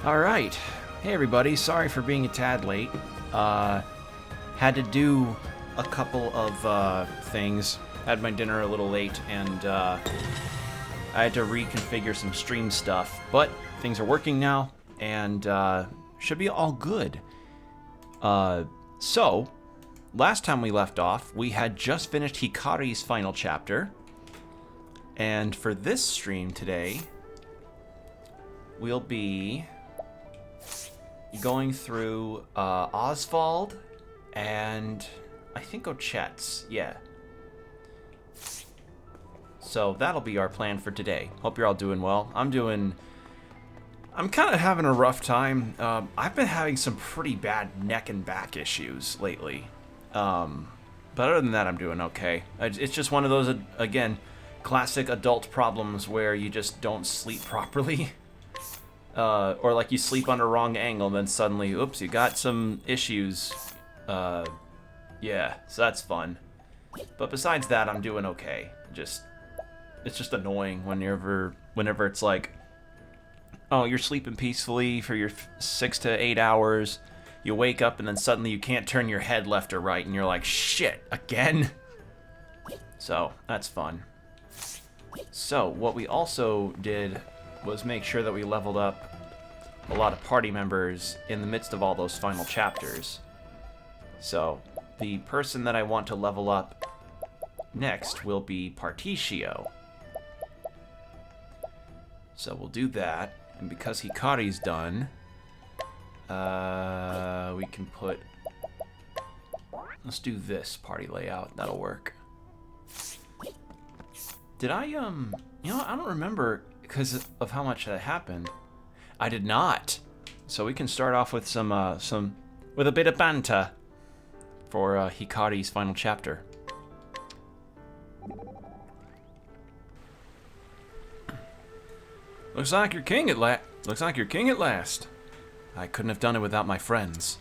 Alright. Hey everybody, sorry for being a tad late. Had to do a couple of things. Had my dinner a little late, and I had to reconfigure some stream stuff. But things are working now, and should be all good. So, last time we left off, we had just finished Hikari's final chapter. And for this stream today, we'll be going through Oswald and I think Ochet's, yeah. So that'll be our plan for today. Hope you're all doing well. I'm kind of having a rough time. I've been having some pretty bad neck and back issues lately. But other than that, I'm doing okay. It's just one of those, again, classic adult problems where you just don't sleep properly. Or like you sleep on a wrong angle, and then suddenly, oops, you got some issues. Yeah, so that's fun. But besides that, I'm doing okay. It's just annoying whenever it's like, oh, you're sleeping peacefully for your 6 to 8 hours, you wake up, and then suddenly you can't turn your head left or right, and you're like, shit, again? So, that's fun. So, what we also did was make sure that we leveled up a lot of party members in the midst of all those final chapters. So, the person that I want to level up next will be Particio. So we'll do that, and because Hikari's done, we can put... Let's do this party layout, that'll work. Did I, you know, I don't remember because of how much that happened. I did not. So we can start off with with a bit of banter for Hikari's final chapter. Looks like you're king at last. I couldn't have done it without my friends.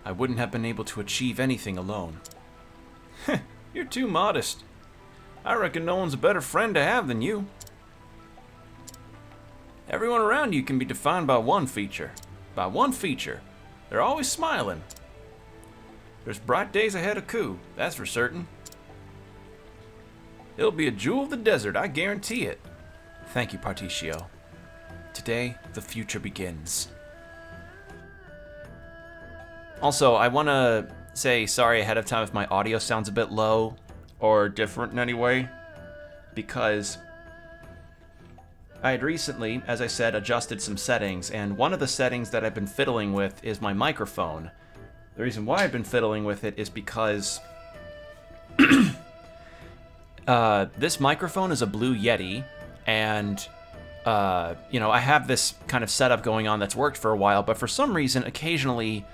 I wouldn't have been able to achieve anything alone. You're too modest. I reckon no one's a better friend to have than you. Everyone around you can be defined by one feature. By one feature. They're always smiling. There's bright days ahead of Ku, that's for certain. It'll be a jewel of the desert, I guarantee it. Thank you, Particio. Today, the future begins. Also, I want to say sorry ahead of time if my audio sounds a bit low or different in any way, because I had recently, as I said, adjusted some settings, and one of the settings that I've been fiddling with is my microphone. The reason why I've been fiddling with it is because this microphone is a Blue Yeti, and you know, I have this kind of setup going on that's worked for a while, but for some reason, occasionally,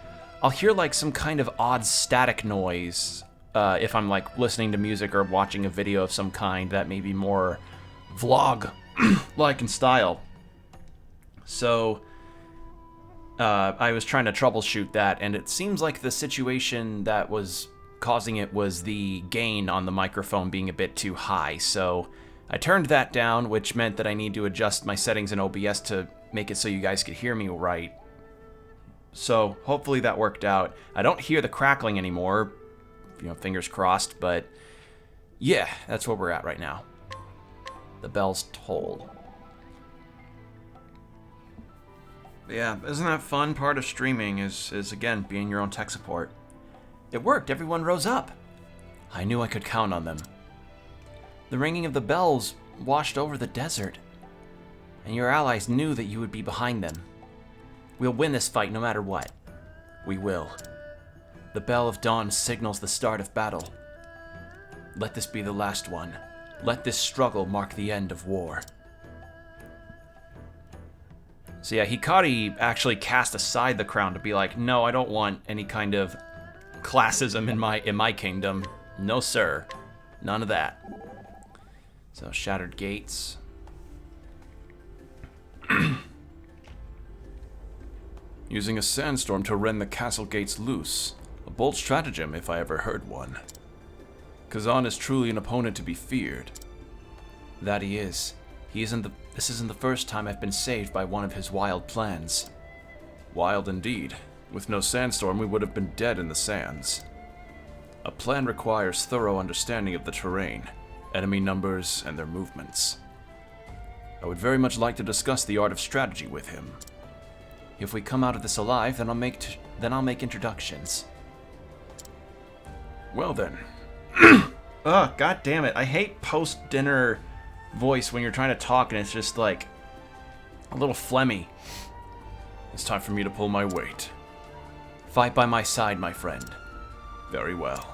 I'll hear like some kind of odd static noise if I'm like listening to music or watching a video of some kind that may be more vlog-like in style. So I was trying to troubleshoot that, and it seems like the situation that was causing it was the gain on the microphone being a bit too high. So I turned that down, which meant that I need to adjust my settings in OBS to make it so you guys could hear me right. So hopefully that worked out. I don't hear the crackling anymore, you know, fingers crossed, but yeah, that's where we're at right now. The bells tolled. Yeah, isn't that fun? Part of streaming is again, being your own tech support. It worked, everyone rose up. I knew I could count on them. The ringing of the bells washed over the desert, and your allies knew that you would be behind them. We'll win this fight no matter what. We will. The bell of dawn signals the start of battle. Let this be the last one. Let this struggle mark the end of war. So yeah, Hikari actually cast aside the crown to be like, no, I don't want any kind of classism in my kingdom. No, sir. None of that. So, shattered gates. Using a sandstorm to rend the castle gates loose. A bold stratagem if I ever heard one. Kazan is truly an opponent to be feared. That he is. He isn't This isn't the first time I've been saved by one of his wild plans. Wild indeed. With no sandstorm, we would have been dead in the sands. A plan requires thorough understanding of the terrain, enemy numbers, and their movements. I would very much like to discuss the art of strategy with him. If we come out of this alive, then I'll make introductions. Well then. Ugh, god damn it. I hate post-dinner voice when you're trying to talk and it's just like a little phlegmy. It's time for me to pull my weight. Fight by my side, my friend. Very well.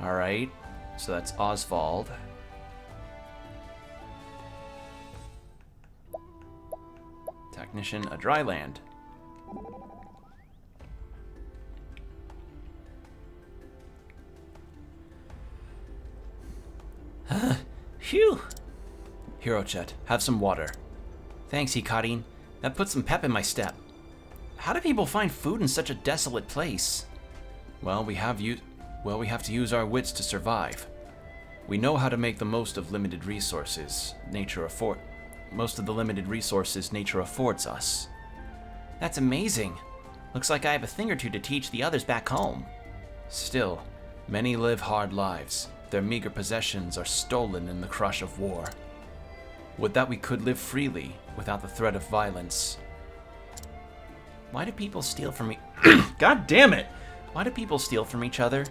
Alright, so that's Oswald. Technician, a dry land. Phew! Hero Chet, have some water. Thanks, Hikarin. That put some pep in my step. How do people find food in such a desolate place? Well, we have to use our wits to survive. We know how to make the most of limited resources nature affords us. That's amazing. Looks like I have a thing or two to teach the others back home. Still, many live hard lives. Their meager possessions are stolen in the crush of war. Would that we could live freely, without the threat of violence. Why do people steal from God damn it! Why do people steal from each other?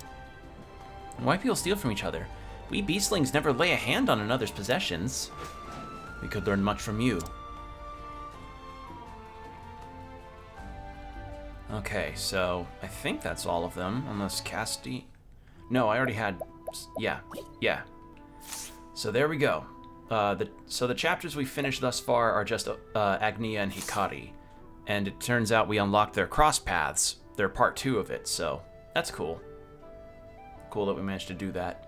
Why do people steal from each other? We beastlings never lay a hand on another's possessions. We could learn much from you. Okay, so I think that's all of them, unless Casti... No, I already had... Yeah. So there we go. So the chapters we finished thus far are just Agnia and Hikari. And it turns out we unlocked their cross paths. They're part 2 of it, so that's cool. Cool that we managed to do that.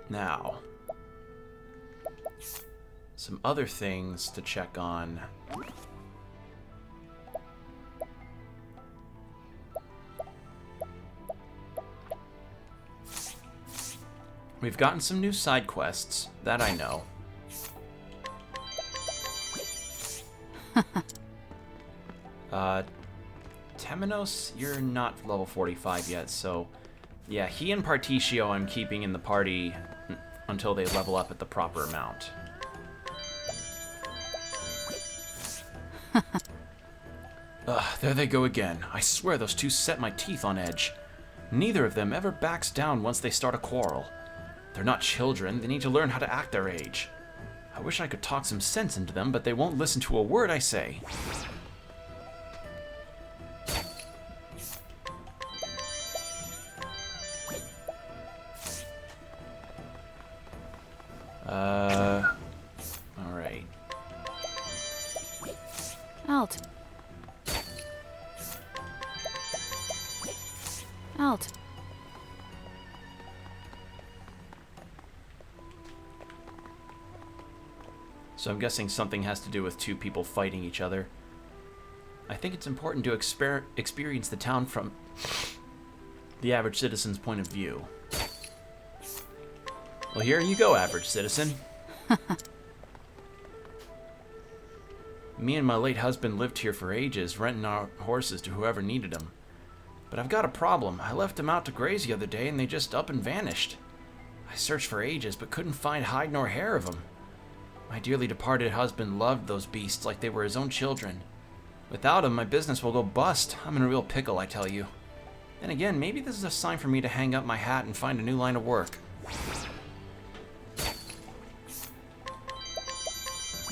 Now, some other things to check on. We've gotten some new side quests, that I know. Temenos, you're not level 45 yet, so yeah, he and Particio I'm keeping in the party until they level up at the proper amount. There they go again. I swear those two set my teeth on edge. Neither of them ever backs down once they start a quarrel. They're not children, they need to learn how to act their age. I wish I could talk some sense into them, but they won't listen to a word I say. Alright. Alt. So I'm guessing something has to do with two people fighting each other. I think it's important to experience the town from the average citizen's point of view. Well, here you go, average citizen. Me and my late husband lived here for ages, renting our horses to whoever needed them. But I've got a problem. I left them out to graze the other day and they just up and vanished. I searched for ages but couldn't find hide nor hair of them. My dearly departed husband loved those beasts like they were his own children. Without him, my business will go bust. I'm in a real pickle, I tell you. And again, maybe this is a sign for me to hang up my hat and find a new line of work.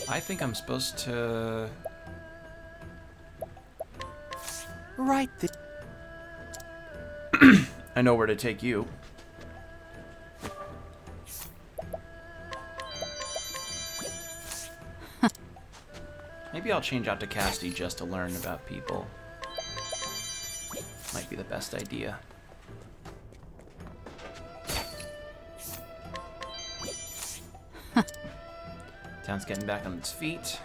I think I'm supposed to... Right. I know where to take you. Maybe I'll change out to Casti just to learn about people. Might be the best idea. Town's getting back on its feet.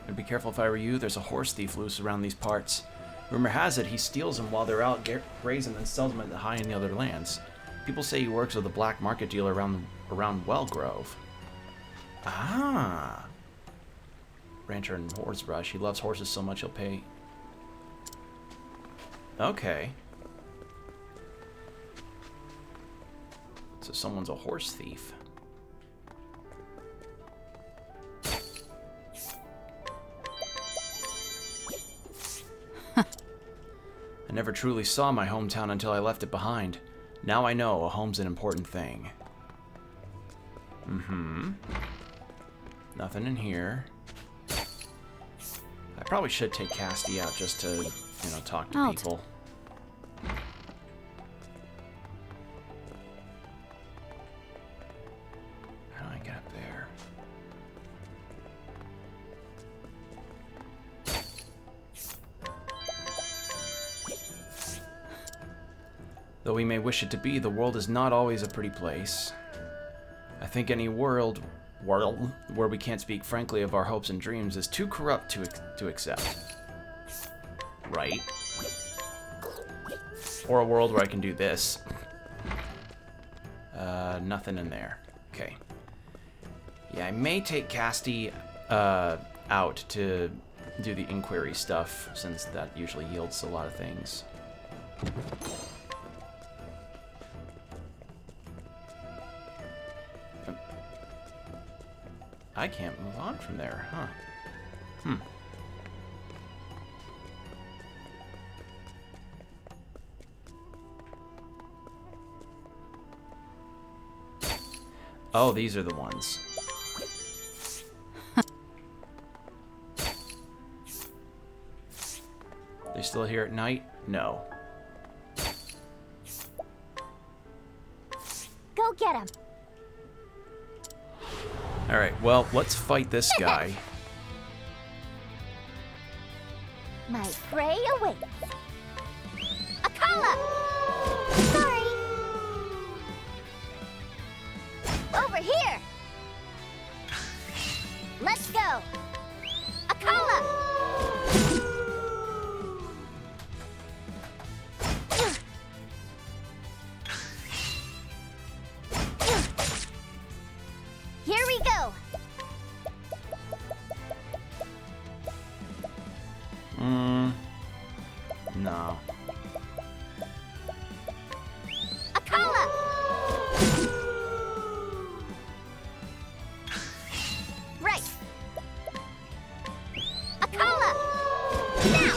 I'd be careful if I were you. There's a horse thief loose around these parts. Rumor has it he steals them while they're out grazing and sells them high in the other lands. People say he works with a black market dealer around Wellgrove. Ah. Rancher in Horsebrush. He loves horses so much he'll pay. Okay. So someone's a horse thief. I never truly saw my hometown until I left it behind. Now I know a home's an important thing. Mm-hmm. Nothing in here. I probably should take Casty out just to, you know, talk to people. How do I get up there? Though we may wish it to be, the world is not always a pretty place. I think any world where we can't speak frankly of our hopes and dreams is too corrupt to accept. Right? Or a world where I can do this. Nothing in there. Okay. Yeah, I may take Casty out to do the inquiry stuff, since that usually yields a lot of things. I can't move on from there, huh? Oh, these are the ones. They still here at night? No. Go get him. Alright, well, let's fight this guy. My prey awaits. Akala! Sorry. Over here. Let's go. Akala! Here we go. No. Akala! Right. Akala! Now!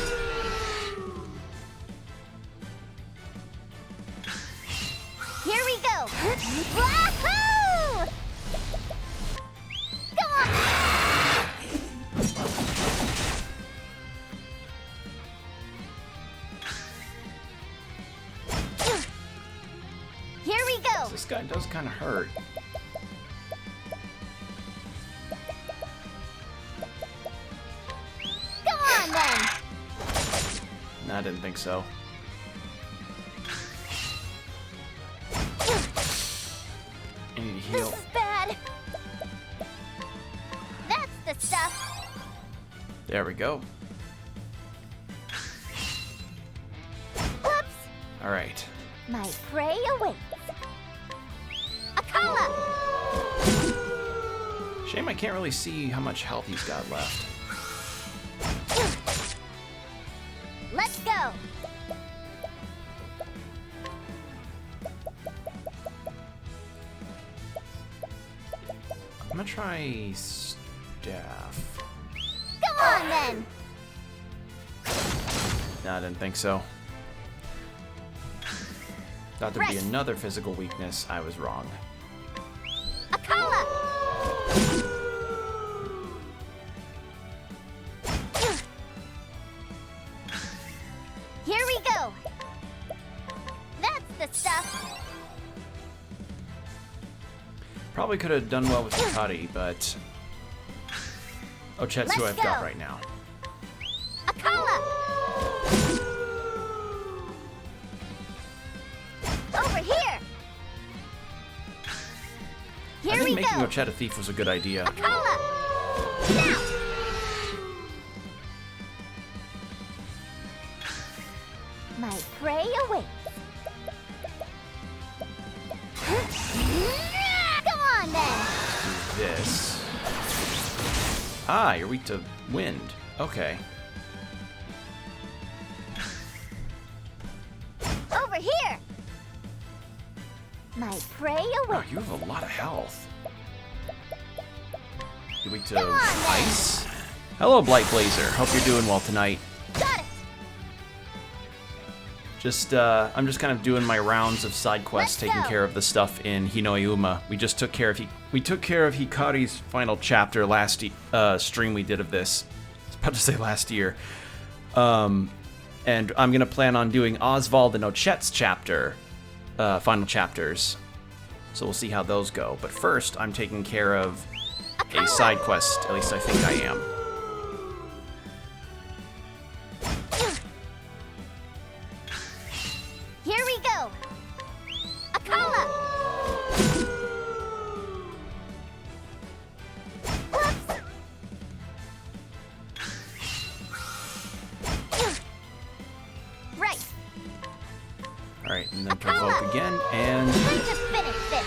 Here we go. Wahoo! Come on! Here we go. This guy does kind of hurt. Come on then. No, I didn't think so. I need to heal. This is bad. That's the stuff. There we go. Whoops. Alright. My prey awaits. Akala! Shame I can't really see how much health he's got left. Let's go. I'm gonna try staff. Come on then. No, I didn't think so. Thought there'd be Right. another physical weakness. I was wrong. Akala! Here we go. That's the stuff. Probably could have done well with Ducati, but Ochet's who I've Let's got go. right now. Akala! Over here. I Here think we making go. Ochet a thief was a good idea. Akala! Now! prey awaits. Go on then. Do this. Ah, you're weak to wind. Okay. Over here. My prey Wow, awaits. you have a lot of health. You're weak to Come on, then. ice. Hello, Blight Blazer. Hope you're doing well tonight. Got it. I'm just kind of doing my rounds of side quests, Let's taking go. care of the stuff in Hinoyuma. We just took care of Hikari's final chapter last stream we did of this. I was about to say last year. And I'm gonna plan on doing Oswald and Ochet's chapter, final chapters. So we'll see how those go. But first, I'm taking care of a side quest. At least I think I am. Here we go. Akala. Whoops. Right. All right, and then provoke again, and Time to finish this.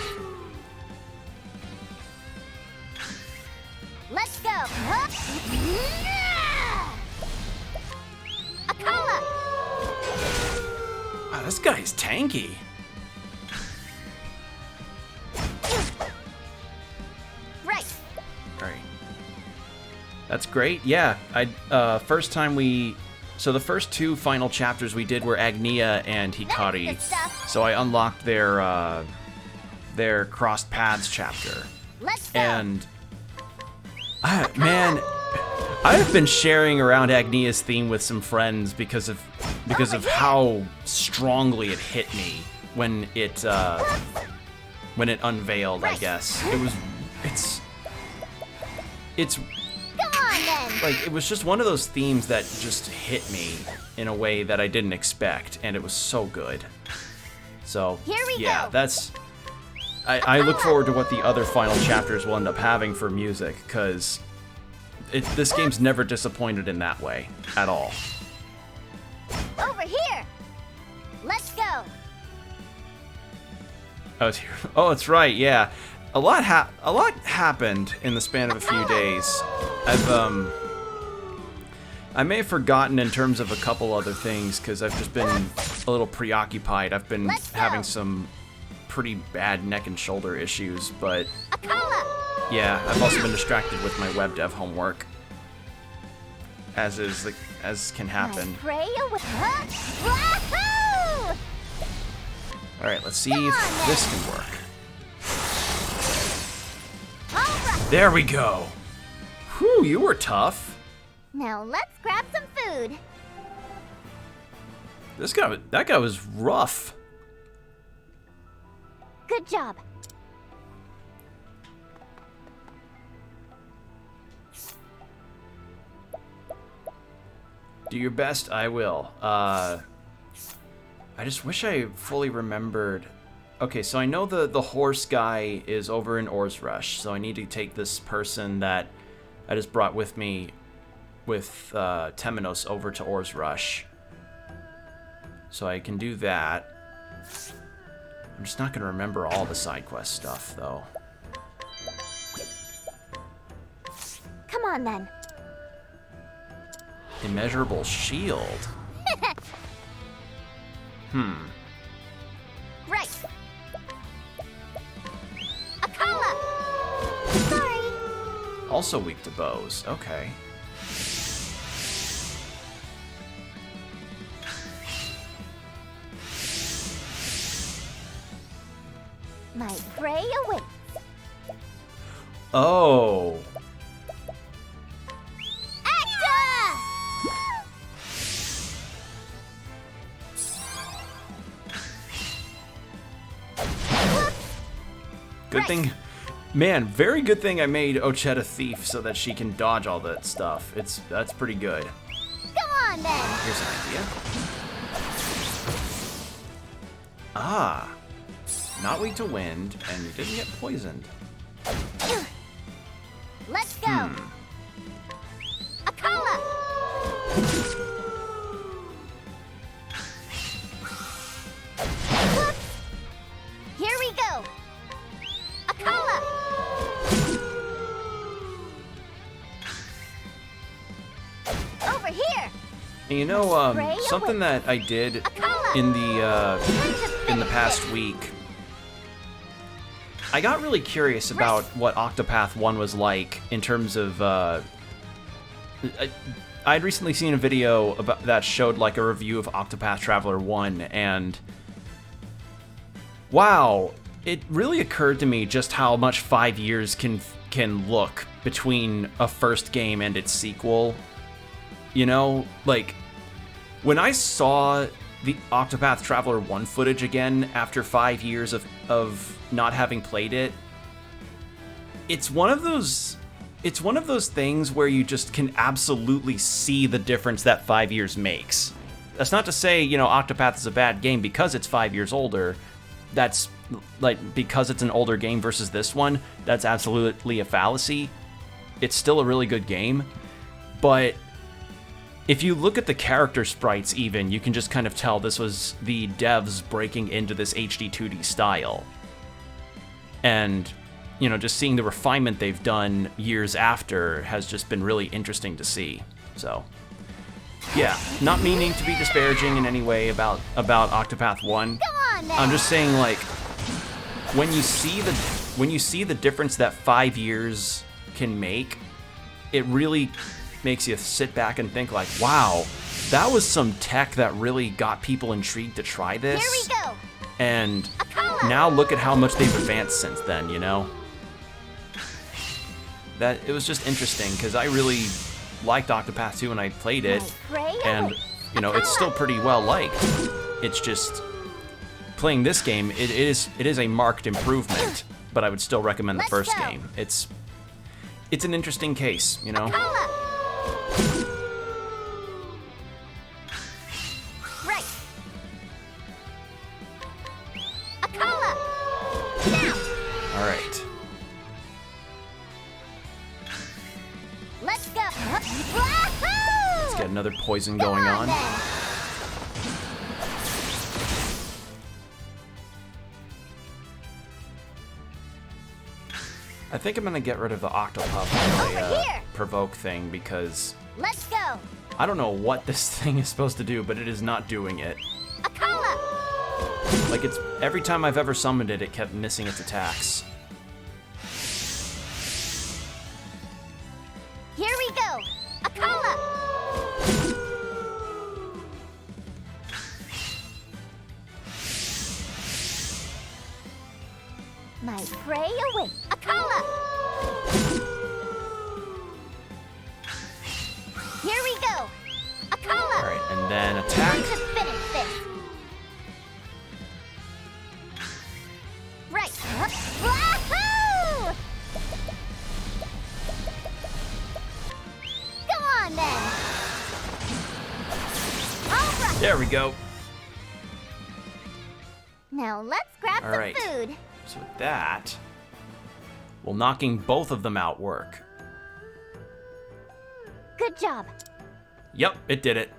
Let's go. Huh? Akala. wow, this guy's tanky. Right. Right. That's great. Yeah, so the first two final chapters we did were Agnia and Hikari. That's the stuff. So I unlocked their crossed paths chapter. Let's go. And man, I have been sharing around Agnia's theme with some friends because of how strongly it hit me when it unveiled, I guess. It's Go on then. like, it was just one of those themes that just hit me in a way that I didn't expect, and it was so good. So, Here we yeah, go. I look forward to what the other final chapters will end up having for music, because this game's never disappointed in that way, at all. Over here. Let's go. Oh, it's here. Oh, it's right, yeah. A lot happened in the span of a few days. I may have forgotten in terms of a couple other things because I've just been a little preoccupied. I've been Let's go. having some pretty bad neck and shoulder issues, but Akala. yeah, I've also been distracted with my web dev homework, as can happen. My prey awaits. Wahoo! All right, let's see if this can work. All right. There we go. Whew, you were tough. Now let's grab some food. That guy was rough. Good job. Do your best, I will. I just wish I fully remembered. Okay, so I know the horse guy is over in Oars Rush, so I need to take this person that I just brought with me with Temenos over to Oars Rush. So I can do that. I'm just not going to remember all the side quest stuff, though. Come on then. Immeasurable shield. Right. Akala. Sorry. Also weak to bows. Okay. My prey awaits. Oh. Acta! Good thing, man, very good thing I made Ochet a thief so that she can dodge all that stuff. That's pretty good. Come on then. Here's an idea. Ah, not weak to wind, and you didn't get poisoned. Let's go. Akala. You know, something that I did in the past week, I got really curious about what Octopath 1 was like in terms of, I'd recently seen a video that showed like a review of Octopath Traveler 1, and wow, it really occurred to me just how much 5 years can look between a first game and its sequel. You know, like, when I saw the Octopath Traveler 1 footage again after 5 years of not having played it, it's one of those things where you just can absolutely see the difference that 5 years makes. That's not to say, you know, Octopath is a bad game because it's 5 years older. That's, like, because it's an older game versus this one, that's absolutely a fallacy. It's still a really good game, but if you look at the character sprites even, you can just kind of tell this was the devs breaking into this HD 2D style. And, you know, just seeing the refinement they've done years after has just been really interesting to see. So, yeah, not meaning to be disparaging in any way about Octopath 1. I'm just saying, like, when you see the difference that 5 years can make, it really makes you sit back and think like, wow, that was some tech that really got people intrigued to try this. Here we go. And now look at how much they've advanced since then, you know? That it was just interesting because I really liked Octopath 2 when I played it, and you know, it's still pretty well liked. It's just playing this game, it is a marked improvement, but I would still recommend the first game. It's an interesting case, you know? Right. Akala. Now. All right. Let's go. Wahoo! Let's get another poison going on. Then. I think I'm gonna get rid of the Octopuff on the provoke thing because Let's go. I don't know what this thing is supposed to do, but it is not doing it. Akala. Like, it's every time I've ever summoned it, it kept missing its attacks. Here we go. Akala. My prey awaits. Akala. Here we go. Akala. All right, and then attack. Time to finish this. Right. Wahoo! Go on then. All right. There we go. Now let's grab All some right. food. So with that, will knocking both of them out work? Good job. Yep, it did it.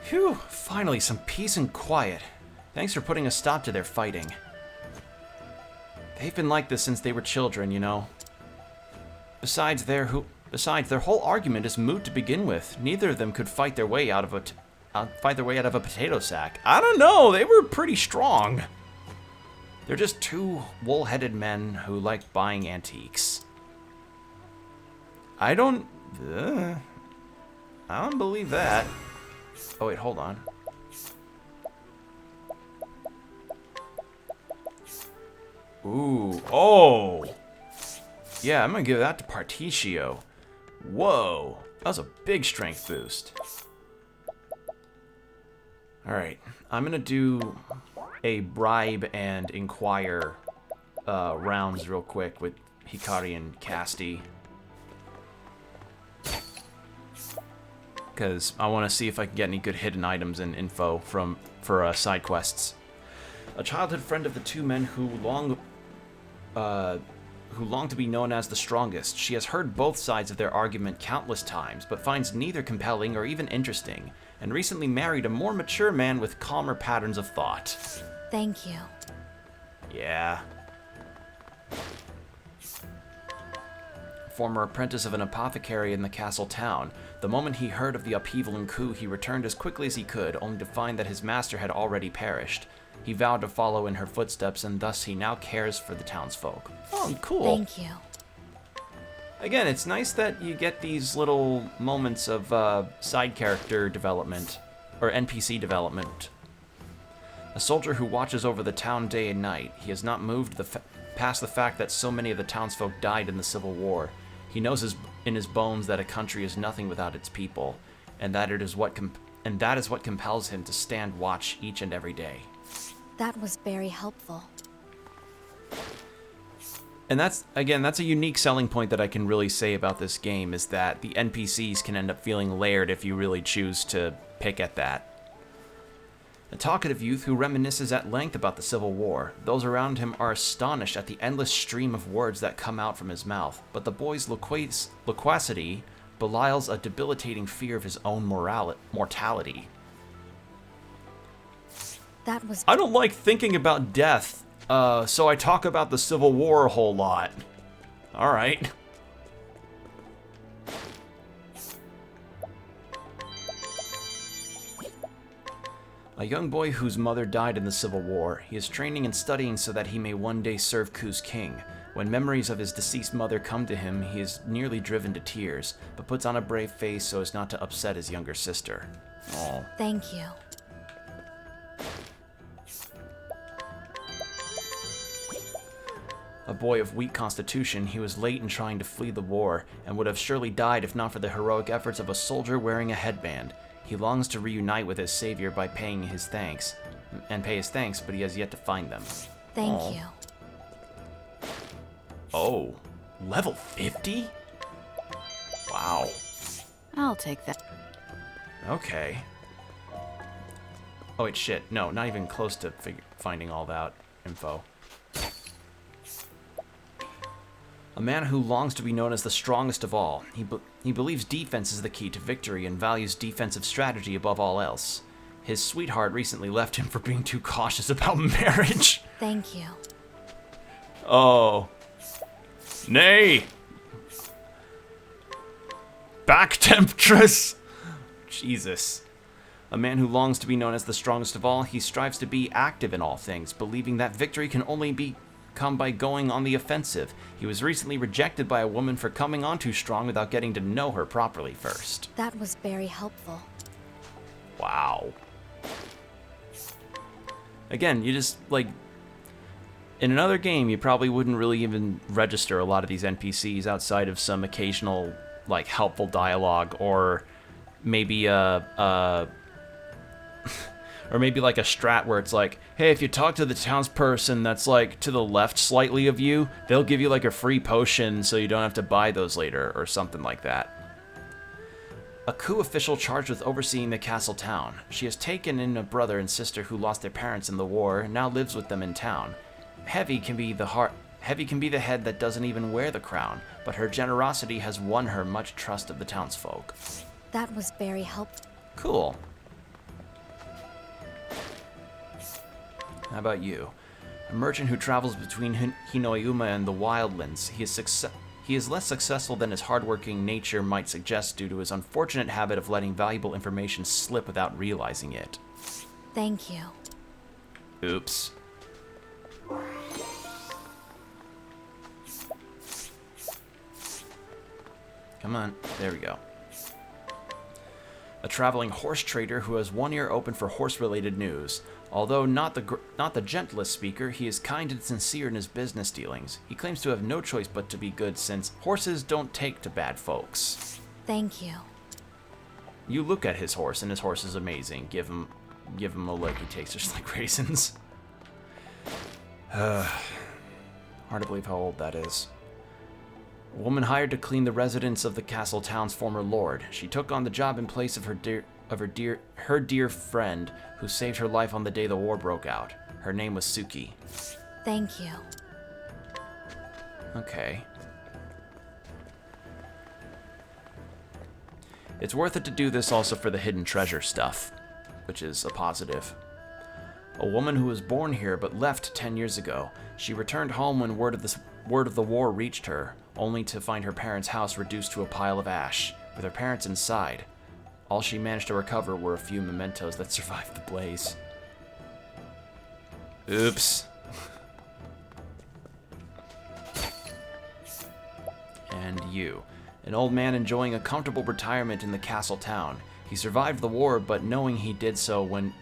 Phew, finally some peace and quiet. Thanks for putting a stop to their fighting. They've been like this since they were children, you know. Besides, their whole argument is moot to begin with. Neither of them could fight their way out of a potato sack. I don't know, they were pretty strong. They're just two wool-headed men who like buying antiques. I don't believe that. Oh wait, hold on. Ooh, oh! Yeah, I'm gonna give that to Particio. Whoa, that was a big strength boost. Alright, I'm gonna do a bribe and inquire rounds real quick with Hikari and Casti. Because I want to see if I can get any good hidden items and info for side quests. A childhood friend of the two men who long to be known as the strongest. She has heard both sides of their argument countless times, but finds neither compelling or even interesting, and recently married a more mature man with calmer patterns of thought. Thank you. Yeah. former apprentice of an apothecary in the castle town. The moment he heard of the upheaval and coup, he returned as quickly as he could, only to find that his master had already perished. He vowed to follow in her footsteps, and thus he now cares for the townsfolk. Oh, cool. Thank you. Again, it's nice that you get these little moments of side character development, or NPC development. A soldier who watches over the town day and night. He has not moved past the fact that so many of the townsfolk died in the Civil War. He knows in his bones that a country is nothing without its people, and that is what compels him to stand watch each and every day. That was very helpful. And that's a unique selling point that I can really say about this game, is that the NPCs can end up feeling layered if you really choose to pick at that. A talkative youth who reminisces at length about the Civil War. Those around him are astonished at the endless stream of words that come out from his mouth, but the boy's loquacity belies a debilitating fear of his own mortality. That was... I don't like thinking about death, so I talk about the Civil War a whole lot. Alright. A young boy whose mother died in the Civil War. He is training and studying so that he may one day serve Ku's king. When memories of his deceased mother come to him, he is nearly driven to tears, but puts on a brave face so as not to upset his younger sister. Aww. Thank you. A boy of weak constitution, he was late in trying to flee the war, and would have surely died if not for the heroic efforts of a soldier wearing a headband. He longs to reunite with his savior by pay his thanks, but he has yet to find them. Thank you. Oh, level 50? Wow. I'll take that. Okay. Oh wait, shit. No, not even close to finding all that info. A man who longs to be known as the strongest of all. He believes defense is the key to victory and values defensive strategy above all else. His sweetheart recently left him for being too cautious about marriage. Thank you. Oh. Nay! Back, temptress! Jesus. A man who longs to be known as the strongest of all, he strives to be active in all things, believing that victory can only come by going on the offensive. He was recently rejected by a woman for coming on too strong without getting to know her properly first. That was very helpful. Wow. Again, you just, like, in another game, you probably wouldn't really even register a lot of these NPCs outside of some occasional, like, helpful dialogue, or maybe or maybe like a strat where it's like, hey, if you talk to the townsperson that's like to the left slightly of you, they'll give you like a free potion so you don't have to buy those later, or something like that. A coup official charged with overseeing the castle town. She has taken in a brother and sister who lost their parents in the war and now lives with them in town. Heavy can be the head that doesn't even wear the crown, but her generosity has won her much trust of the townsfolk. That was very helpful. Cool. How about you? A merchant who travels between Hinoyuma and the Wildlands. He is less successful than his hardworking nature might suggest due to his unfortunate habit of letting valuable information slip without realizing it. Thank you. Oops. Come on, there we go. A traveling horse trader who has one ear open for horse-related news. Although not the gentlest speaker, he is kind and sincere in his business dealings. He claims to have no choice but to be good since horses don't take to bad folks. Thank you. You look at his horse, and his horse is amazing. Give him a look. He takes just like raisins. Hard to believe how old that is. A woman hired to clean the residence of the castle town's former lord. She took on the job in place of her dear friend who saved her life on the day the war broke out. Her name was Suki. Thank you. Okay. It's worth it to do this also for the hidden treasure stuff, which is a positive. A woman who was born here but left 10 years ago. She returned home when word of the war reached her, only to find her parents' house reduced to a pile of ash, with her parents inside. All she managed to recover were a few mementos that survived the blaze. Oops. And you. An old man enjoying a comfortable retirement in the castle town. He survived the war, but knowing he did so when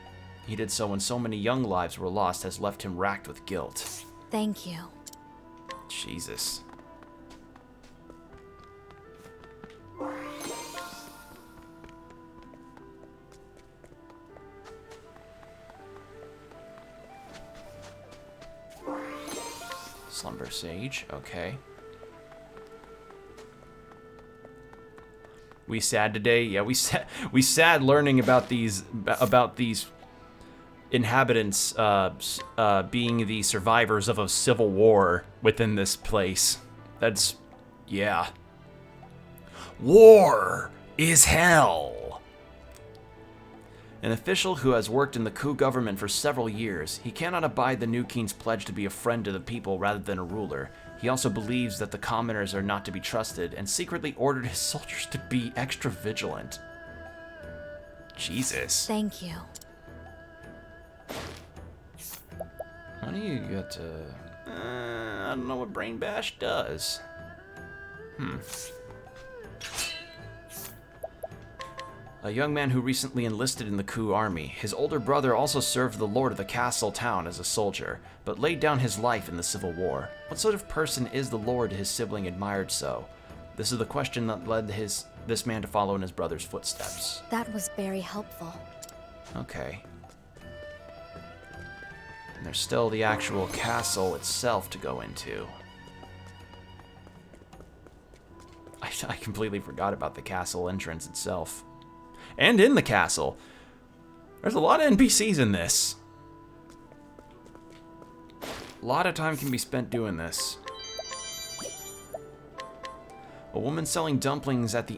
so many young lives were lost has left him racked with guilt. Thank you. Jesus. Slumber Sage, okay. We sad today? Yeah, we sad learning about these inhabitants being the survivors of a civil war within this place. That's, yeah. War is hell. An official who has worked in the coup government for several years, he cannot abide the new king's pledge to be a friend to the people rather than a ruler. He also believes that the commoners are not to be trusted and secretly ordered his soldiers to be extra vigilant. Jesus. Thank you. How do you get I don't know what Brain Bash does. A young man who recently enlisted in the coup army. His older brother also served the lord of the castle town as a soldier, but laid down his life in the Civil War. What sort of person is the lord his sibling admired so? This is the question that led this man to follow in his brother's footsteps. That was very helpful. Okay. And there's still the actual castle itself to go into. I completely forgot about the castle entrance itself. And in the castle. There's a lot of NPCs in this. A lot of time can be spent doing this. A woman selling dumplings at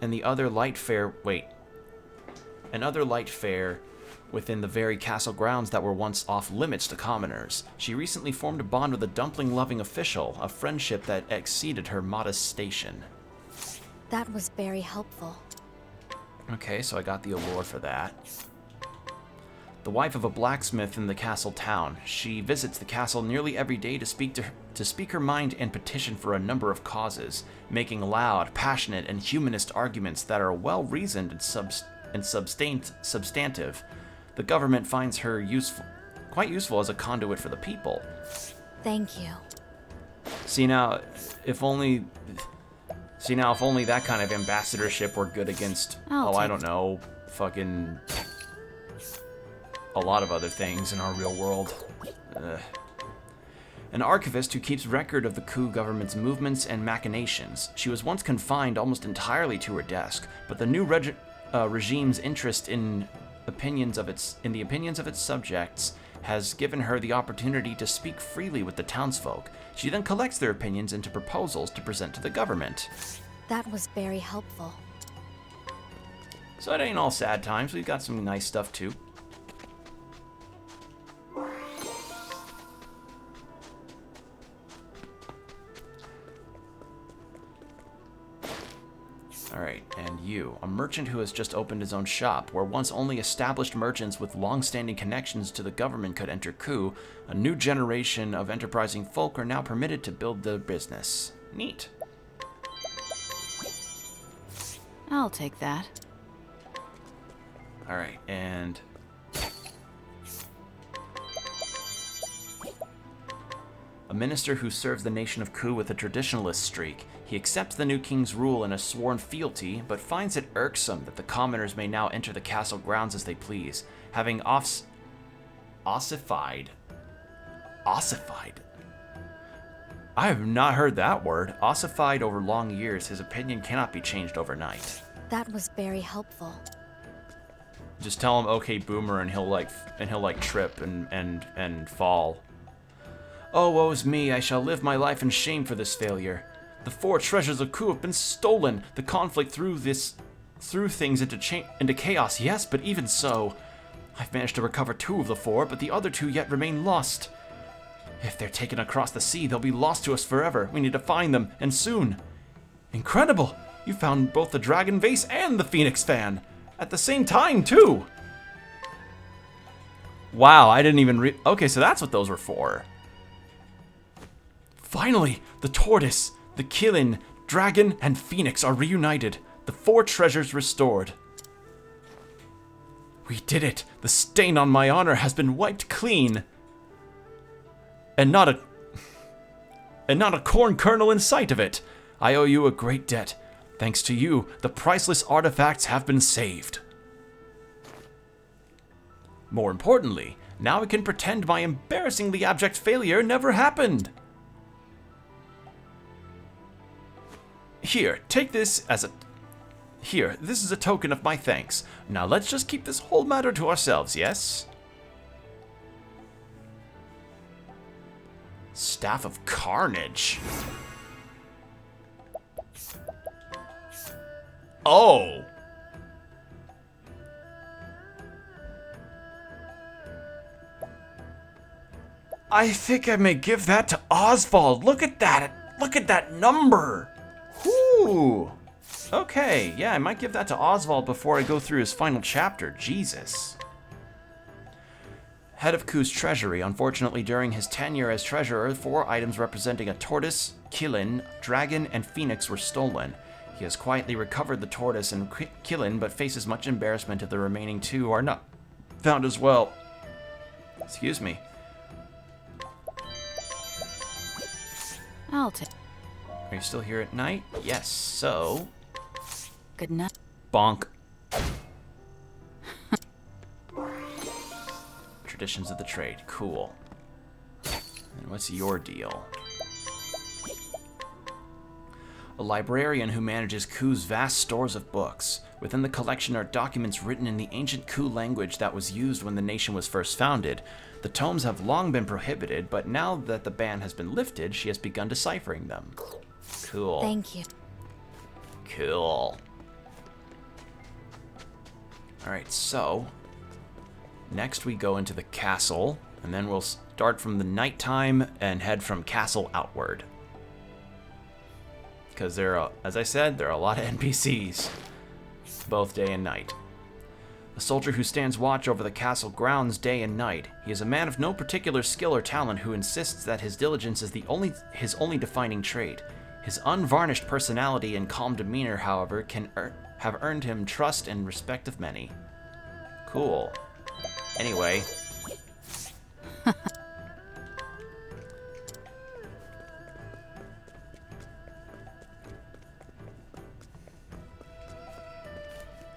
another light fair within the very castle grounds that were once off limits to commoners. She recently formed a bond with a dumpling-loving official, a friendship that exceeded her modest station. That was very helpful. Okay, so I got the allure for that. The wife of a blacksmith in the castle town. She visits the castle nearly every day to speak her mind and petition for a number of causes, making loud, passionate, and humanist arguments that are well-reasoned and substantive. The government finds her quite useful as a conduit for the people. Thank you. See now, if only that kind of ambassadorship were good against, I don't know, fucking a lot of other things in our real world. An archivist who keeps record of the coup government's movements and machinations. She was once confined almost entirely to her desk, but the new regime's interest in the opinions of its subjects has given her the opportunity to speak freely with the townsfolk. She then collects their opinions into proposals to present to the government. That was very helpful. So it ain't all sad times. We've got some nice stuff too. Alright, and you, a merchant who has just opened his own shop, where once only established merchants with long-standing connections to the government could enter coup, a new generation of enterprising folk are now permitted to build their business. Neat. I'll take that. Alright, and... a minister who serves the nation of Ku with a traditionalist streak. He accepts the new king's rule in a sworn fealty, but finds it irksome that the commoners may now enter the castle grounds as they please, having ossified. Ossified? I have not heard that word. Ossified over long years, his opinion cannot be changed overnight. That was very helpful. Just tell him, okay, boomer, and he'll trip and fall. Oh, woe's me, I shall live my life in shame for this failure. The 4 treasures of Ku have been stolen. The conflict threw things into chaos, yes, but even so, I've managed to recover 2 of the 4, but the other 2 yet remain lost. If they're taken across the sea, they'll be lost to us forever. We need to find them, and soon. Incredible! You found both the dragon vase and the phoenix fan. At the same time, too! Wow, I didn't even okay, so that's what those were for. Finally, the tortoise, the Killin, dragon, and phoenix are reunited. The 4 treasures restored. We did it! The stain on my honor has been wiped clean. And not a corn kernel in sight of it. I owe you a great debt. Thanks to you, the priceless artifacts have been saved. More importantly, now I can pretend my embarrassingly abject failure never happened. Here, take this as a... Here, this is a token of my thanks. Now let's just keep this whole matter to ourselves, yes? Staff of Carnage. Oh! I think I may give that to Oswald. Look at that. Look at that number. Whew. Okay, yeah, I might give that to Oswald before I go through his final chapter. Jesus. Head of Ku's treasury. Unfortunately, during his tenure as treasurer, 4 items representing a tortoise, Killin, dragon, and phoenix were stolen. He has quietly recovered the tortoise and Killin, but faces much embarrassment if the remaining 2 are not found as well. Excuse me. I'll take. Are you still here at night? Yes, so... Good night. Bonk. Traditions of the trade. Cool. And what's your deal? A librarian who manages Ku's vast stores of books. Within the collection are documents written in the ancient Ku language that was used when the nation was first founded. The tomes have long been prohibited, but now that the ban has been lifted, she has begun deciphering them. Cool. Thank you. Cool. Alright, so... next we go into the castle, and then we'll start from the nighttime and head from castle outward. Because there are, as I said, there are a lot of NPCs, both day and night. A soldier who stands watch over the castle grounds day and night. He is a man of no particular skill or talent who insists that his diligence is his only defining trait. His unvarnished personality and calm demeanor, however, have earned him trust and respect of many. Cool. Anyway. Okay,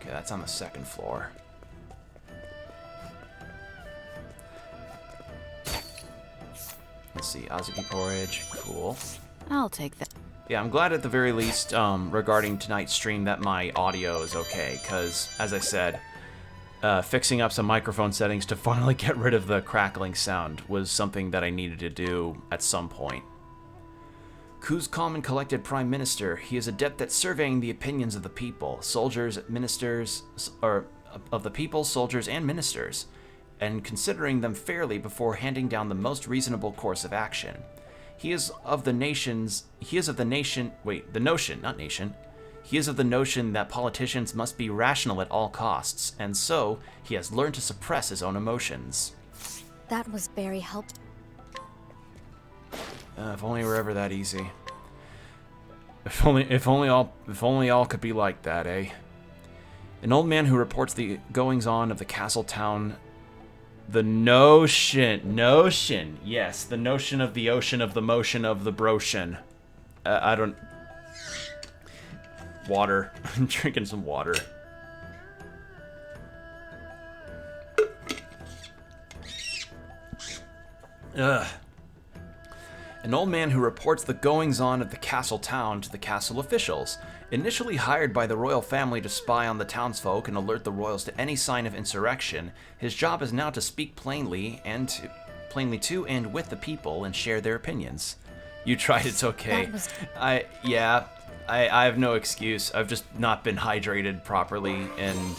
that's on the 2nd floor. Let's see, Azuki porridge, cool. I'll take that. Yeah, I'm glad at the very least, regarding tonight's stream, that my audio is okay, because, as I said, fixing up some microphone settings to finally get rid of the crackling sound was something that I needed to do at some point. Ku's calm and collected prime minister. He is adept at surveying the opinions of the people, soldiers, ministers, or of the people, soldiers, and ministers, and considering them fairly before handing down the most reasonable course of action. He is of the notion that politicians must be rational at all costs, and so he has learned to suppress his own emotions. That was very helpful. If only it were ever that easy. If only all could be like that, eh? An old man who reports the goings-on of the castle town. The notion, yes, the notion of the ocean of the motion of the brotion. I don't... Water. I'm drinking some water. Ugh. An old man who reports the goings-on of the castle town to the castle officials. Initially hired by the royal family to spy on the townsfolk and alert the royals to any sign of insurrection, his job is now to speak plainly to and with the people and share their opinions. You tried, it's okay. I have no excuse. I've just not been hydrated properly, and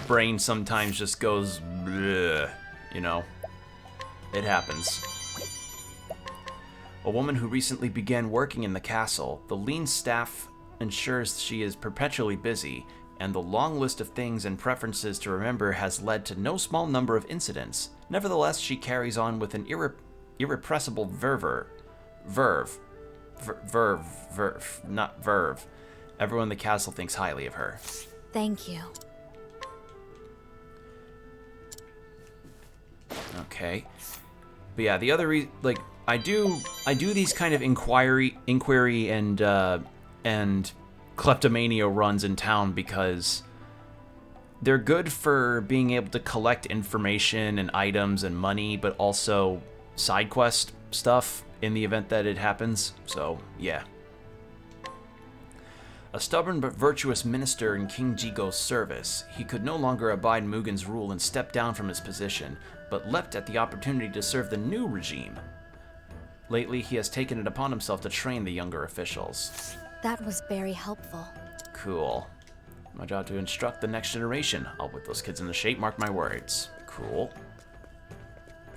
brain sometimes just goes bleh. you know, it happens. A woman who recently began working in the castle, the lean staff ensures she is perpetually busy, and the long list of things and preferences to remember has led to no small number of incidents. Nevertheless, she carries on with an irrepressible verve. Not verve. Everyone in the castle thinks highly of her. Thank you. Okay. But yeah, the other like I do these kind of inquiry and kleptomania runs in town because they're good for being able to collect information and items and money, but also side quest stuff in the event that it happens. So, yeah. A stubborn but virtuous minister in King Jigo's service, he could no longer abide Mugen's rule and stepped down from his position, but leapt at the opportunity to serve the new regime. Lately, he has taken it upon himself to train the younger officials. That was very helpful. Cool. My job to instruct the next generation. I'll put those kids in the shape, mark my words. Cool.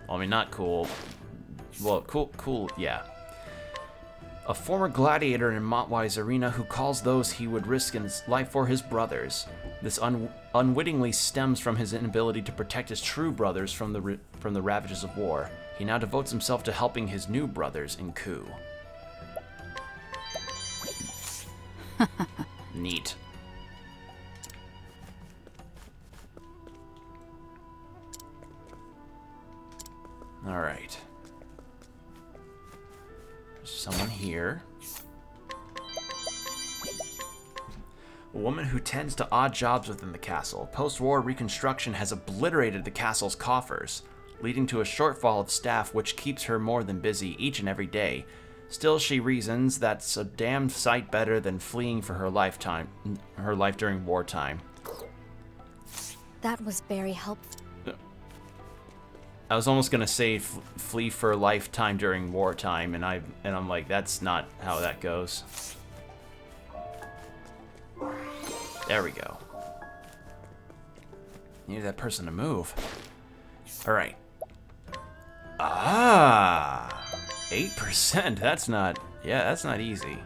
Well, I mean, not cool. Well, cool, yeah. A former gladiator in Montwise Arena who calls those he would risk his life for his brothers. This unwittingly stems from his inability to protect his true brothers from the ravages of war. He now devotes himself to helping his new brothers in coup. Neat. All right. There's someone here. A woman who tends to odd jobs within the castle. Post-war reconstruction has obliterated the castle's coffers, leading to a shortfall of staff which keeps her more than busy each and every day. Still, she reasons that's a damn sight better than fleeing for her life during wartime. That was very helpful. I was almost gonna say flee for a lifetime during wartime, and I'm like, that's not how that goes. There we go. Need that person to move. All right. Ah, 8%. That's not easy.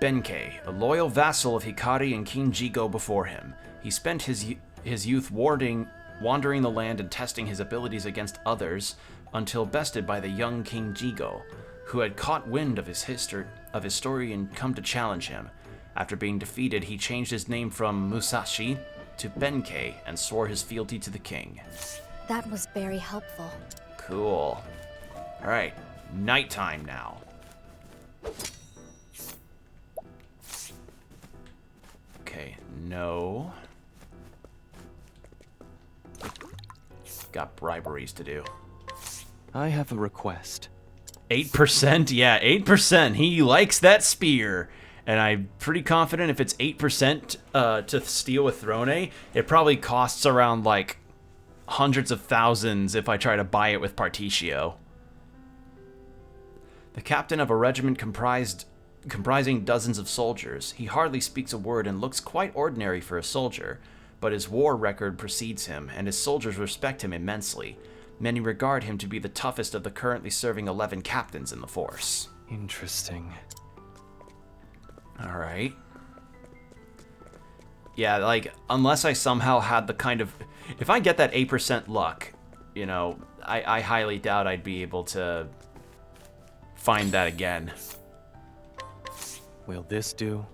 Benkei, a loyal vassal of Hikari and King Jigo before him. He spent his youth wandering the land and testing his abilities against others until bested by the young King Jigo, who had caught wind of his story and come to challenge him. After being defeated, he changed his name from Musashi to Benkei and swore his fealty to the king. That was very helpful. Cool. All right, nighttime now. Okay, no. Got briberies to do. I have a request. 8%? Yeah, 8%. He likes that spear. And I'm pretty confident if it's 8% to steal with Throne, it probably costs around like hundreds of thousands if I try to buy it with Partitio. The captain of a regiment comprising dozens of soldiers. He hardly speaks a word and looks quite ordinary for a soldier, but his war record precedes him, and his soldiers respect him immensely. Many regard him to be the toughest of the currently serving 11 captains in the force. Interesting. All right. Yeah, like, unless I somehow had the kind of... If I get that 8% luck, you know, I highly doubt I'd be able to find that again. Will this do?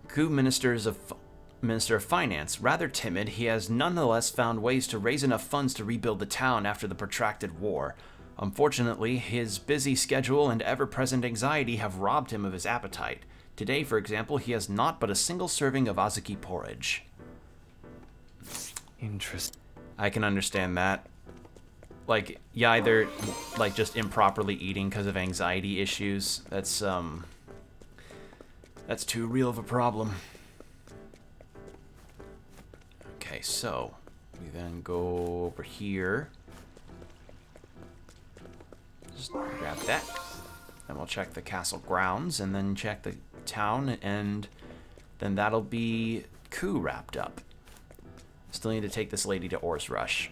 Ku Minister of Finance. Rather timid, he has nonetheless found ways to raise enough funds to rebuild the town after the protracted war. Unfortunately, his busy schedule and ever-present anxiety have robbed him of his appetite. Today, for example, he has naught but a single serving of azuki porridge. Interesting. I can understand that. Like, yeah, either like just improperly eating because of anxiety issues. That's too real of a problem. Okay, so we then go over here. Just grab that. Then we'll check the castle grounds and then check the town, and then that'll be Ku wrapped up. Still need to take this lady to Ors Rush.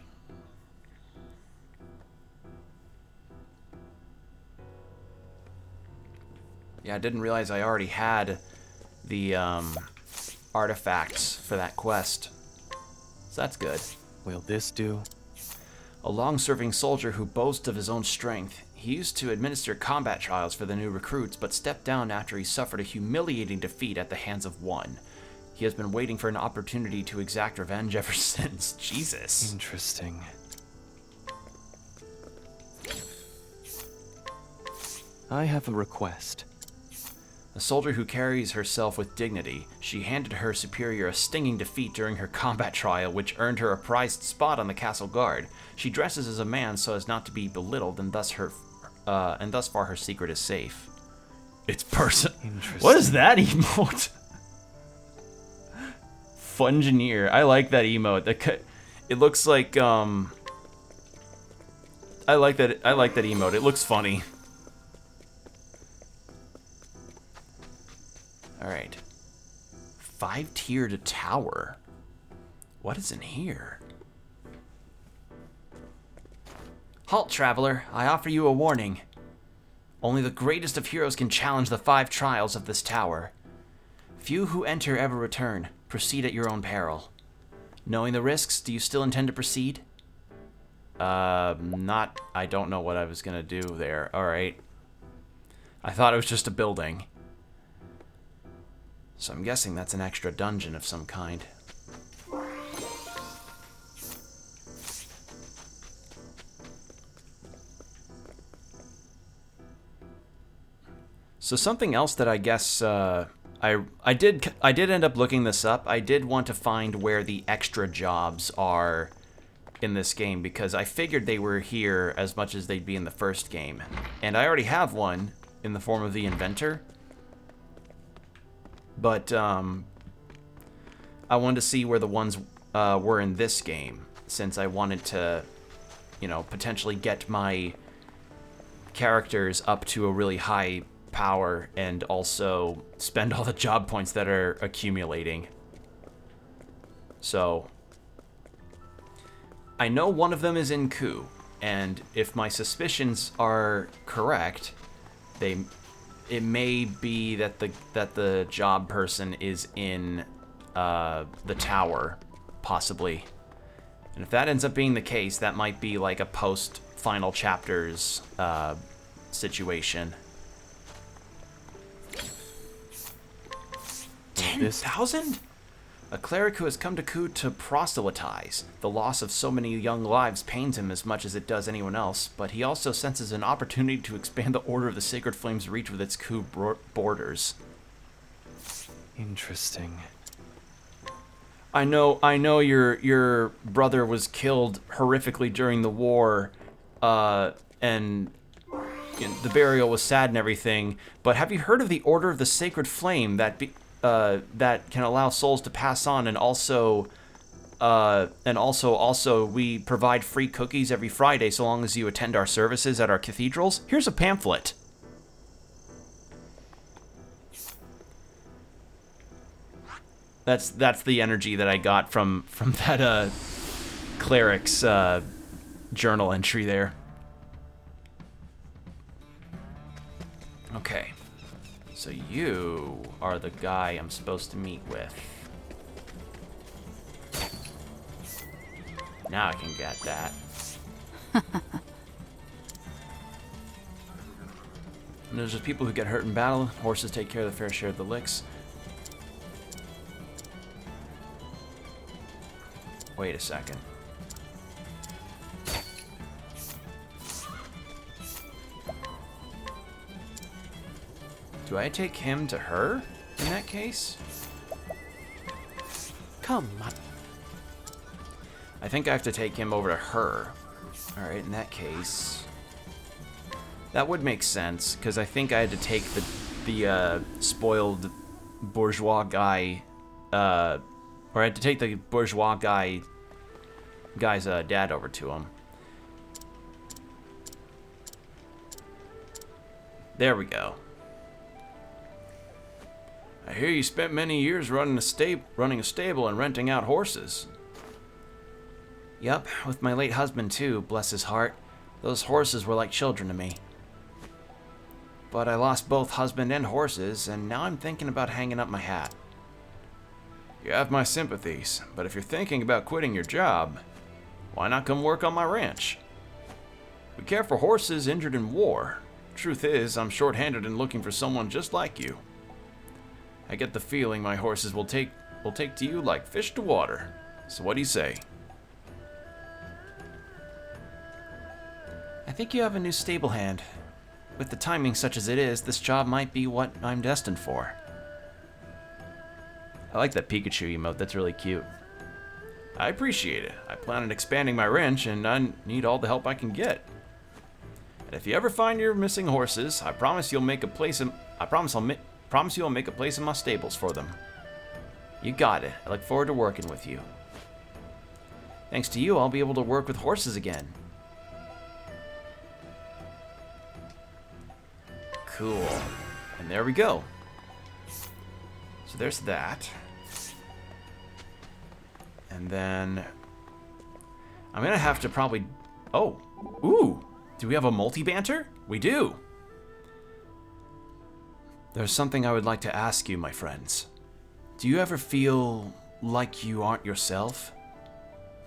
Yeah, I didn't realize I already had the artifacts for that quest. So that's good. Will this do? A long-serving soldier who boasts of his own strength. He used to administer combat trials for the new recruits, but stepped down after he suffered a humiliating defeat at the hands of one. He has been waiting for an opportunity to exact revenge ever since. Jesus. Interesting. I have a request. A soldier who carries herself with dignity. She handed her superior a stinging defeat during her combat trial, which earned her a prized spot on the castle guard. She dresses as a man so as not to be belittled, and thus far her secret is safe. It's person. Interesting. What is that emote? Fungineer. I like that emote. It looks like I like that emote. It looks funny. Alright. 5-tiered tower. What is in here? Halt, traveler. I offer you a warning. Only the greatest of heroes can challenge the 5 trials of this tower. Few who enter ever return. Proceed at your own peril. Knowing the risks, do you still intend to proceed? I don't know what I was gonna do there. Alright. I thought it was just a building. So I'm guessing that's an extra dungeon of some kind. So something else that I guess I did end up looking this up. I did want to find where the extra jobs are in this game, because I figured they were here as much as they'd be in the first game. And I already have one in the form of the inventor. But I wanted to see where the ones were in this game, since I wanted to, you know, potentially get my characters up to a really high power and also spend all the job points that are accumulating. So I know one of them is in Ku, and if my suspicions are correct, it may be that the job person is in the tower, possibly. And if that ends up being the case, that might be like a post-final chapters situation. 10,000? A cleric who has come to Ku to proselytize. The loss of so many young lives pains him as much as it does anyone else, but he also senses an opportunity to expand the Order of the Sacred Flame's reach with its Ku borders. Interesting. I know your brother was killed horrifically during the war, and the burial was sad and everything, but have you heard of the Order of the Sacred Flame that can allow souls to pass on, and also we provide free cookies every Friday so long as you attend our services at our cathedrals? Here's a pamphlet. That's the energy that I got from that cleric's journal entry there. Okay. So you are the guy I'm supposed to meet with. Now I can get that. And there's just people who get hurt in battle. Horses take care of the fair share of the licks. Wait a second. Do I take him to her in that case? Come on. I think I have to take him over to her. Alright, in that case... That would make sense, because I think I had to take the spoiled bourgeois guy... or I had to take the bourgeois guy's dad over to him. There we go. I hear you spent many years running a stable and renting out horses. Yup, with my late husband too, bless his heart. Those horses were like children to me. but I lost both husband and horses, and now I'm thinking about hanging up my hat. You have my sympathies, but if you're thinking about quitting your job, why not come work on my ranch? We care for horses injured in war. Truth is, I'm short-handed and looking for someone just like you. I get the feeling my horses will take to you like fish to water. So what do you say? I think you have a new stable hand. With the timing such as it is, this job might be what I'm destined for. I like that Pikachu emote, that's really cute. I appreciate it. I plan on expanding my ranch and I need all the help I can get. And if you ever find your missing horses, I promise you'll make a place in promise you I'll make a place in my stables for them. You got it. I look forward to working with you. Thanks to you, I'll be able to work with horses again. Cool. And there we go. So there's that. And then I'm gonna have to probably... Oh, ooh, do we have a multi-banter? We do. There's something I would like to ask you, my friends. Do you ever feel like you aren't yourself?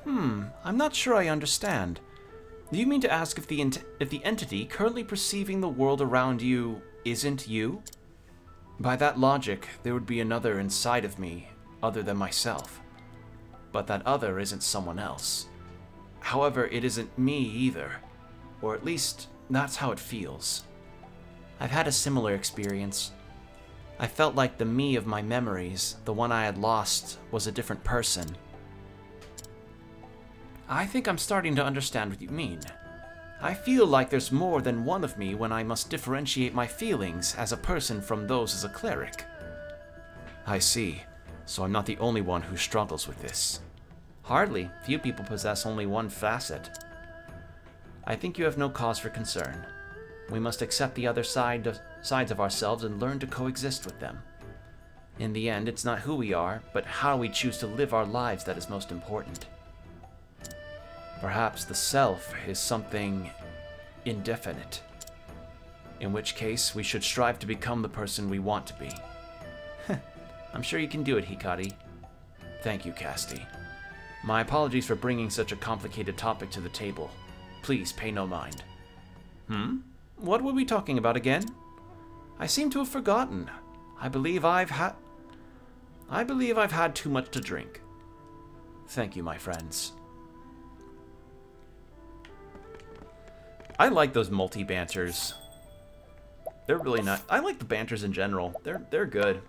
I'm not sure I understand. Do you mean to ask if the entity currently perceiving the world around you isn't you? By that logic, there would be another inside of me other than myself. But that other isn't someone else. However, it isn't me either. Or at least, that's how it feels. I've had a similar experience. I felt like the me of my memories, the one I had lost, was a different person. I think I'm starting to understand what you mean. I feel like there's more than one of me when I must differentiate my feelings as a person from those as a cleric. I see. So I'm not the only one who struggles with this. Hardly. Few people possess only one facet. I think you have no cause for concern. We must accept the other sides of ourselves and learn to coexist with them. In the end, it's not who we are, but how we choose to live our lives that is most important. Perhaps the self is something indefinite, in which case we should strive to become the person we want to be. I'm sure you can do it, Hikari. Thank you, Casti. My apologies for bringing such a complicated topic to the table. Please pay no mind. What were we talking about again? I seem to have forgotten. I believe I've had too much to drink. Thank you, my friends. I like those multi-banters. They're really not. I like the banters in general. They're good.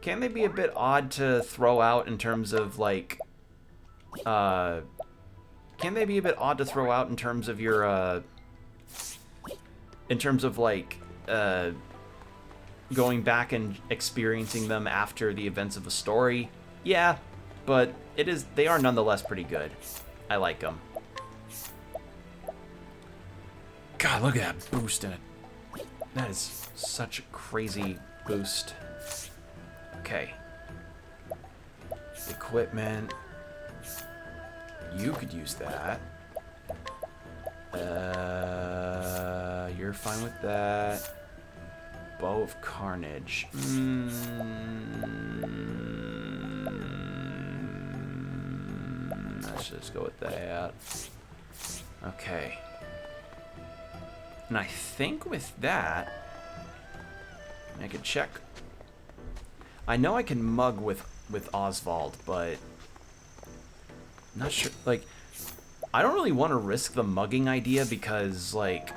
Can they be a bit odd to throw out in terms of like can they be a bit odd to throw out in terms of your in terms of like going back and experiencing them after the events of a story? Yeah, but they are nonetheless pretty good. I like them. God, look at that boost in it. That is such a crazy boost. Okay. Equipment. You could use that. You're fine with that. Bow of Carnage. Let's just go with that. Okay. And I think with that, I could check. I know I can mug with Oswald, but I'm not sure. Like, I don't really want to risk the mugging idea because, like,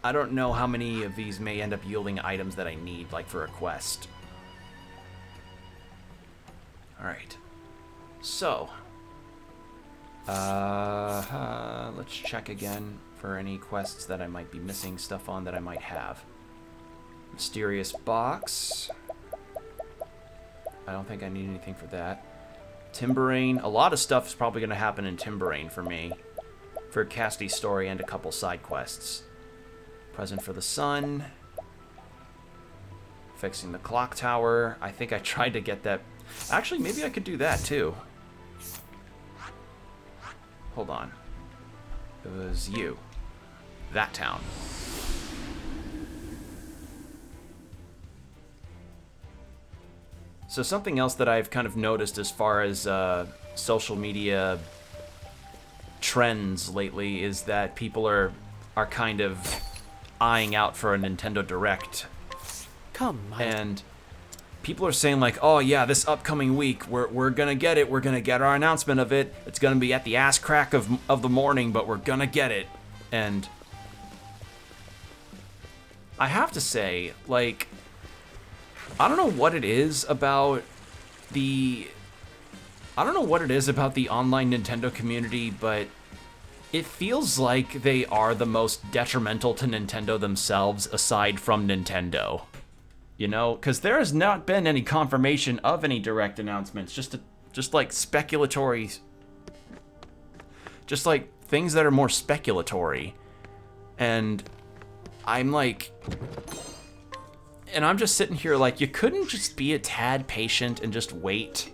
I don't know how many of these may end up yielding items that I need, like, for a quest. Alright. So. Let's check again for any quests that I might be missing stuff on that I might have. Mysterious box. I don't think I need anything for that. Timberain. A lot of stuff is probably going to happen in Timberain for me. For Casti's story and a couple side quests. Present for the sun. Fixing the clock tower. I think I tried to get that. Actually, maybe I could do that too. Hold on. It was you. That town. So something else that I've kind of noticed as far as social media trends lately is that people are kind of eyeing out for a Nintendo Direct. Come on. And people are saying like, oh yeah, this upcoming week, we're gonna get it. We're gonna get our announcement of it. It's gonna be at the ass crack of the morning, but we're gonna get it. And I have to say, like, I don't know what it is about the online Nintendo community, but it feels like they are the most detrimental to Nintendo themselves aside from Nintendo. You know, because there has not been any confirmation of any direct announcements, just like speculatory, just like things that are more speculatory. And I'm like, and I'm just sitting here like, you couldn't just be a tad patient and just wait.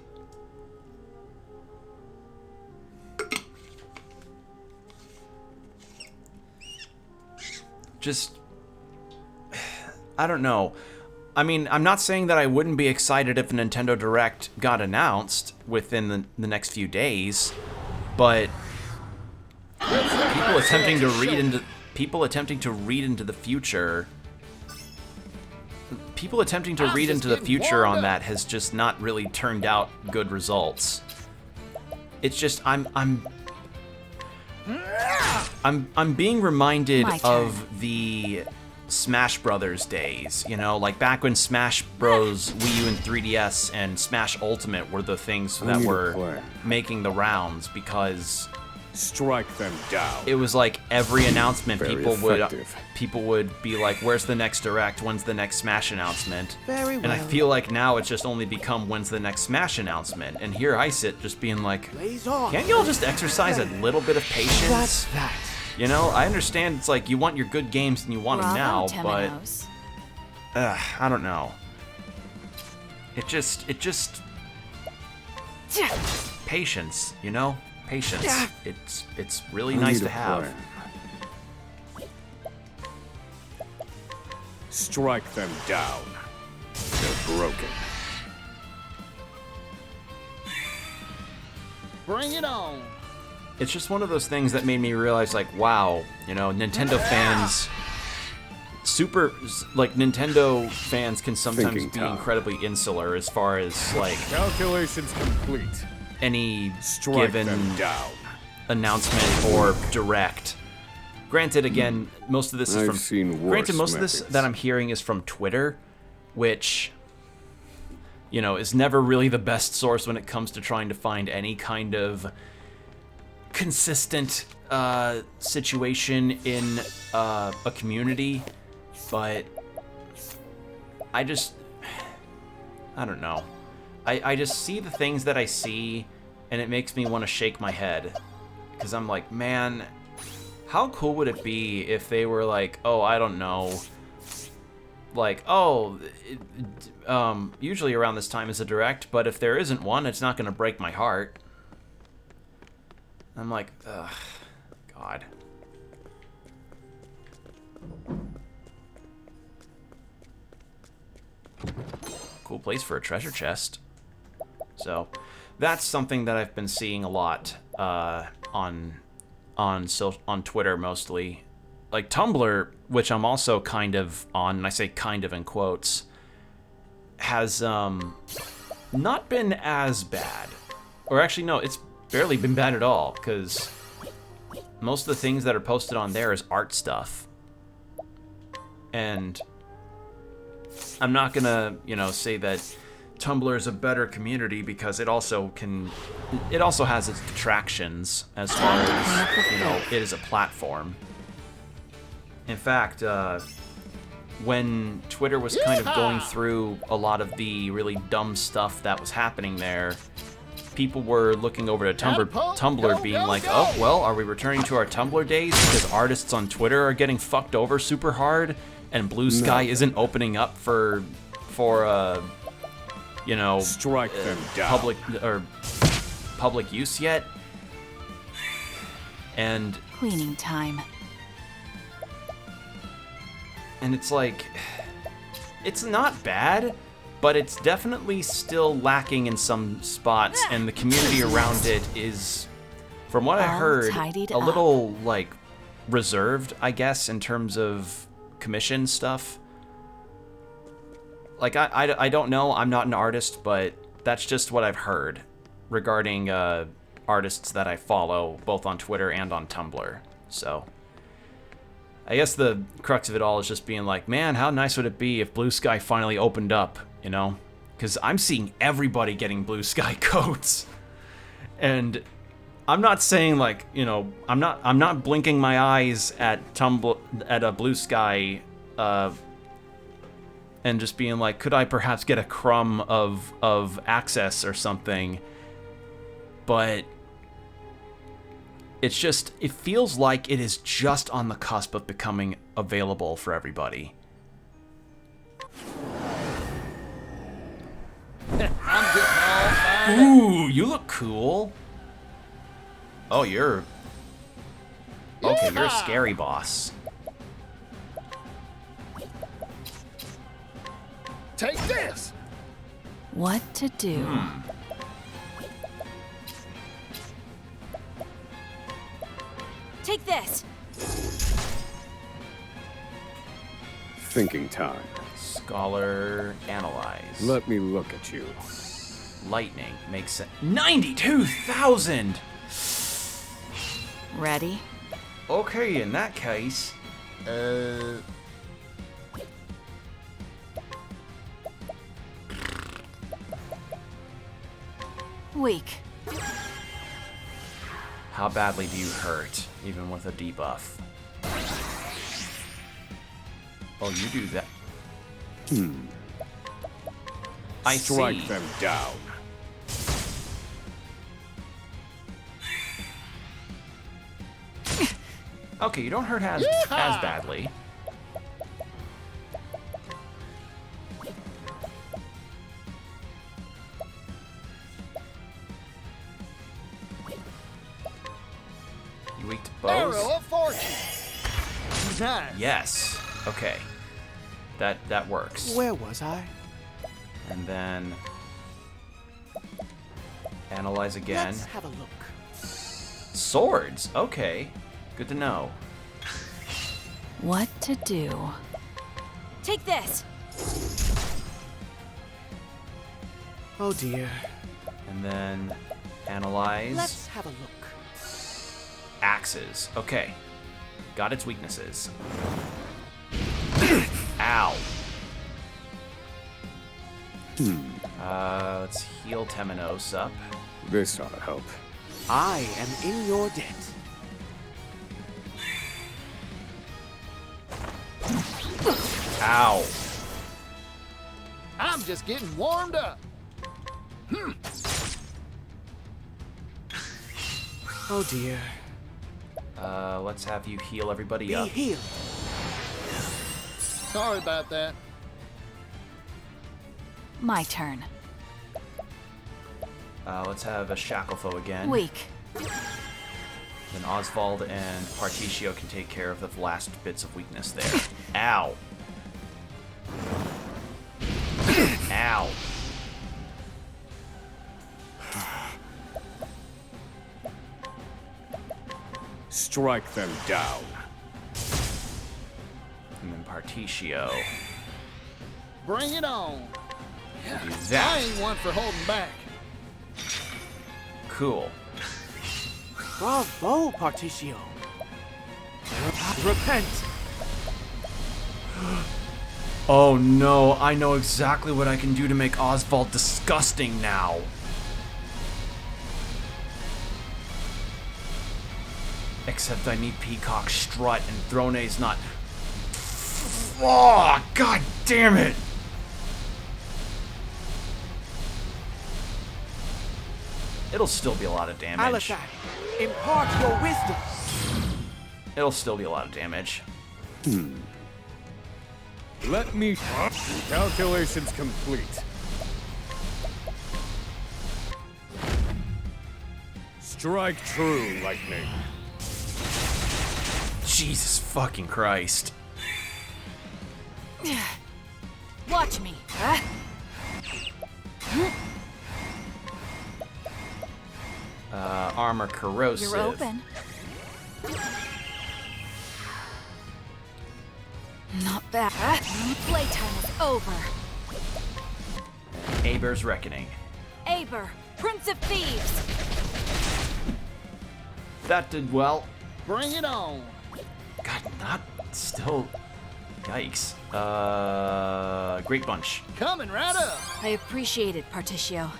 Just, I don't know. I mean, I'm not saying that I wouldn't be excited if a Nintendo Direct got announced within the next few days, but people attempting to read into the future. People attempting to read into the future on that has just not really turned out good results. It's just I'm being reminded of the Smash Brothers days, you know, like back when Smash Bros, Wii U and 3DS and Smash Ultimate were the things that were making the rounds, because strike them down. It was like every announcement people would be like, where's the next Direct? When's the next Smash announcement? Very well. And I feel like now it's just only become when's the next Smash announcement? And here I sit just being like, can't y'all just exercise a little bit of patience? That's that. You know, I understand it's like you want your good games and you want them now, but I don't know. It just patience, you know? Patience. It's really nice to have. Strike them down. They're broken. Bring it on. It's just one of those things that made me realize, like, wow, you know, Nintendo fans, Nintendo fans can sometimes be incredibly insular as far as, like, calculations complete. Any given announcement or direct. Granted, again, most of this is from. Granted, most of this that I'm hearing is from Twitter, which, you know, is never really the best source when it comes to trying to find any kind of consistent situation in a community. But I don't know. I just see the things that I see, and it makes me want to shake my head. Because I'm like, man, how cool would it be if they were like, oh, I don't know, like, oh, usually around this time is a Direct, but if there isn't one, it's not going to break my heart. I'm like, ugh, God. Cool place for a treasure chest. So, that's something that I've been seeing a lot on Twitter mostly. Like Tumblr, which I'm also kind of on, and I say kind of in quotes, has not been as bad. Or actually, no, it's barely been bad at all, because most of the things that are posted on there is art stuff. And I'm not gonna, you know, say that Tumblr is a better community, because it also has its detractions as far as, you know, it is a platform. In fact, when Twitter was kind of going through a lot of the really dumb stuff that was happening there, people were looking over to Tumblr being like, oh, well, are we returning to our Tumblr days because artists on Twitter are getting fucked over super hard and Blue Sky isn't opening up for you know, strike them down. public use yet? And cleaning time. And it's like, it's not bad, but it's definitely still lacking in some spots, and the community around it is, from what I All heard, tidied a little, like, reserved, I guess, in terms of commission stuff. Like, I don't know, I'm not an artist, but that's just what I've heard regarding artists that I follow, both on Twitter and on Tumblr. So, I guess the crux of it all is just being like, man, how nice would it be if Blue Sky finally opened up, you know? Because I'm seeing everybody getting Blue Sky coats. And I'm not saying, like, you know, I'm not blinking my eyes at a Blue Sky and just being like, could I perhaps get a crumb of access or something? But it's just, it feels like it is just on the cusp of becoming available for everybody. Ooh, you look cool. Oh, you're... Okay, you're a scary boss. Take this! What to do? Take this. Thinking time. Scholar, analyze. Let me look at you. Lightning makes sense. 92,000! Ready? Okay, in that case, Weak. how badly do you hurt, even with a debuff? Oh, you do that. I Strike see. them down. Okay, you don't hurt as badly. You weak to bows? Arrow of fortune. Nice. Yes. Okay. That works. Where was I? And then analyze again. Let's have a look. Swords. Okay. Good to know. What to do? Take this. Oh dear. And then analyze. Let's have a look. Axes. Okay. Got its weaknesses. Ow. Let's heal Temenos up. This ought to help. I am in your debt. Ow. I'm just getting warmed up. Oh dear. Let's have you heal everybody Be up. healed. Sorry about that. My turn. Let's have a Shacklefo again. Weak. Then Oswald and Particio can take care of the last bits of weakness there. Ow. Ow. Strike them down. And then Particio. Bring it on. Do I that. ain't one for holding back. Cool. Bravo, Particio. Repent. Oh no, I know exactly what I can do to make Oswald disgusting now. Except I need Peacock Strut and Throne's not. Oh, god damn it! It'll still be a lot of damage. Alisai, impart your wisdom. It'll still be a lot of damage. Let me... Calculations complete. Strike true, lightning. Jesus fucking Christ. Watch me. Armor corrosive. You're open. Not bad. Playtime is over. Aber's Reckoning. Aber, Prince of Thieves. That did well. Bring it on. God, not still. Yikes. Great bunch. Coming right up. I appreciate it, Particio.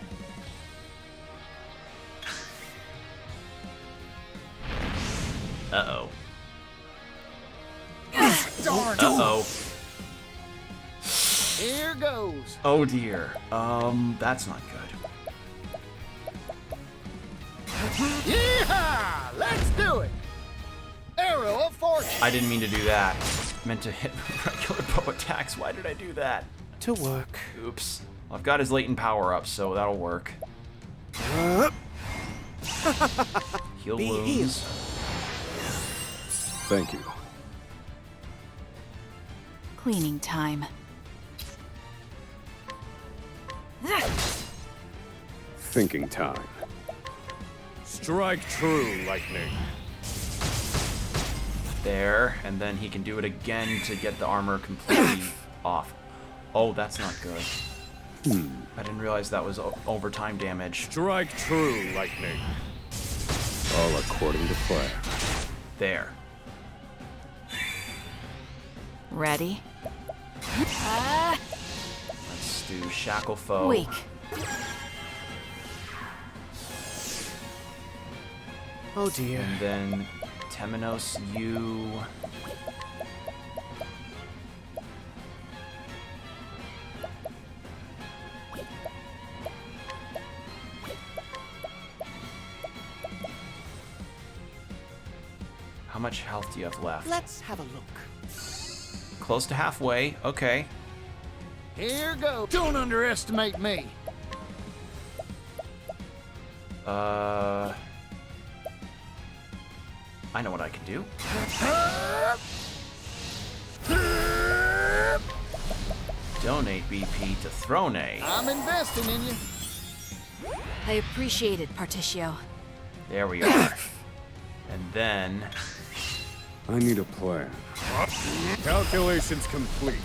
Uh-oh. Darn. Uh-oh. Here goes. Oh dear. That's not good. Yeehaw! Let's do it. Arrow of fortune. I didn't mean to do that. Meant to hit regular bow attacks. Why did I do that? To work. Oops. Well, I've got his latent power up, so that'll work. Heal Be wounds. healed. Thank you. Cleaning time. Thinking time. Strike true, lightning. There, and then he can do it again to get the armor completely off. Oh, that's not good. I didn't realize that was overtime damage. Strike true, lightning. All according to plan. There. Ready? Let's do Shackle Foe. Weak. Oh dear. And then Temenos, you... How much health do you have left? Let's have a look. Close to halfway. Okay. Here goes. Don't underestimate me. I know what I can do. Donate BP to Throne. I'm investing in you. I appreciate it, Particio. There we are. And then... I need a plan. Calculations complete.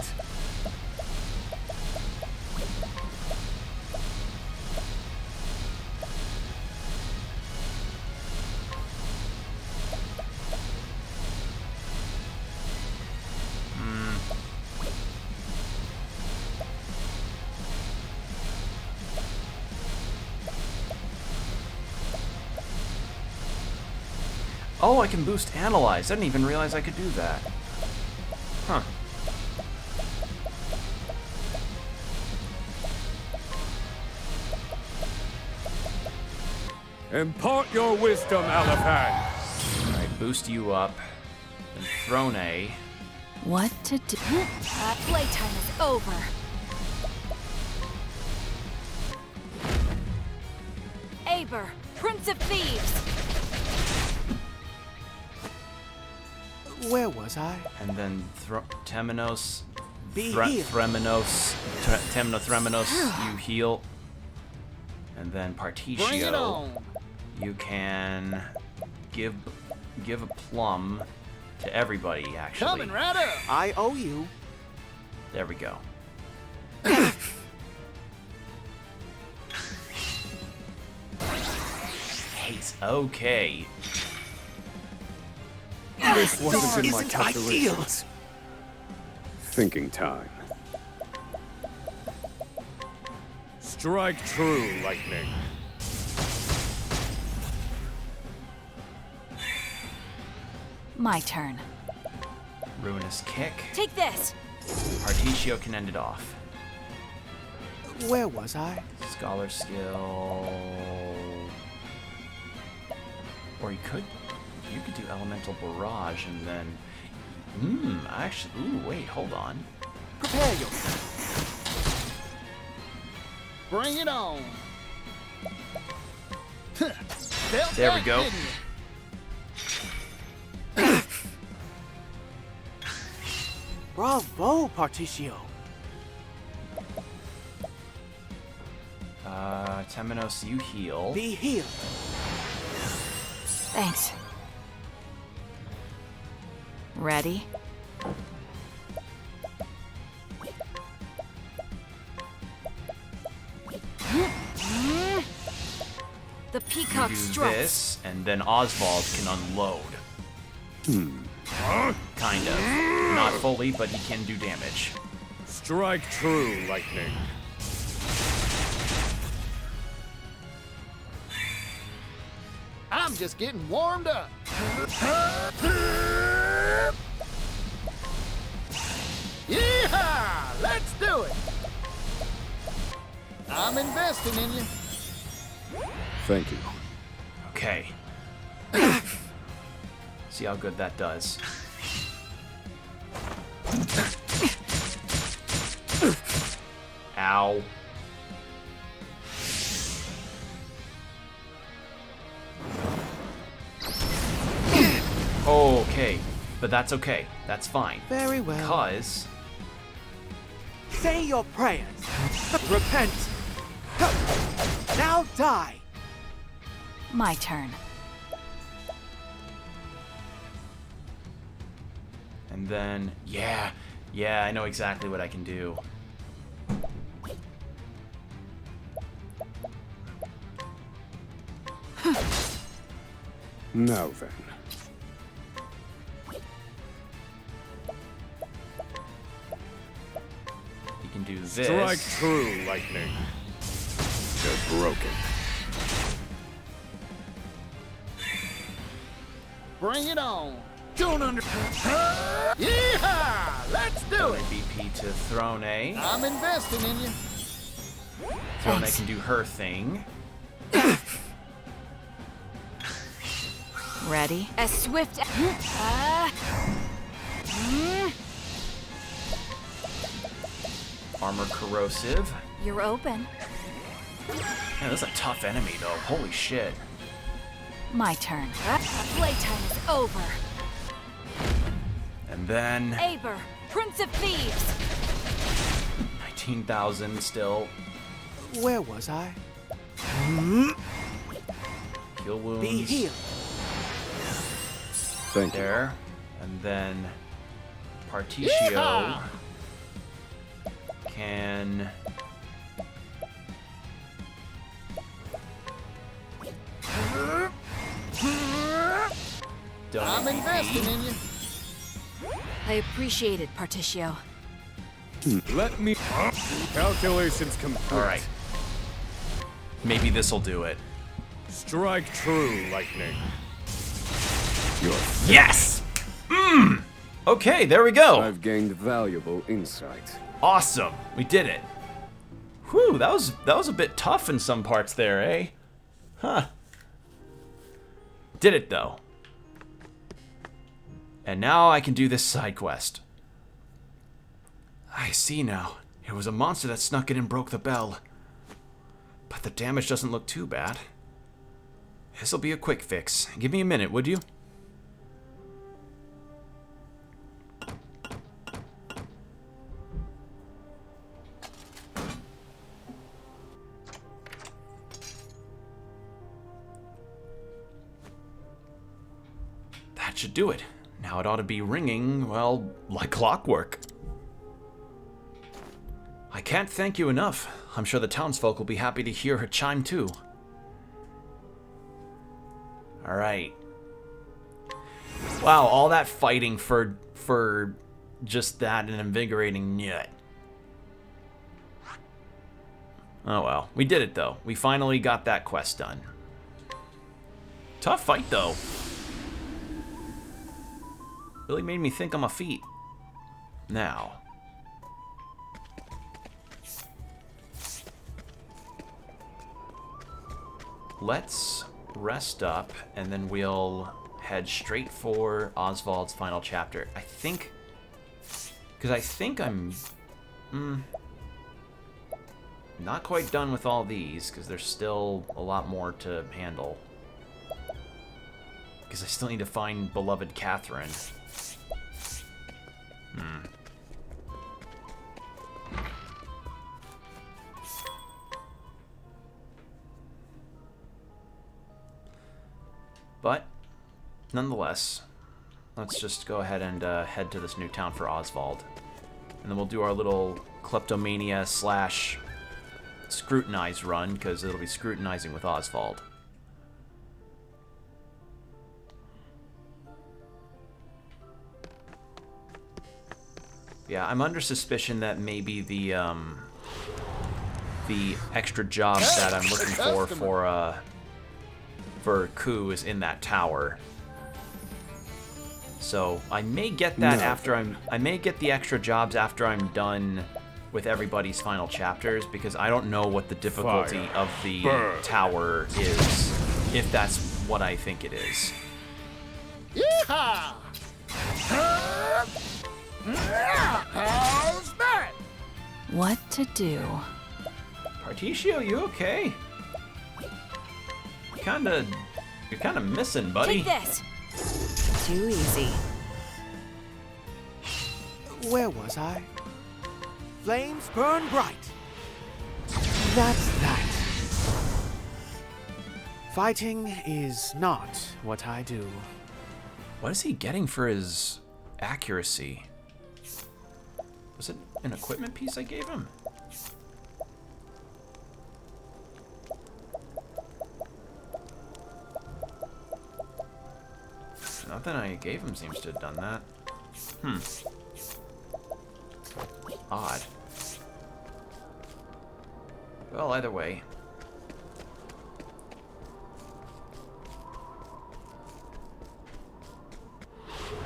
Oh, I can boost Analyze. I didn't even realize I could do that. Huh. Impart your wisdom, Alaphan. Alright, boost you up. Then Throne. What to do? Playtime is over. Aber, Prince of Thieves. Where was I? And then Temenos. Be healed. Temenos, you heal. And then Bring it Particio, on. you can give a plum to everybody, actually. Coming right up. I owe you. There we go. Haze. Okay. This wasn't in my Isn't ideal. calculations. Thinking time. Strike true, lightning. My turn. Ruinous Kick. Take this. Particio can end it off. Where was I? Scholar skill. Or you could do Elemental Barrage and then. Actually. Ooh, wait, hold on. Prepare yourself. Bring it on. Felt There we that, go. didn't you? Bravo, Particio. Temenos, you heal. Be healed. Thanks. Ready? The peacock Do struts. this, and then Oswald can unload. Kind of. Not fully, but he can do damage. Strike true, lightning. I'm just getting warmed up. Yeehaw! Let's do it. I'm investing in you. Thank you. Okay. See how good that does. Ow. Okay, but that's okay. That's fine. Very well. Because Say your prayers. Repent. Now die. My turn. and then yeah, I know exactly what I can do. Now then. You can do this. Strike true, lightning. They're broken. Bring it on. Don't under. Yeehaw! Let's do it. BP to Throne A. I'm investing in you. Throne A can do her thing. Ready? As swift. Armor corrosive. You're open. Man, this is a tough enemy though. Holy shit. My turn. Playtime is over. And then Aber, Prince of Thieves. 19,000 still. Where was I? Heal wounds. Be healed. Thank you. There. And then Particio Yeehaw! can donate I'm BP. investing in you. I appreciate it, Particio. Let me. Calculations complete. All right. Maybe this'll do it. Strike true, lightning. You're. Yes! Okay, there we go. I've gained valuable insight. Awesome. We did it. Whew, that was a bit tough in some parts there, eh? Huh. Did it though. And now I can do this side quest. I see now. It was a monster that snuck in and broke the bell. But the damage doesn't look too bad. This'll be a quick fix. Give me a minute, would you? That should do it. Now it ought to be ringing, well, like clockwork. I can't thank you enough. I'm sure the townsfolk will be happy to hear her chime too. Alright. Wow, all that fighting for just that and invigorating nut. Oh well, we did it though. We finally got that quest done. Tough fight though. Really made me think on my feet. Now. Let's rest up, and then we'll head straight for Oswald's final chapter. I think... Because I think I'm... not quite done with all these, because there's still a lot more to handle. Because I still need to find beloved Catherine. But, nonetheless, let's just go ahead and head to this new town for Oswald. And then we'll do our little kleptomania / scrutinize run, because it'll be scrutinizing with Oswald. Yeah, I'm under suspicion that maybe the extra job that I'm looking for Ku is in that tower. So I may get that after I may get the extra jobs after I'm done with everybody's final chapters, because I don't know what the difficulty of the tower is, if that's what I think it is. Yeehaw! How's that? What to do? Particio, you okay? You're kinda missing, buddy. Take this. Too easy. Where was I? Flames burn bright. That's that. Fighting is not what I do. What is he getting for his accuracy? Was it an equipment piece I gave him? Nothing I gave him seems to have done that. Odd. Well, either way.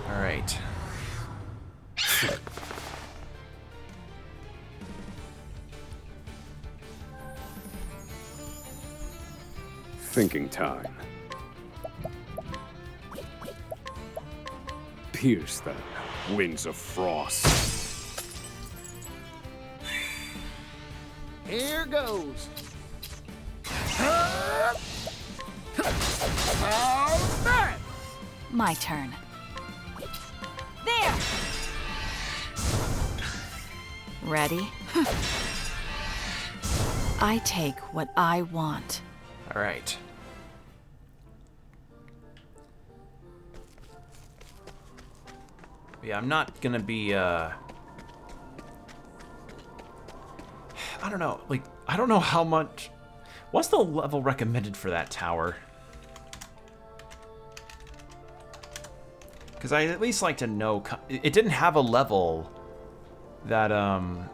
Alright. Thinking time. Pierce them, winds of frost. Here goes. How's that? My turn. There! Ready? I take what I want. Alright. Yeah, I'm not gonna be, I don't know, like, I don't know how much... What's the level recommended for that tower? Because I'd at least like to know... It didn't have a level that, I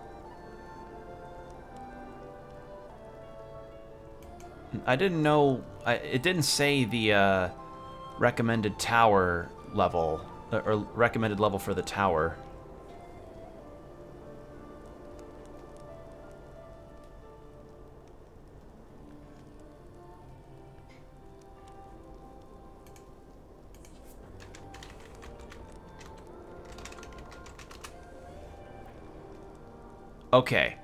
didn't know... It didn't say the, recommended tower level... or recommended level for the tower. Okay.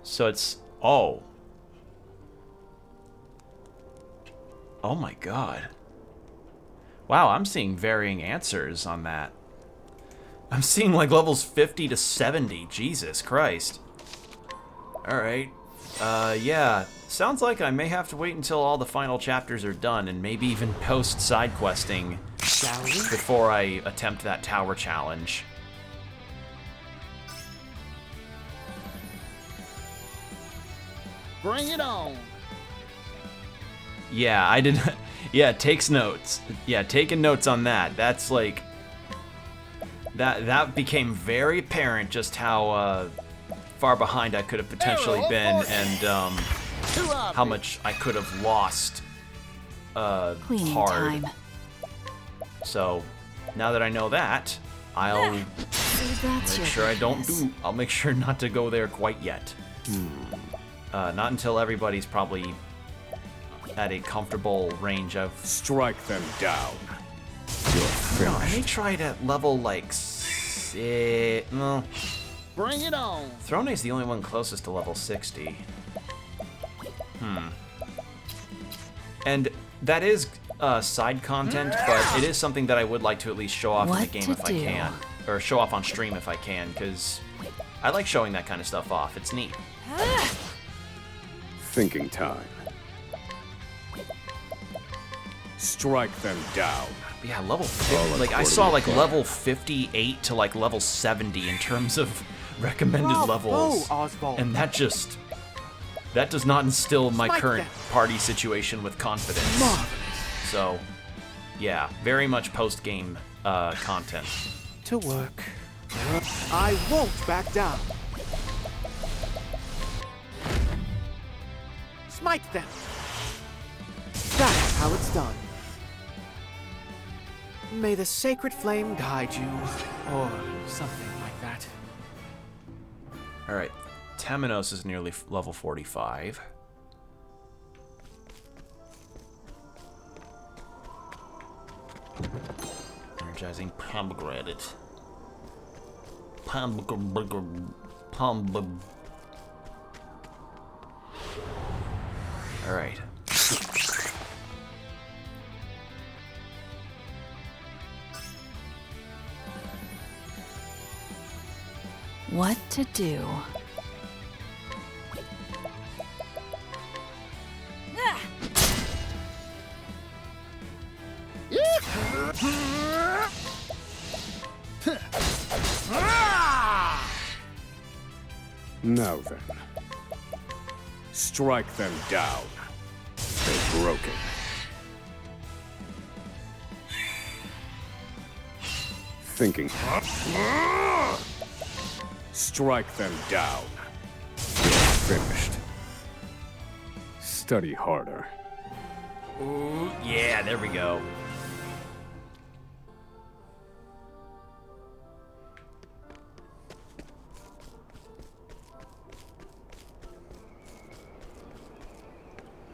So it's... Oh. Oh my god. Wow, I'm seeing varying answers on that. I'm seeing like levels 50 to 70. Jesus Christ. Alright. Yeah. Sounds like I may have to wait until all the final chapters are done and maybe even post side questing before I attempt that tower challenge. Bring it on. Yeah, I did. Yeah, takes notes. Yeah, taking notes on that. That's like that became very apparent just how far behind I could have potentially been, and how much I could have lost Cleaning hard. time. So now that I know that, I'll So that's make your sure I don't weakness. do. I'll make sure not to go there quite yet. Not until everybody's probably at a comfortable range of... Strike them down. You're No, I may finished. try it at level, like... no. Bring it on. Throne is the only one closest to level 60. And that is side content, but it is something that I would like to at least show off in the What game to if I do? can. Or show off on stream if I can, because I like showing that kind of stuff off. It's neat. Thinking time. Strike them down. Yeah, level 50. Like I saw like level 58 to like level 70 in terms of recommended Bravo, levels, Oswald. and that does not instill my Spike current them. party situation with confidence. Marvelous. So, yeah, very much post-game content. To work. I won't back down. Smite them. That's how it's done. May the sacred flame guide you, or something like that. All right, Temenos is nearly level 45. Energizing pomegranate. All right. What to do? Now then. Strike them down. They're broken. Thinking. Strike them down. You're finished. Study harder. Ooh, yeah, there we go.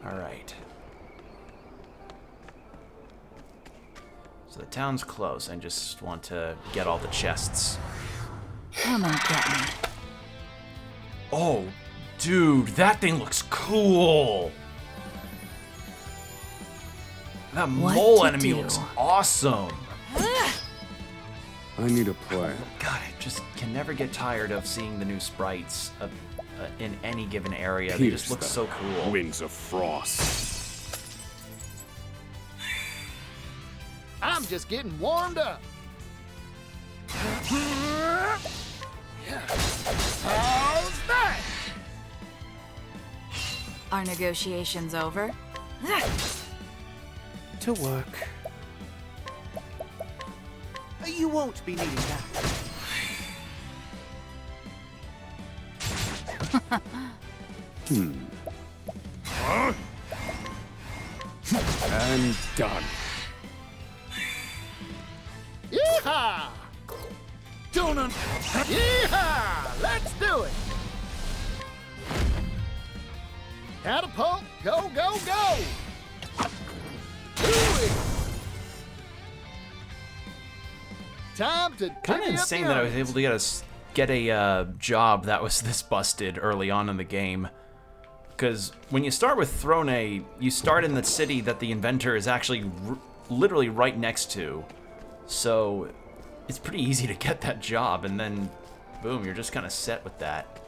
All right. So the town's close. I just want to get all the chests. Come and get me. Oh, dude, that thing looks cool. That What mole to enemy do? looks awesome. I need a plan. God, I just can never get tired of seeing the new sprites in any given area. They Here's just look the so cool. Winds of Frost. I'm just getting warmed up. How's that? Are negotiations over? To work. You won't be needing that. And done. Yeehaw! Yeehaw! Let's do it! Catapult, go, go, go! Do it! Time to Kind of insane that I was able to get a job that was this busted early on in the game. Because when you start with Throne, you start in the city that the inventor is actually literally right next to. So it's pretty easy to get that job, and then boom, you're just kind of set with that.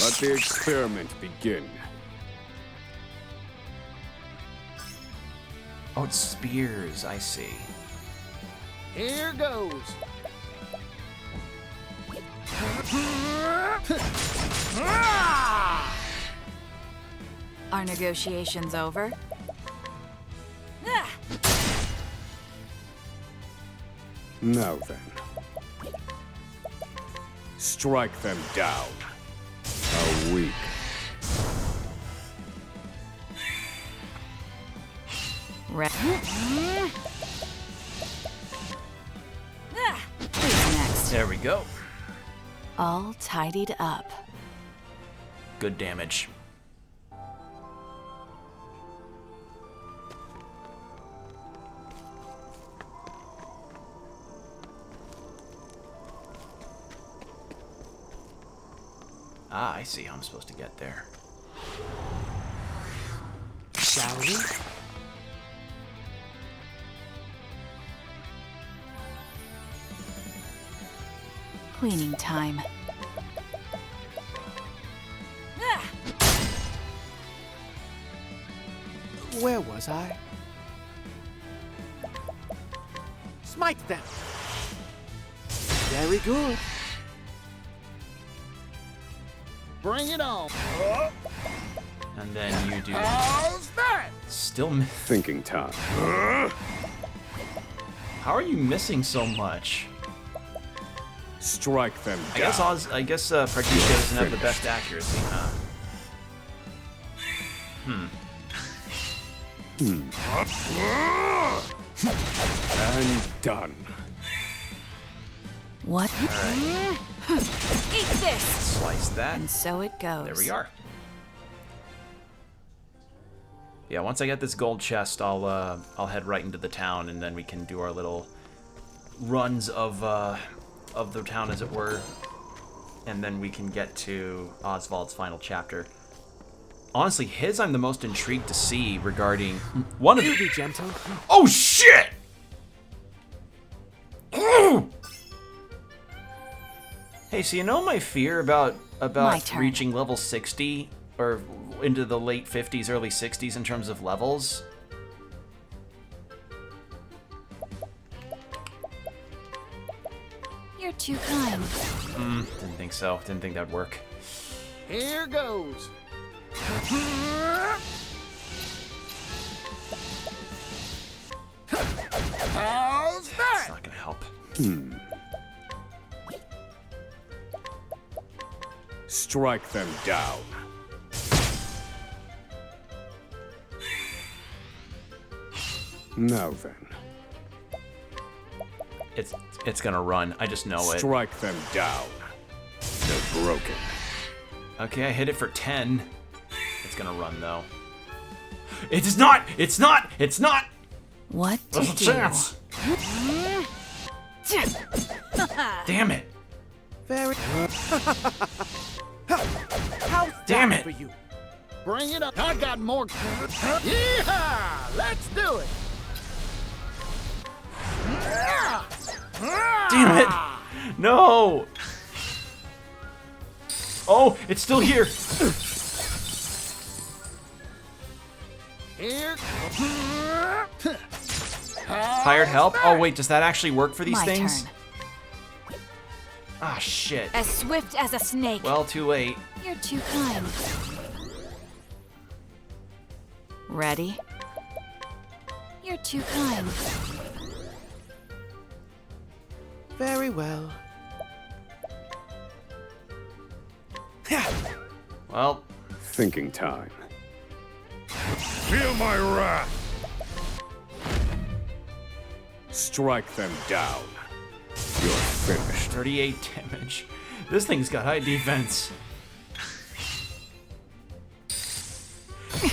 Let the experiment begin. Oh, it's spears, I see. Here goes. Are negotiations over? Now then. Strike them down. A week. Who's next? There we go. All tidied up. Good damage. Ah, I see how I'm supposed to get there. Shall we? Cleaning time. Where was I? Smite them. Very good. Bring it on. And then you do. How's that? Still. Thinking time. How are you missing so much? Strike them I down. guess Praktika doesn't have the best accuracy, huh? And done. What? Alright, Eat this! slice that. And so it goes. There we are. Yeah, once I get this gold chest, I'll head right into the town, and then we can do our little runs of the town, as it were, and then we can get to Oswald's final chapter. Honestly, his I'm the most intrigued to see regarding one of You the. be gentle. Oh shit! Hey, so you know my fear about My turn. reaching level 60 or into the late 50s, early 60s in terms of levels? You're too kind. Didn't think so. Didn't think that'd work. Here goes. How's It's that? not gonna help. Strike them down. Now then, It's gonna run. I just know it. strike them down. They're broken. Okay, I hit it for 10. It's gonna run though. It is not! It's not! It's not! What to There's a do? chance! Damn it! Very. How's Damn that it. for you? Bring it up. I got more. Yeehaw! Let's do it. Damn it! No! Oh, it's still here! Here. Hired help? Oh wait, does that actually work for these My things? turn. Ah, shit. As swift as a snake. Well, too late. You're too kind. Ready? You're too kind. Very well. Well, Thinking time. Feel my wrath. Strike them down. You're finished. 38 damage. This thing's got high defense.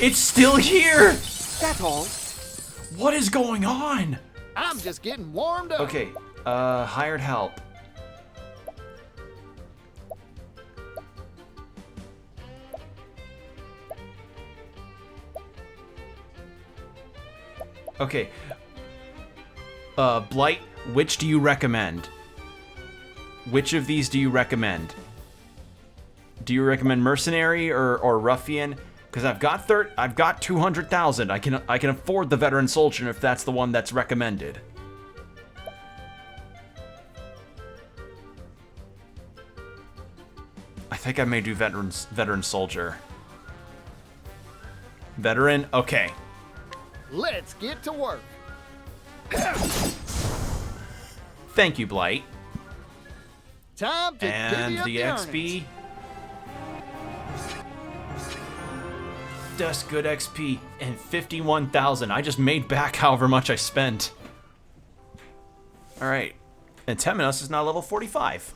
It's still here! That's all. What is going on? I'm just getting warmed up. Okay, hired help. Okay. Blight, which do you recommend? Which of these do you recommend? Do you recommend mercenary or ruffian? Because I've got 200,000. I can afford the veteran soldier if that's the one that's recommended. I think I may do veteran soldier. Veteran? Okay. Let's get to work. Thank you, Blight. Time to And divvy the up XP. That's good XP. And 51,000. I just made back however much I spent. Alright. And Temenos is now level 45.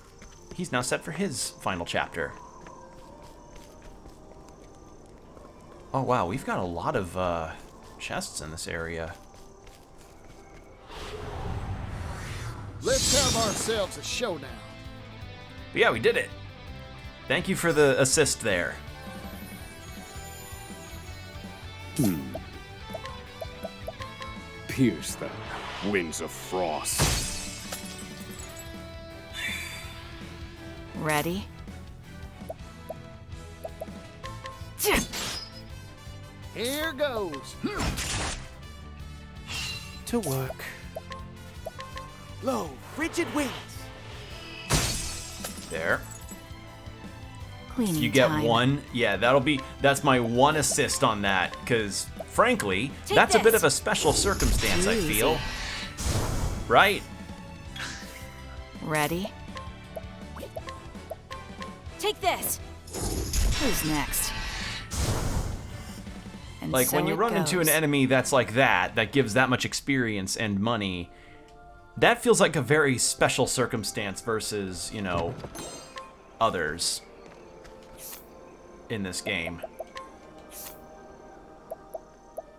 He's now set for his final chapter. Oh wow, we've got a lot of chests in this area. Let's have ourselves a showdown. But yeah, we did it. Thank you for the assist there. Pierce them. Winds of frost. Ready? Here goes. To work. Low, frigid winds. There. Cleaning You get time. one. Yeah, that's my one assist on that, because frankly, Take that's a bit this. of a special circumstance, I Easy. feel. Right? Ready? Take this. Who's next? And Like, so when you it run into an goes. enemy that's like that gives that much experience and money, that feels like a very special circumstance versus, you know, others in this game.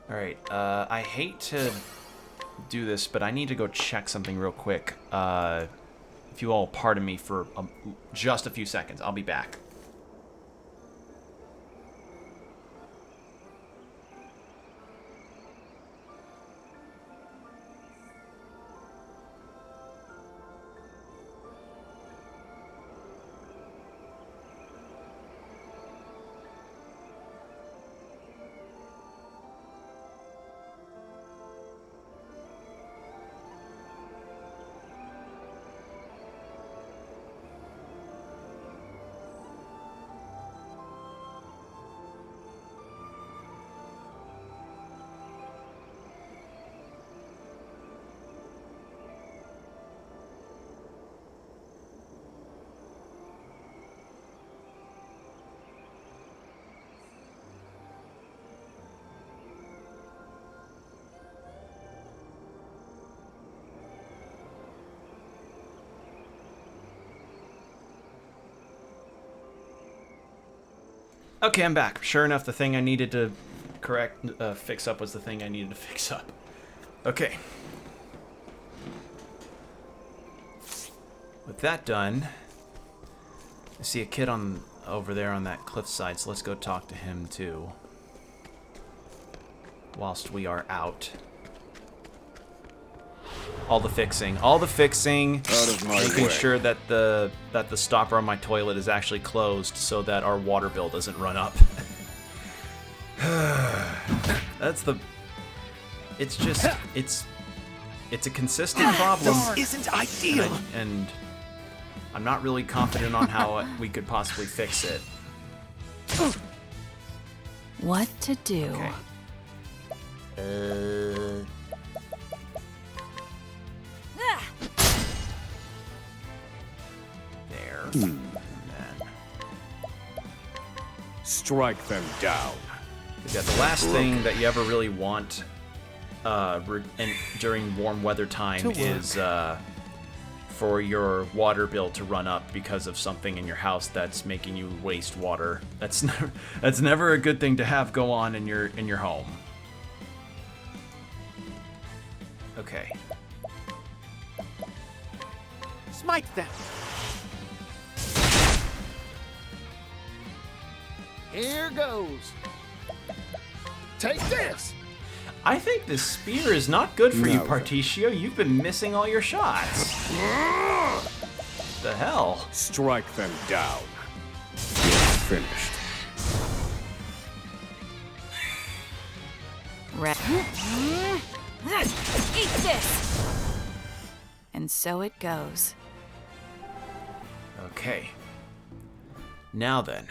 Alright, I hate to do this, but I need to go check something real quick. If you all pardon me for just a few seconds, I'll be back. Okay, I'm back. Sure enough, the thing I needed to fix up was the thing I needed to fix up. Okay. With that done, I see a kid over there on that cliffside, so let's go talk to him too. Whilst we are out. All the fixing. Out of my making way. sure that the stopper on my toilet is actually closed so that our water bill doesn't run up. It's a consistent problem. This isn't ideal. And I'm not really confident on how we could possibly fix it. What to do? Okay. There. And then Strike them down. yeah, the last thing that you ever really want during warm weather time is for your water bill to run up because of something in your house that's making you waste water. That's never a good thing to have go on in your home. Okay. Smite them. Here goes. Take this. I think this spear is not good for you, No. Particio. You've been missing all your shots. The hell? Strike them down. You're finished. Eat this! And so it goes. Okay. Now then.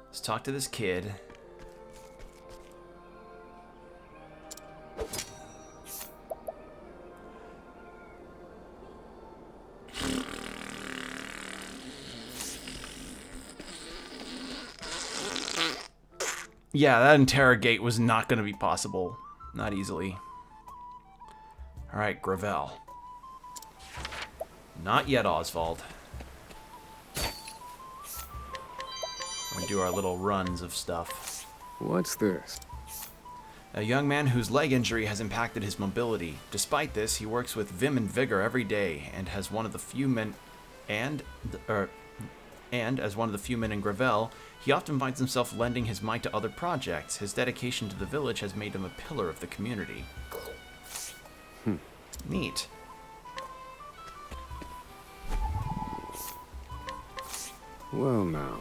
Let's talk to this kid. Yeah, that interrogate was not going to be possible. Not easily. Alright, Gravel. Not yet, Oswald. We're going to do our little runs of stuff. What's this? A young man whose leg injury has impacted his mobility. Despite this, he works with vim and vigor every day and has one of the few men and as one of the few men in Gravel, he often finds himself lending his might to other projects. His dedication to the village has made him a pillar of the community. Neat. Well now.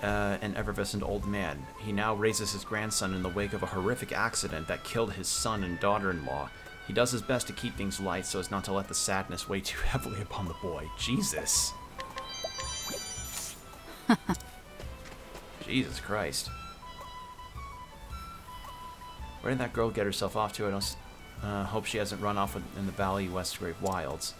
an effervescent old man. He now raises his grandson in the wake of a horrific accident that killed his son and daughter-in-law. He does his best to keep things light so as not to let the sadness weigh too heavily upon the boy. Jesus. Jesus Christ. Where did that girl get herself off to? I don't hope she hasn't run off in the Valley Westgrave Wilds.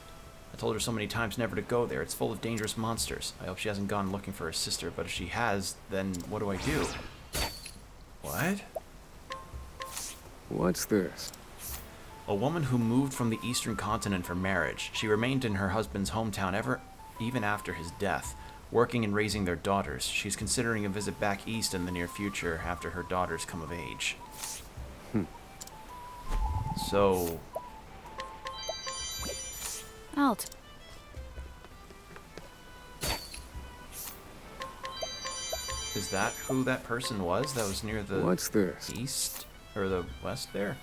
I told her so many times never to go there. It's full of dangerous monsters. I hope she hasn't gone looking for her sister, but if she has, then what do I do? What? What's this? A woman who moved from the eastern continent for marriage. She remained in her husband's hometown even after his death, working and raising their daughters. She's considering a visit back east in the near future after her daughters come of age. So... Out. Is that who that person was that was near the What's this? east or the west there?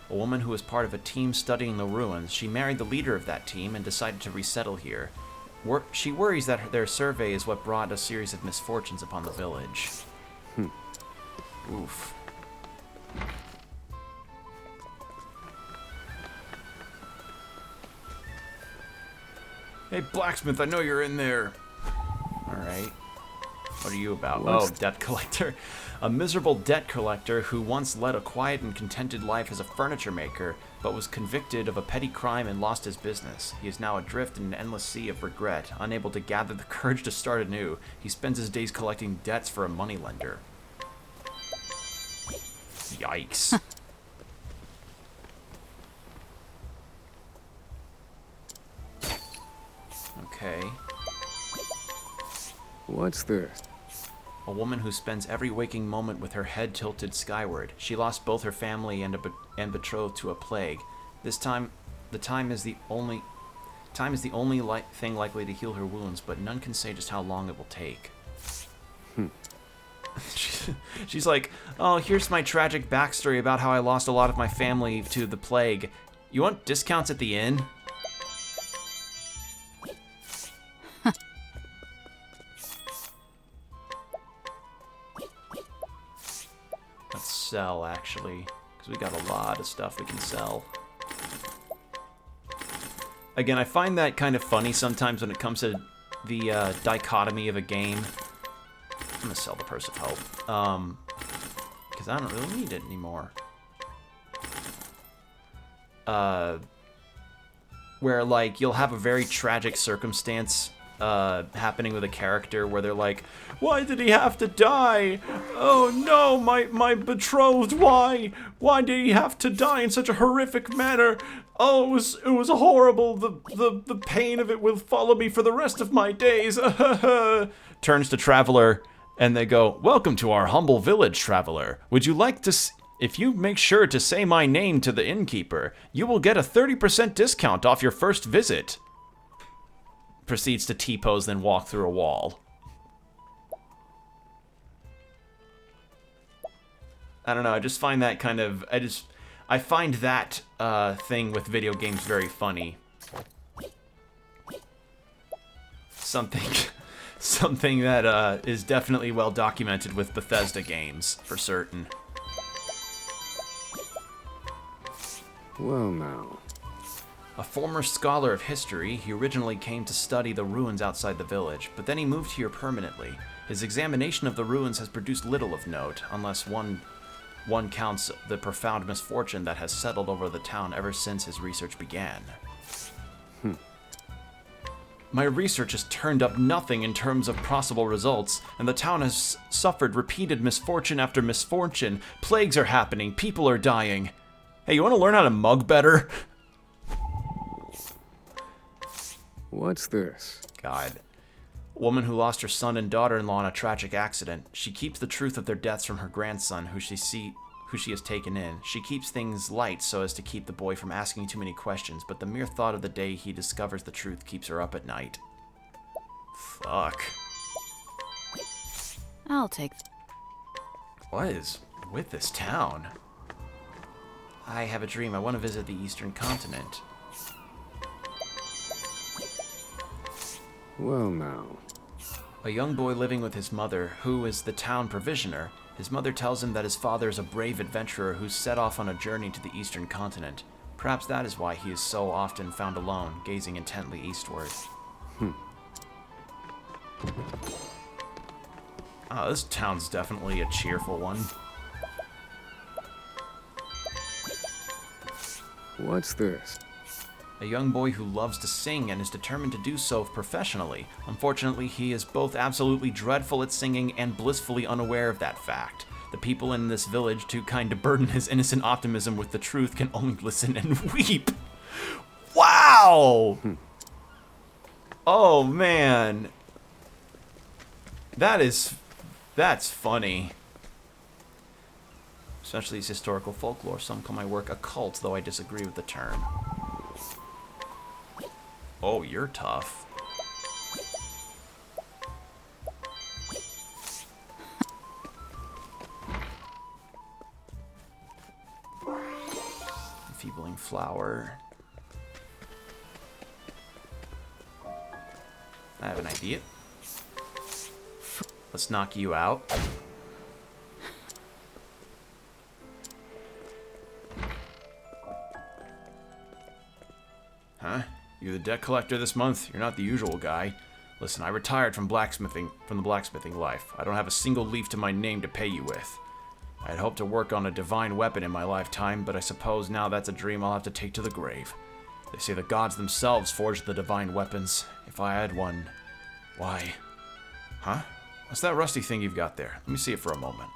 A woman who was part of a team studying the ruins. She married the leader of that team and decided to resettle here. She worries that their survey is what brought a series of misfortunes upon the village. Oof. Hey, blacksmith, I know you're in there. Alright. What are you about? Oh, debt collector. A miserable debt collector who once led a quiet and contented life as a furniture maker, but was convicted of a petty crime and lost his business. He is now adrift in an endless sea of regret, unable to gather the courage to start anew. He spends his days collecting debts for a moneylender. Yikes. Okay. What's this? A woman who spends every waking moment with her head tilted skyward. She lost both her family and betrothed to a plague. This time, the time is the only thing likely to heal her wounds, but none can say just how long it will take. She's like, oh, here's my tragic backstory about how I lost a lot of my family to the plague. You want discounts at the inn? Let's sell, actually, because we got a lot of stuff we can sell. Again, I find that kind of funny sometimes when it comes to the dichotomy of a game. I'm gonna sell the Purse of Hope, because I don't really need it anymore. Where, like, you'll have a very tragic circumstance happening with a character where they're like, why did he have to die? Oh no, my betrothed, why did he have to die in such a horrific manner? Oh, it was horrible. The pain of it will follow me for the rest of my days. Turns to Traveler, and they go, welcome to our humble village, Traveler. Would you like to... If you make sure to say my name to the innkeeper, you will get a 30% discount off your first visit. Proceeds to T-pose, then walk through a wall. I don't know, I just find that kind of... I find that thing with video games very funny. Something that is definitely well documented with Bethesda games, for certain. Well, now. A former scholar of history, he originally came to study the ruins outside the village, but then he moved here permanently. His examination of the ruins has produced little of note, unless one counts the profound misfortune that has settled over the town ever since his research began. My research has turned up nothing in terms of possible results, and the town has suffered repeated misfortune after misfortune. Plagues are happening, people are dying. Hey, you want to learn how to mug better? What's this? God. A woman who lost her son and daughter-in-law in a tragic accident. She keeps the truth of their deaths from her grandson, who she has taken in. She keeps things light so as to keep the boy from asking too many questions, but the mere thought of the day he discovers the truth keeps her up at night. Fuck. I'll take... What is with this town? I have a dream. I want to visit the eastern continent. Well, now. A young boy living with his mother, who is the town provisioner. His mother tells him that his father is a brave adventurer who set off on a journey to the eastern continent. Perhaps that is why he is so often found alone, gazing intently eastward. Oh, this town's definitely a cheerful one. What's this? A young boy who loves to sing and is determined to do so professionally. Unfortunately, he is both absolutely dreadful at singing and blissfully unaware of that fact. The people in this village, too kind to burden his innocent optimism with the truth, can only listen and weep. Wow! Oh, man. That's funny. Especially these historical folklore. Some call my work occult, though I disagree with the term. Oh, you're tough. Enfeebling flower. I have an idea. Let's knock you out. Huh? You're the debt collector this month. You're not the usual guy. Listen, I retired from the blacksmithing life. I don't have a single leaf to my name to pay you with. I had hoped to work on a divine weapon in my lifetime, but I suppose now that's a dream I'll have to take to the grave. They say the gods themselves forged the divine weapons. If I had one, why? Huh? What's that rusty thing you've got there? Let me see it for a moment.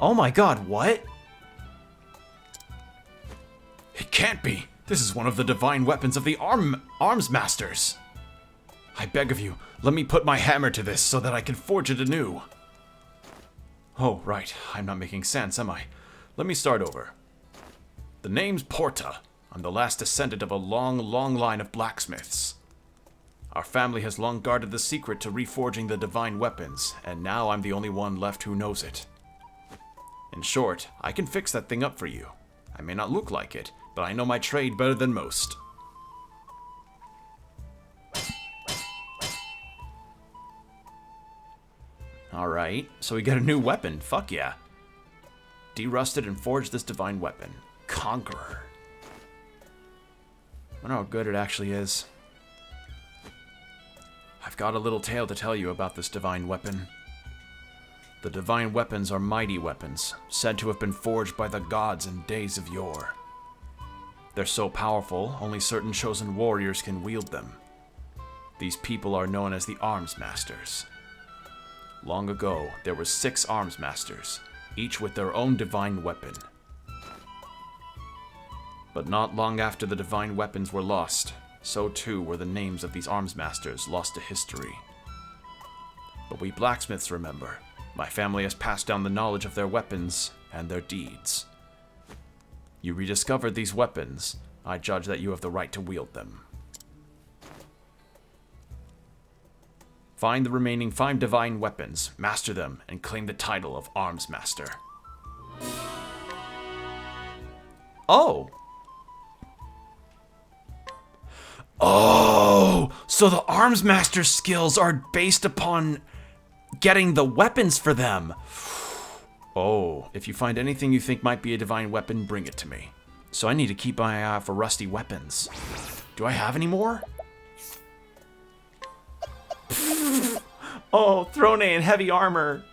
Oh my god, what? It can't be! This is one of the divine weapons of the arms masters! I beg of you, let me put my hammer to this so that I can forge it anew. Oh, right. I'm not making sense, am I? Let me start over. The name's Porta. I'm the last descendant of a long, long line of blacksmiths. Our family has long guarded the secret to reforging the divine weapons, and now I'm the only one left who knows it. In short, I can fix that thing up for you. I may not look like it, but I know my trade better than most. Alright, so we got a new weapon. Fuck yeah. Derusted and forged this divine weapon. Conqueror. I wonder how good it actually is. I've got a little tale to tell you about this divine weapon. The divine weapons are mighty weapons, said to have been forged by the gods in days of yore. They're so powerful, only certain chosen warriors can wield them. These people are known as the Arms Masters. Long ago, there were 6 Arms Masters, each with their own divine weapon. But not long after the divine weapons were lost, so too were the names of these Arms Masters lost to history. But we blacksmiths remember. My family has passed down the knowledge of their weapons and their deeds. You rediscovered these weapons. I judge that you have the right to wield them. Find the remaining 5 divine weapons, master them, and claim the title of Arms Master. Oh! Oh! So the Arms Master skills are based upon getting the weapons for them. Oh, if you find anything you think might be a divine weapon, bring it to me. So I need to keep my eye out for rusty weapons. Do I have any more? Oh, throne and heavy armor.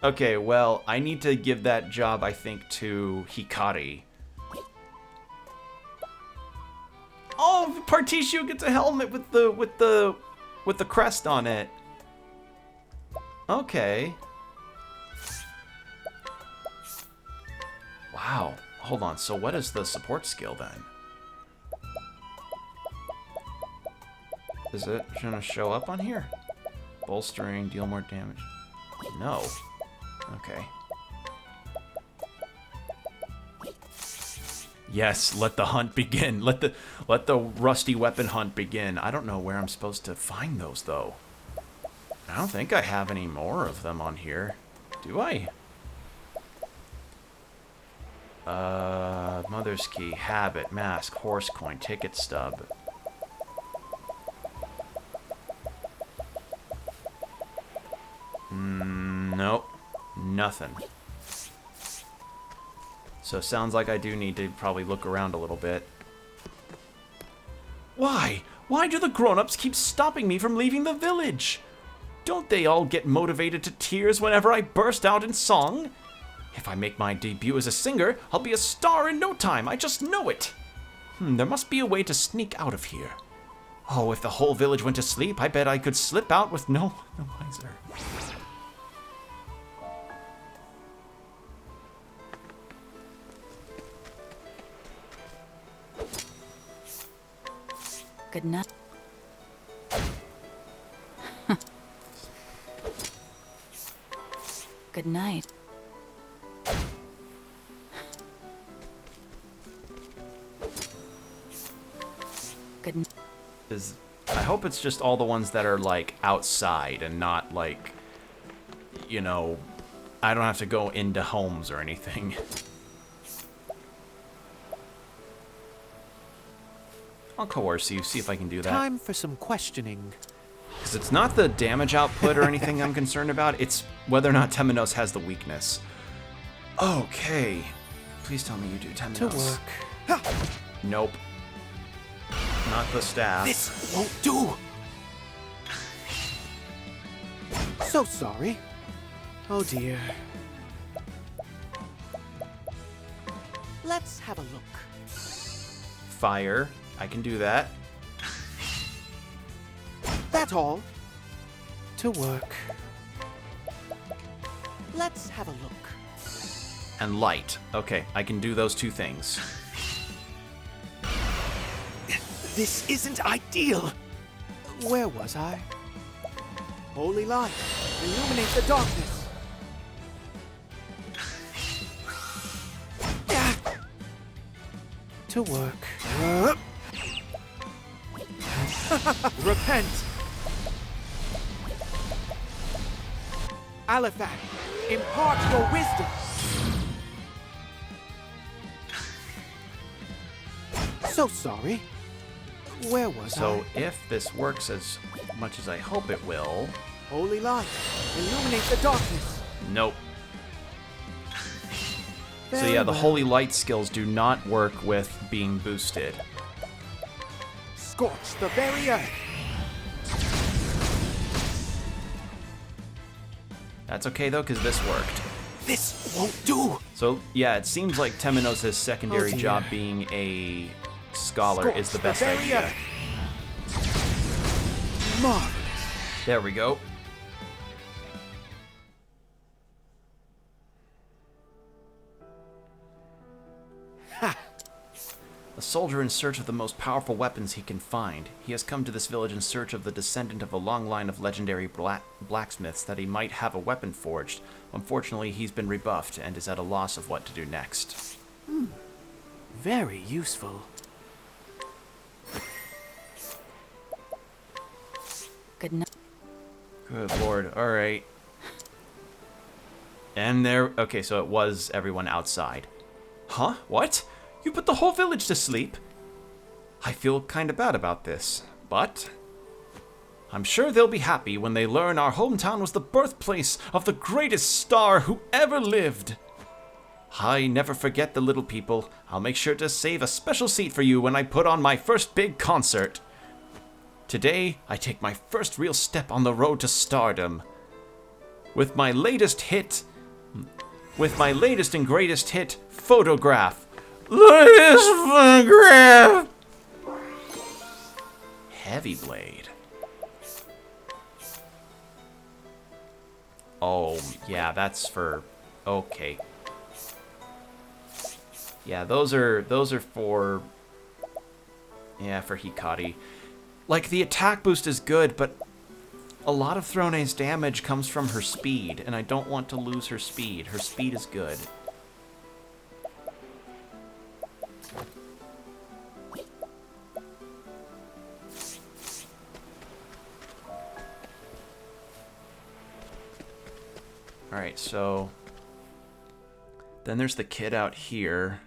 Okay, well, I need to give that job, I think, to Hikari. Oh, Particio gets a helmet with the crest on it. Okay. Wow. Hold on. So what is the support skill then? Is it gonna show up on here? Bolstering, deal more damage. No. Okay. Yes, let the hunt begin. Let the rusty weapon hunt begin. I don't know where I'm supposed to find those though. I don't think I have any more of them on here. Do I? Mother's key, habit, mask, horse coin, ticket stub. Nope. Nothing. So sounds like I do need to probably look around a little bit. Why? Why do the grown-ups keep stopping me from leaving the village? Don't they all get motivated to tears whenever I burst out in song? If I make my debut as a singer, I'll be a star in no time. I just know it. There must be a way to sneak out of here. Oh, if the whole village went to sleep, I bet I could slip out with no wiser. Good night. Good night. Good night. I hope it's just all the ones that are, like, outside and not, like, you know, I don't have to go into homes or anything. I'll coerce you, see if I can do that. Time for some questioning. Because it's not the damage output or anything I'm concerned about, it's whether or not Temenos has the weakness. Okay. Please tell me you do Temenos. To work. Nope. Not the staff. This won't do! So sorry. Oh dear. Let's have a look. Fire. I can do that. That's all. To work. Let's have a look. And light. Okay, I can do those two things. This isn't ideal. Where was I? Holy light, illuminate the darkness. To work. Repent. Aliphac, impart your wisdom. So sorry. Where was I? So if this works as much as I hope it will... Holy light, illuminate the darkness. Nope. So Very yeah, the well. holy light skills do not work with being boosted. Scorch the very earth. That's okay though, because this worked. This won't do. So yeah, it seems like Temenos' secondary Oh, dear. job being a scholar Scorch is the best very idea. earth. Marvelous. There we go. Ha! A soldier in search of the most powerful weapons he can find. He has come to this village in search of the descendant of a long line of legendary blacksmiths that he might have a weapon forged. Unfortunately, he's been rebuffed and is at a loss of what to do next. Very useful. Good night. Good lord, alright. And there... Okay, so it was everyone outside. Huh? What? You put the whole village to sleep? I feel kinda bad about this, but... I'm sure they'll be happy when they learn our hometown was the birthplace of the greatest star who ever lived. I never forget the little people. I'll make sure to save a special seat for you when I put on my first big concert. Today, I take my first real step on the road to stardom. With my latest and greatest hit, Photograph. Latest Photograph! Heavy Blade. Oh, yeah, that's for... Okay. Yeah, those are for... Yeah, for Hikari. Like, the attack boost is good, but a lot of Throne's damage comes from her speed, and I don't want to lose her speed. Her speed is good. Alright, so... Then there's the kid out here.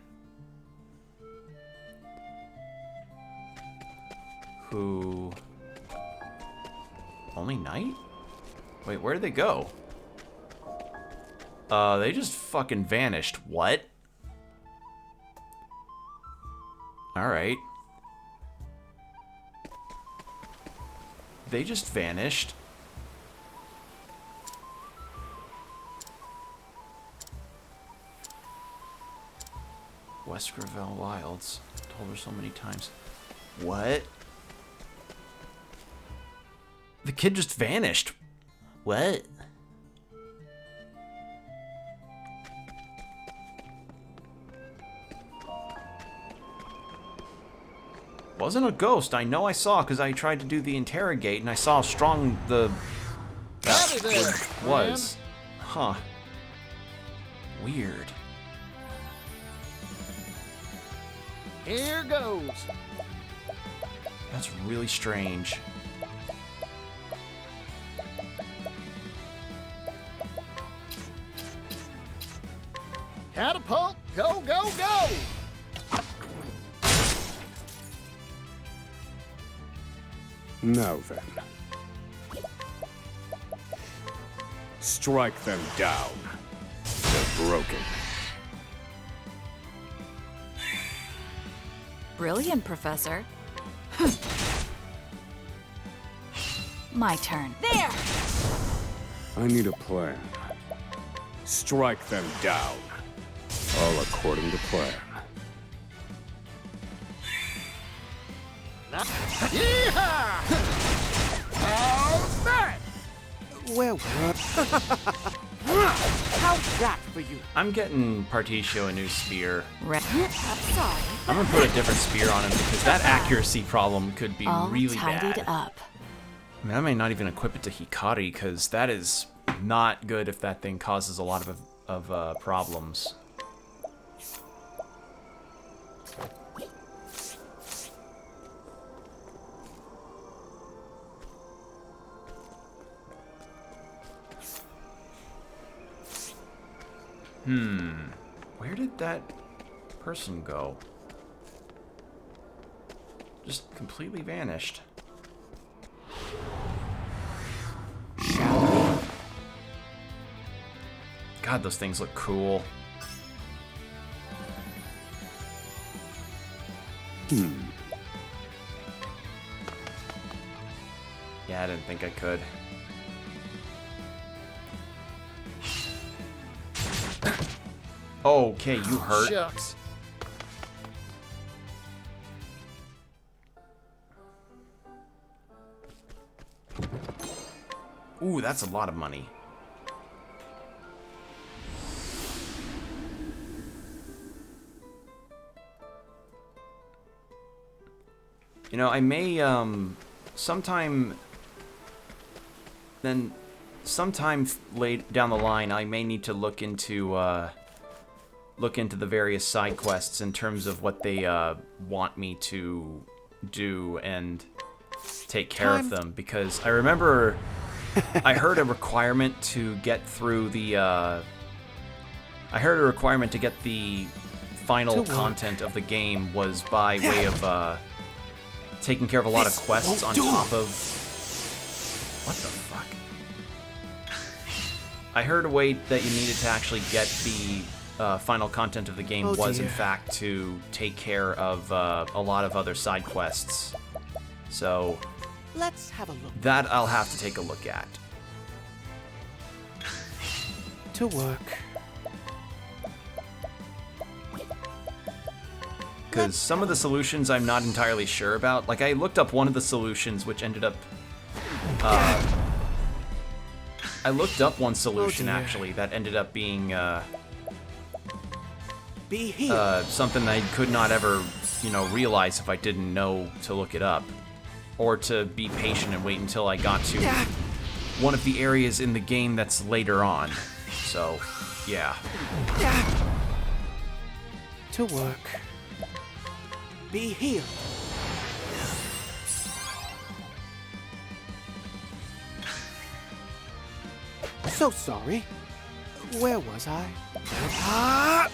Who... Only night? Wait, where did they go? They just fucking vanished. What? Alright. They just vanished. West Gravel Wilds. Told her so many times. What? The kid just vanished. What? Wasn't a ghost. I know I saw because I tried to do the interrogate and I saw how strong the Howdy there, was. Huh. Weird. Here goes. That's really strange. Catapult, go, go, go! Now then. Strike them down. They're broken. Brilliant, Professor. My turn. There! I need a plan. Strike them down. All according to plan. Yeehaw! How's that? Where How's that for you? I'm getting Particio a new spear. Sorry. I'm gonna put a different spear on him because that accuracy problem could be All really tidied bad. up. I mean, I may not even equip it to Hikari because that is not good if that thing causes a lot of problems. Where did that person go? Just completely vanished. God, those things look cool. Yeah, I didn't think I could. Okay, you hurt. Shucks. Ooh, that's a lot of money. You know, I may, sometime late down the line, I may need to look into the various side quests in terms of what they want me to do and take care of them, because I remember I heard a requirement to get through the final content of the game was by way of taking care of a lot of quests on top of... What the fuck? I heard a way that you needed to actually get the final content of the game was in fact to take care of a lot of other side quests. So Let's have a look. that I'll have to take a look at. To work. Because some of the solutions I'm not entirely sure about. Like, I looked up one of the solutions, which ended up... I looked up one solution, actually, that ended up being Be here. something I could not ever, realize if I didn't know to look it up. Or to be patient and wait until I got to one of the areas in the game that's later on. So, yeah. To work. Be here. So sorry. Where was I? Ah!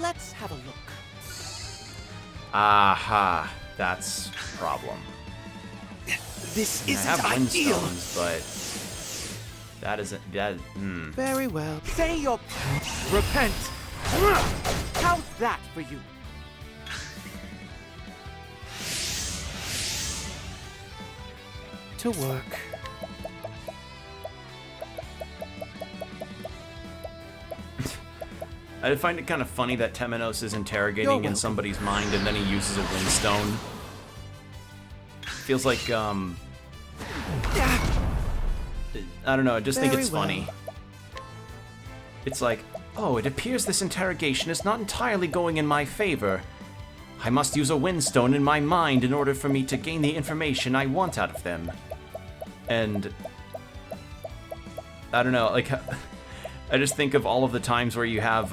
Let's have a look. Aha, that's a problem. This I isn't have ideal. windstones, but That isn't... That... Very well. Say your... Repent! How's that for you? To work. I find it kind of funny that Temenos is interrogating in somebody's mind and then he uses a windstone. Feels like, I don't know, I just think it's funny. It's like, oh, it appears this interrogation is not entirely going in my favor. I must use a windstone in my mind in order for me to gain the information I want out of them. And I don't know, like, I just think of all of the times where you have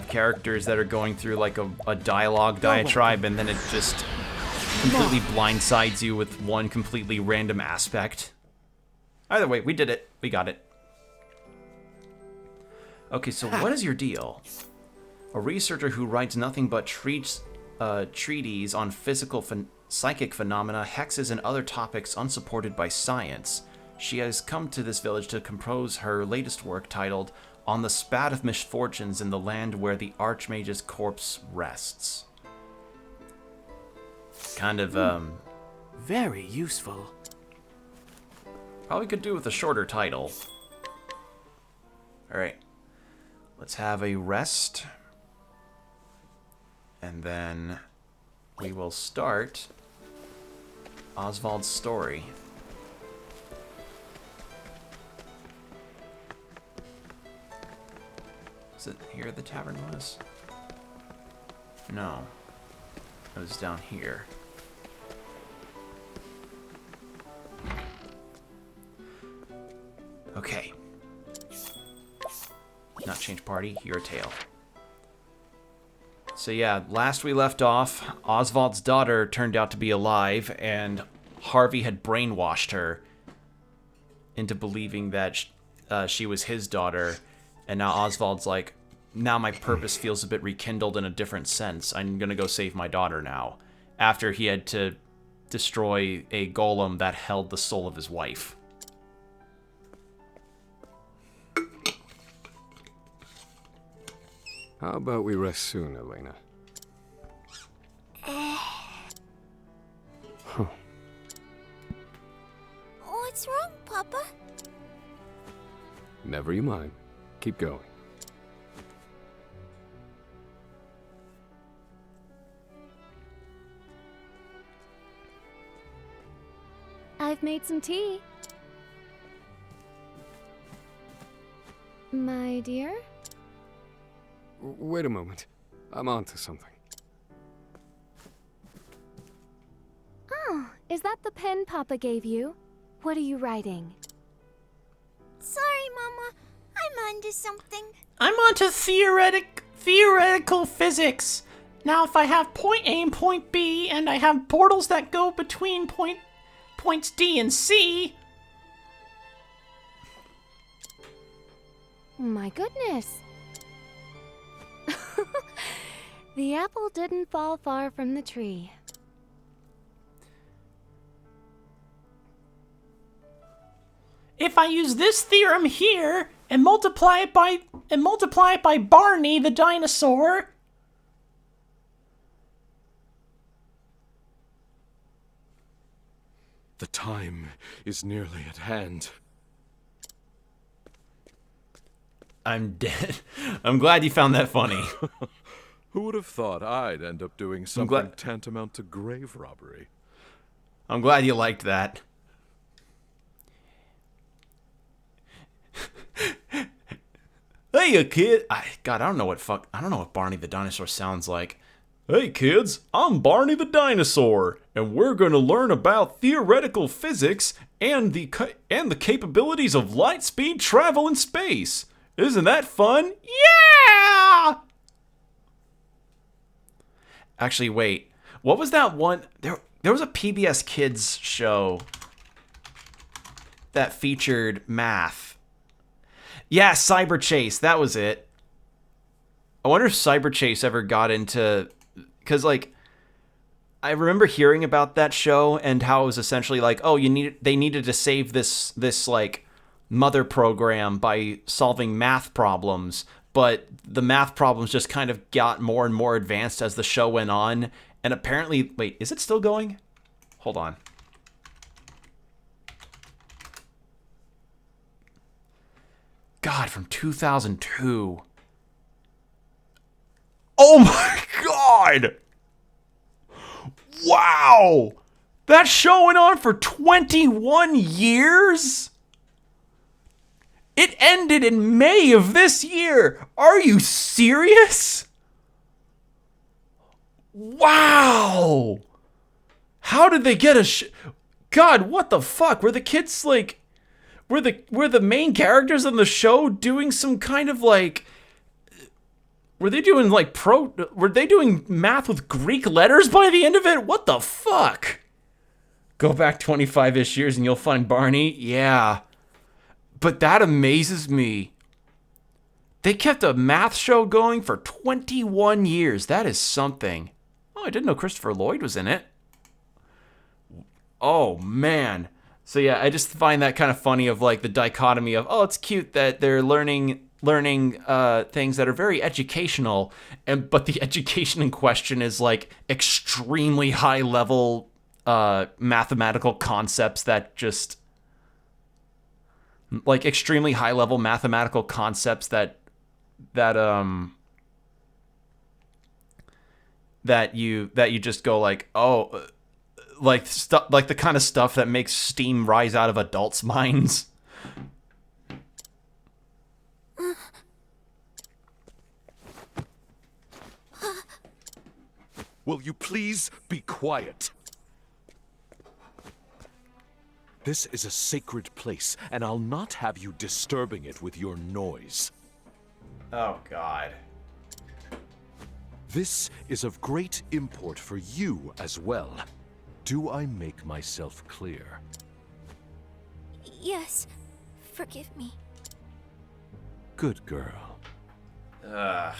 characters that are going through like a dialogue diatribe and then it just completely blindsides you with one completely random aspect. Either way, we did it. We got it. Okay, so what is your deal? A researcher who writes nothing but treaties on physical psychic phenomena, hexes, and other topics unsupported by science. She has come to this village to compose her latest work titled On the Spat of Misfortunes in the Land Where the Archmage's Corpse Rests. Kind of, Very useful. Probably could do with a shorter title. Alright. Let's have a rest. And then we will start Oswald's story. Is it here the tavern was? No. It was down here. Okay. Not change party, your tale. So yeah, last we left off, Oswald's daughter turned out to be alive, and Harvey had brainwashed her into believing that she was his daughter, and now Oswald's like, now my purpose feels a bit rekindled in a different sense. I'm gonna go save my daughter now, after he had to destroy a golem that held the soul of his wife. How about we rest soon, Elena? Huh. What's wrong, Papa? Never you mind. Keep going. I've made some tea. My dear? Wait a moment. I'm onto something. Oh, is that the pen Papa gave you? What are you writing? Sorry, Mama. I'm onto something. I'm onto theoretical physics. Now, if I have point A and point B, and I have portals that go between points D and C... My goodness. The apple didn't fall far from the tree. If I use this theorem here and multiply it by Barney the dinosaur, the time is nearly at hand. I'm dead. I'm glad you found that funny. Who would have thought I'd end up doing something tantamount to grave robbery? I'm glad you liked that. Hey, kid. God, I don't know what Barney the dinosaur sounds like. Hey, kids. I'm Barney the dinosaur, and we're going to learn about theoretical physics and the capabilities of light speed travel in space. Isn't that fun? Yeah! Actually, wait. What was that one? There was a PBS Kids show that featured math. Yeah, Cyber Chase. That was it. I wonder if Cyber Chase ever got into... Because, like, I remember hearing about that show and how it was essentially like, oh, they needed to save this like mother program by solving math problems, but the math problems just kind of got more and more advanced as the show went on. And apparently, wait, is it still going? Hold on. God, from 2002. Oh my God! Wow! That show went on for 21 years? It ended in May of this year. Are you serious? Wow! How did they get a God, what the fuck? Were the kids like... Were the main characters on the show doing some kind of like... Were they doing like were they doing math with Greek letters by the end of it? What the fuck? Go back 25-ish years and you'll find Barney. Yeah. But that amazes me. They kept a math show going for 21 years. That is something. Oh, I didn't know Christopher Lloyd was in it. Oh, man. So yeah, I just find that kind of funny of like the dichotomy of, oh, it's cute that they're learning things that are very educational, but the education in question is like extremely high level mathematical concepts that just like extremely high level mathematical concepts that you just go like, oh, like stuff like the kind of stuff that makes steam rise out of adults' minds. Will you please be quiet? This is a sacred place, and I'll not have you disturbing it with your noise. Oh, God. This is of great import for you as well. Do I make myself clear? Yes. Forgive me. Good girl. Ugh.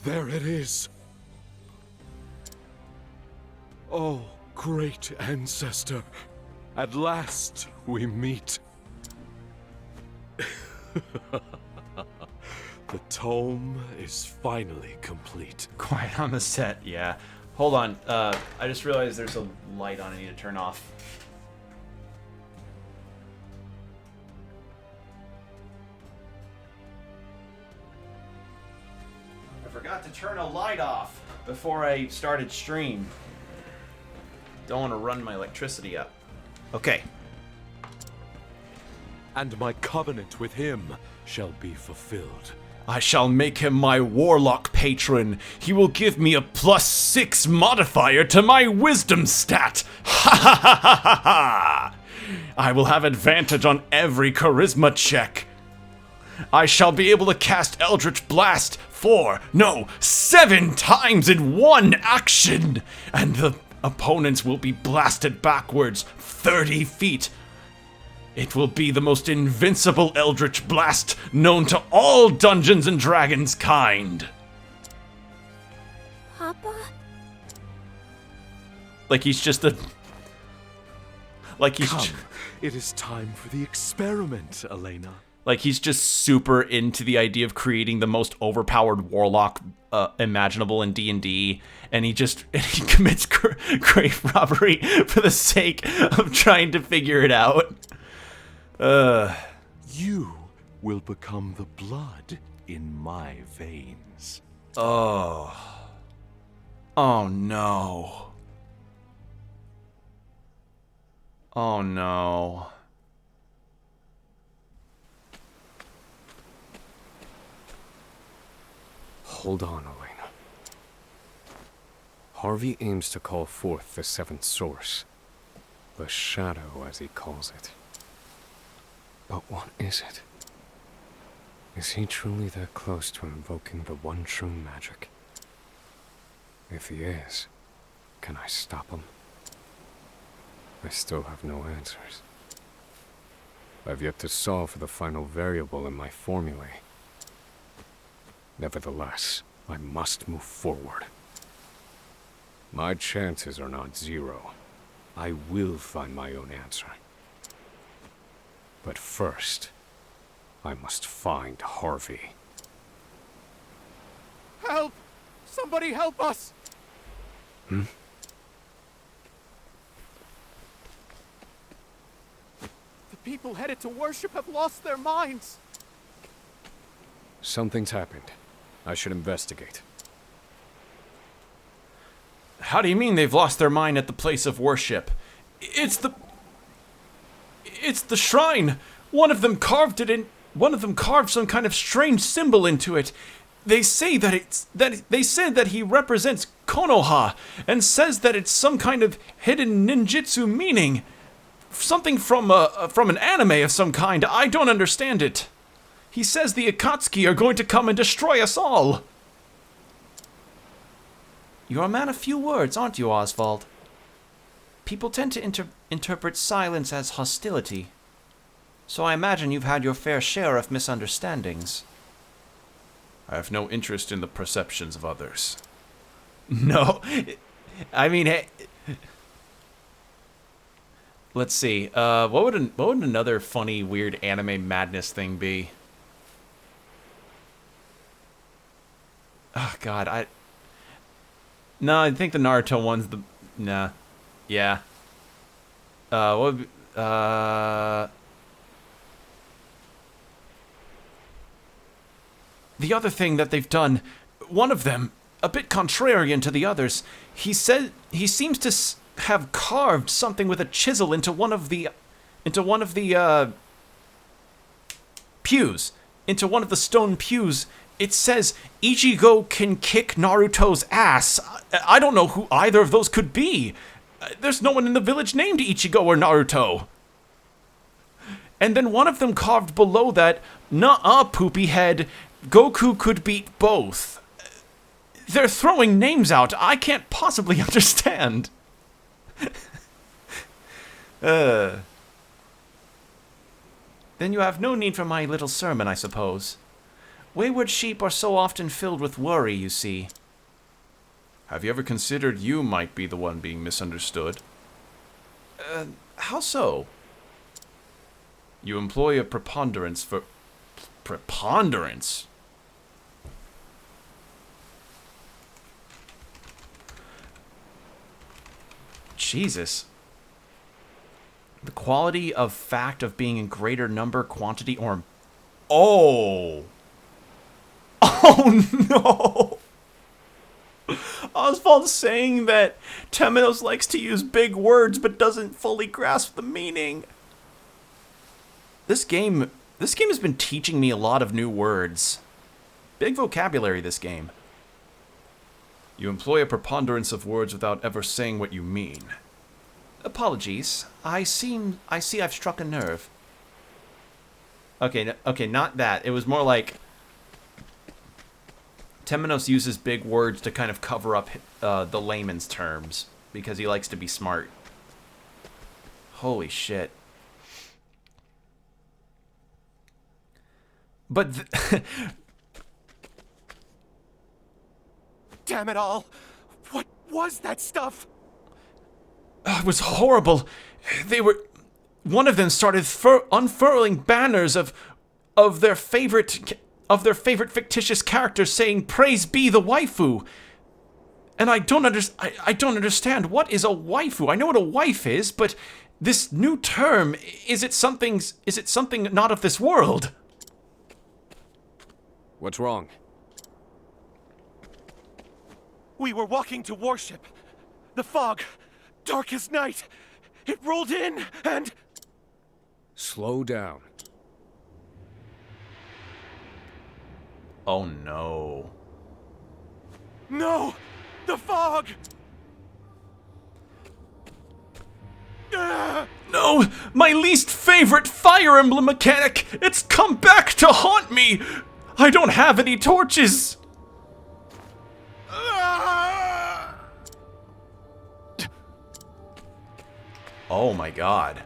There it is. Oh, great ancestor. At last we meet. The tome is finally complete. Quiet on the set, yeah. Hold on, I just realized there's a light on I need to turn off. I forgot to turn a light off before I started stream. Don't want to run my electricity up. Okay. And my covenant with him shall be fulfilled. I shall make him my warlock patron. He will give me a +6 modifier to my wisdom stat. Ha ha ha ha ha ha! I will have advantage on every charisma check. I shall be able to cast Eldritch Blast 7 times in one action, and the opponents will be blasted backwards 30 feet. It will be the most invincible Eldritch Blast known to all Dungeons and Dragons kind. Papa? Like he's just a... Like he's... Come, it is time for the experiment, Elena. Like he's just super into the idea of creating the most overpowered warlock imaginable in D&D, and he commits grave robbery for the sake of trying to figure it out. You will become the blood in my veins. Oh. Oh no. Oh no. Hold on, Elena. Harvey aims to call forth the seventh source. The shadow, as he calls it. But what is it? Is he truly that close to invoking the one true magic? If he is, can I stop him? I still have no answers. I've yet to solve for the final variable in my formulae. Nevertheless, I must move forward. My chances are not zero. I will find my own answer. But first, I must find Harvey. Help! Somebody help us! Hmm? The people headed to worship have lost their minds. Something's happened. I should investigate. How do you mean they've lost their mind at the place of worship? It's the shrine. One of them carved it in. One of them carved some kind of strange symbol into it. They say they said that he represents Konoha, and says that it's some kind of hidden ninjutsu meaning. Something from an anime of some kind. I don't understand it. He says the Akatsuki are going to come and destroy us all. You're a man of few words, aren't you, Oswald? People tend to interpret silence as hostility. So I imagine you've had your fair share of misunderstandings. I have no interest in the perceptions of others. No. I mean, hey. Let's see. What would another funny, weird anime madness thing be? Oh, God, I think the Naruto one's the... Nah. Yeah. What would be... The other thing that they've done, one of them, a bit contrarian to the others, he seems to have carved something with a chisel into one of the pews, into one of the stone pews. It says, Ichigo can kick Naruto's ass. I don't know who either of those could be. There's no one in the village named Ichigo or Naruto. And then one of them carved below that, nuh-uh, poopy head, Goku could beat both. They're throwing names out I can't possibly understand. Then you have no need for my little sermon, I suppose. Wayward sheep are so often filled with worry, you see. Have you ever considered you might be the one being misunderstood? How so? You employ a preponderance for... Preponderance? Jesus. The quality of fact of being in greater number, quantity, or... Oh! Oh, no! Oswald's saying that Temenos likes to use big words but doesn't fully grasp the meaning. This game has been teaching me a lot of new words. Big vocabulary, this game. You employ a preponderance of words without ever saying what you mean. Apologies. I see I've struck a nerve. Okay, not that. It was more like Temenos uses big words to kind of cover up the layman's terms because he likes to be smart. Holy shit. But Damn it all! What was that stuff? It was horrible. One of them started unfurling banners of their favorite fictitious characters saying "Praise be the waifu." And I don't understand, what is a waifu? I know what a wife is, but this new term, is it something not of this world? What's wrong? We were walking to worship. The fog, dark as night, it rolled in and... Slow down. Oh no. No! The fog! No! My least favorite Fire Emblem mechanic! It's come back to haunt me! I don't have any torches! Oh my god.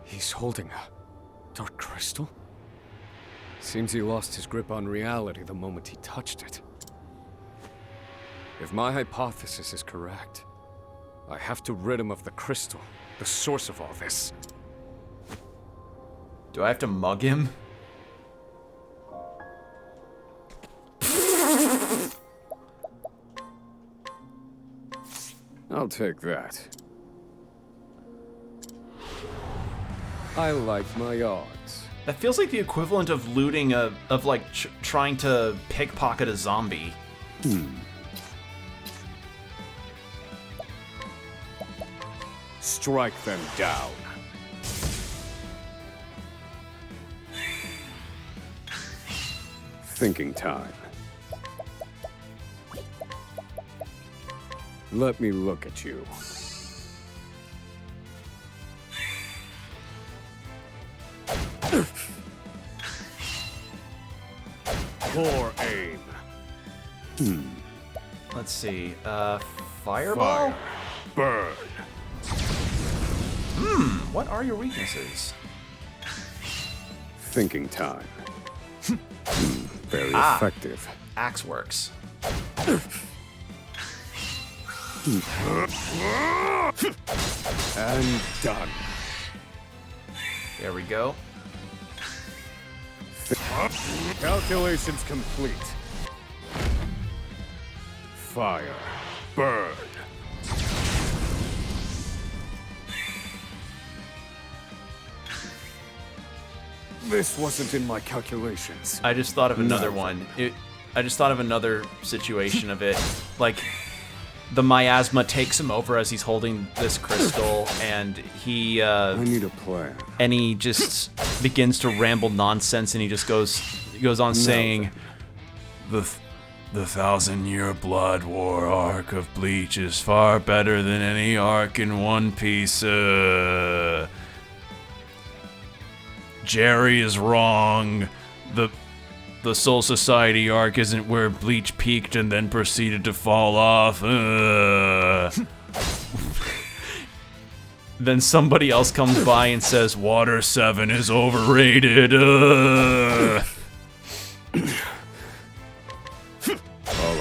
He's holding her. Dark crystal? Seems he lost his grip on reality the moment he touched it. If my hypothesis is correct, I have to rid him of the crystal, the source of all this. Do I have to mug him? I'll take that. I like my odds. That feels like the equivalent of looting of like trying to pickpocket a zombie. Strike them down. Thinking time. Let me look at you. Poor aim. Let's see. Fireball? Fire. Burn. What are your weaknesses? Thinking time. Very effective. Axe works. And done. There we go. Calculations complete. Fire. Burn. This wasn't in my calculations. I just thought of another No. one. I just thought of another situation of it. Like, the miasma takes him over as he's holding this crystal, and he I need a plan. and he just begins to ramble nonsense, and he just goes on saying, The 1,000-year Blood War arc of Bleach is far better than any arc in One Piece. Jerry is wrong. The Soul Society arc isn't where Bleach peaked and then proceeded to fall off. then somebody else comes by and says, Water 7 is overrated. All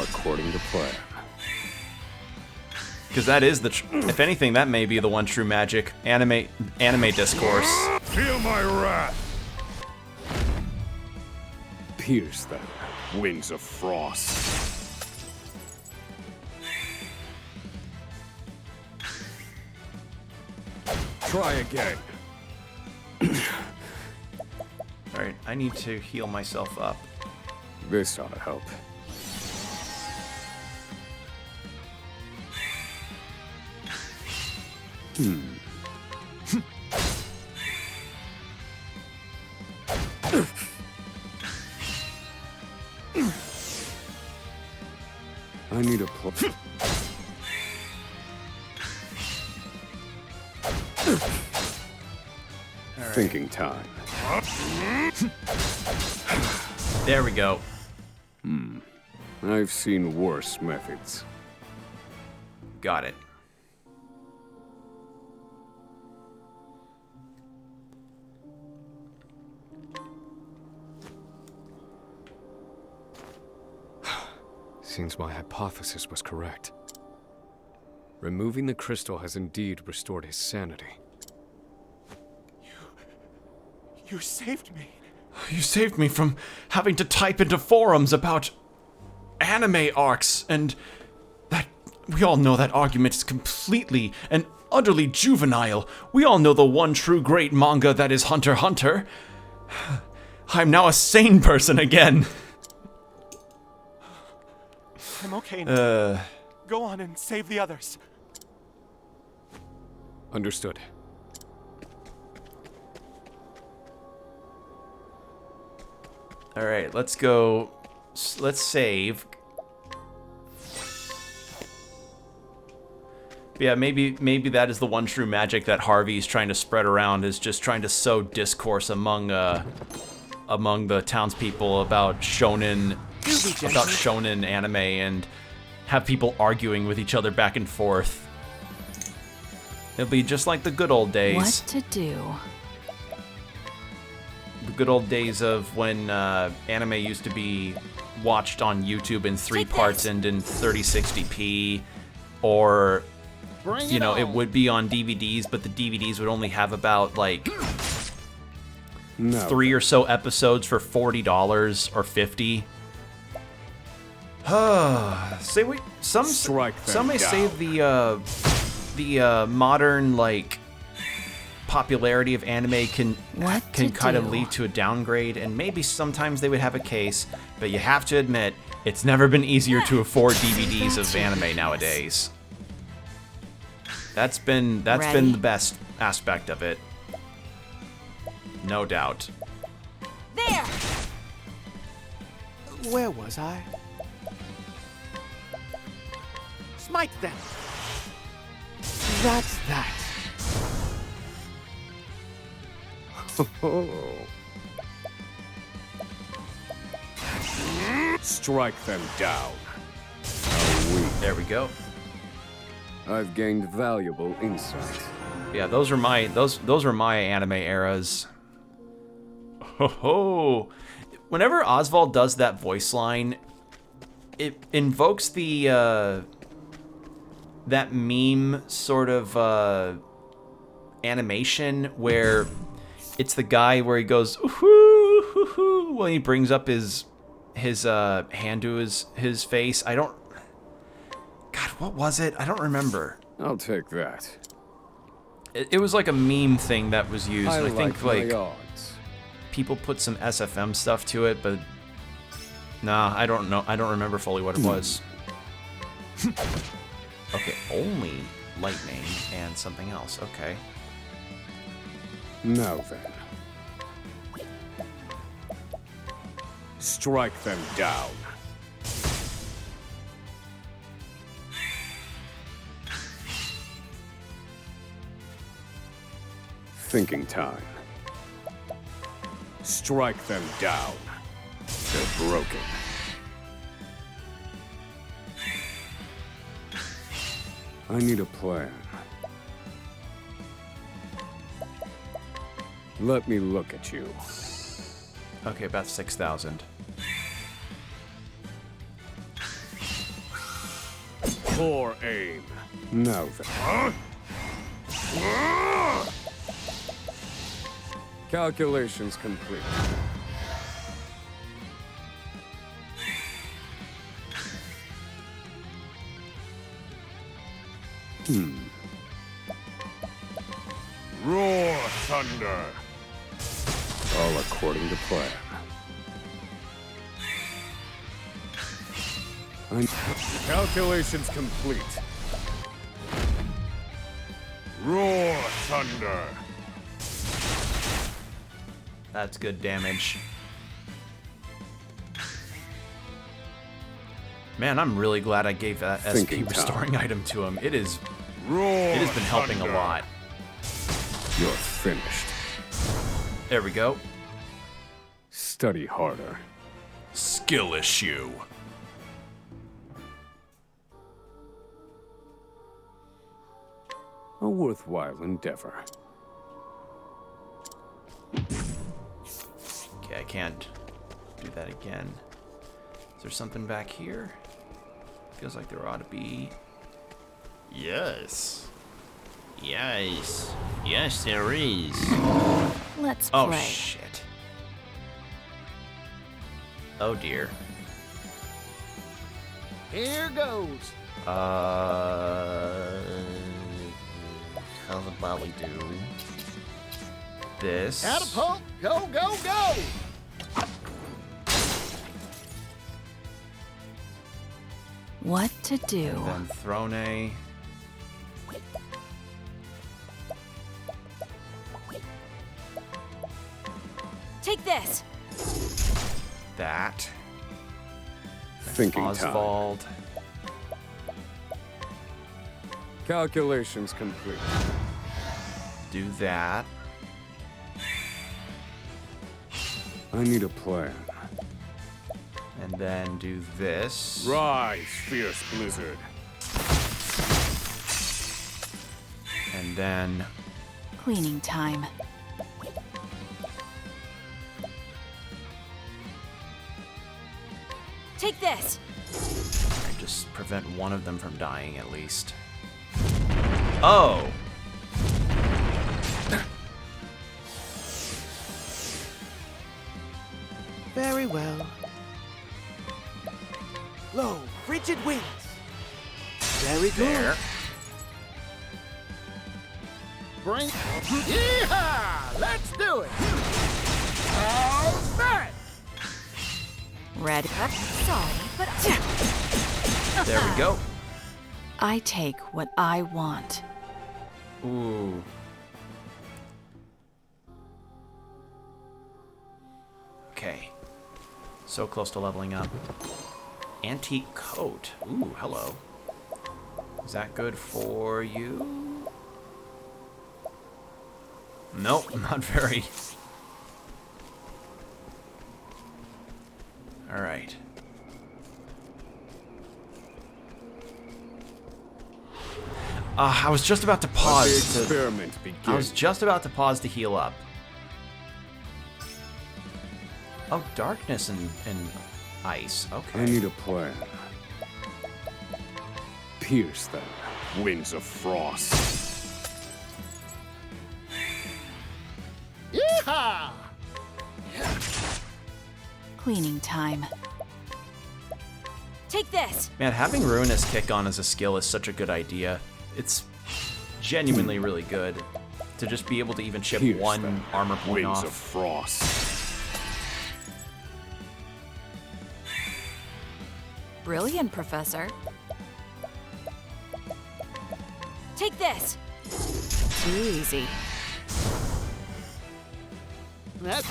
according to plan. because that is if anything, that may be the one true magic anime discourse. Feel my wrath. Pierce them, wings of frost. Try again. Alright, I need to heal myself up. This ought to help. I need a plan. Thinking time. There we go. I've seen worse methods. Got it. Seems my hypothesis was correct. Removing the crystal has indeed restored his sanity. You saved me. You saved me from having to type into forums about anime arcs, and that we all know that argument is completely and utterly juvenile. We all know the one true great manga that is Hunter x Hunter. I'm now a sane person again. I'm okay now. Go on and save the others. Understood. All right, let's go. Let's save. Yeah, maybe that is the one true magic that Harvey's trying to spread around, is just trying to sow discourse among the townspeople about shonen anime, and have people arguing with each other back and forth. It'll be just like the good old days. What to do? good old days of when anime used to be watched on YouTube in 3 parts and in 3060p, or you know, it would be on DVDs, but the DVDs would only have about like 3 or so episodes for $40 or $50. Some may say the modern like popularity of anime can kind of lead to a downgrade, and maybe sometimes they would have a case, but you have to admit it's never been easier to afford DVDs of anime nowadays. That's been the best aspect of it, no doubt. There. Where was I? Smite them. That's that. Strike them down. There we go. I've gained valuable insight. Yeah, those are my anime eras. Ho ho! Whenever Oswald does that voice line, it invokes the that meme sort of animation where it's the guy where he goes ooh hoo hoo when he brings up his hand to his face. God, what was it? I don't remember. I'll take that. It was like a meme thing that was used. I think my like odds. people put some SFM stuff to it, but nah, I don't know. I don't remember fully what it was. Okay, only lightning and something else. Okay. Now then. Strike them down. Thinking time. Strike them down. They're broken. I need a plan. Let me look at you. Okay, about 6,000. Poor aim. Now then. Calculations complete. Roar thunder. All according to plan. Calculations complete. Roar thunder. That's good damage. Man, I'm really glad I gave that SP restoring item to him. It has been helping a lot. You're finished. There we go. Study harder. Skill issue. A worthwhile endeavor. Okay, I can't do that again. Is there something back here? Feels like there ought to be. Yes. Yes. Yes, there is. Let's play. Oh, shit. Oh, dear. Here goes. How's the Bali do? This. Catapult. Go, go, go. What to do? And then Throne. Take this. That. Thinking Oswald. time. Calculations complete. Do that. I need a plan. And then do this. Rise, fierce blizzard. And then Cleaning time. Take this. Alright, just prevent one of them from dying at least. Oh! Very well. Low, frigid winds. Very good. There. Bring. Yeehaw! Let's do it. How's that? Red. Sorry, but There we go. I take what I want. Ooh. Okay. So close to leveling up. Antique coat. Ooh, hello. Is that good for you? Nope, not very. Alright. I was just about to pause. Let the experiment begin. I was just about to pause to heal up. Oh, darkness and ice. Okay. I need a plan. Pierce them, winds of frost. Yeehaw! Cleaning time. Take this. Man, having Ruinous kick on as a skill is such a good idea. It's genuinely really good to just be able to even chip Pierce one them, armor point winds off. of frost. Brilliant, Professor. Take this. Too easy. That's.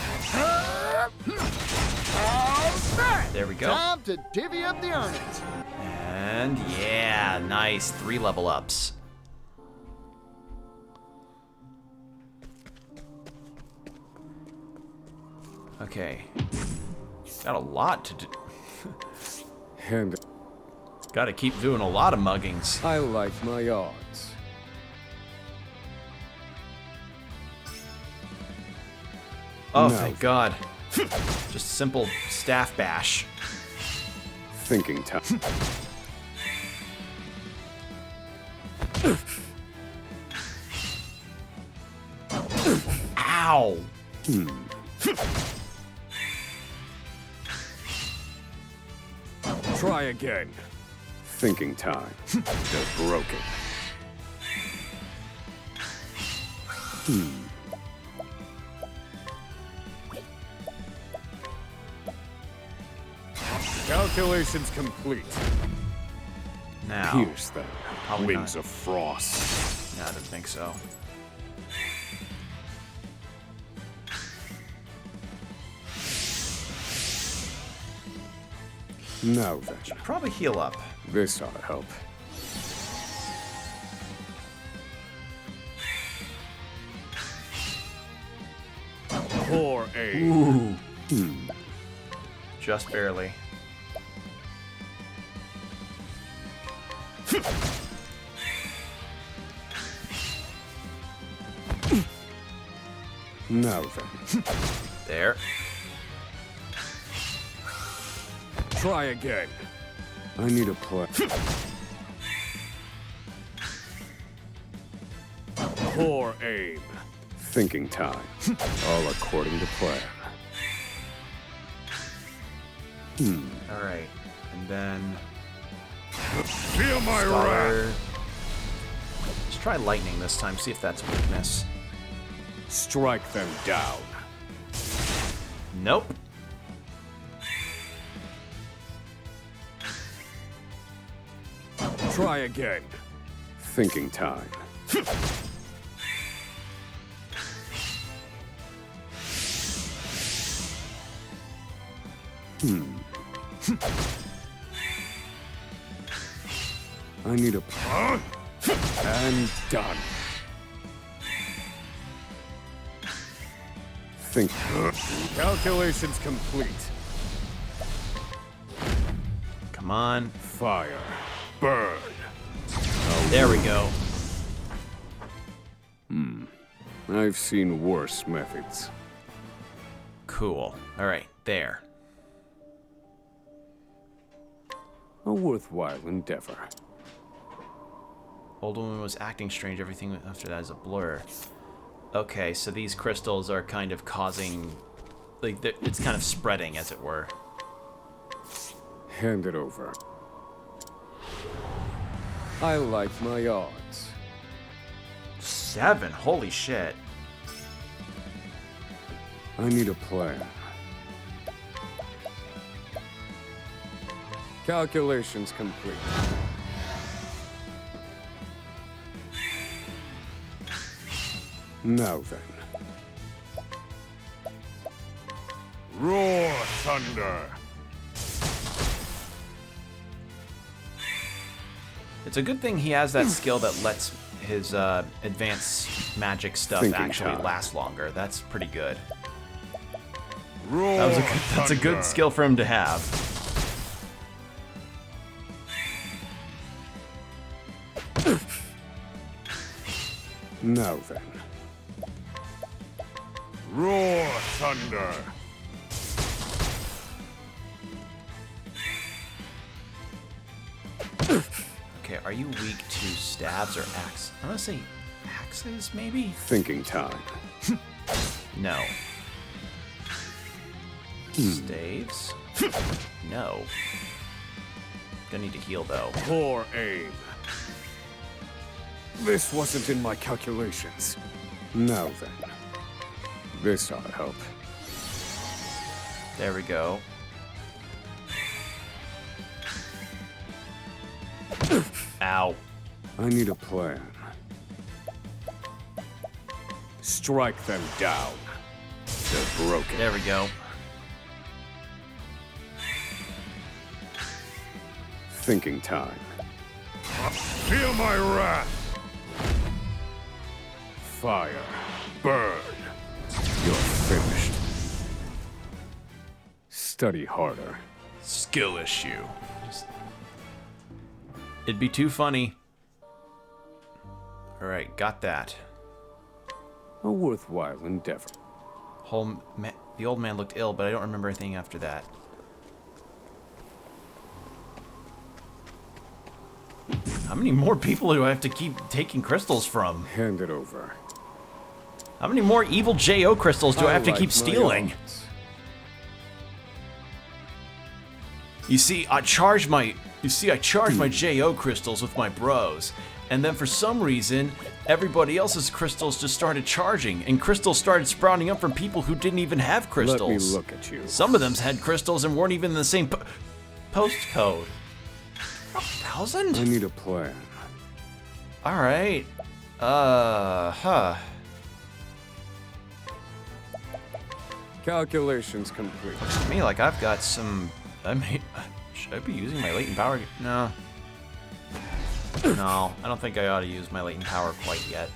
How's that? There we go. Time to divvy up the earnings. And yeah, nice. 3 level ups. Okay. Got a lot to do. And Gotta keep doing a lot of muggings. I like my odds. Oh, No. thank God. Just simple staff bash. Thinking time. Ow! Try again. Thinking time. They're broken. Calculations complete. Now. Pierce them. Probably Winds not. of frost. No, I didn't think so. Now then, Probably heal up. this ought to help. Poor aim. Ooh. Just barely. Now then, There. try again. I need a plan. Poor aim. Thinking time. All according to plan. Alright. And then. Feel my Scholar. Let's try lightning this time, see if that's a weakness. Strike them down. Nope. Try again. Thinking time. I need a plan. And done. Think. Calculations complete. Come on. Fire. Burn. There we go. I've seen worse methods. Cool. Alright, there. A worthwhile endeavor. Old woman was acting strange. Everything after that is a blur. Okay, so these crystals are kind of causing... Like, it's kind of spreading, as it were. Hand it over. I like my odds. 7? Holy shit. I need a plan. Calculations complete. Now then. Roar thunder! It's a good thing he has that skill that lets his advanced magic stuff actually last longer. That's pretty good. Roar That's a good skill for him to have. Now then. Roar thunder! Okay, are you weak to stabs or axe? I'm gonna say axes, maybe? Thinking time. No. Staves? No. Gonna need to heal, though. Poor aim. This wasn't in my calculations. Now then. This ought to help. There we go. Ow. I need a plan. Strike them down. They're broken. There we go. Thinking time. Feel my wrath! Fire. Burn. You're finished. Study harder. Skill issue. It'd be too funny. Alright, got that. A worthwhile endeavor. The old man looked ill, but I don't remember anything after that. How many more people do I have to keep taking crystals from? Hand it over. How many more evil J.O. crystals do I have to keep stealing? You see, I charge my J.O. crystals with my bros, and then for some reason, everybody else's crystals just started charging, and crystals started sprouting up from people who didn't even have crystals. Let me look at you. Some of them had crystals and weren't even in the same postcode. 1,000? I need a plan. Alright. Calculations complete. Looks to me like I've got some... Should I be using my latent power? No. No, I don't think I ought to use my latent power quite yet.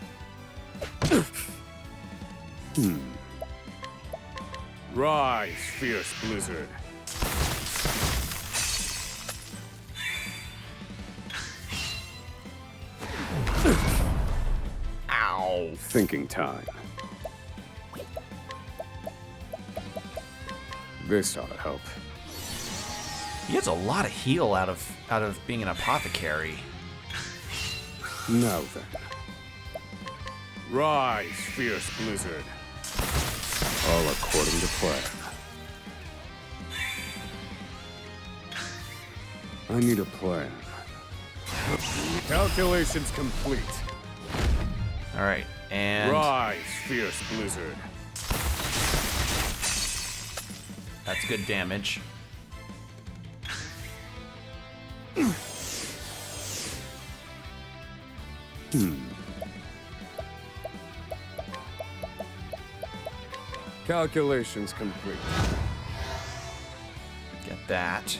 Rise, fierce blizzard. Ow. Thinking time. This ought to help. He gets a lot of heal out of being an apothecary. Now then. Rise, fierce blizzard. All according to plan. I need a plan. Calculations complete. Alright, and... Rise, fierce blizzard. That's good damage. Calculations complete. Get that.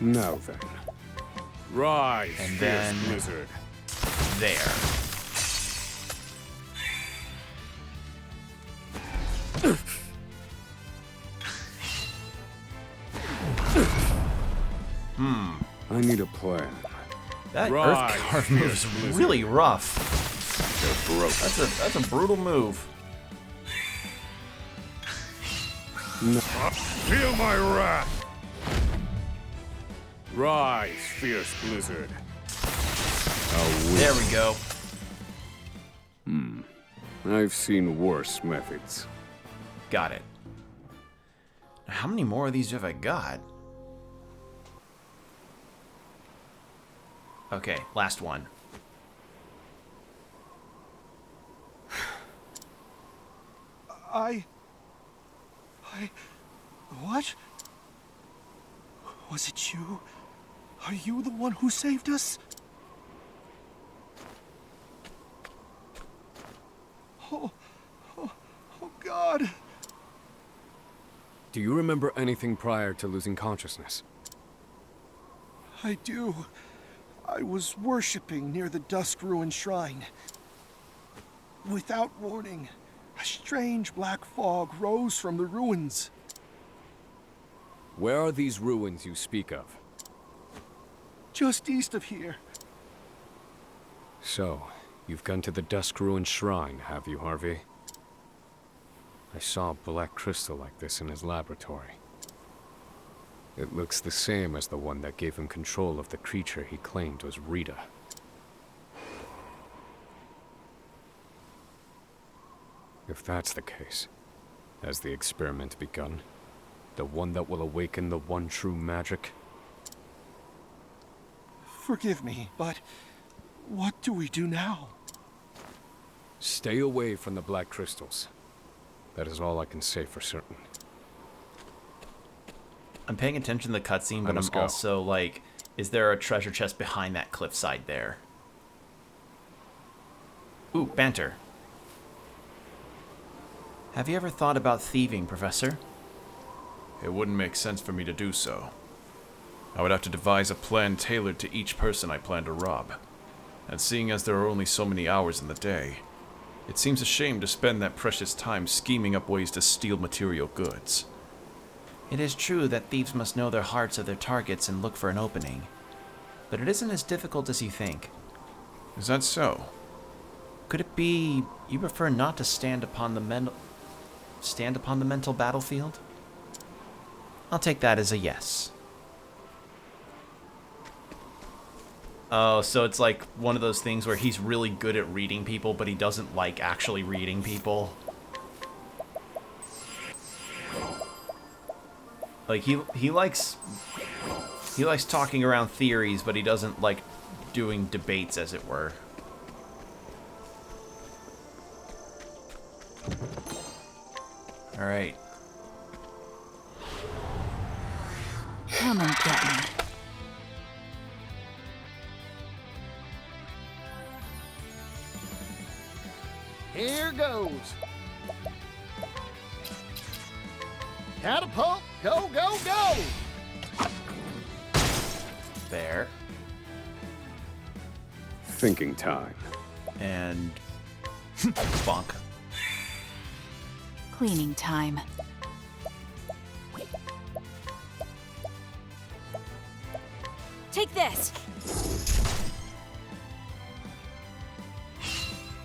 Now then. Rise, And fierce then- blizzard. There. I need a plan. That Rise, Earth Carve fierce move's blizzard. really rough. They're broken. That's a brutal move. Feel my wrath! Rise, fierce blizzard. There we go. I've seen worse methods. Got it. How many more of these have I got? Okay, last one. What? Was it you? Are you the one who saved us? Oh, God. Do you remember anything prior to losing consciousness? I do. I was worshipping near the Dusk-Ruined Shrine. Without warning, a strange black fog rose from the ruins. Where are these ruins you speak of? Just east of here. So, you've gone to the Dusk-Ruined Shrine, have you, Harvey? I saw a black crystal like this in his laboratory. It looks the same as the one that gave him control of the creature he claimed was Rita. If that's the case, has the experiment begun? The one that will awaken the one true magic? Forgive me, but what do we do now? Stay away from the black crystals. That is all I can say for certain. I'm paying attention to the cutscene, but I'm also like, is there a treasure chest behind that cliffside there? Ooh, banter. Have you ever thought about thieving, Professor? It wouldn't make sense for me to do so. I would have to devise a plan tailored to each person I plan to rob. And seeing as there are only so many hours in the day, it seems a shame to spend that precious time scheming up ways to steal material goods. It is true that thieves must know their hearts of their targets and look for an opening. But it isn't as difficult as you think. Is that so? Could it be you prefer not to stand upon the mental battlefield? I'll take that as a yes. Oh, so it's like one of those things where he's really good at reading people, but he doesn't like actually reading people. Like he likes talking around theories, but he doesn't like doing debates, as it were. All right. Come and get me. Here goes. Catapult, go, go, go! There. Thinking time. And bonk. Cleaning time. Take this!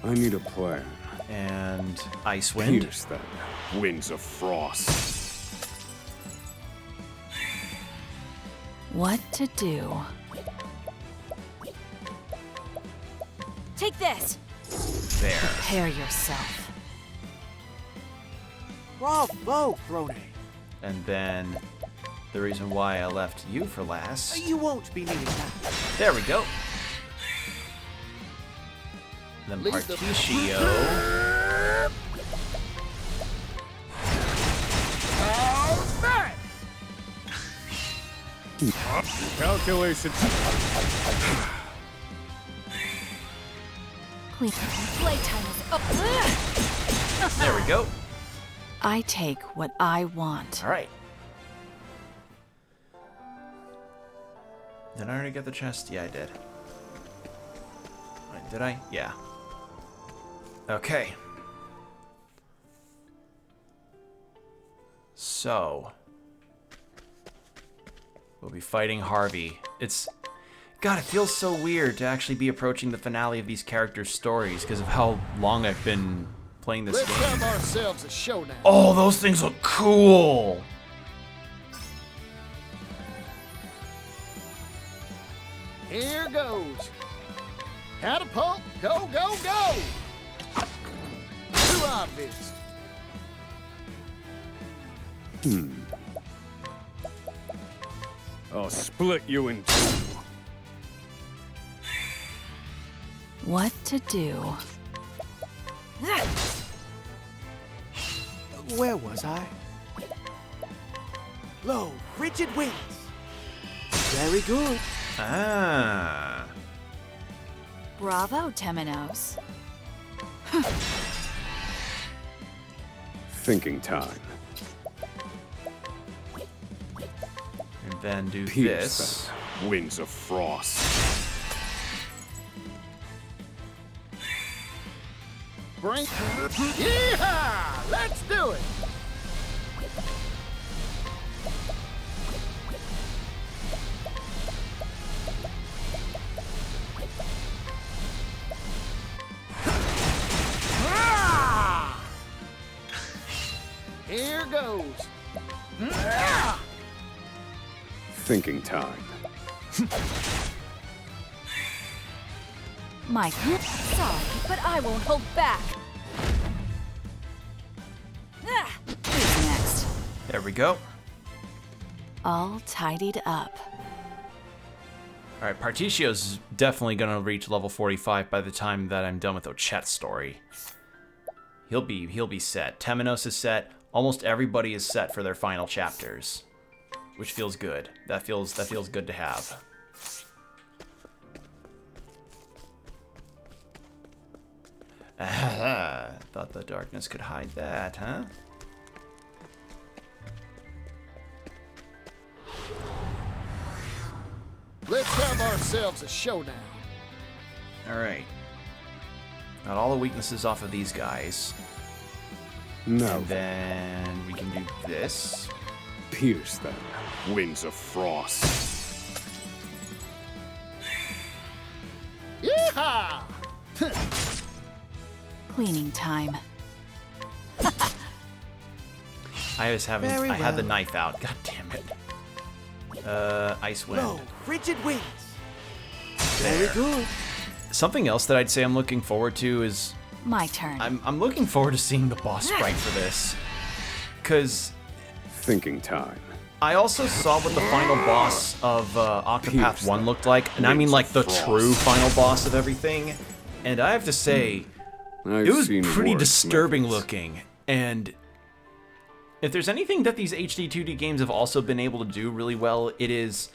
I need a plan. And ice wind. Pierce them. Winds of frost. What to do? Take this! There. Prepare yourself. Bravo, Crone. And then the reason why I left you for last. You won't be needing that. There we go. Then Particio. Calculation. Playtime is up. There we go. I take what I want. All right. Did I already get the chest? Yeah, I did. Wait, did I? Yeah. Okay. So we'll be fighting Harvey. God, it feels so weird to actually be approaching the finale of these characters' stories because of how long I've been playing this Let's game. have ourselves a showdown. Oh, those things look cool! Here goes. Catapult, go, go, go! Too obvious. I'll split you in two. What to do? Where was I? Low, frigid winds. Very good. Ah. Bravo, Temenos. Thinking time. And then do Pierce this. them. Winds of frost. Bring. Yeehaw! Let's do it! Here goes. Thinking time. Mike, sorry, but I won't hold back. Who's next? There we go. All tidied up. All right, Particio's definitely gonna reach level 45 by the time that I'm done with Ochet's story. He'll be set. Temenos is set. Almost everybody is set for their final chapters, which feels good. That feels good to have. Thought the darkness could hide that, huh? Let's have ourselves a showdown. All right. Got all the weaknesses off of these guys. No. And then we can do this. Pierce them. Winds of frost. Yeehaw! Cleaning time. I was having. Very I had the well. knife out. God damn it. Ice wind. Low, frigid winds. There. Very good. Something else that I'd say I'm looking forward to is My turn. I'm looking forward to seeing the boss sprite for this, because Thinking time. I also saw what the final boss of Octopath 1 looked like, and I mean like the true final boss of everything. And I have to say, I've it was seen pretty worse disturbing methods. looking. And if there's anything that these HD 2D games have also been able to do really well, it is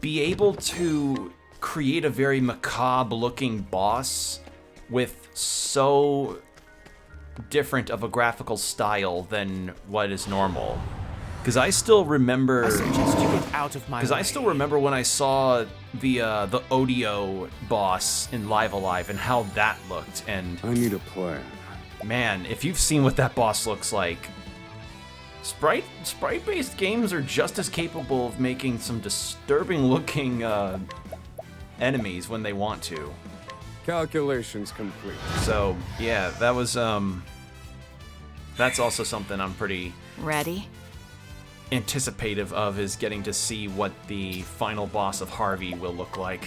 be able to create a very macabre looking boss with so different of a graphical style than what is normal. Because I still remember. I suggest you get out of my Because I way. still remember when I saw the Odio boss in Live Alive and how that looked. And I need a plan. man, if you've seen what that boss looks like, sprite-based games are just as capable of making some disturbing-looking enemies when they want to. Calculations complete. So yeah, that was that's also something I'm pretty Ready? anticipative of, is getting to see what the final boss of Harvey will look like.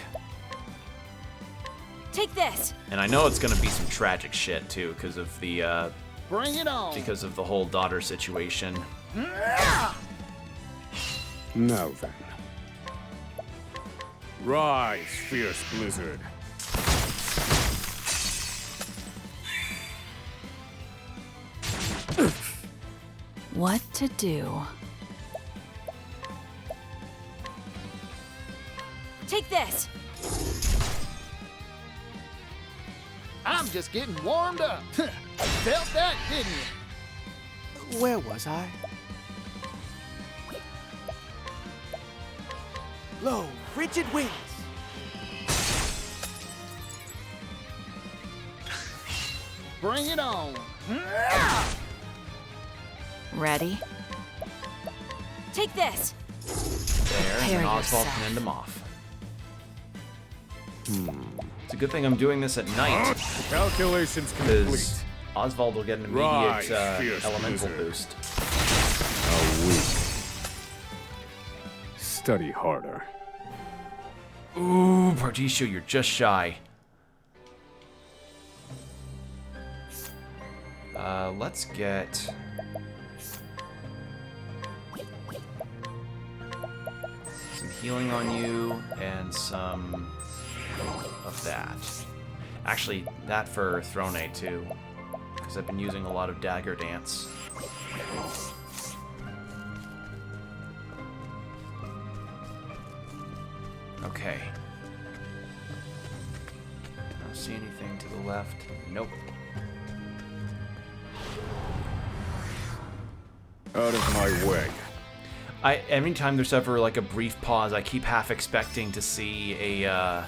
Take this. And I know it's gonna be some tragic shit too, because of the Bring it on. because of the whole daughter situation. Now then. Rise, fierce blizzard. What to do? Take this. I'm just getting warmed up. Felt that, didn't you? Where was I? Low, frigid winds. Bring it on. Ready? Take this. There, and Prepare then Oswald yourself. can end them off. It's a good thing I'm doing this at night, Calculations complete. because Oswald will get an Rise, immediate fierce elemental blizzard. boost. A weak. Study harder. Ooh, Pardicio, you're just shy. Let's get... some healing on you, and some of that. Actually, that for Throne, too, because I've been using a lot of Dagger Dance. Okay. I don't see anything to the left. Nope. Out of my way. Every time there's ever like a brief pause, I keep half expecting to see a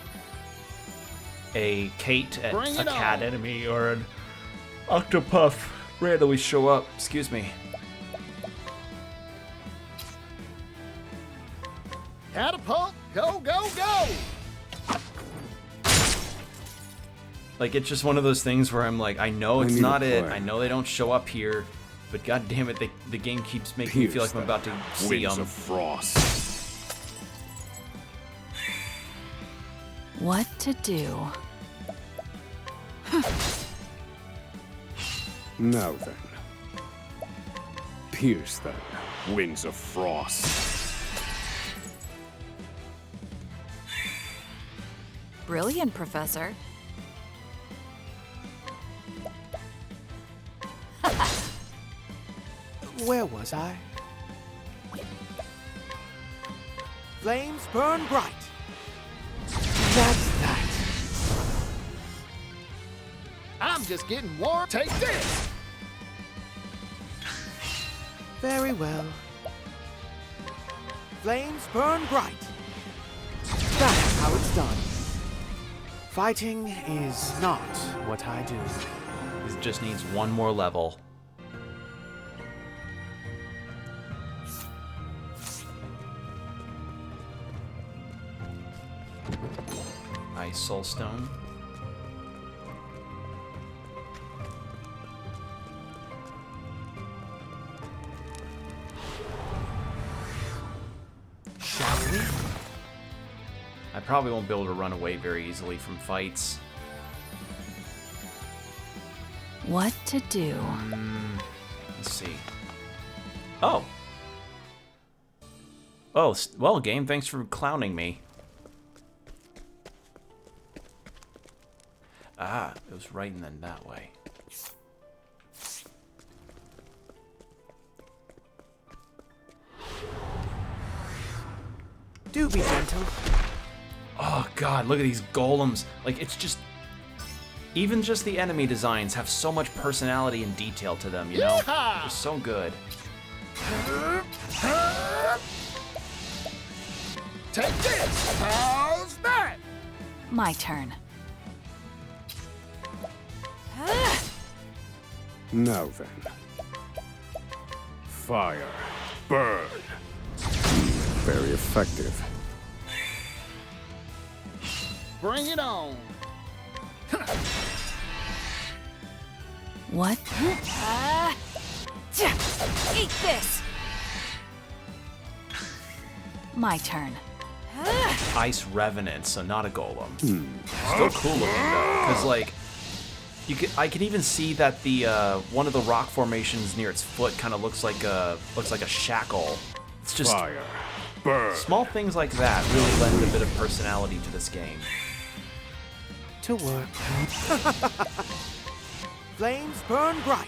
Kate at a cat enemy or an Octopath randomly show up. Excuse me. Catapult, go, go, go! Like, it's just one of those things where I'm like, I know it's not it. I know they don't show up here, but god damn it, the game keeps making me feel like I'm about to see them. Of frost. What to do? Now then. Pierce them, winds of frost. Brilliant, Professor. Where was I? Flames burn bright. That's that. I'm just getting warm. Take this! Very well. Flames burn bright. That's how it's done. Fighting is not what I do. It just needs one more level. Ice Soulstone. Shall we? I probably won't be able to run away very easily from fights. What to do? Let's see. Oh. Oh, well, game, thanks for clowning me. Ah, it was right and then that way. Do be gentle. Oh god, look at these golems. Like, it's just... Even just the enemy designs have so much personality and detail to them, you know? Yeehaw! They're so good. Take this! How's that? My turn. Now then. Fire. Burn. Very effective. Bring it on. What? Eat this! My turn. Ice Revenant, so not a golem. Still cool looking though, because like, I can even see that the one of the rock formations near its foot kind of looks like a shackle. It's just Fire. Burn. small things like that really lend a bit of personality to this game. To work. Flames burn bright.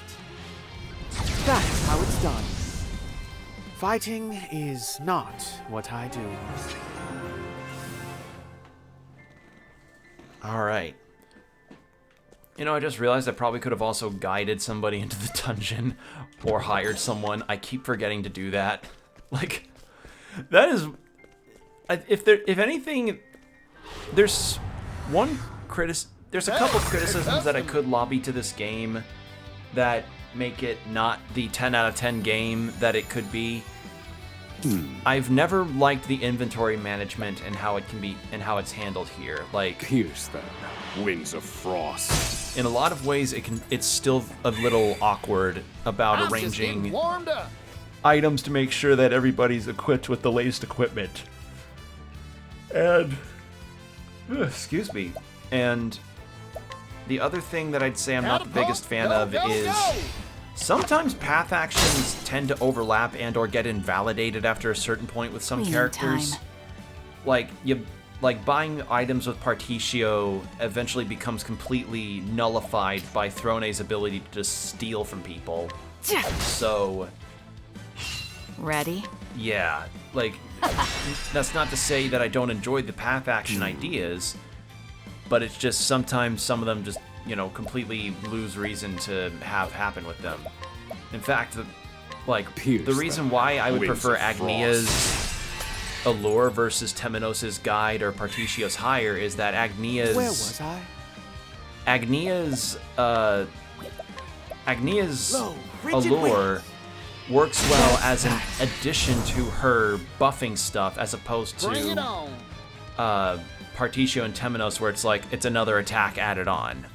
That's how it's done. Fighting is not what I do. All right. You know, I just realized I probably could have also guided somebody into the dungeon or hired someone. I keep forgetting to do that. Like, that is... If anything, there's a couple criticisms that I could lobby to this game that make it not the 10 out of 10 game that it could be. I've never liked the inventory management and how it can be and how it's handled here. Like, Pierce them, winds of frost. in a lot of ways, it's still a little awkward about I'm just getting arranging warmed up. items to make sure that everybody's equipped with the latest equipment. And Excuse me. And the other thing that I'd say I'm not the biggest fan of is sometimes path actions tend to overlap and or get invalidated after a certain point with some characters. Like buying items with Particio eventually becomes completely nullified by Throne's ability to just steal from people. So ready? Yeah, like that's not to say that I don't enjoy the path action ideas, but it's just sometimes some of them just, you know, completely lose reason to have happen with them. In fact, the reason why I would prefer Agnia's Allure versus Temenos' Guide or Particio's Hire is that Agnia's... Where was I? Agnia's Allure works well as an addition to her buffing stuff as opposed to Particio and Temenos, where it's like it's another attack added on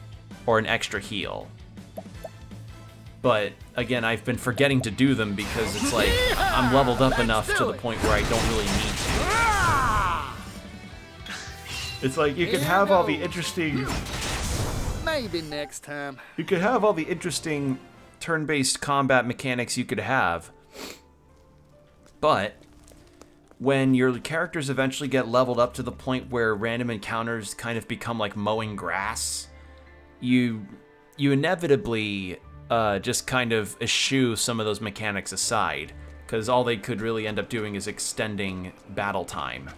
or an extra heal. But again, I've been forgetting to do them because it's like I'm leveled up enough to the point where I don't really need to. It's like you can have all the interesting... Maybe next time. You could have all the interesting turn-based combat mechanics you could have, but when your characters eventually get leveled up to the point where random encounters kind of become like mowing grass, you inevitably just kind of eschew some of those mechanics aside, because all they could really end up doing is extending battle time.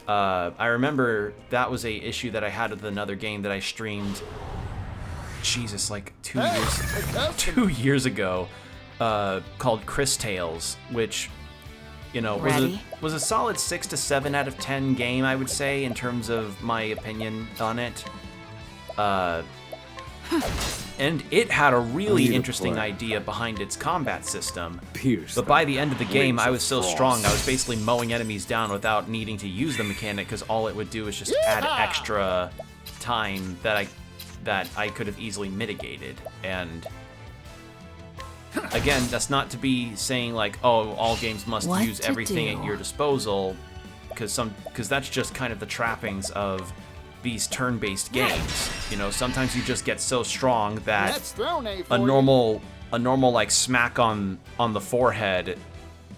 I remember that was a issue that I had with another game that I streamed, Jesus, like 2 years ago, called Chris Tales, which, you know, was a solid 6 to 7 out of 10 game, I would say, in terms of my opinion on it. And it had a really interesting idea behind its combat system. But by the end of the game, I was so strong, I was basically mowing enemies down without needing to use the mechanic, because all it would do is just add extra time that I could have easily mitigated. And again, that's not to be saying like, oh, all games must use everything at your disposal, because that's just kind of the trappings of these turn-based games. You know, sometimes you just get so strong that a normal like smack on the forehead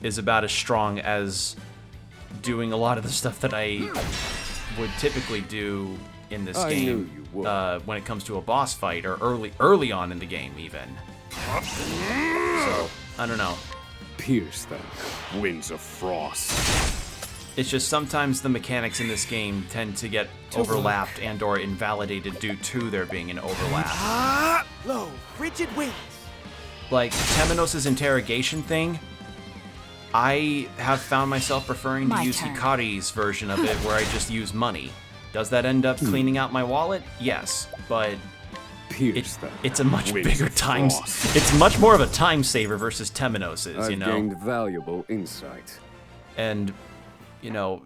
is about as strong as doing a lot of the stuff that I would typically do in this game when it comes to a boss fight or early on in the game even. So I don't know. Pierce them, winds of frost. It's just sometimes the mechanics in this game tend to get overlapped and or invalidated due to there being an overlap. Low, rigid winds. Like Temenos' interrogation thing, I have found myself preferring to use Hikari's version of it where I just use money. Does that end up cleaning out my wallet? Yes, but it's a much bigger time. It's much more of a time saver versus Temenos's, you know. I've gained valuable insight. And you know,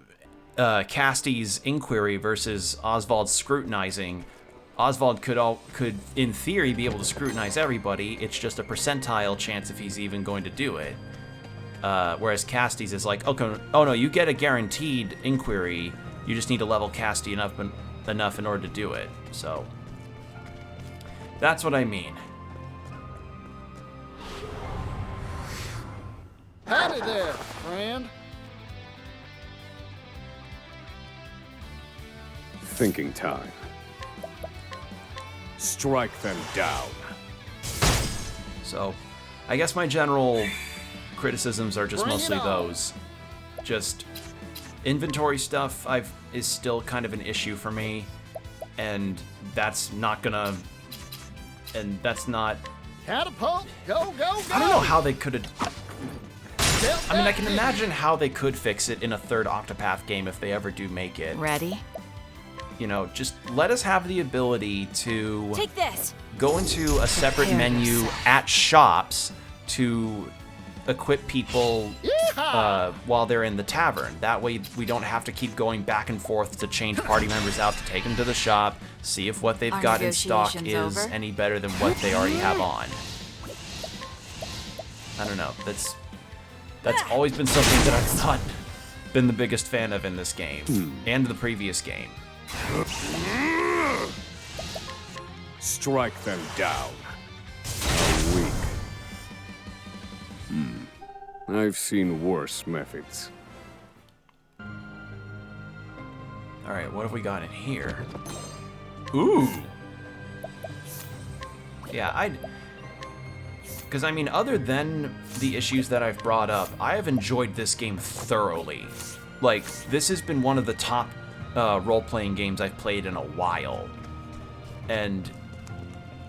Casty's inquiry versus Oswald's scrutinizing. Oswald could, in theory, be able to scrutinize everybody. It's just a percentile chance if he's even going to do it. Whereas Casty's is like, okay, oh no, you get a guaranteed inquiry. You just need to level Casty enough in order to do it. So that's what I mean. Howdy there, friend. Thinking time. Strike them down. So, I guess my general criticisms are just mostly those. Just inventory stuff is still kind of an issue for me, and that's not gonna. And that's not. Catapult, go, go, go! I don't know how they could have. I mean, I can imagine how they could fix it in a third Octopath game if they ever do make it. Ready? You know, just let us have the ability to take this. Go into a separate menu at shops to equip people while they're in the tavern. That way we don't have to keep going back and forth to change party members out to take them to the shop, see if what they've got in stock is any better than what they already have on. I don't know. That's always been something that I've thought been the biggest fan of in this game, and the previous game. Strike them down. How weak. I've seen worse methods. Alright, what have we got in here? Ooh! Yeah, because, I mean, other than the issues that I've brought up, I have enjoyed this game thoroughly. Like, this has been one of the top role-playing games I've played in a while. And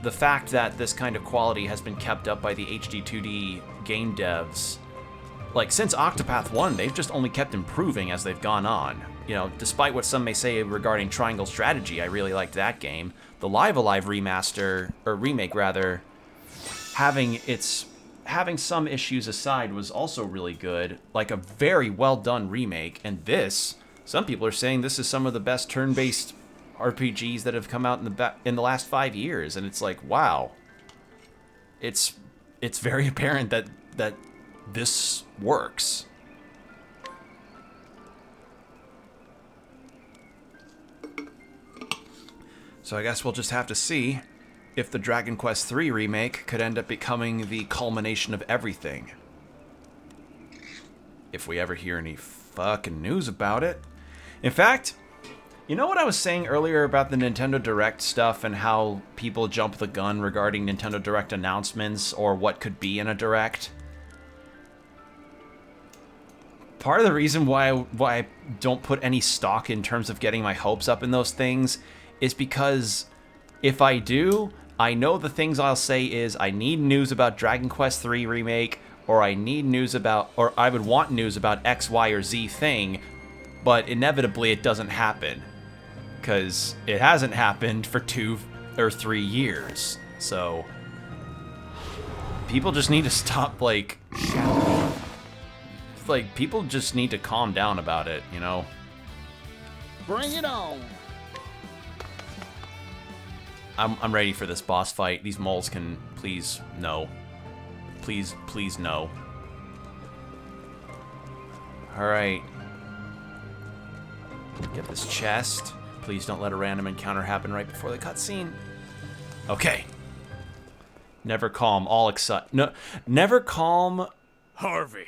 the fact that this kind of quality has been kept up by the HD2D game devs, like, since Octopath 1, they've just only kept improving as they've gone on. You know, despite what some may say regarding Triangle Strategy, I really liked that game. The Live Alive remaster, or remake rather, having some issues aside, was also really good. Like a very well done remake. And this, some people are saying this is some of the best turn-based RPGs that have come out in the last 5 years. And it's like, wow, it's very apparent that this works. So I guess we'll just have to see if the Dragon Quest III remake could end up becoming the culmination of everything. If we ever hear any fucking news about it. In fact, you know what I was saying earlier about the Nintendo Direct stuff and how people jump the gun regarding Nintendo Direct announcements or what could be in a Direct? Part of the reason why I don't put any stock in terms of getting my hopes up in those things is because if I do, I know the things I'll say is I need news about Dragon Quest III Remake, or I need news about, or I would want news about X, Y, or Z thing, but inevitably it doesn't happen. Because it hasn't happened for 2 or 3 years. So, people just need to stop, like, people just need to calm down about it, you know? Bring it on. I'm ready for this boss fight. These moles can please no. Please no. Alright. Get this chest. Please don't let a random encounter happen right before the cutscene. Okay. Never calm, all excite. No, never calm. Harvey.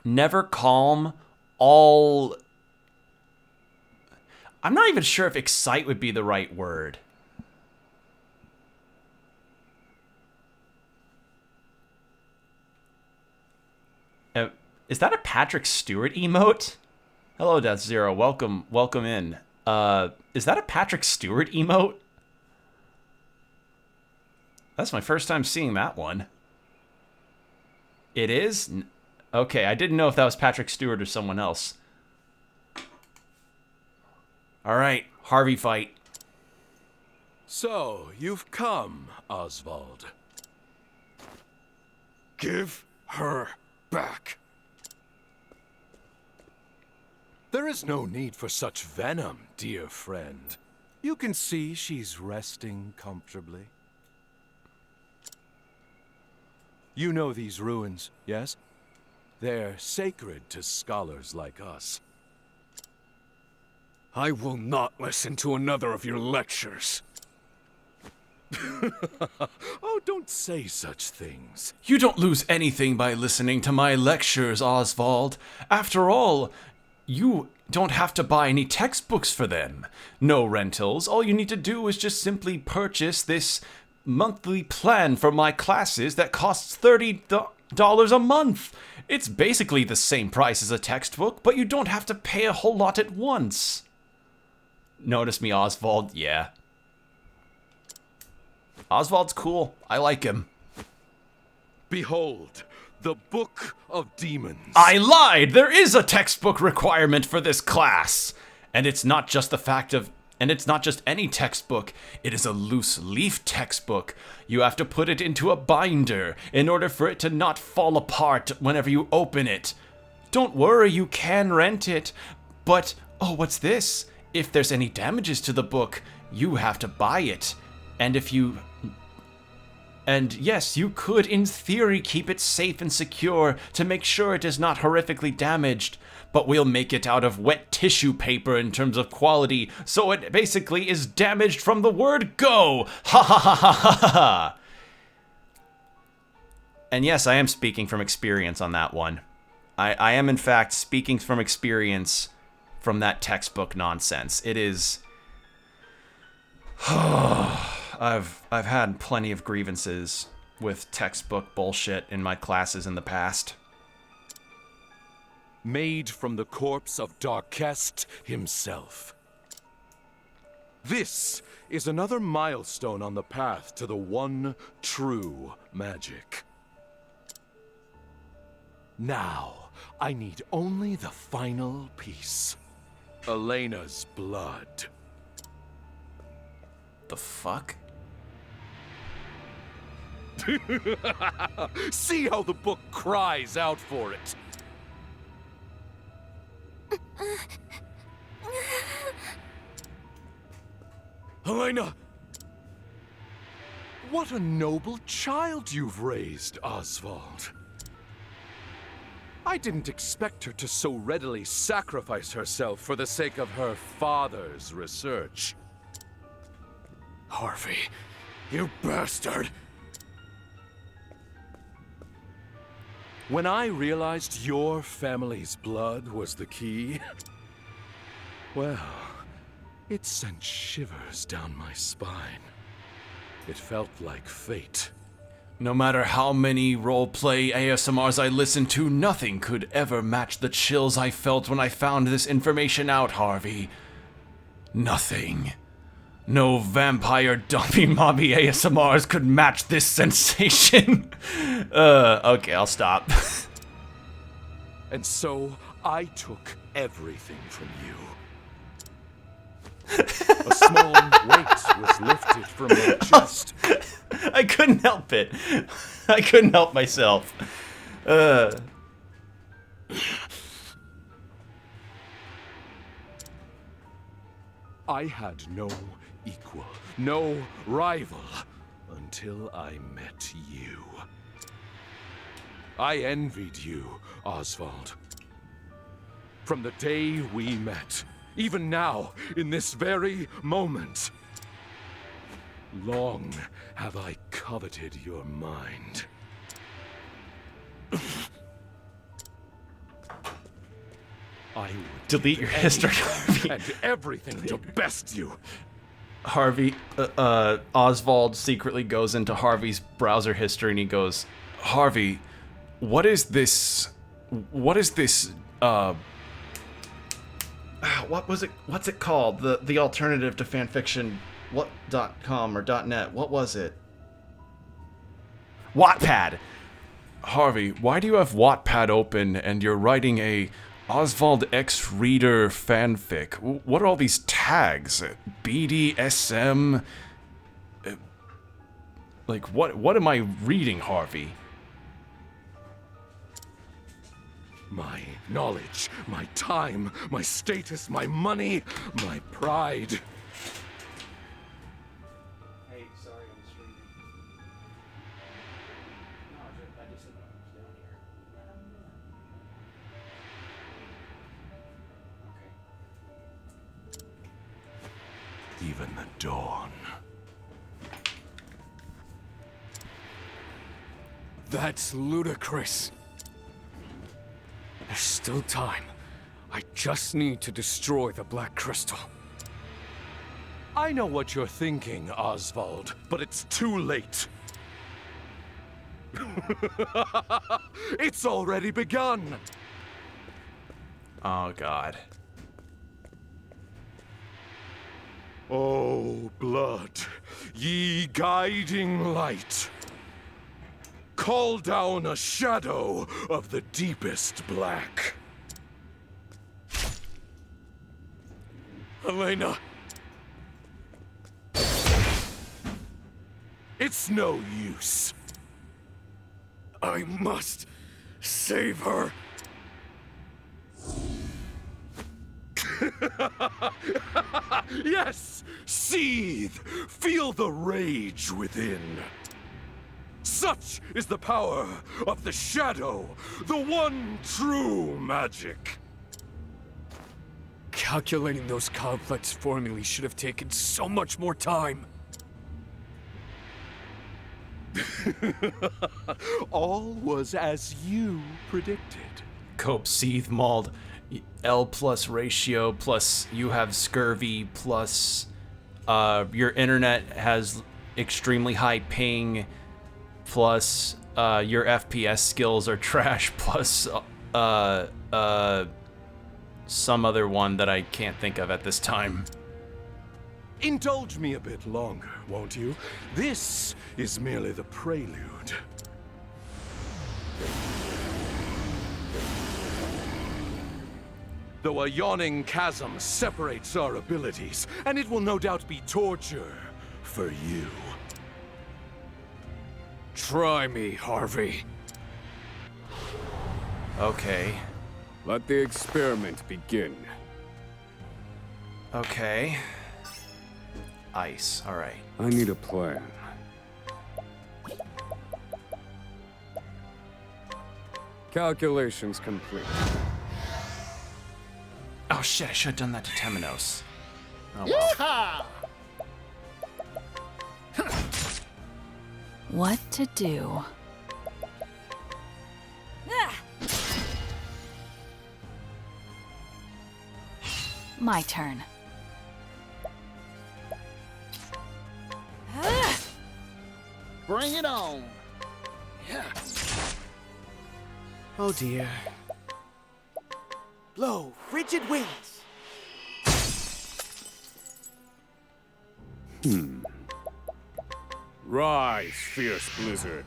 Never calm, all. I'm not even sure if excite would be the right word. Is that a Patrick Stewart emote? Hello, Death Zero. Welcome in. Is that a Patrick Stewart emote? That's my first time seeing that one. It is? Okay, I didn't know if that was Patrick Stewart or someone else. Alright, Harvey fight. So, you've come, Oswald. Give her back. There is no need for such venom, dear friend. You can see she's resting comfortably. You know these ruins, yes? They're sacred to scholars like us. I will not listen to another of your lectures. Oh, don't say such things. You don't lose anything by listening to my lectures, Oswald. After all, you don't have to buy any textbooks for them. No rentals. All you need to do is just simply purchase this monthly plan for my classes that costs $30 a month. It's basically the same price as a textbook, but you don't have to pay a whole lot at once. Notice me, Oswald? Yeah. Oswald's cool. I like him. Behold, the Book of Demons. I lied! There is a textbook requirement for this class! And it's not just any textbook. It is a loose leaf textbook. You have to put it into a binder in order for it to not fall apart whenever you open it. Don't worry, you can rent it. But, oh, what's this? If there's any damages to the book, you have to buy it. And And yes, you could, in theory, keep it safe and secure to make sure it is not horrifically damaged, but we'll make it out of wet tissue paper in terms of quality, so it basically is damaged from the word go! Ha ha ha ha ha ha! And yes, I am speaking from experience on that one. I am, in fact, speaking from experience from that textbook nonsense. It is... I've had plenty of grievances with textbook bullshit in my classes in the past. Made from the corpse of Darkest himself. This is another milestone on the path to the one true magic. Now, I need only the final piece. Elena's blood. The fuck? See how the book cries out for it. Elena! What a noble child you've raised, Oswald. I didn't expect her to so readily sacrifice herself for the sake of her father's research. Harvey, you bastard! When I realized your family's blood was the key, well, it sent shivers down my spine. It felt like fate. No matter how many roleplay ASMRs I listened to, nothing could ever match the chills I felt when I found this information out, Harvey. Nothing. No vampire dumpy mommy ASMRs could match this sensation. Okay, I'll stop. And so, I took everything from you. A small weight was lifted from my chest. I couldn't help it. I couldn't help myself. I had no equal, no rival, until I met you. I envied you, Oswald. From the day we met, even now, in this very moment. Long have I coveted your mind. I would delete your history, Harvey. And everything to best you. Harvey, Oswald secretly goes into Harvey's browser history and he goes, Harvey, what is this, what was it, what's it called? The alternative to fanfiction, .com or .net, what was it? Wattpad. Harvey, why do you have Wattpad open and you're writing a Oswald X Reader fanfic? What are all these tags? BDSM? Like, what am I reading, Harvey? My knowledge, my time, my status, my money, my pride. Hey, sorry, I'm streaming. No, I just said I was down Even here. the dawn. That's ludicrous. There's still time. I just need to destroy the Black Crystal. I know what you're thinking, Oswald, but it's too late. It's already begun. Oh, God. Oh, blood, ye guiding light. Call down a shadow of the deepest black. Elena. It's no use. I must save her. Yes! Seethe! Feel the rage within. Such is the power of the shadow, the one true magic. Calculating those complex formulae should have taken so much more time. All was as you predicted. Cope, seethe, mauled, L plus ratio plus you have scurvy plus your internet has extremely high ping plus your FPS skills are trash plus some other one that I can't think of at this time. Indulge me a bit longer, won't you? This is merely the prelude. Though a yawning chasm separates our abilities, and it will no doubt be torture for you. Try me, Harvey. Okay. Let the experiment begin. Okay. Ice, alright. I need a plan. Calculations complete. Oh shit, I should have done that to Temenos. Oh well. Yeehaw! What to do? My turn. Bring it on. Oh dear. Blow frigid winds. Rise, fierce blizzard.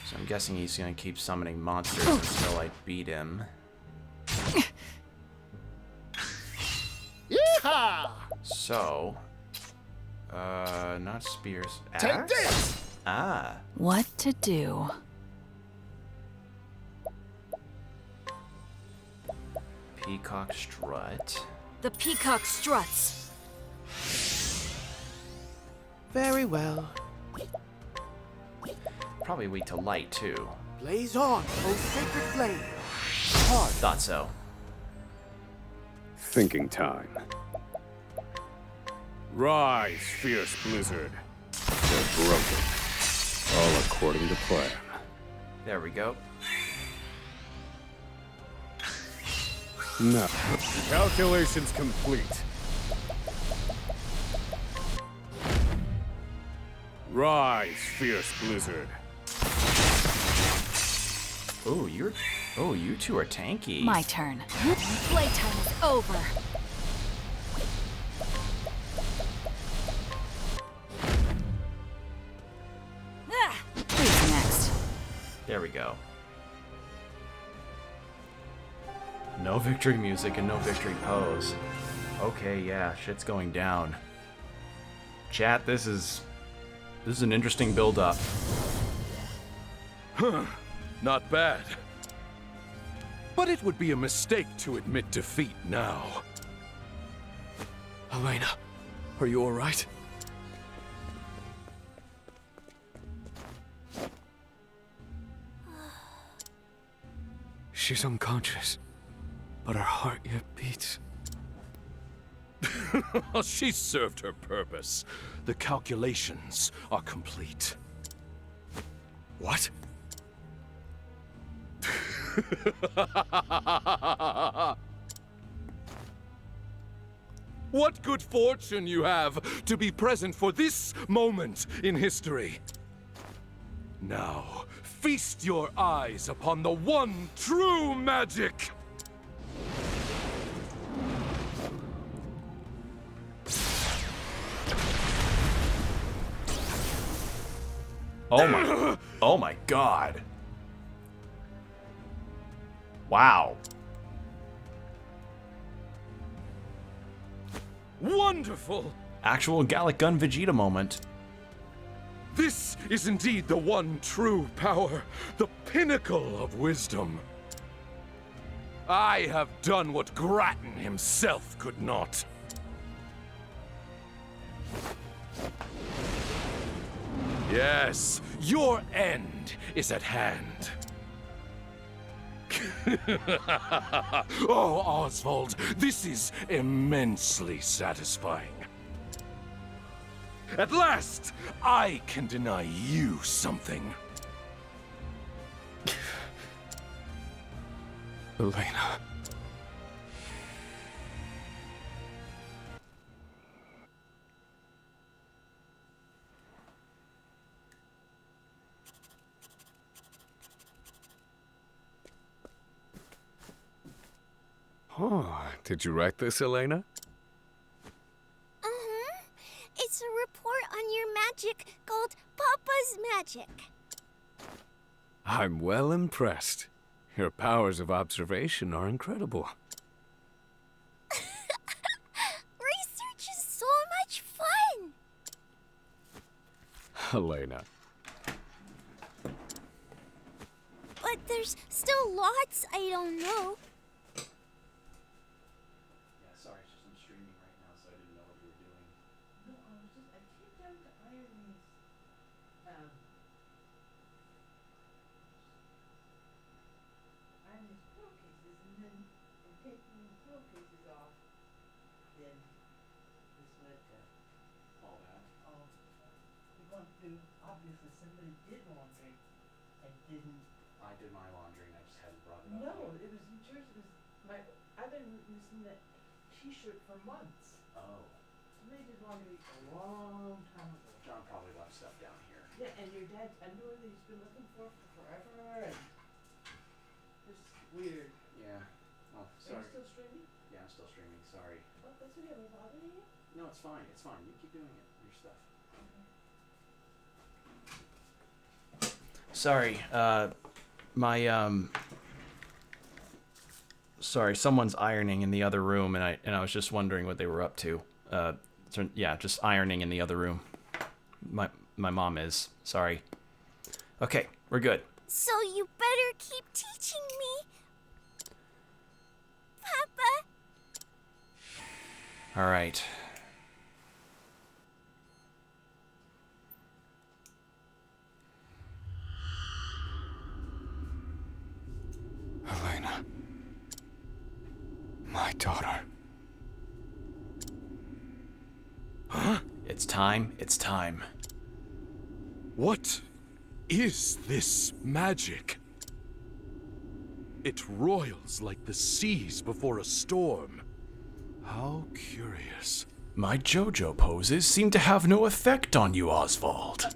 So I'm guessing he's gonna keep summoning monsters until I beat him. Yeehaw! So, not spears. Take Axe? this! Ah, What to do? peacock strut. The peacock struts. Very well. Probably weak to light too. Blaze on, O sacred flame. Thought so. Thinking time. Rise, fierce blizzard. They're broken. All according to plan. There we go. No. Calculations complete. Rise, fierce blizzard. Oh, you two are tanky. My turn. Playtime is over. Who's next? There we go. No victory music and no victory pose. Okay, yeah, shit's going down. Chat, this is an interesting build-up. Not bad. But it would be a mistake to admit defeat now. Elena, are you alright? She's unconscious, but her heart yet beats. She served her purpose. The calculations are complete. What? What good fortune you have to be present for this moment in history. Now, feast your eyes upon the one true magic! Oh my god. Wow. Wonderful! Actual Gallic Gun Vegeta moment. This is indeed the one true power, the pinnacle of wisdom. I have done what Grattan himself could not. Yes, your end is at hand. Oh, Oswald, this is immensely satisfying. At last, I can deny you something. Elena. Oh, did you write this, Elena? It's a report on your magic called Papa's Magic. I'm well impressed. Your powers of observation are incredible. Research is so much fun! Elena. But there's still lots I don't know. Yeah, sorry, it's just I'm streaming right now, so I didn't know what you were doing. No, I came down to iron these, pillowcases, and then in taking the pillowcases off, then this led to All that. We've gone through, obviously somebody did laundry and didn't. I did my laundry and I just hadn't brought it up. No, it was in church. It was I've been missing that T-shirt for months. Oh. Somebody did laundry a long time ago. John probably left stuff down here. Yeah, and your dad's underwear that he's been looking for forever, and it's weird. Yeah. Oh, Are sorry. you still streaming? Yeah, I'm still streaming. Sorry. Oh, that's okay. Am I bothering you? No, it's fine. It's fine. You keep doing it. Your stuff. Sorry. Sorry, someone's ironing in the other room, and I was just wondering what they were up to. Yeah, just ironing in the other room. My mom is. Sorry. Okay, we're good. So you better keep teaching me. Papa. All right. Elena. My daughter. Huh? It's time. It's time. What is this magic? It roils like the seas before a storm. How curious. My JoJo poses seem to have no effect on you, Oswald.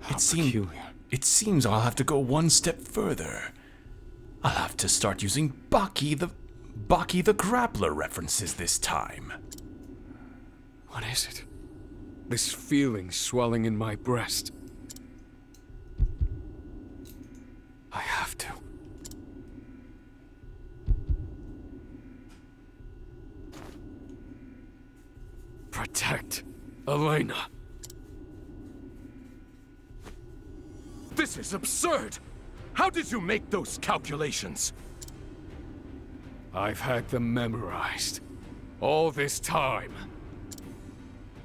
How peculiar. It seems I'll have to go one step further. I'll have to start using Baki the Grappler references this time. What is it? This feeling swelling in my breast. I have to. Protect Elena. This is absurd! How did you make those calculations? I've had them memorized. All this time.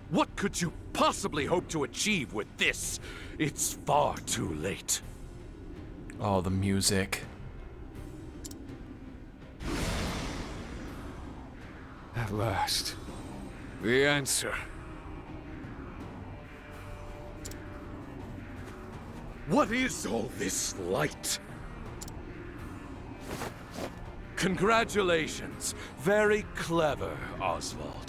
What could you possibly hope to achieve with this? It's far too late. Oh, the music. At last. The answer. What is all this light? Congratulations. Very clever, Oswald.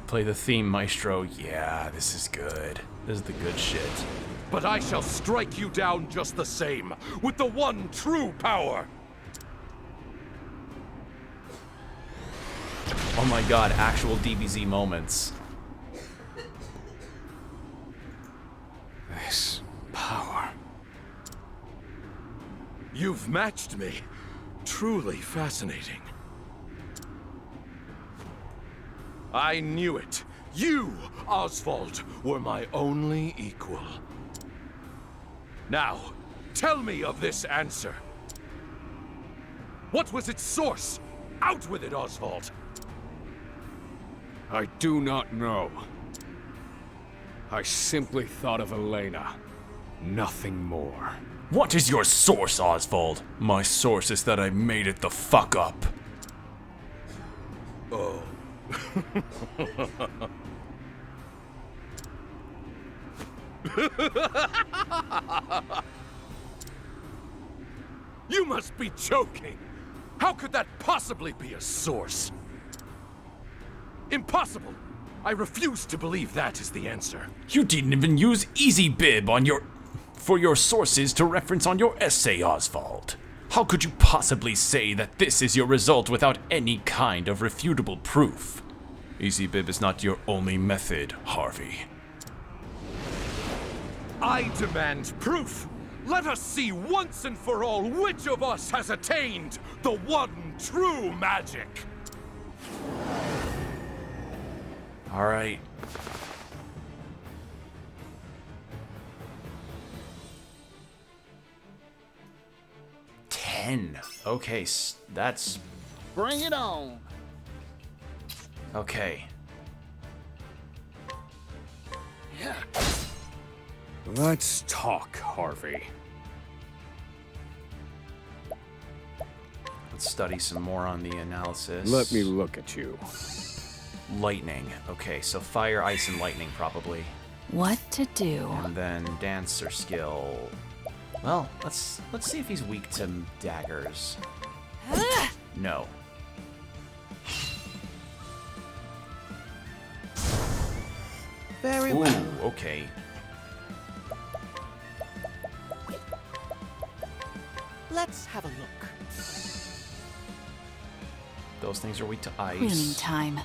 Play the theme, Maestro. Yeah, this is good. This is the good shit. But I shall strike you down just the same, with the one true power. Oh my god, actual DBZ moments. This power. You've matched me. Truly fascinating. I knew it. You, Oswald, were my only equal. Now, tell me of this answer. What was its source? Out with it, Oswald. I do not know. I simply thought of Elena. Nothing more. What is your source, Oswald? My source is that I made it the fuck up. Oh. You must be joking! How could that possibly be a source? Impossible! I refuse to believe that is the answer. You didn't even use EasyBib for your sources to reference on your essay, Oswald. How could you possibly say that this is your result without any kind of refutable proof? EasyBib is not your only method, Harvey. I demand proof! Let us see once and for all which of us has attained the one true magic! All right. Okay, that's... Bring it on. Okay. Yeah. Let's talk, Harvey. Let's study some more on the analysis. Let me look at you. Lightning. Okay, so fire, ice, and lightning probably. What to do? And then dancer skill. Well, let's see if he's weak to daggers. No. Very Ooh, well. okay. Let's have a look. Those things are weak to ice. Cleaning time.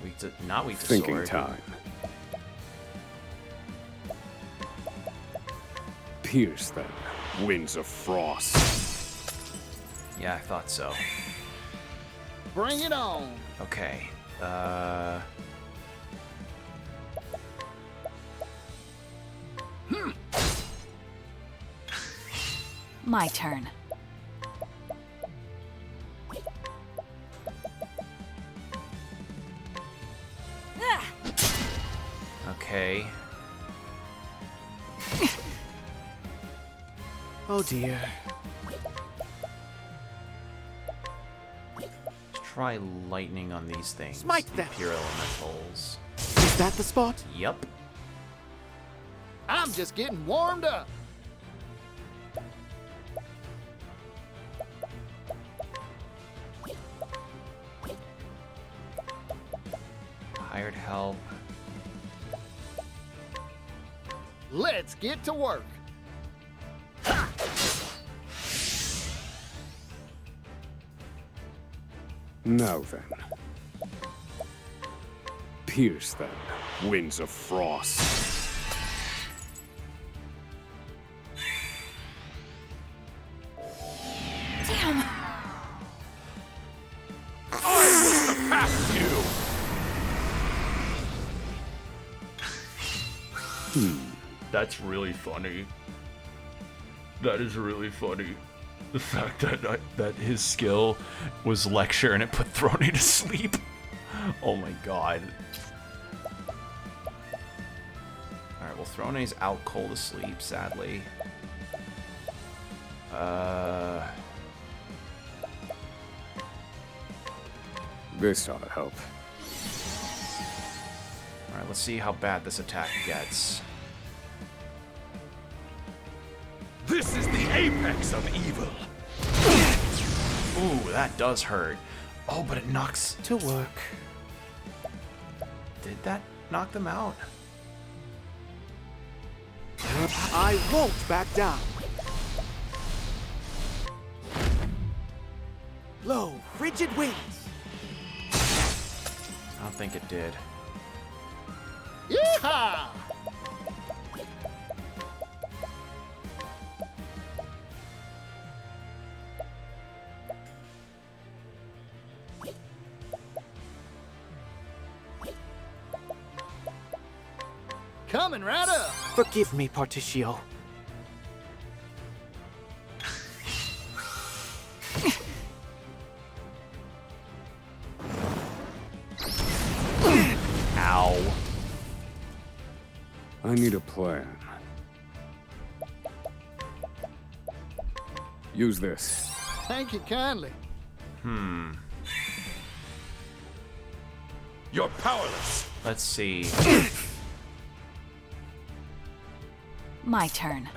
Weak to, not weak to Thinking sword. time. Pierce them, winds of frost. Yeah, I thought so. Bring it on. Okay. My turn. Okay. Oh dear. Let's try lightning on these things. Smite them. Pure elementals. Is that the spot? Yep. I'm just getting warmed up. Hired help. Let's get to work. Now then. Pierce them, winds of frost. Damn! Past you! That's really funny. That is really funny. The fact that his skill was lecture and it put Throne to sleep. Oh my god. Alright, well, Throne's out cold asleep, sadly. This ought to help. Alright, let's see how bad this attack gets. This is the apex of evil! Ooh, that does hurt. Oh, but it knocks... To work. Did that knock them out? I won't back down. Low, frigid winds. I don't think it did. Yeehaw! Coming right up. Forgive me, Particio. Ow. I need a plan. Use this. Thank you kindly. You're powerless. Let's see. My turn.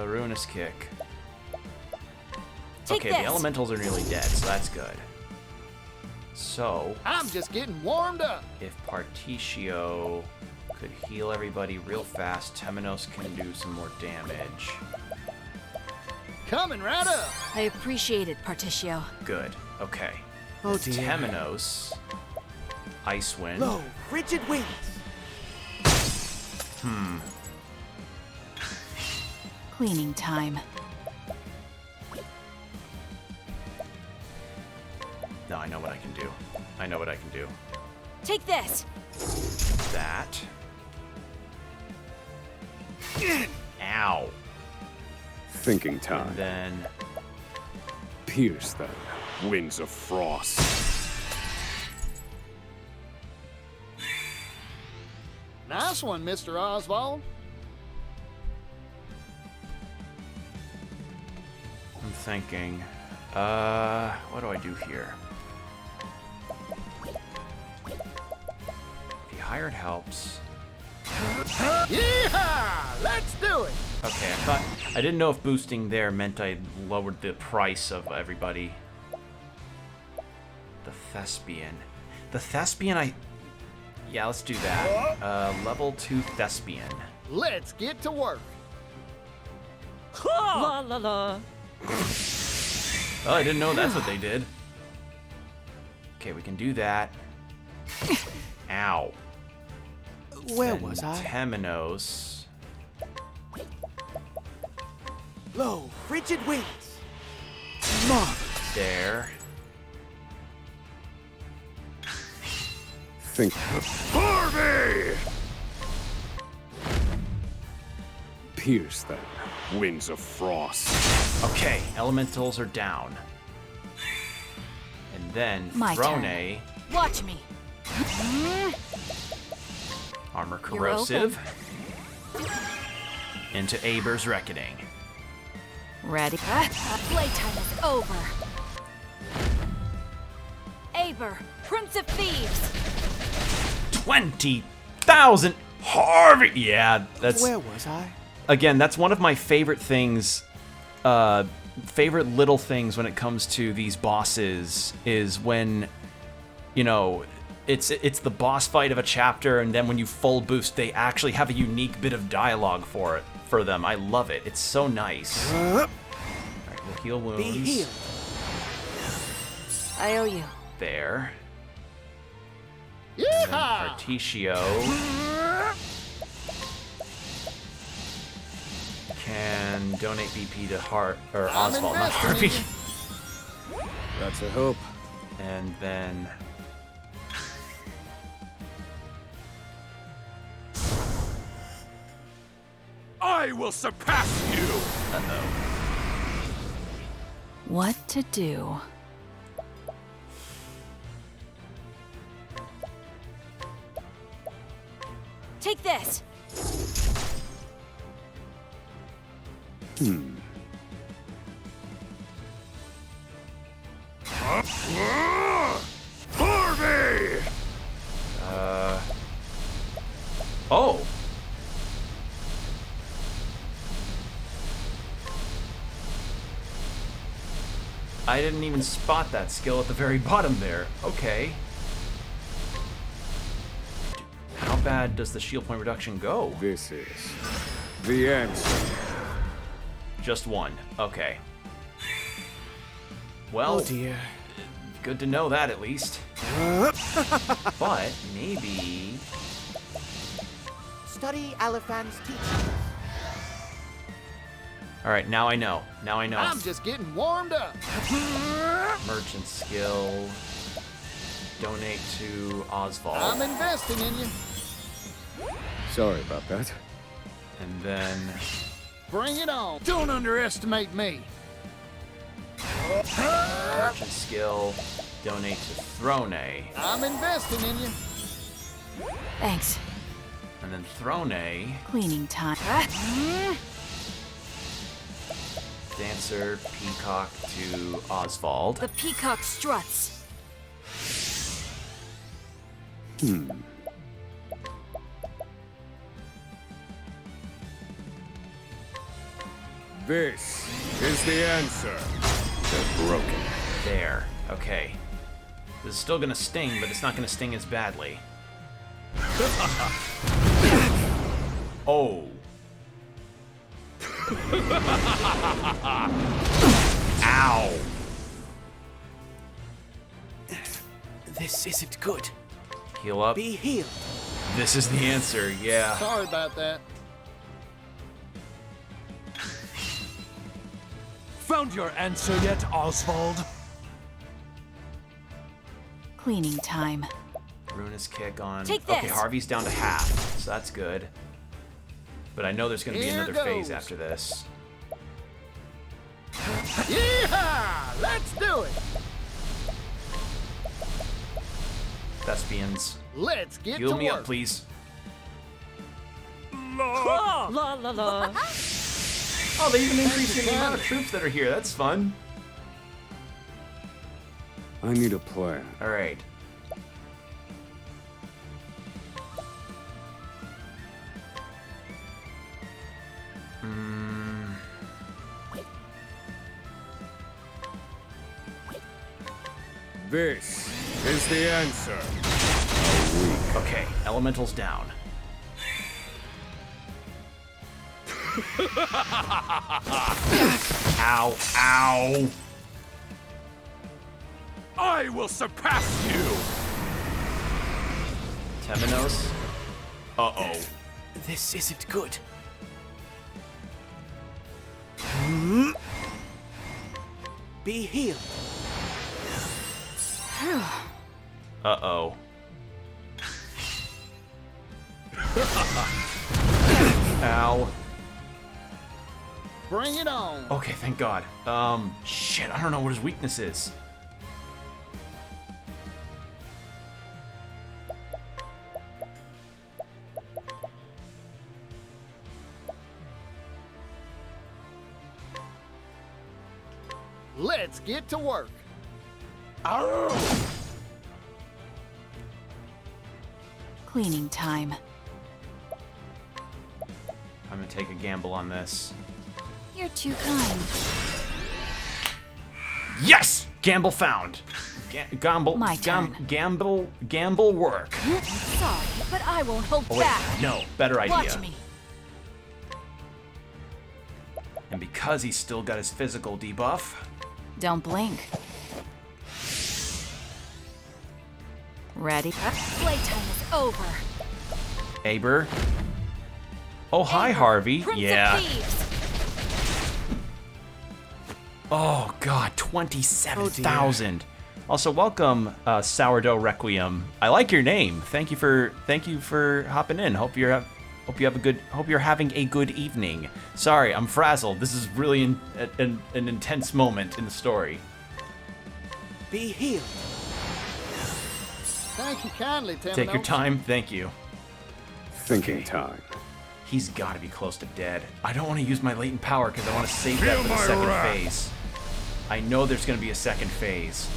Ruinous Kick. Take Okay, this. the elementals are nearly dead, so that's good. So, I'm just getting warmed up. if Particio could heal everybody real fast, Temenos can do some more damage. Coming right up. I appreciate it, Particio. Good. Okay. Oh dear. Temenos. Icewind. Low, frigid winds. Cleaning time. No, I know what I can do. I know what I can do. Take this. That. Ow. Thinking time. And then Pierce them. Winds of frost. Nice one, Mr. Oswald. I'm thinking, what do I do here? The hired helps. Yeehaw! Let's do it. Okay, I didn't know if boosting there meant I lowered the price of everybody. The Thespian. The Thespian, yeah, let's do that. Level 2 Thespian. Let's get to work. La la la. Oh, I didn't know that's what they did. Okay, we can do that. Ow. Where And was I? Temenos. Low, frigid winds. Marvelous. There. Think. Harvey! Pierce them. Winds of frost. Okay, elementals are down. And then My Throne, Watch me. armor You're corrosive. Into Aber's Reckoning. Ready? Playtime is over. Aber, Prince of Thieves. 20,000 Harvey! Yeah, that's... Where was I? Again, that's one of my favorite things, favorite little things when it comes to these bosses, is when, you know, it's the boss fight of a chapter, and then when you full boost, they actually have a unique bit of dialogue for them. I love it. It's so nice. Alright, we'll heal wounds. Be healed. I owe you. There. And then Yeehaw! Particio can donate BP to Oswald, not investing in Harvey. That's a hope. And then I will surpass you! What to do? Take this. Harvey! oh! I didn't even spot that skill at the very bottom there. Okay. How bad does the shield point reduction go? This is the answer. Just one. Okay. Well, Oh dear. good to know that at least. But maybe... Study Aliphan's teaching. Alright, now I know. Now I know. I'm just getting warmed up. Merchant skill. Donate to Oswald. I'm investing in you. Sorry about that. And then... Bring it on. Don't underestimate me. Merchant skill. Donate to Throne. I'm investing in you. Thanks. And then Throne. Cleaning time. Dancer, Peacock to Oswald. The peacock struts. This is the answer. They're broken. There. Okay. This is still gonna sting, but it's not gonna sting as badly. Oh. Ow. This isn't good. Heal up. Be healed. This is the answer, yeah. Sorry about that. Found your answer yet, Oswald? Cleaning time. Ruinous kick on. Take Okay, this. Harvey's down to half, so that's good. But I know there's gonna be Here another phase goes. after this. Yeehaw! Let's do it. Thespians. Let's get Heal to me work. up, please. La la la. Oh, they even increased the amount of troops that are here. That's fun. I need a plan. All right. This is the answer. Okay, elementals down. Ow, ow. I will surpass you! Temenos. Uh-oh. This isn't good. Be healed. Uh-oh. Ow. Bring it on. Okay, thank God. Shit, I don't know what his weakness is. Let's get to work. Cleaning time. I'm gonna take a gamble on this. You're too kind. Yes! Gamble found. Gamble. My turn. Gamble work. Sorry, but I won't hold Oh, wait, back. no, better idea. Watch me. And because he's still got his physical debuff, Don't blink. Ready? Playtime is over. Aber. Oh, hi, Aber, Harvey. Prince Yeah. of Thieves. Oh God, 27,000. Also, welcome, Sourdough Requiem. I like your name. Thank you for hopping in. Hope you're having a good evening. Sorry, I'm frazzled. This is really an intense moment in the story. Be healed. Thank you kindly, Temenos. Take your time. Thank you. Thinking time. He's got to be close to dead. I don't want to use my latent power because I want to save that for the second phase. I know there's going to be a second phase.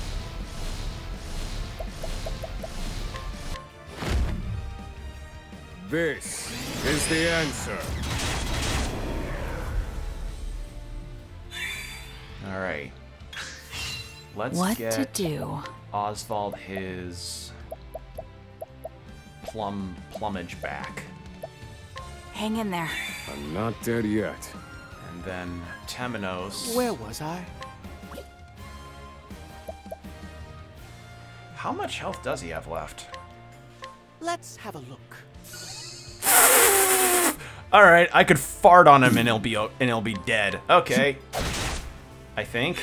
This is the answer. All right. Let's What get to do? Oswald his plumage back. Hang in there. I'm not dead yet. And then Temenos. Where was I? How much health does he have left? Let's have a look. All right, I could fart on him and he'll be dead. Okay. I think.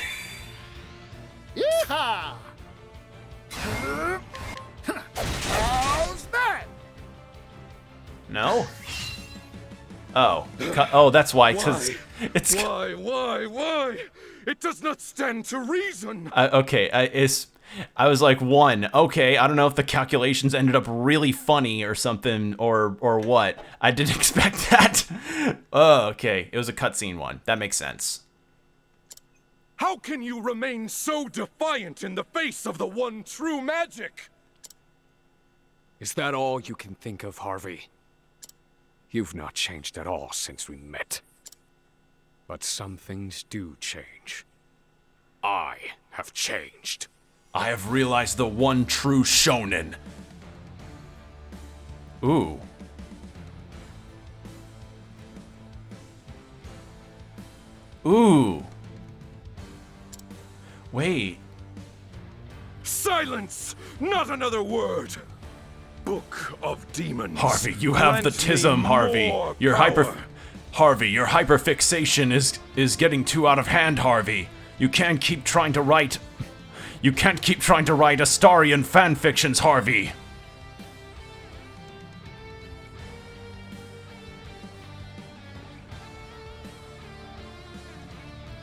Yeehaw! How's that? No? Oh. Oh, that's why. Why? Why? It does not stand to reason. Okay, I was like, 1. Okay, I don't know if the calculations ended up really funny or something, or what. I didn't expect that. Oh, okay. It was a cutscene 1. That makes sense. How can you remain so defiant in the face of the one true magic? Is that all you can think of, Harvey? You've not changed at all since we met. But some things do change. I have changed. I have realized the one true shonen. Ooh. Ooh. Wait. Silence! Not another word! Book of Demons. Harvey, you have the Grant me tism, Harvey. more Your power. Harvey, your hyperfixation is getting too out of hand, Harvey. You can't keep trying to write Astarian fanfictions, Harvey.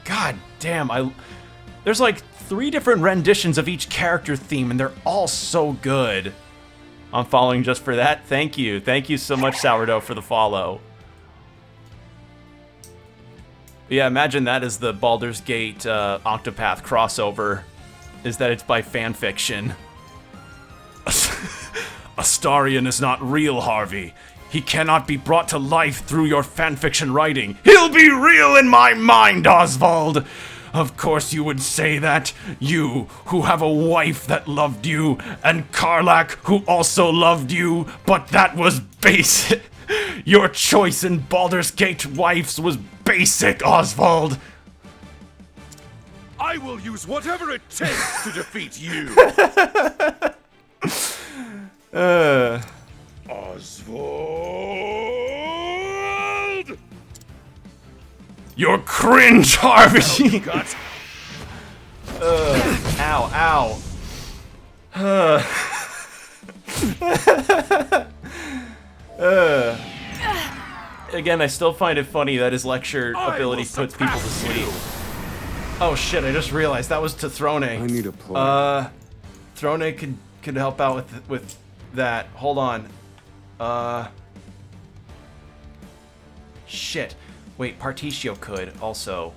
God damn, there's like 3 different renditions of each character theme, and they're all so good. I'm following just for that. Thank you. Thank you so much, Sourdough, for the follow. Yeah, imagine that as the Baldur's Gate Octopath crossover, is that it's by fanfiction. Astarian is not real, Harvey. He cannot be brought to life through your fanfiction writing. He'll be real in my mind, Oswald! Of course you would say that. You, who have a wife that loved you, and Karlak, who also loved you, but that was basic. Your choice in Baldur's Gate wives was basic, Oswald. I will use whatever it takes to defeat you. Oswald! You're cringe, Harvey! God. Ow, ow. Again, I still find it funny that his lecture ability puts people to sleep. Oh shit, I just realized that was to Throne. I need a plan. Throne could help out with that. Hold on. Shit. Wait, Particio could also.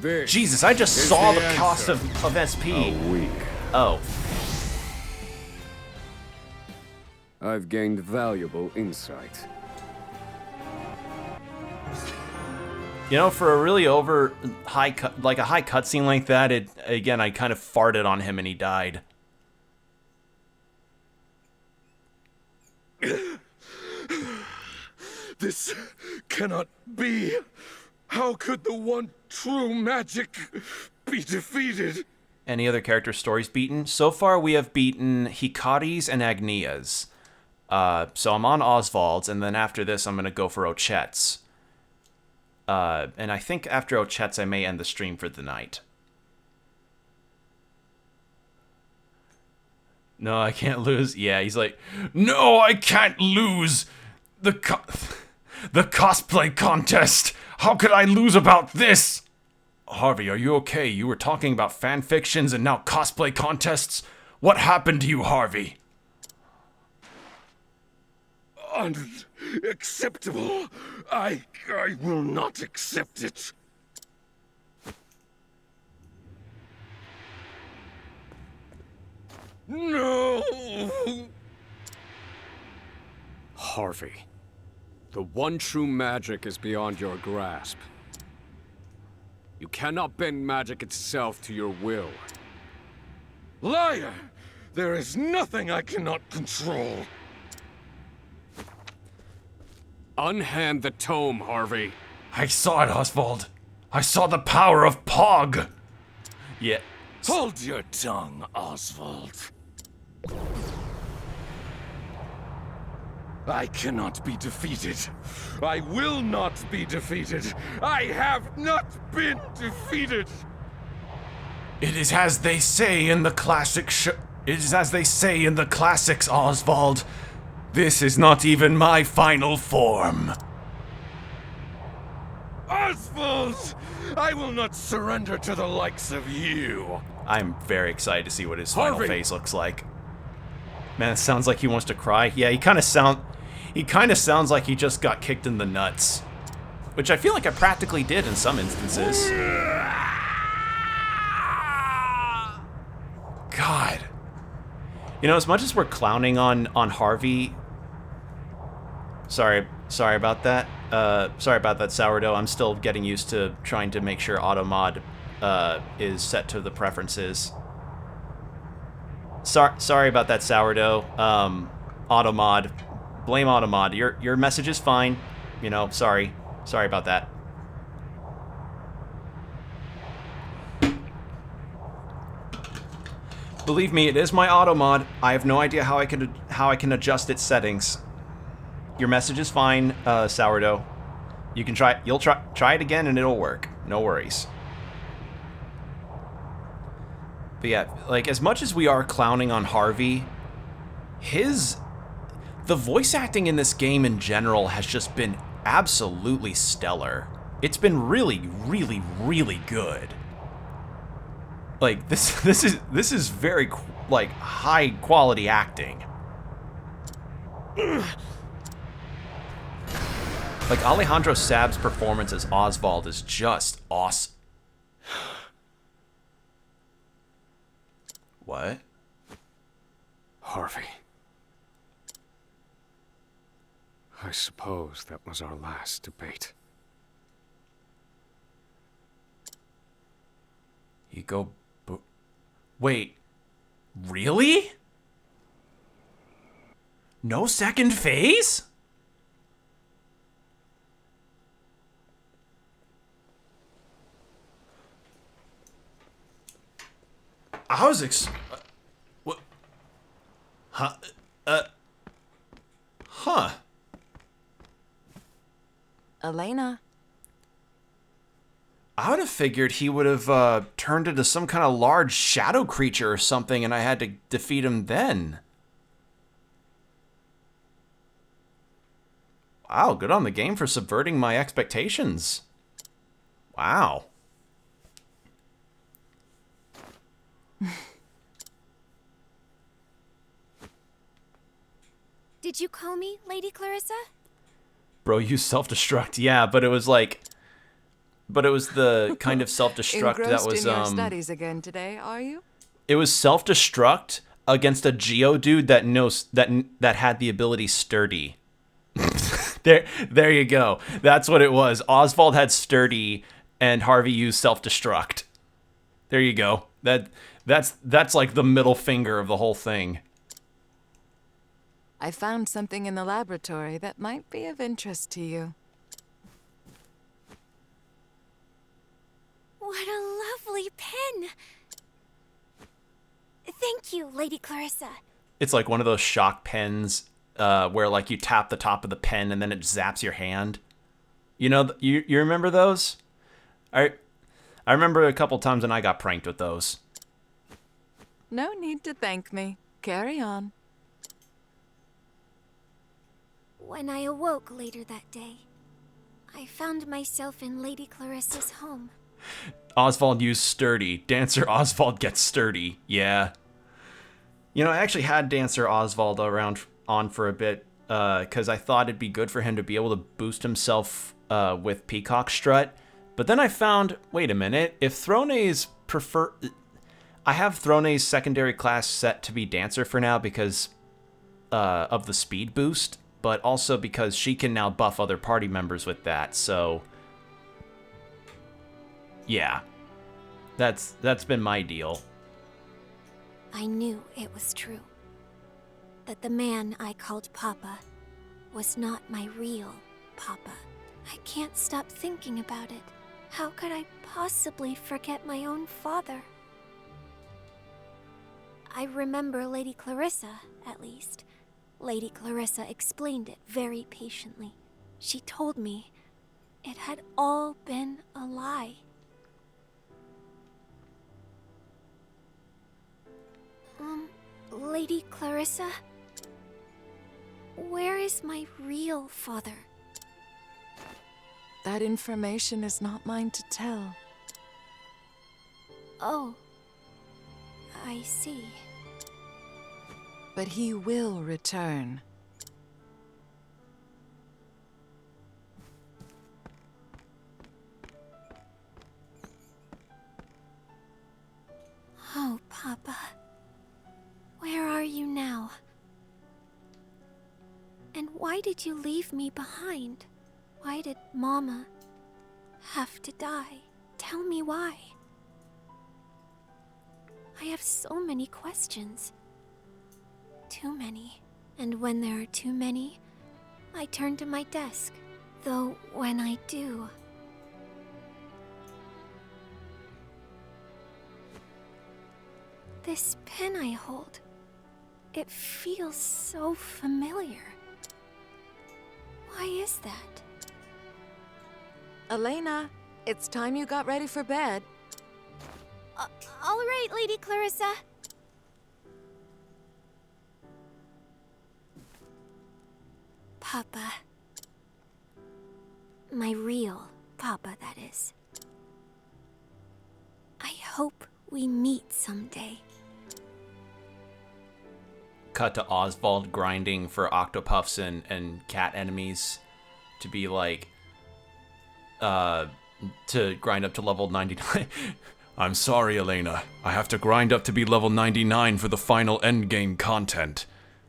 Jesus, I just saw the cost of SP. A week. Oh. I've gained valuable insight. You know, for a really high cutscene like that, again, I kind of farted on him and he died. This cannot be. How could the one true magic be defeated? Any other character stories beaten? So far, we have beaten Hikari's and Agnia's. So I'm on Oswald's, and then after this, I'm going to go for Ochet's. And I think after Ochet's, I may end the stream for the night. No, I can't lose. Yeah, he's like, no, I can't lose. The cosplay contest. How could I lose about this? Harvey, are you okay? You were talking about fan fictions and now cosplay contests. What happened to you, Harvey? Unacceptable. I will not accept it. No! Harvey, the one true magic is beyond your grasp. You cannot bend magic itself to your will. Liar! There is nothing I cannot control. Unhand the tome, Harvey. I saw it, Oswald. I saw the power of Pog. yeah. Hold your tongue, Oswald. I cannot be defeated. I will not be defeated. I have not been defeated. It is as they say in the classics, Oswald. This is not even my final form. Oswald! I will not surrender to the likes of you. I'm very excited to see what his final Harvey! phase looks like. Man, it sounds like he wants to cry. Yeah, he kind of sounds like he just got kicked in the nuts. Which I feel like I practically did in some instances. God. You know, as much as we're clowning on Harvey... Sorry about that. Sorry about that, Sourdough. I'm still getting used to trying to make sure Automod is set to the preferences. Sorry about that, Sourdough. Automod. Blame Automod. Your message is fine. You know, sorry. Sorry about that. Believe me, it is my Automod. I have no idea how I can adjust its settings. Your message is fine, Sourdough. You can try. You'll try it again, and it'll work. No worries. But yeah, like as much as we are clowning on Harvey, the voice acting in this game in general has just been absolutely stellar. It's been really, really, really good. Like this is very like high quality acting. Like Alejandro Sab's performance as Oswald is just awesome. What? Harvey. I suppose that was our last debate. You go... Wait. Really? No second phase? I was what? Huh? Huh. Elena. I would have figured he would have turned into some kind of large shadow creature or something, and I had to defeat him then. Wow, good on the game for subverting my expectations. Wow. Did you call me, Lady Clarissa? Bro, you self-destruct. Yeah, but it was like... But it was the kind of self-destruct that was, in your studies again today, are you? It was self-destruct against a Geodude that knows... that had the ability Sturdy. There you go. That's what it was. Oswald had Sturdy, and Harvey used self-destruct. There you go. That's like the middle finger of the whole thing. I found something in the laboratory that might be of interest to you. What a lovely pen! Thank you, Lady Clarissa. It's like one of those shock pens where like you tap the top of the pen and then it zaps your hand. You know, you remember those? I remember a couple times when I got pranked with those. No need to thank me. Carry on. When I awoke later that day, I found myself in Lady Clarissa's home. Oswald used Sturdy. Dancer Oswald gets Sturdy. Yeah. You know, I actually had Dancer Oswald on for a bit because I thought it'd be good for him to be able to boost himself with Peacock Strut. But then I found, wait a minute, if Throne's prefer... I have Throne's secondary class set to be Dancer for now because of the speed boost, but also because she can now buff other party members with that, so... Yeah. That's been my deal. I knew it was true. That the man I called Papa was not my real Papa. I can't stop thinking about it. How could I possibly forget my own father? I remember Lady Clarissa, at least. Lady Clarissa explained it very patiently. She told me it had all been a lie. Lady Clarissa? Where is my real father? That information is not mine to tell. Oh, I see. But he will return. Oh, Papa. Where are you now? And why did you leave me behind? Why did Mama have to die? Tell me why. I have so many questions. Too many. And when there are too many, I turn to my desk. Though when I do... This pen I hold, it feels so familiar. Why is that? Elena, it's time you got ready for bed. All right, Lady Clarissa. Papa. My real Papa, that is. I hope we meet someday. Cut to Oswald grinding for octopuffs and cat enemies to be like, to grind up to level 99. I'm sorry, Elena. I have to grind up to be level 99 for the final endgame content.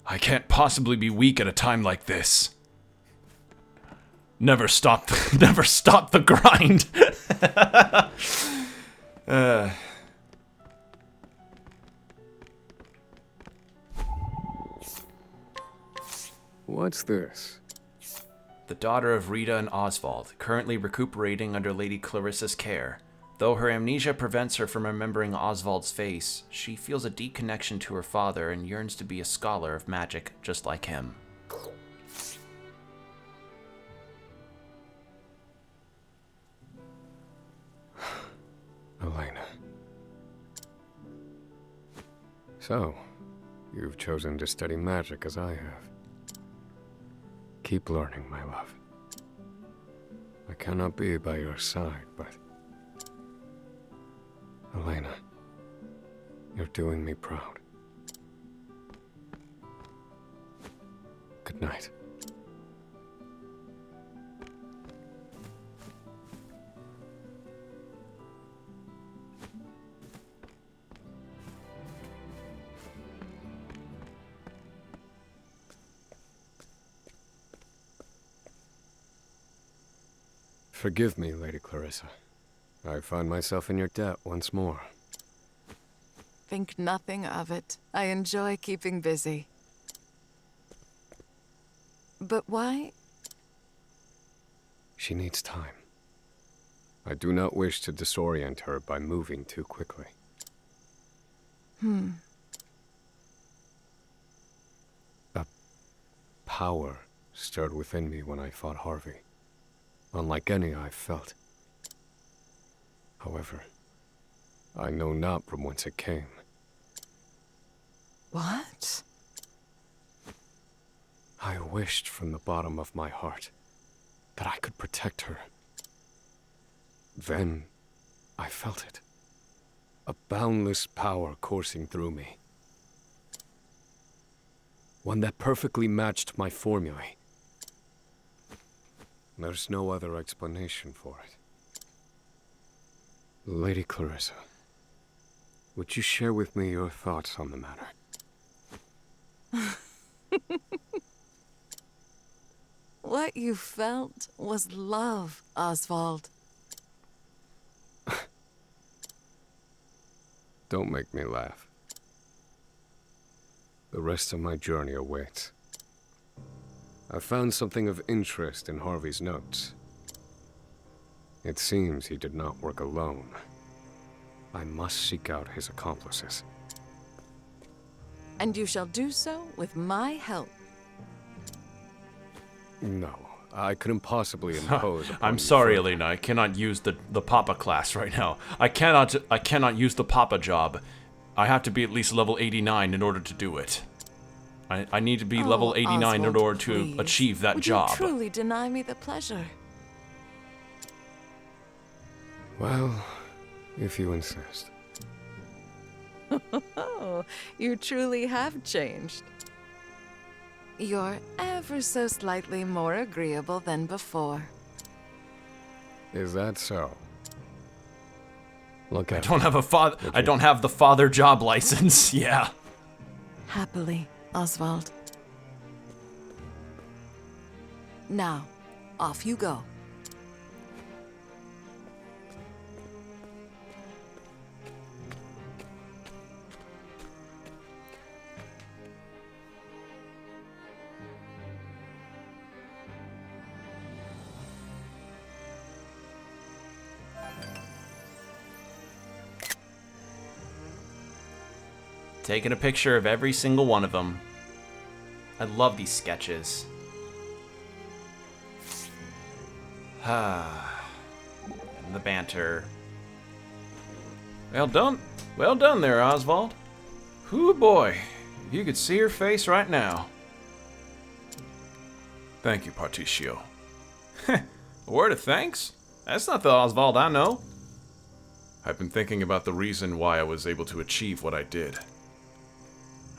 I can't possibly be weak at a time like this. Never stop the grind. What's this? The daughter of Rita and Oswald, currently recuperating under Lady Clarissa's care. Though her amnesia prevents her from remembering Oswald's face, she feels a deep connection to her father and yearns to be a scholar of magic just like him. Elena. So, you've chosen to study magic as I have. Keep learning, my love. I cannot be by your side, but... Elena, you're doing me proud. Good night. Forgive me, Lady Clarissa. I find myself in your debt once more. Think nothing of it. I enjoy keeping busy. But why? She needs time. I do not wish to disorient her by moving too quickly. A power stirred within me when I fought Harvey. Unlike any I've felt. However, I know not from whence it came. What? I wished from the bottom of my heart that I could protect her. Then, I felt it. A boundless power coursing through me. One that perfectly matched my formulae. There's no other explanation for it. Lady Clarissa, would you share with me your thoughts on the matter? What you felt was love, Oswald. Don't make me laugh. The rest of my journey awaits. I found something of interest in Harvey's notes. It seems he did not work alone. I must seek out his accomplices. And you shall do so with my help. No, I couldn't possibly impose upon I'm you sorry, further. Elena. I cannot use the Papa class right now. I cannot use the Papa job. I have to be at least level 89 in order to do it. I need to be level 89 Oswald, in order please. to achieve that Would job. you truly deny me the pleasure? Well, if you insist. You truly have changed. You're ever so slightly more agreeable than before. Is that so? Look I at don't have a father. I don't have the father job license. Yeah. Happily, Oswald. Now, off you go. Taking a picture of every single one of them. I love these sketches. Ah, and the banter. Well done. Well done there, Oswald. Whoo boy, if you could see her face right now. Thank you, Particio. A word of thanks? That's not the Oswald I know. I've been thinking about the reason why I was able to achieve what I did.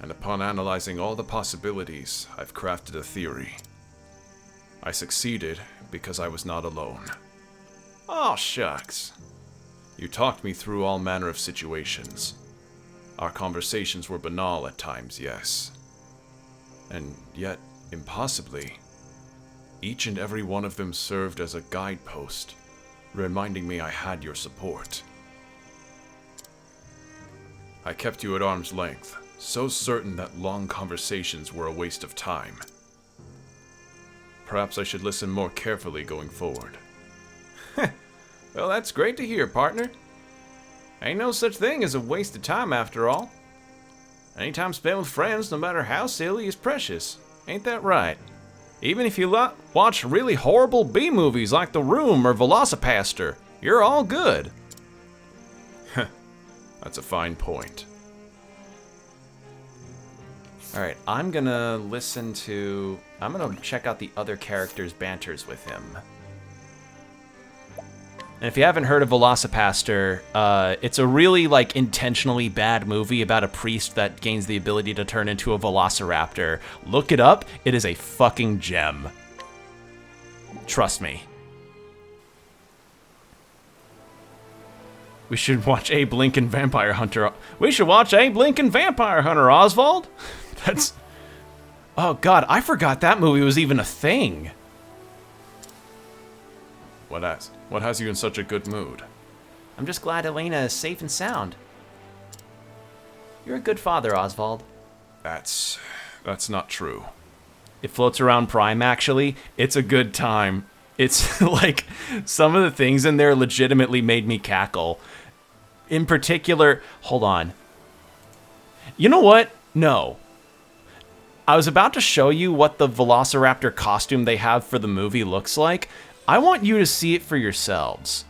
And upon analyzing all the possibilities, I've crafted a theory. I succeeded because I was not alone. Oh, shucks. You talked me through all manner of situations. Our conversations were banal at times, yes. And yet, impossibly, each and every one of them served as a guidepost, reminding me I had your support. I kept you at arm's length, so certain that long conversations were a waste of time. Perhaps I should listen more carefully going forward. Well, that's great to hear, partner. Ain't no such thing as a waste of time after all. Any time spent with friends, no matter how silly, is precious. Ain't that right? Even if you watch really horrible B-movies like The Room or Velocipaster, you're all good. That's a fine point. Alright, I'm gonna check out the other characters' banters with him. And if you haven't heard of Velocipaster, it's a really, like, intentionally bad movie about a priest that gains the ability to turn into a velociraptor. Look it up, it is a fucking gem. Trust me. We should watch Abe Lincoln Vampire Hunter. We should watch Abe Lincoln Vampire Hunter, Oswald. That's... Oh god, I forgot that movie was even a thing. What has you in such a good mood? I'm just glad Elena is safe and sound. You're a good father, Oswald. That's not true. It floats around Prime, actually. It's a good time. It's like, some of the things in there legitimately made me cackle. In particular, hold on. You know what? No. I was about to show you what the Velociraptor costume they have for the movie looks like. I want you to see it for yourselves.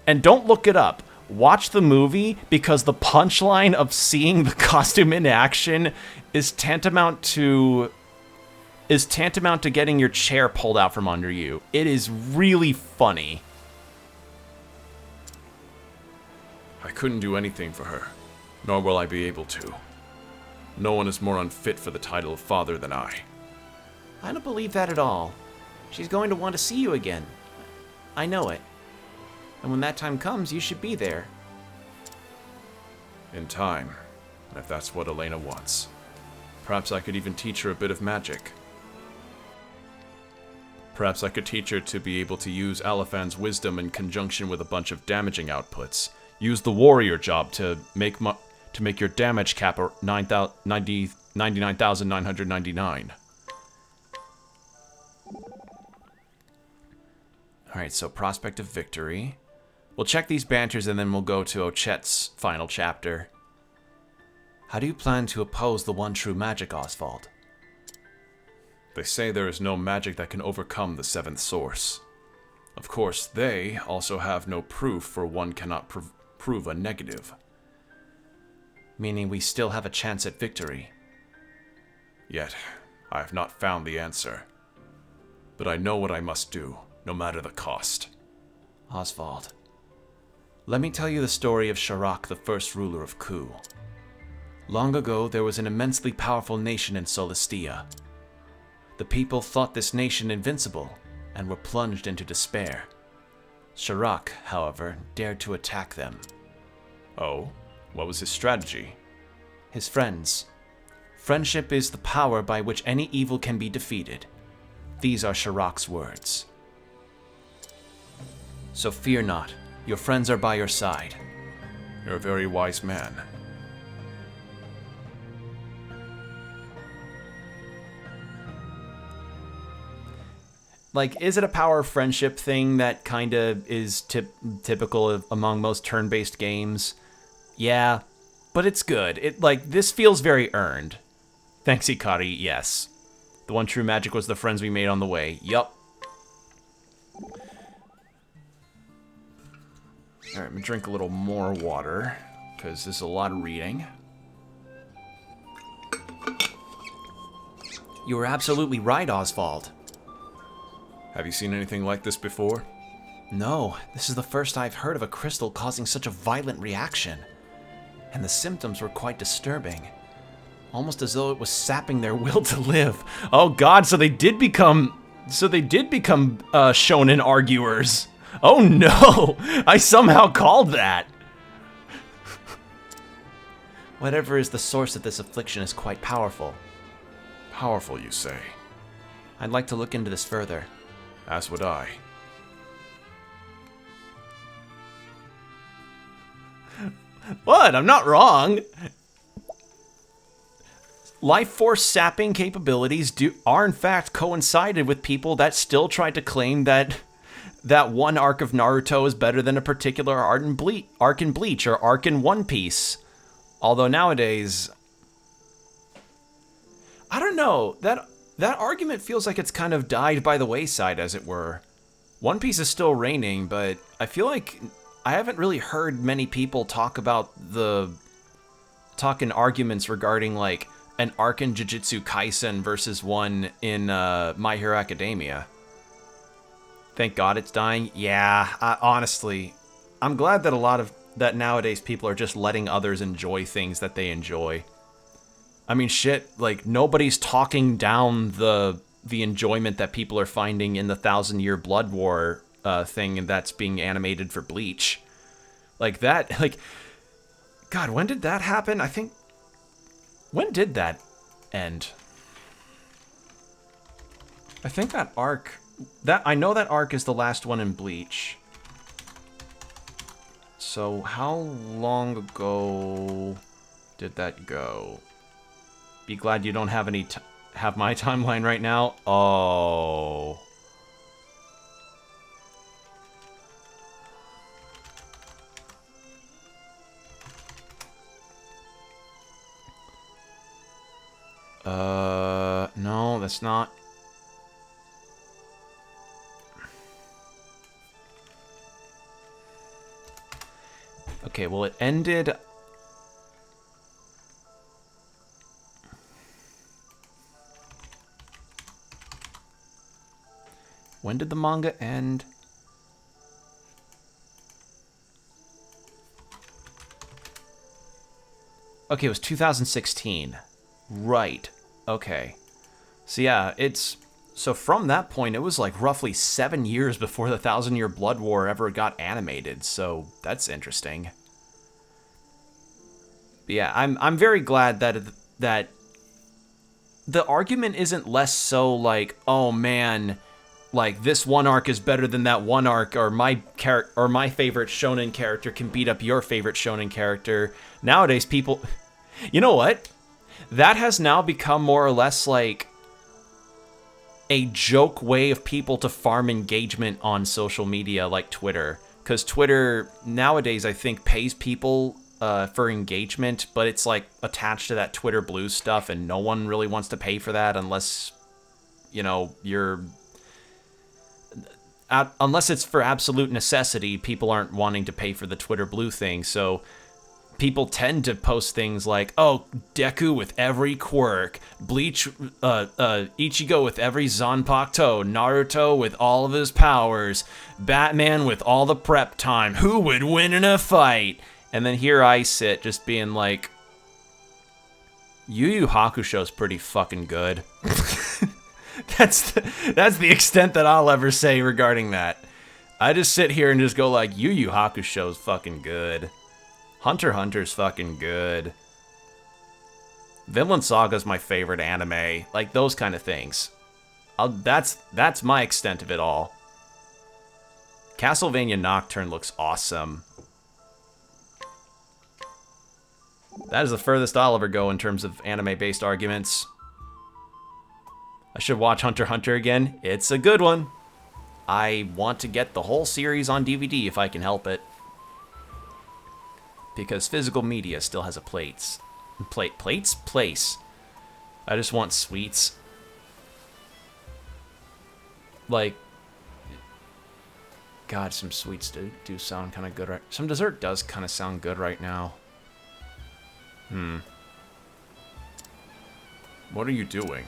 And don't look it up. Watch the movie, because the punchline of seeing the costume in action is tantamount to getting your chair pulled out from under you. It is really funny. I couldn't do anything for her, nor will I be able to. No one is more unfit for the title of father than I. I don't believe that at all. She's going to want to see you again. I know it. And when that time comes, you should be there. In time, if that's what Elena wants. Perhaps I could even teach her a bit of magic. Perhaps I could teach her to be able to use Aliphan's wisdom in conjunction with a bunch of damaging outputs. Use the warrior job to make your damage cap 99,999. Alright, so prospect of victory. We'll check these banters and then we'll go to Ochet's final chapter. How do you plan to oppose the one true magic, Oswald? They say there is no magic that can overcome the seventh source. Of course, they also have no proof, for one cannot prove a negative. Meaning we still have a chance at victory. Yet, I have not found the answer. But I know what I must do, no matter the cost. Oswald. Let me tell you the story of Sharak, the first ruler of Ku. Long ago, there was an immensely powerful nation in Solistia. The people thought this nation invincible and were plunged into despair. Sharak, however, dared to attack them. Oh? What was his strategy? His friends. Friendship is the power by which any evil can be defeated. These are Sharak's words. So fear not. Your friends are by your side. You're a very wise man. Like, is it a power of friendship thing that kind of is typical among most turn-based games? Yeah, but it's good. This feels very earned. Thanks, Ikari, yes. The one true magic was the friends we made on the way. Yup. Alright, I'm gonna drink a little more water, because this is a lot of reading. You were absolutely right, Oswald. Have you seen anything like this before? No, this is the first I've heard of a crystal causing such a violent reaction. And the symptoms were quite disturbing. Almost as though it was sapping their will to live. Oh god, so they did become shonen arguers. Oh no! I somehow called that! Whatever is the source of this affliction is quite powerful. Powerful, you say? I'd like to look into this further. As would I. What? I'm not wrong! Life force sapping capabilities are in fact coincided with people that still tried to claim that one arc of Naruto is better than a particular arc in Bleach or arc in One Piece. Although nowadays, I don't know, that argument feels like it's kind of died by the wayside, as it were. One Piece is still reigning, but I feel like I haven't really heard many people talk in arguments regarding like an arc in Jujutsu Kaisen versus one in My Hero Academia. Thank God it's dying. Yeah, honestly, I'm glad that nowadays people are just letting others enjoy things that they enjoy. I mean, shit, like nobody's talking down the enjoyment that people are finding in the 1,000-Year Blood War thing that's being animated for Bleach. Like that, like, God, when did that happen? When did that end? I think that arc, I know that arc is the last one in Bleach. So how long ago did that go? Be glad you don't have have my timeline right now. Oh. No, that's not. Okay, well, it ended. When did the manga end? Okay, it was 2016. Right. Okay. So yeah, so from that point, it was like roughly 7 years before the 1,000-Year Blood War ever got animated, so that's interesting. But yeah, I'm very glad that the argument isn't less so like, oh man, like this one arc is better than that one arc, or my favorite shonen character can beat up your favorite shonen character. Nowadays, people, you know what? That has now become more or less like a joke way of people to farm engagement on social media like Twitter. Because Twitter nowadays, I think, pays people for engagement, but it's like attached to that Twitter Blue stuff, and no one really wants to pay for that unless, you know, unless it's for absolute necessity. People aren't wanting to pay for the Twitter Blue thing. So people tend to post things like, oh, Deku with every quirk, Bleach, Ichigo with every Zanpakuto, Naruto with all of his powers, Batman with all the prep time, who would win in a fight? And then here I sit just being like, Yu Yu Hakusho's pretty fucking good. That's the extent that I'll ever say regarding that. I just sit here and just go like, Yu Yu Hakusho's fucking good. Hunter x Hunter's fucking good. Vinland Saga's my favorite anime. Like, those kind of things. That's my extent of it all. Castlevania Nocturne looks awesome. That is the furthest I'll ever go in terms of anime-based arguments. I should watch Hunter x Hunter again. It's a good one. I want to get the whole series on DVD if I can help it. Because physical media still has a place. I just want sweets. Like, God, some sweets do sound kind of good right. Some dessert does kind of sound good right now. What are you doing?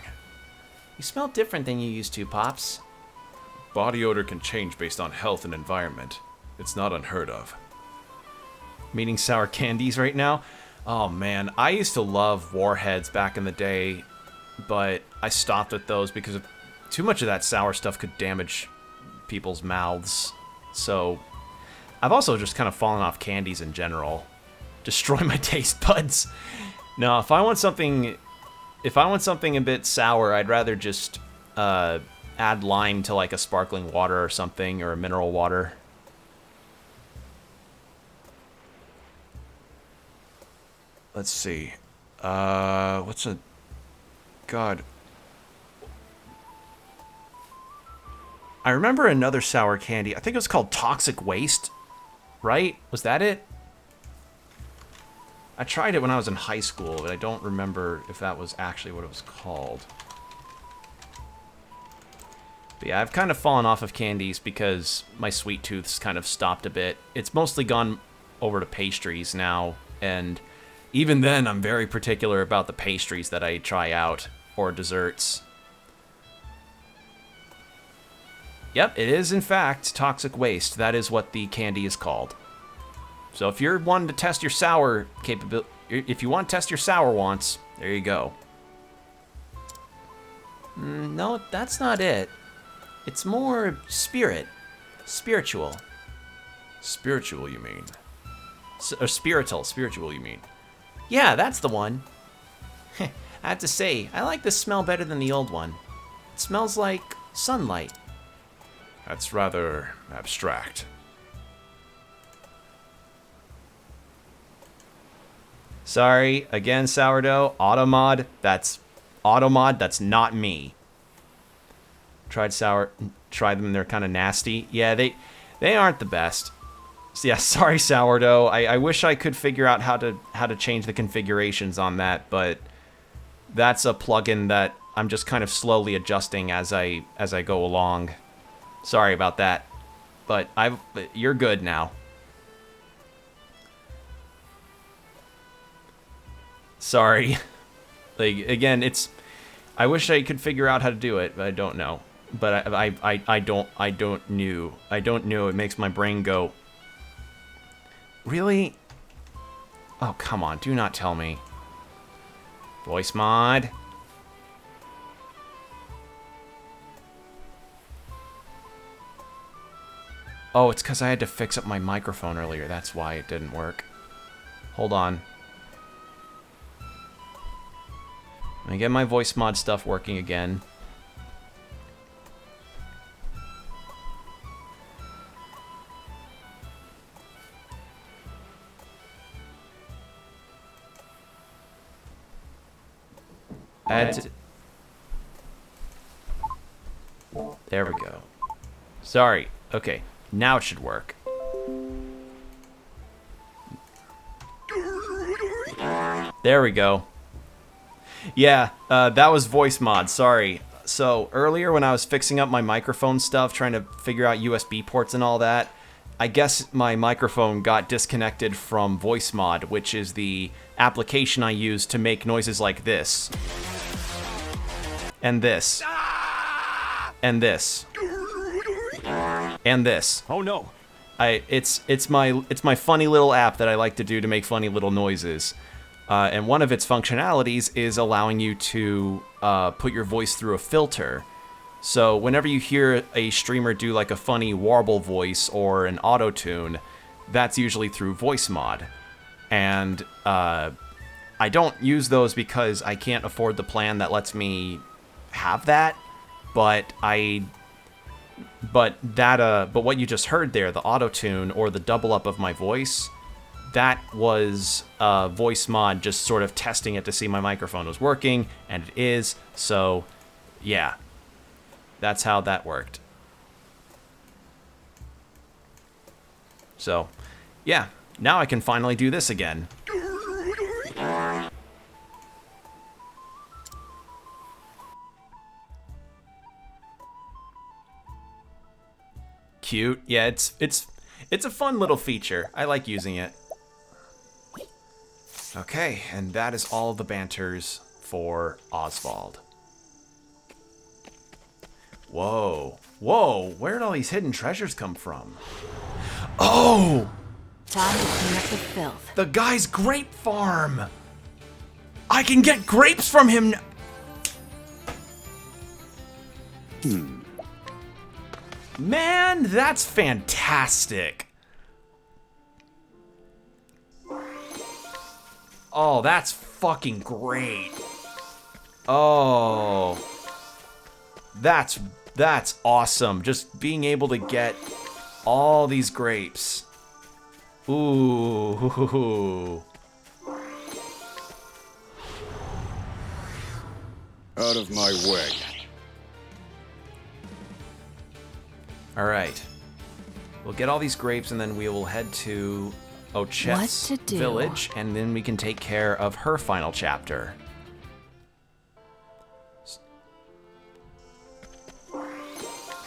You smell different than you used to, Pops. Body odor can change based on health and environment. It's not unheard of. Meaning sour candies right now? Oh man, I used to love Warheads back in the day, but I stopped with those because too much of that sour stuff could damage people's mouths. So I've also just kind of fallen off candies in general. Destroy my taste buds. No, if I want something a bit sour, I'd rather just add lime to like a sparkling water or something, or a mineral water. Let's see. What's a... God. I remember another sour candy. I think it was called Toxic Waste, right? Was that it? I tried it when I was in high school, but I don't remember if that was actually what it was called. But yeah, I've kind of fallen off of candies because my sweet tooth's kind of stopped a bit. It's mostly gone over to pastries now, and even then I'm very particular about the pastries that I try out, or desserts. Yep, it is in fact Toxic Waste. That is what the candy is called. So if you're wanting to test your sour capability, if you want to test your sour wants, there you go. No, that's not it. It's more spiritual. Spiritual, you mean? Or spiritual, you mean? Yeah, that's the one. I have to say, I like this smell better than the old one. It smells like sunlight. That's rather abstract. Sorry, again, sourdough. Automod, that's not me. Tried them, they're kind of nasty. Yeah, they aren't the best. So yeah, sorry, sourdough. I wish I could figure out how to change the configurations on that, but that's a plugin that I'm just kind of slowly adjusting as I go along. Sorry about that, but you're good now. Sorry. Like, again, I wish I could figure out how to do it, but I don't know. But I don't know. It makes my brain go, really? Oh, come on, do not tell me. Voice mod. Oh, it's because I had to fix up my microphone earlier. That's why it didn't work. Hold on. Let me get my voice mod stuff working again. There we go. Sorry. Okay, now it should work. There we go. Yeah, that was voice mod, sorry. So, earlier when I was fixing up my microphone stuff, trying to figure out USB ports and all that, I guess my microphone got disconnected from Voice Mod, which is the application I use to make noises like this. And this. And this. And this. Oh no. It's my funny little app that I like to do to make funny little noises. And one of its functionalities is allowing you to put your voice through a filter. So whenever you hear a streamer do like a funny warble voice or an auto-tune, that's usually through Voice Mod. And I don't use those because I can't afford the plan that lets me have that. But what you just heard there, the auto-tune or the double up of my voice, that was Voice Mod just sort of testing it to see my microphone was working, and it is. So yeah. That's how that worked. So, yeah, now I can finally do this again. Cute. Yeah, it's a fun little feature. I like using it. Okay, and that is all the banters for Oswald. Whoa. Whoa, where did all these hidden treasures come from? Oh! Time to clean up the filth. The guy's grape farm! I can get grapes from him Man, that's fantastic. Oh, that's fucking great. Oh. That's awesome. Just being able to get all these grapes. Ooh. Out of my way. All right. We'll get all these grapes and then we will head to Ochet's village and then we can take care of her final chapter.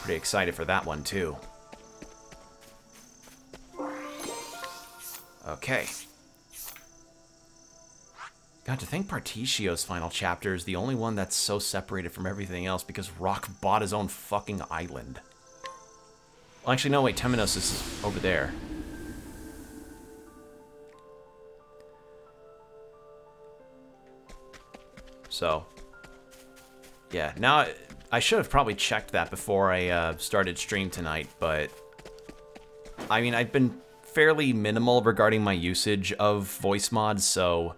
Pretty excited for that one too. Okay. God, to think Particio's final chapter is the only one that's so separated from everything else because Rock bought his own fucking island. Well, actually, no, wait, Temenos is over there. So, yeah, now I should have probably checked that before I started stream tonight, but I mean, I've been fairly minimal regarding my usage of voice mods, so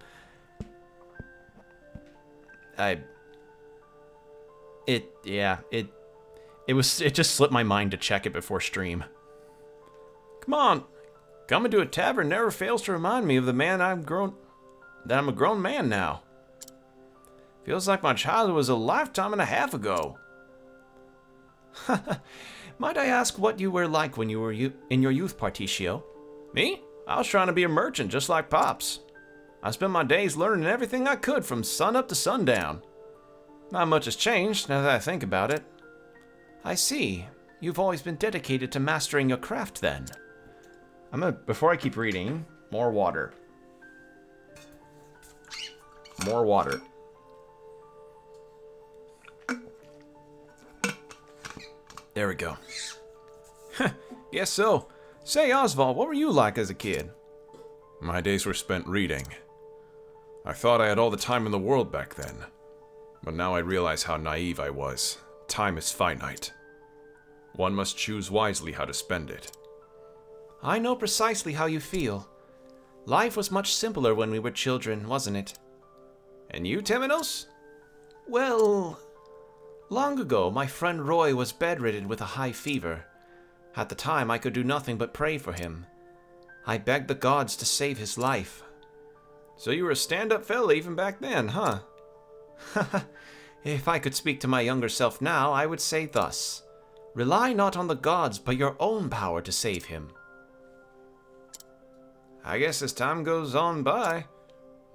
it just slipped my mind to check it before stream. Come on, coming to a tavern never fails to remind me of the man that I'm a grown man now. Feels like my childhood was a lifetime and a half ago. Might I ask what you were like when you were in your youth, Particio? Me? I was trying to be a merchant just like Pops. I spent my days learning everything I could from sun up to sundown. Not much has changed now that I think about it. I see. You've always been dedicated to mastering your craft then. Before I keep reading, more water. More water. There we go. Guess so. Say, Oswald, what were you like as a kid? My days were spent reading. I thought I had all the time in the world back then. But now I realize how naive I was. Time is finite. One must choose wisely how to spend it. I know precisely how you feel. Life was much simpler when we were children, wasn't it? And you, Temenos? Well, long ago, my friend Roy was bedridden with a high fever. At the time, I could do nothing but pray for him. I begged the gods to save his life. So you were a stand-up fella even back then, huh? If I could speak to my younger self now, I would say thus. Rely not on the gods, but your own power to save him. I guess as time goes on by,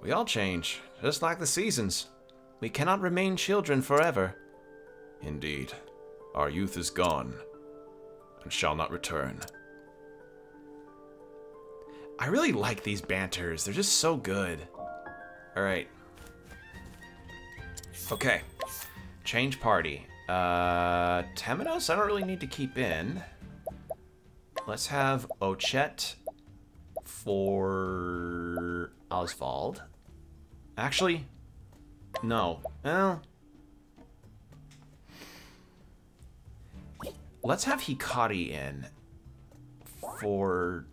we all change, just like the seasons. We cannot remain children forever. Indeed. Our youth is gone, and shall not return. I really like these banters. They're just so good. All right. Okay. Change party. Temenos, I don't really need to keep in. Let's have Ochet for Oswald. Actually, no. Well, let's have Hikari in for...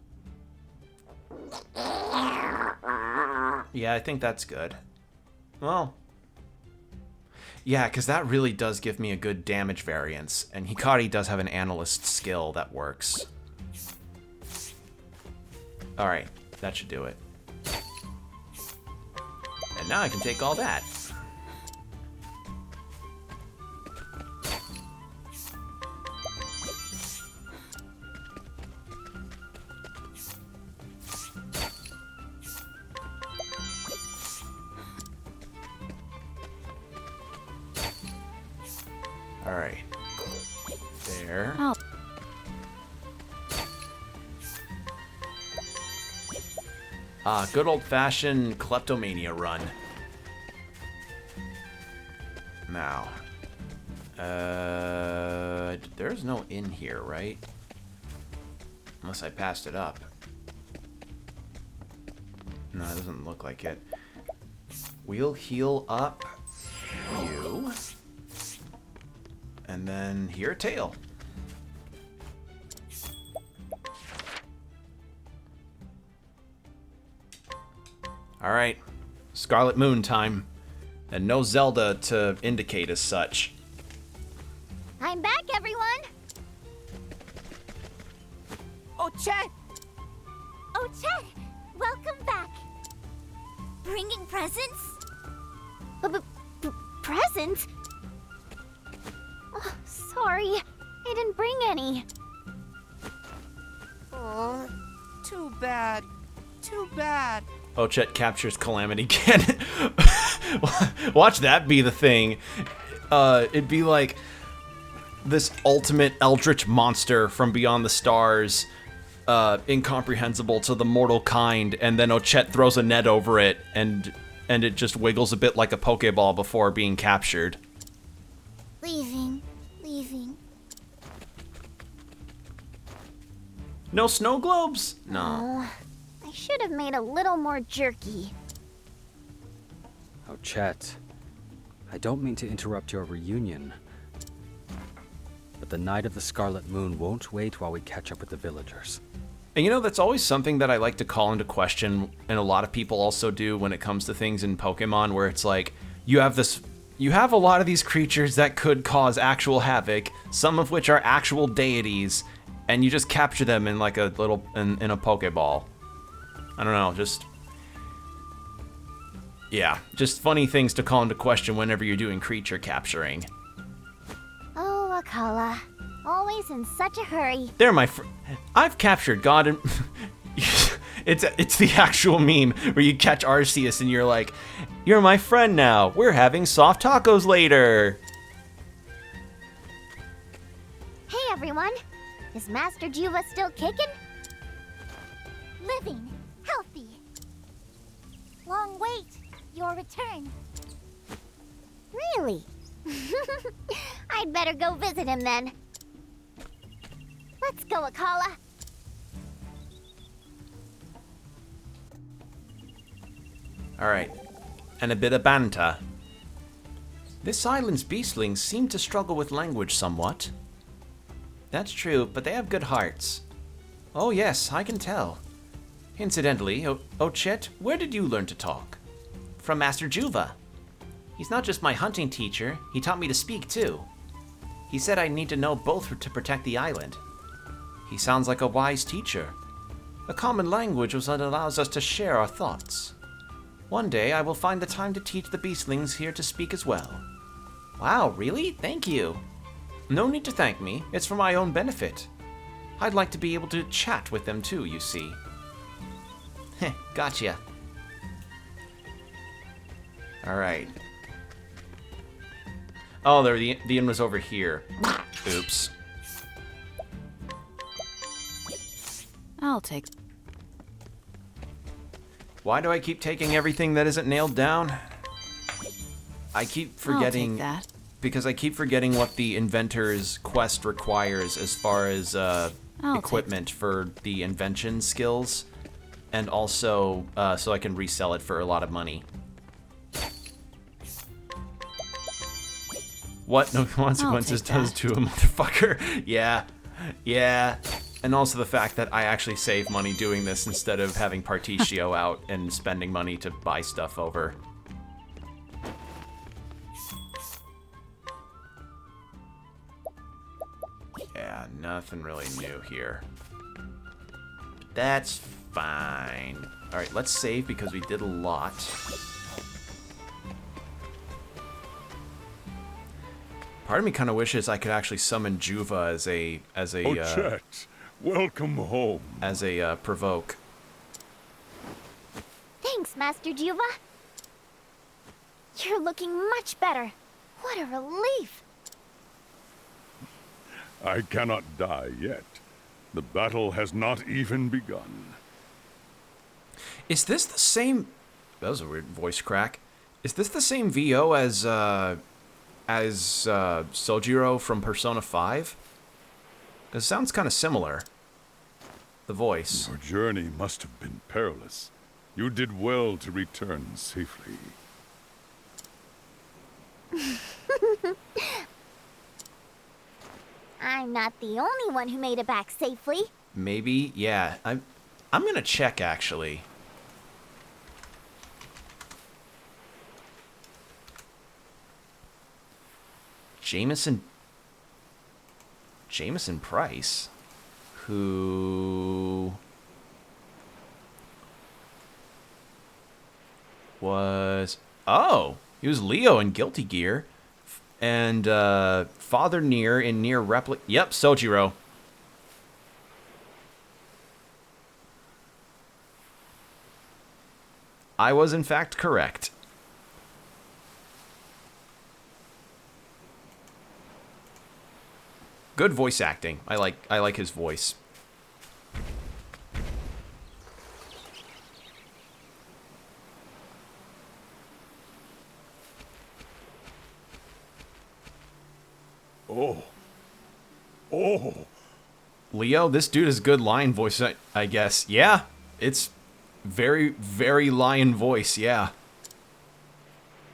Yeah, I think that's good. Well... Yeah, because that really does give me a good damage variance, and Hikari does have an analyst skill that works. Alright, that should do it. And now I can take all that. Alright. There. Oh. Good old-fashioned kleptomania run. Now. There's no inn here, right? Unless I passed it up. No, it doesn't look like it. We'll heal up you. And then here, tail. Alright. Scarlet Moon time. And no Zelda to indicate as such. I'm back, everyone! Oh, Chet! Oh, Chet! Welcome back! Bringing presents? Presents? Oh, sorry. I didn't bring any. Oh, too bad. Too bad. Ochet captures Calamity Cannon. Watch that be the thing. It'd be like this ultimate eldritch monster from beyond the stars, incomprehensible to the mortal kind, and then Ochet throws a net over it, and it just wiggles a bit like a Pokeball before being captured. Leaving. No snow globes? No. Oh, I should have made a little more jerky. Oh, Chet. I don't mean to interrupt your reunion, but the Night of the Scarlet Moon won't wait while we catch up with the villagers. And you know, that's always something that I like to call into question, and a lot of people also do when it comes to things in Pokemon, where it's like, you have a lot of these creatures that could cause actual havoc, some of which are actual deities, and you just capture them in like a little, in a Pokeball. I don't know, just... Yeah, just funny things to call into question whenever you're doing creature capturing. Oh, Akala. Always in such a hurry. They're my I've captured God and... it's the actual meme where you catch Arceus and you're like, you're my friend now. We're having soft tacos later. Hey, everyone. Is Master Juva still kicking? Living. Healthy. Long wait. Your return. Really? I'd better go visit him then. Let's go, Akala. Alright, and a bit of banter. This island's beastlings seem to struggle with language somewhat. That's true, but they have good hearts. Oh yes, I can tell. Incidentally, Ochet, where did you learn to talk? From Master Juva. He's not just my hunting teacher, he taught me to speak too. He said I need to know both to protect the island. He sounds like a wise teacher. A common language is what allows us to share our thoughts. One day I will find the time to teach the beastlings here to speak as well. Wow, really? Thank you. No need to thank me, it's for my own benefit. I'd like to be able to chat with them too, you see. Heh, gotcha. Alright. Oh, there, the inn was over here. Oops. I'll take... Why do I keep taking everything that isn't nailed down? I keep forgetting... I'll take that. Because I keep forgetting what the inventor's quest requires as far as equipment for the invention skills. And also, so I can resell it for a lot of money. What no consequences does to a motherfucker. Yeah. Yeah. And also the fact that I actually save money doing this instead of having Partitio out and spending money to buy stuff over. Yeah, nothing really new here. That's fine. Alright, let's save because we did a lot. Part of me kind of wishes I could actually summon Juva as a Oh, Chet, welcome home. As a provoke. Thanks, Master Juva. You're looking much better. What a relief. I cannot die yet. The battle has not even begun. Is this the same... That was a weird voice crack. Is this the same VO as Sojiro from Persona 5? It sounds kind of similar. The voice. Your journey must have been perilous. You did well to return safely. I'm not the only one who made it back safely. Maybe, yeah. I'm gonna check, actually. Jameson Price, who was... Oh, he was Leo in Guilty Gear. And Father Nier in Nier Replicant. Yep, Sojiro. I was in fact correct. Good voice acting. I like his voice. Oh. Leo, this dude is good lion voice, I guess. Yeah, it's very, very lion voice, yeah.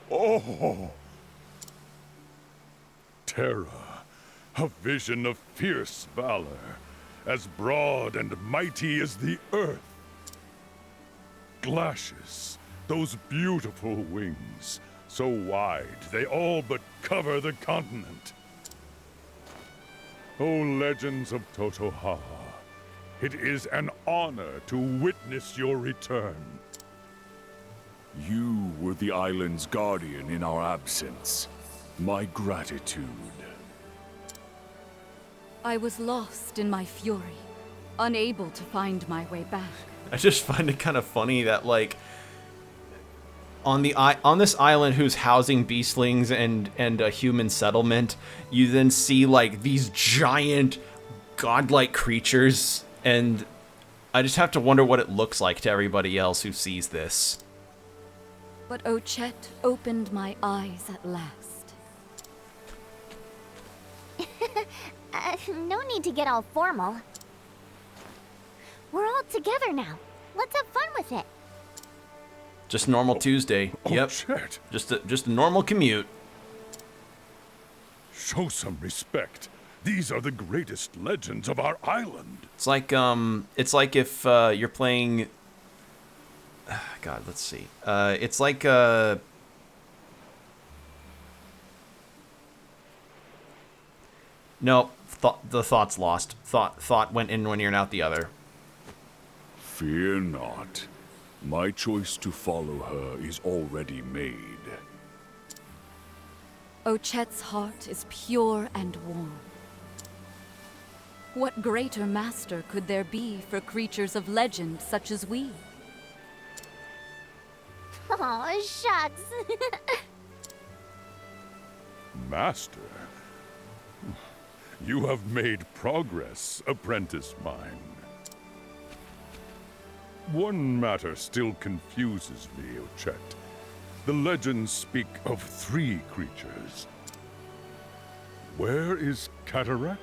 Oh. Terra, a vision of fierce valor, as broad and mighty as the earth. Glacius, those beautiful wings, so wide they all but cover the continent. O legends of Totoha, it is an honor to witness your return. You were the island's guardian in our absence. My gratitude. I was lost in my fury, unable to find my way back. I just find it kind of funny that, like, on this island who's housing beastlings and a human settlement, you then see, like, these giant godlike creatures, and I just have to wonder what it looks like to everybody else who sees this. But Ochet opened my eyes at last. No need to get all formal. We're all together now. Let's have fun with it. Just normal Tuesday. Yep. Shit. Just a normal commute. Show some respect. These are the greatest legends of our island. It's like if you're playing. God, let's see. It's like No, the thought's lost. Thought went in one ear and out the other. Fear not. My choice to follow her is already made. Ochet's heart is pure and warm. What greater master could there be for creatures of legend such as we? Oh, shucks. Master? You have made progress, apprentice mine. One matter still confuses me, Ochet. The legends speak of 3 creatures. Where is Cataracta?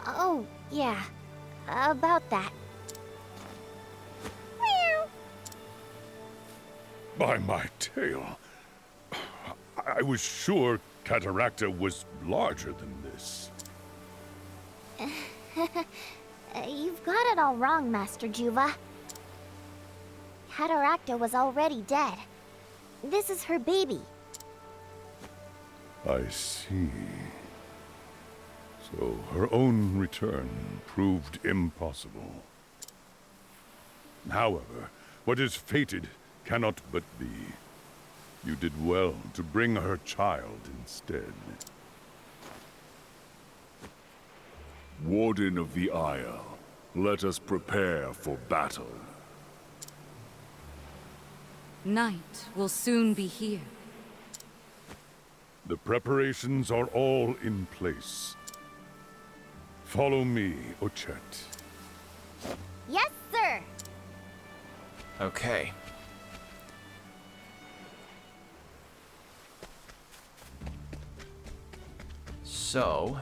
Oh, yeah. About that. Meow. By my tail. I was sure Cataracta was larger than this. You've got it all wrong, Master Juva. Cataracta was already dead. This is her baby. I see. So her own return proved impossible. However, what is fated cannot but be. You did well to bring her child instead. Warden of the Isle, let us prepare for battle. Night will soon be here. The preparations are all in place. Follow me, Ochet. Yes, sir. Okay. So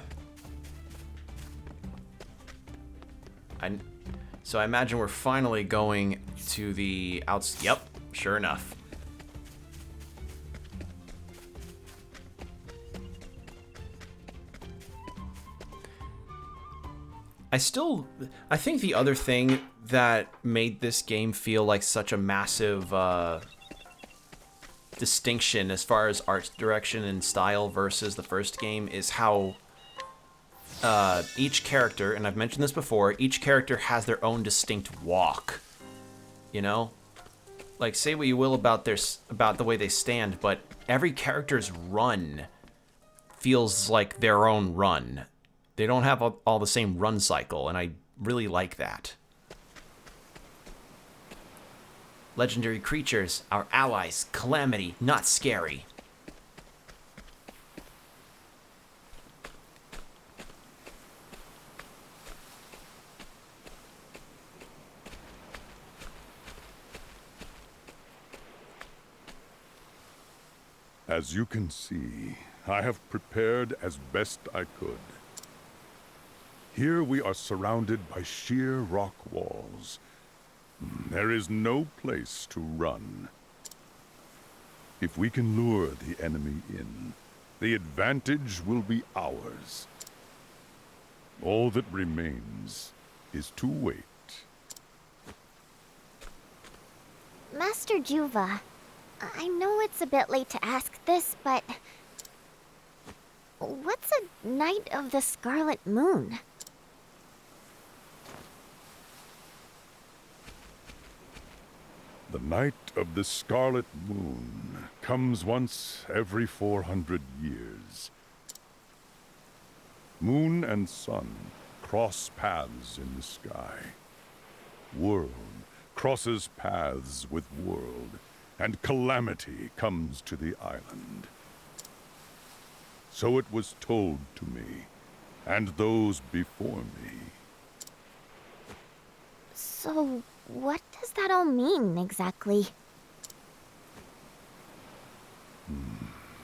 I imagine we're finally going to the outs. Yep, sure enough. I think the other thing that made this game feel like such a massive distinction as far as art direction and style versus the first game is how each character, and I've mentioned this before, each character has their own distinct walk. You know? Like, say what you will about the way they stand, but every character's run feels like their own run. They don't have all the same run cycle, and I really like that. Legendary creatures, our allies, Calamity, not scary. As you can see, I have prepared as best I could. Here we are surrounded by sheer rock walls. There is no place to run. If we can lure the enemy in, the advantage will be ours. All that remains is to wait. Master Juva, I know it's a bit late to ask this, but what's a Night of the Scarlet Moon? The Night of the Scarlet Moon comes once every 400 years. Moon and sun cross paths in the sky. World crosses paths with world, and calamity comes to the island. So it was told to me, and those before me. So, what does that all mean, exactly?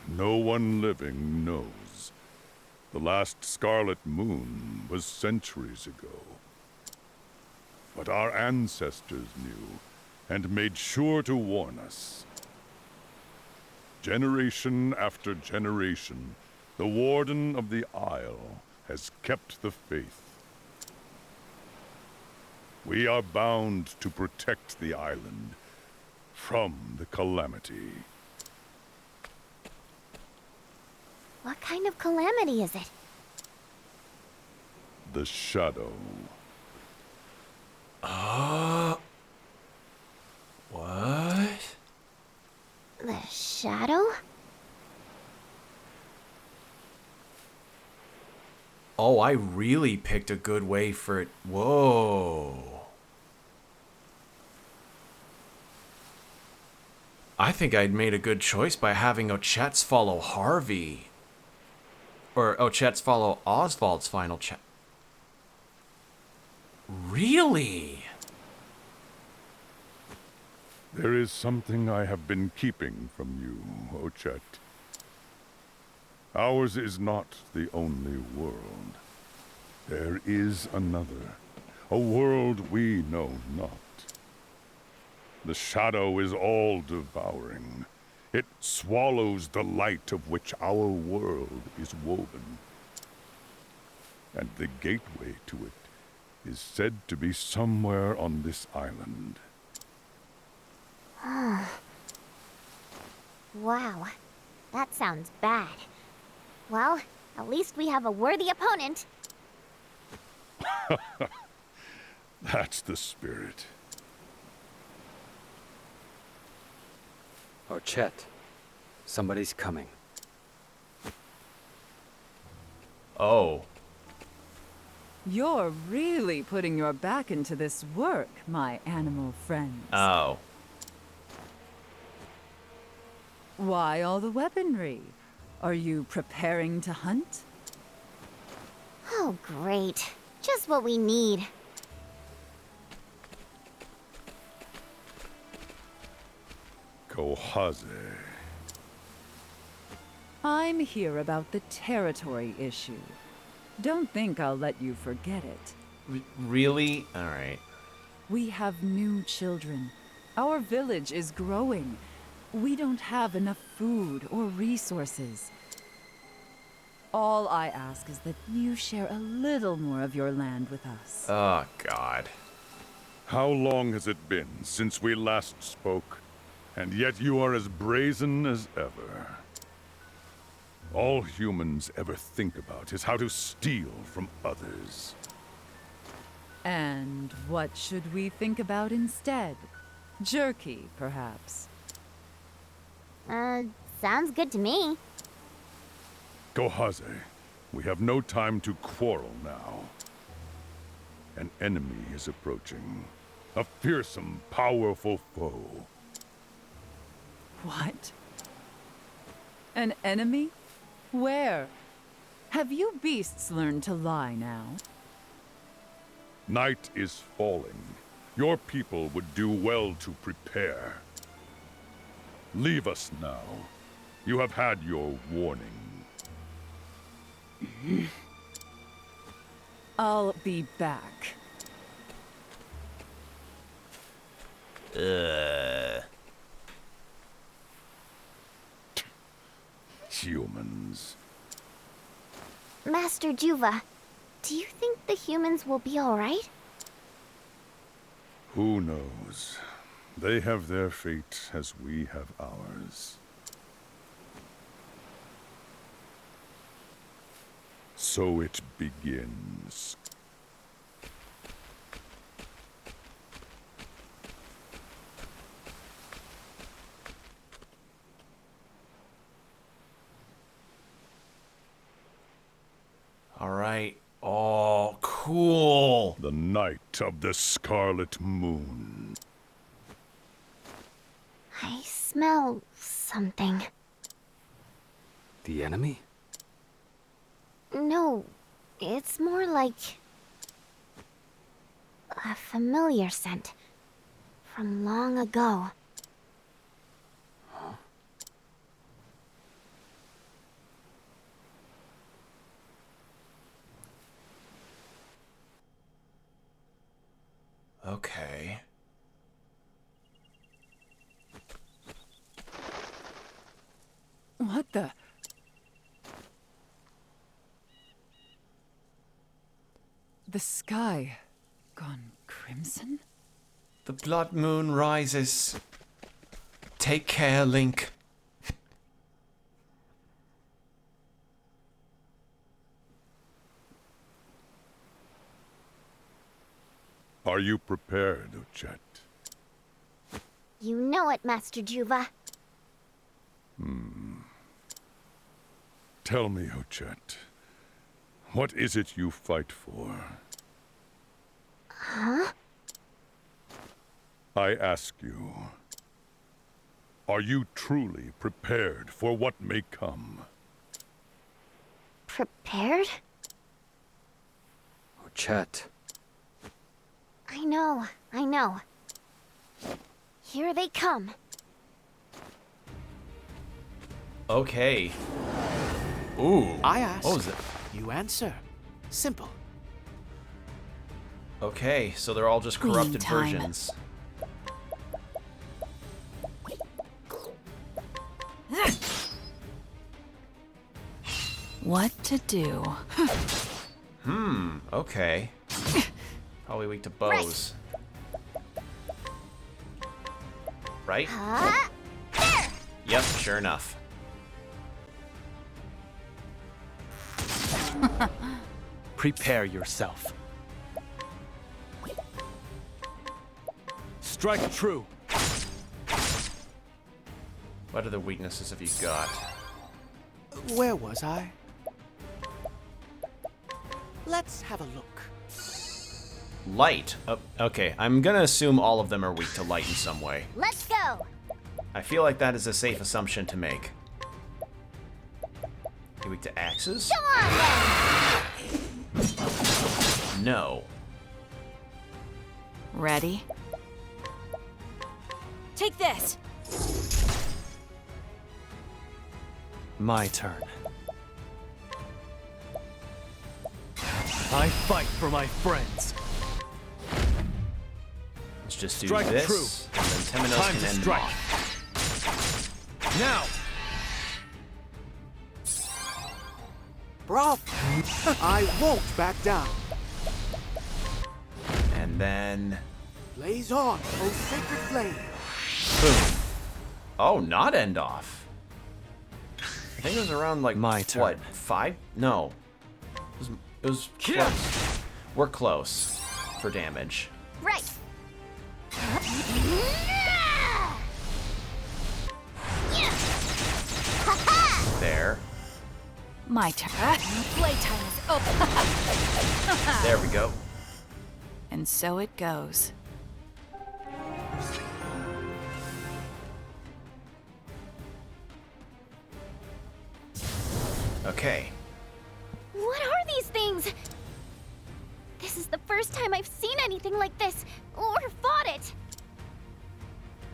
No one living knows. The last Scarlet Moon was centuries ago. But our ancestors knew, and made sure to warn us. Generation after generation, the Warden of the Isle has kept the faith. We are bound to protect the island from the calamity. What kind of calamity is it? The Shadow. What? The Shadow? Oh, I really picked a good way for it. Whoa. I think I'd made a good choice by having Ochet's follow Harvey. Or Ochet's follow Oswald's final chat. Really? There is something I have been keeping from you, Ochet. Ours is not the only world. There is another, a world we know not. The shadow is all-devouring. It swallows the light of which our world is woven. And the gateway to it is said to be somewhere on this island. Wow, that sounds bad. Well, at least we have a worthy opponent. That's the spirit. Oh, Chet. Somebody's coming. Oh. You're really putting your back into this work, my animal friends. Oh. Why all the weaponry? Are you preparing to hunt? Oh, great. Just what we need. Kohaze. I'm here about the territory issue. Don't think I'll let you forget it. Really? Alright. We have new children. Our village is growing. We don't have enough food or resources. All I ask is that you share a little more of your land with us. Oh, God. How long has it been since we last spoke? And yet you are as brazen as ever. All humans ever think about is how to steal from others. And what should we think about instead? Jerky, perhaps? Sounds good to me. Kohaze, we have no time to quarrel now. An enemy is approaching. A fearsome, powerful foe. What? An enemy? Where? Have you beasts learned to lie now? Night is falling. Your people would do well to prepare. Leave us now. You have had your warning. I'll be back. Humans. Master Juva, do you think the humans will be alright? Who knows? They have their fate as we have ours. So it begins. All right. Oh, cool. The night of the Scarlet Moon. I smell something. The enemy? No, it's more like a familiar scent from long ago. Okay. What the? The sky gone crimson? The blood moon rises. Take care, Link. Are you prepared, Ochet? You know it, Master Juva. Tell me, Ochet. What is it you fight for? Huh? I ask you. Are you truly prepared for what may come? Prepared? Ochet. I know. Here they come. Okay. Ooh. I ask. What was it? You answer. Simple. Okay, so they're all just Cleaning corrupted time. versions. What to do? Okay. Probably weak to bows. Right? Yep, sure enough. Prepare yourself. Strike true. What other weaknesses have you got? Where was I? Let's have a look. Light. Oh, okay, I'm gonna assume all of them are weak to light in some way. Let's go. I feel like that is a safe assumption to make. You weak to axes? Come on then. No. Ready? Take this. My turn. I fight for my friends. Let's just do Strike this, true. and then Temenos Time can to end strike. them off. Now. Bravo. I won't back down. And then... Blaze on, O sacred flame. Boom. Oh, not end off. I think it was around like, My turn. what, 5? No. It was close. We're close for damage. Right. There. My turn. Playtime is over. There we go. And so it goes. Okay. What are these things? This is the first time I've seen anything like this, or fought it.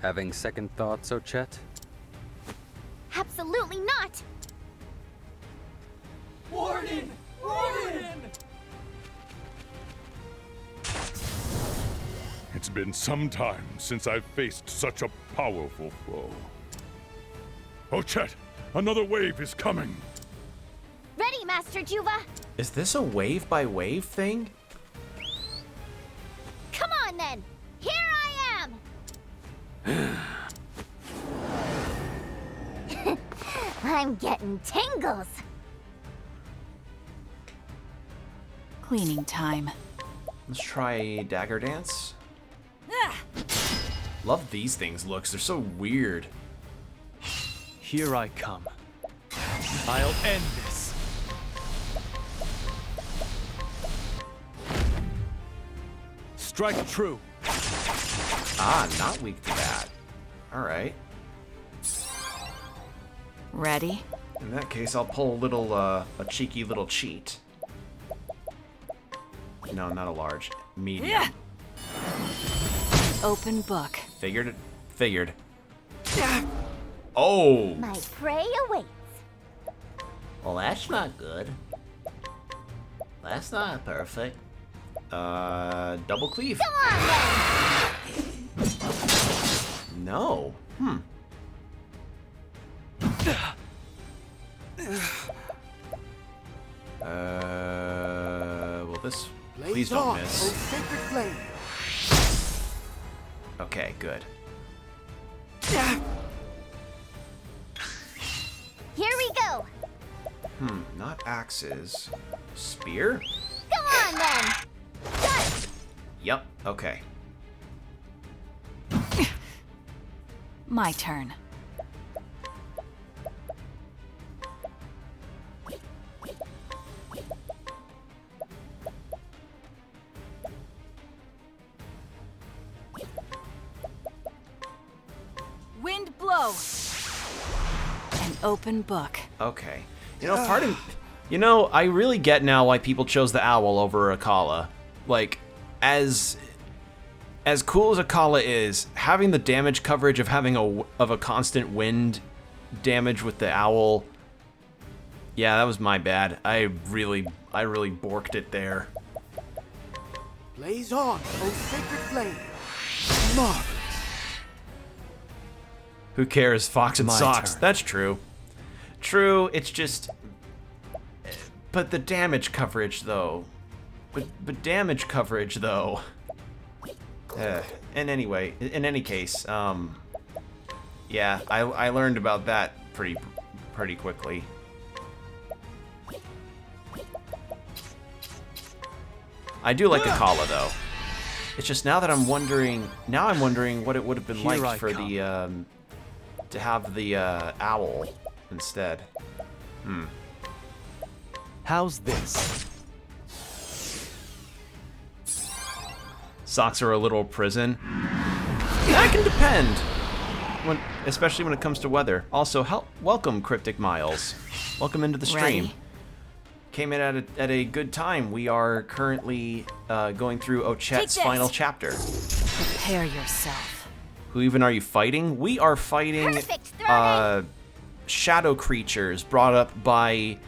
Having second thoughts, Ochet? Absolutely not. Warden! Warden! It's been some time since I've faced such a powerful foe. Ochet, another wave is coming. Ready, Master Juva. Is this a wave by wave thing? Come on then. Here I am. I'm getting tingles. Cleaning time. Let's try Dagger Dance. Love these things looks. They're so weird. Here I come. I'll end this. Strike true. Ah, not weak to that. Alright. Ready? In that case, I'll pull a little, a cheeky little cheat. No, not a large. Medium. Yeah. Open book. Figured it. Figured. Oh! My prey awaits. Well, that's not good. That's not perfect. Double cleave. Come on then. No. Well, this. Please Blaze don't on, O miss. sacred flame. Okay, good. Here we go. Not axes. Spear? Come on then. Got it. Yep, okay. My turn. Wind blow. An open book. Okay. You know, part of... You know, I really get now why people chose the owl over Akala. Like, as as cool as Akala is, having the damage coverage of having a constant wind damage with the owl. Yeah, that was my bad. I really borked it there. Blaze on, O sacred flame. Marvelous. Who cares? Fox and My socks. turn. That's true. True, it's just... But the damage coverage, though. But damage coverage, though. And anyway, in any case, yeah, I learned about that pretty quickly. I do like Akala, though. It's just now that I'm wondering what it would have been Here like I for come. the to have the owl instead. How's this? Socks are a little prison. That can depend, especially when it comes to weather. Also, welcome, Cryptic Miles. Welcome into the stream. Ready? Came in at a good time. We are currently going through Ochet's final chapter. Prepare yourself. Who even are you fighting? We are fighting shadow creatures brought up by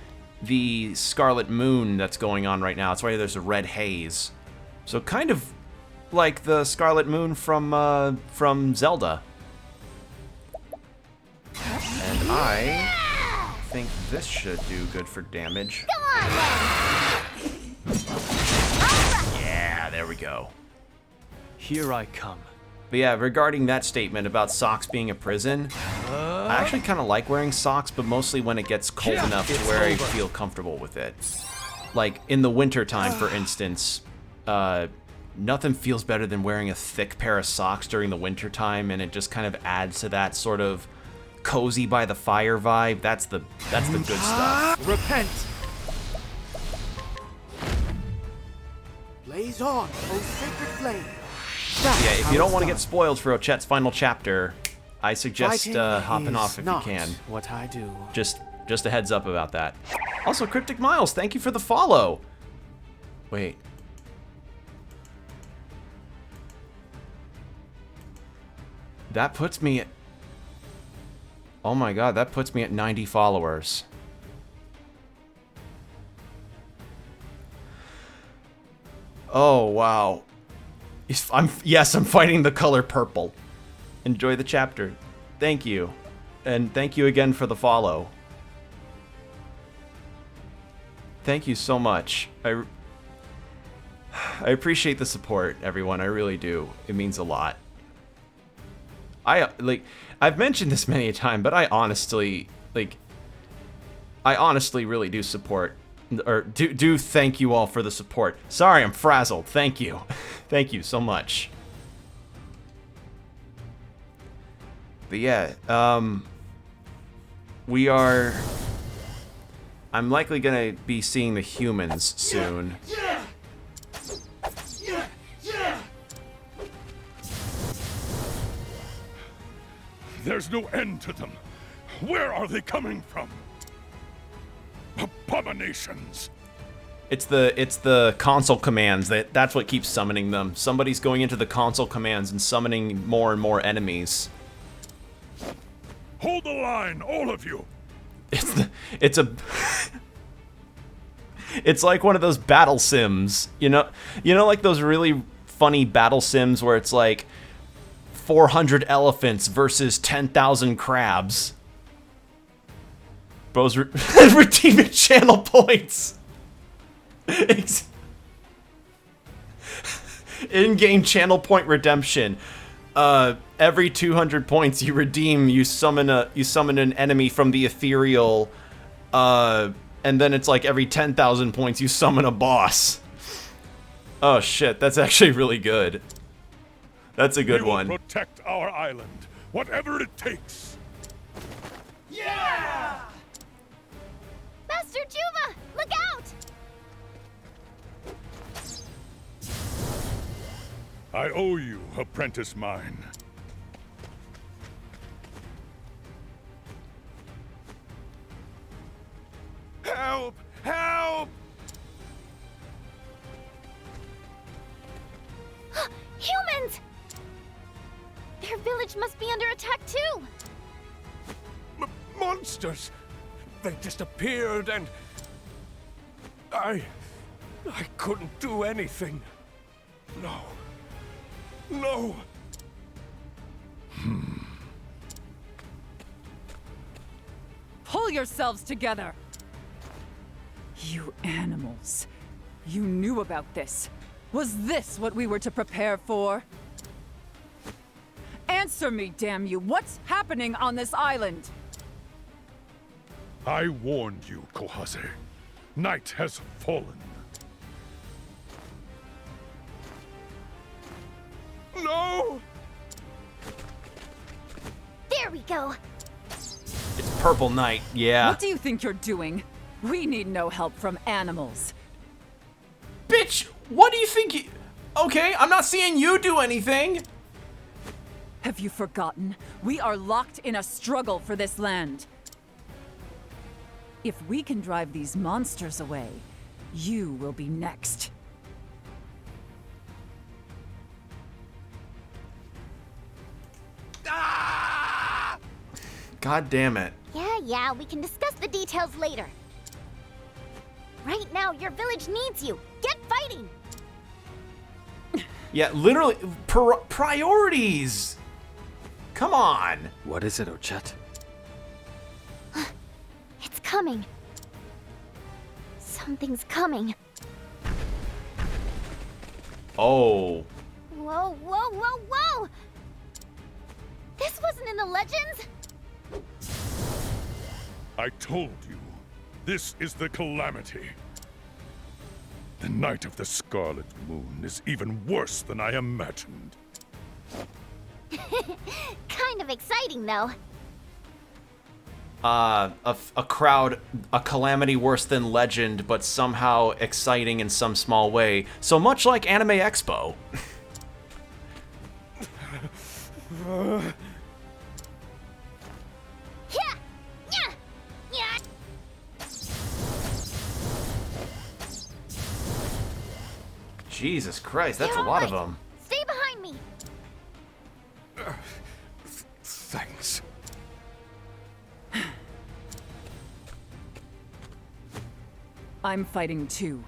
the Scarlet Moon that's going on right now. That's why there's a red haze. So kind of like the Scarlet Moon from Zelda. And I think this should do good for damage. Yeah, there we go. Here I come. But yeah, regarding that statement about socks being a prison, I actually kind of like wearing socks, but mostly when it gets cold enough to where I feel comfortable with it. Like in the winter time, for instance, nothing feels better than wearing a thick pair of socks during the winter time, and it just kind of adds to that sort of cozy by the fire vibe. That's the good stuff. Repent. Blaze on, O sacred flame. Yeah, if you don't want to get spoiled for Ochet's final chapter, I suggest hopping off if you can. What I do. Just a heads up about that. Also, Cryptic Miles, thank you for the follow. Wait. That puts me at... Oh my god, that puts me at 90 followers. Oh, wow. Yes, I'm fighting the color purple. Enjoy the chapter. Thank you. And thank you again for the follow. Thank you so much. I appreciate the support, everyone. I really do. It means a lot. I've mentioned this many a time, but I honestly really do support, or do thank you all for the support. Sorry, I'm frazzled. Thank you. Thank you so much. But yeah, I'm likely gonna be seeing the humans soon. There's no end to them. Where are they coming from? Abominations. It's the console commands that's what keeps summoning them. Somebody's going into the console commands and summoning more and more enemies. Hold the line, all of you. It's like one of those battle sims. You know like those really funny battle sims where it's like 400 elephants versus 10,000 crabs. Bro's redeeming channel points. In-game channel point redemption. Every 200 points you redeem, you summon an enemy from the ethereal, and then it's like every 10,000 points you summon a boss. Oh shit, that's actually really good. That's a good one. We will protect our island, whatever it takes. Yeah! Master Juba, look out! I owe you, apprentice mine. Help! Help! Humans! Their village must be under attack too! Monsters! They disappeared and... I couldn't do anything. No. No! Pull yourselves together! You animals. You knew about this. Was this what we were to prepare for? Answer me, damn you! What's happening on this island? I warned you, Kohase. Night has fallen. No! There we go! It's Purple Night, yeah. What do you think you're doing? We need no help from animals. Bitch, what do you think you... Okay, I'm not seeing you do anything. Have you forgotten? We are locked in a struggle for this land. If we can drive these monsters away, you will be next. God damn it. Yeah, we can discuss the details later. Right now, your village needs you. Get fighting! Yeah, literally, priorities! Come on! What is it, Ochet? It's coming. Something's coming. Oh. Whoa, whoa, whoa, whoa! This wasn't in the legends? I told you, this is the calamity. The night of the Scarlet Moon is even worse than I imagined. Kind of exciting, though. A calamity worse than legend, but somehow exciting in some small way. So much like Anime Expo. Jesus Christ, that's a lot of them. Stay behind me. Thanks. I'm fighting too.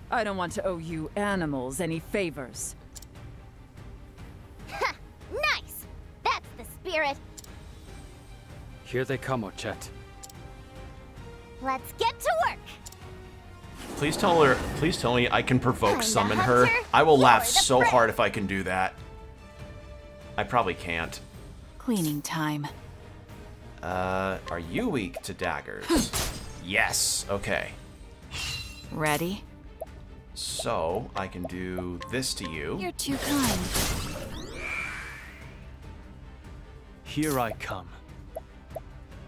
I don't want to owe you animals any favors. Ha! Nice! That's the spirit. Here they come, Ochet. Let's get to work. Please tell me I can provoke I'm summon the her. hunter, I will laugh you're the so prey. hard if I can do that. I probably can't. Cleaning time. Are you weak to daggers? Yes, okay. Ready? So, I can do this to you. You're too kind. Here I come.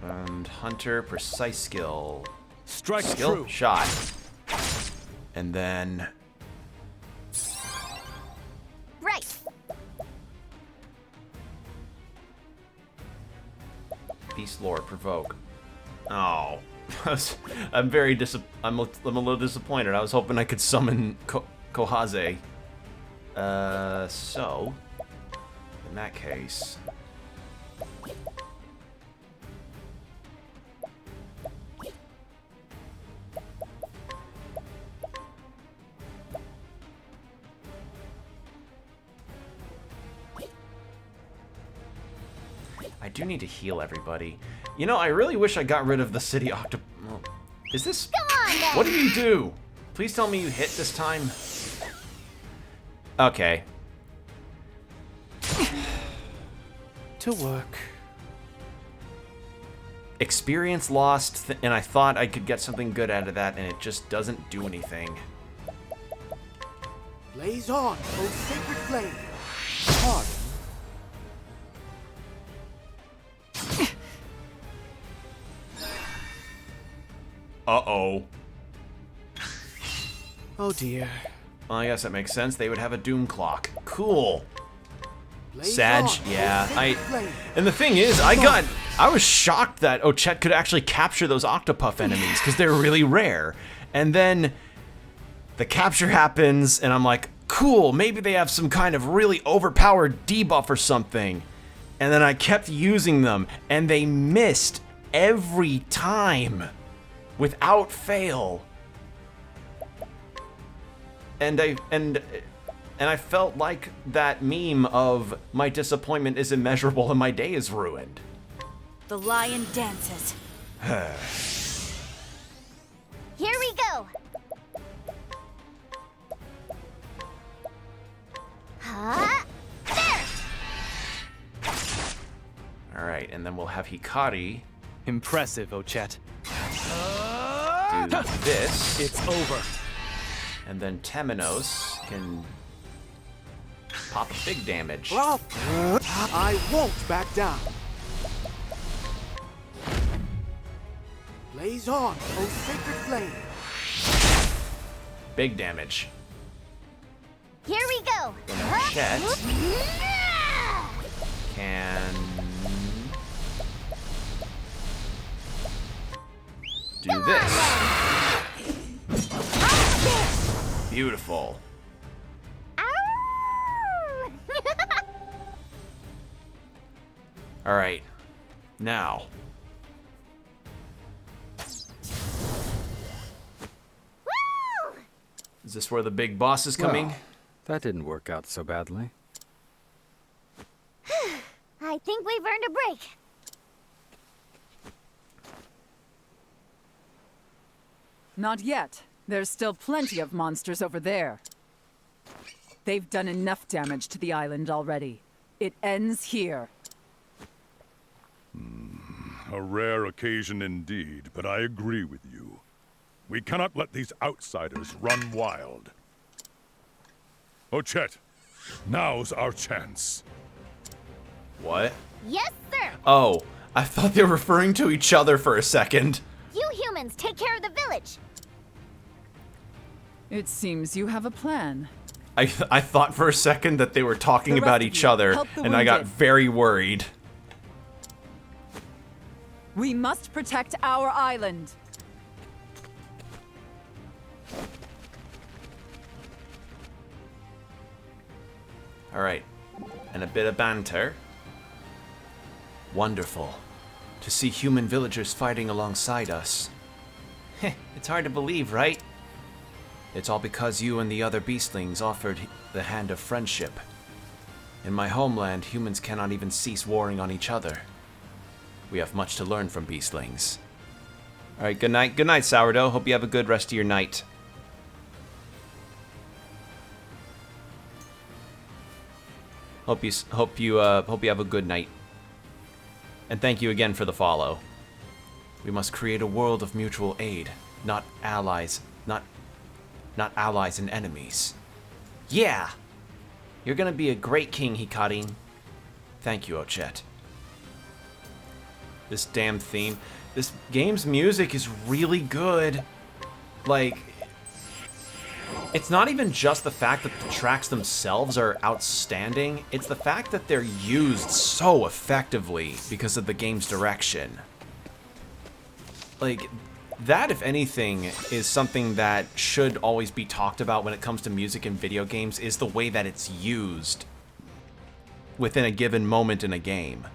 And Hunter, precise skill. Strike skill? true. Shot. And then... Right. Beast Lord, provoke. Oh. I'm very I'm a little disappointed. I was hoping I could summon Kohase. So... In that case... I do need to heal everybody. You know, I really wish I got rid of the city octop... Is this... Come on, then. What did you do? Please tell me you hit this time. Okay. To work. Experience lost, and I thought I could get something good out of that, and it just doesn't do anything. Blaze on, O sacred flame. Pardon. Uh-oh. Oh dear. Well, I guess that makes sense. They would have a doom clock. Cool. Blaze Sag, on, yeah. O sacred flame. And the thing is, I was shocked that Ochet could actually capture those Octopath enemies because they're really rare. And then the capture happens, and I'm like, cool, maybe they have some kind of really overpowered debuff or something. And then I kept using them, and they missed every time, without fail. And I felt like that meme of my disappointment is immeasurable and my day is ruined. The lion dances. Here we go. There. All right, and then we'll have Hikari. Impressive, Ochette. Do this. It's over. And then Temenos can pop big damage. I won't back down. Blaze on, O sacred flame. Big damage. Here we go. Then Chet can do this. Beautiful. All right, now. Is this where the big boss is coming? Well, that didn't work out so badly. I think we've earned a break. Not yet. There's still plenty of monsters over there. They've done enough damage to the island already. It ends here. A rare occasion indeed, but I agree with you. We cannot let these outsiders run wild. Ochette, now's our chance. What? Yes, sir. Oh, I thought they were referring to each other for a second. You humans take care of the village. It seems you have a plan. I thought for a second that they were talking The rest about of each you, other, help the and I got wounded. very worried. We must protect our island. All right, and a bit of banter. Wonderful to see human villagers fighting alongside us. It's hard to believe, right? It's all because you and the other beastlings offered the hand of friendship. In my homeland, humans cannot even cease warring on each other. We have much to learn from beastlings. All right, good night. Good night, Sourdough. Hope you have a good rest of your night. Hope you have a good night. And thank you again for the follow. We must create a world of mutual aid, not allies, not allies and enemies. Yeah! You're gonna be a great king, Hikari. Thank you, Ochette. This damn theme. This game's music is really good. Like, it's not even just the fact that the tracks themselves are outstanding, it's the fact that they're used so effectively because of the game's direction. Like, that, if anything, is something that should always be talked about when it comes to music in video games, is the way that it's used within a given moment in a game.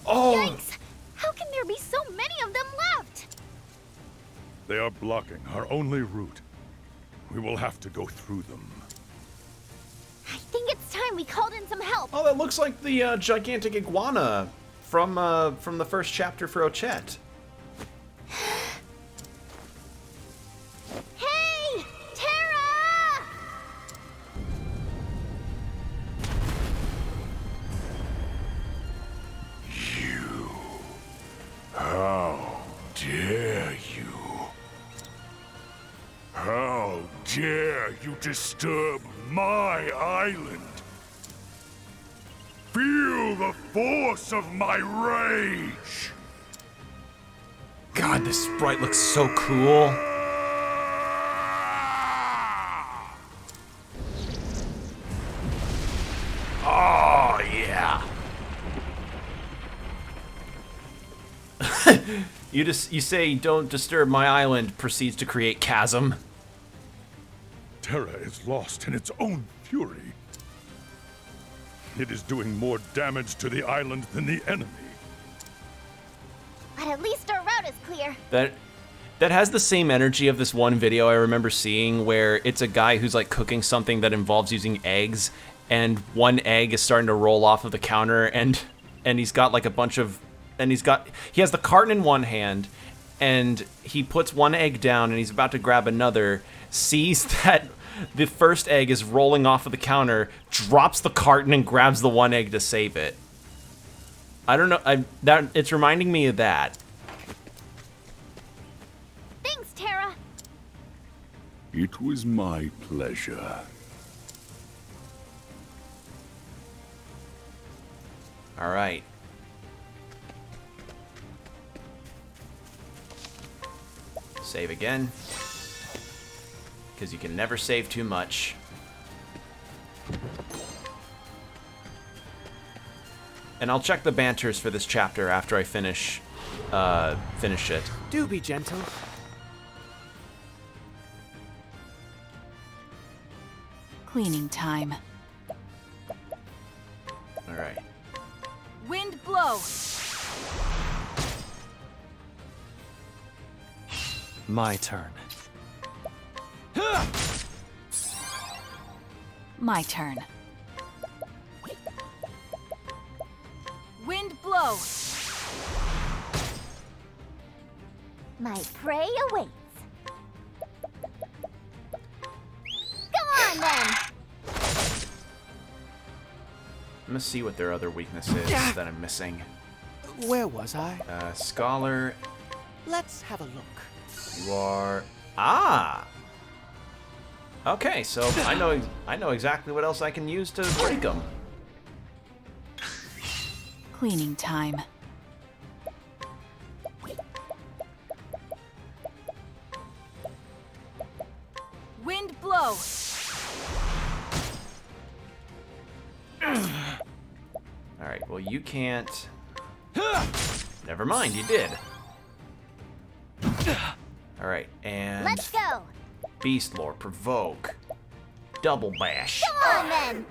Oh! Yikes! How can there be so many of them left? They are blocking our only route. We will have to go through them. I think it's time we called in some help. Oh, that looks like the gigantic iguana from the first chapter for Ochette. Hey! Terra! How dare you? How dare you disturb my island? Feel the force of my rage! God, this sprite looks so cool. Oh, yeah. You say don't disturb my island, proceeds to create chasm. Terra is lost in its own fury. It is doing more damage to the island than the enemy. But at least our route is clear. That has the same energy of this one video I remember seeing where it's a guy who's like cooking something that involves using eggs, and one egg is starting to roll off of the counter, and he's got like a bunch of, and he has the carton in one hand, and he puts one egg down and he's about to grab another, sees that the first egg is rolling off of the counter, drops the carton and grabs the one egg to save it. I don't know, it's reminding me of that. Thanks, Terra. It was my pleasure. All right. Save again. Because you can never save too much. And I'll check the banters for this chapter after I finish it. Do be gentle. Cleaning time. All right. Wind blow. My turn. My turn. Wind blow. My prey awaits. Come on, then! I'm gonna see what their other weakness is that I'm missing. Where was I? Scholar. Let's have a look. You are... Okay, so I know exactly what else I can use to break them. Cleaning time. Wind blow. Alright, well you can't... Never mind, you did. Alright, and... Let's go! Beast Lore, provoke. Double bash. Come on, then!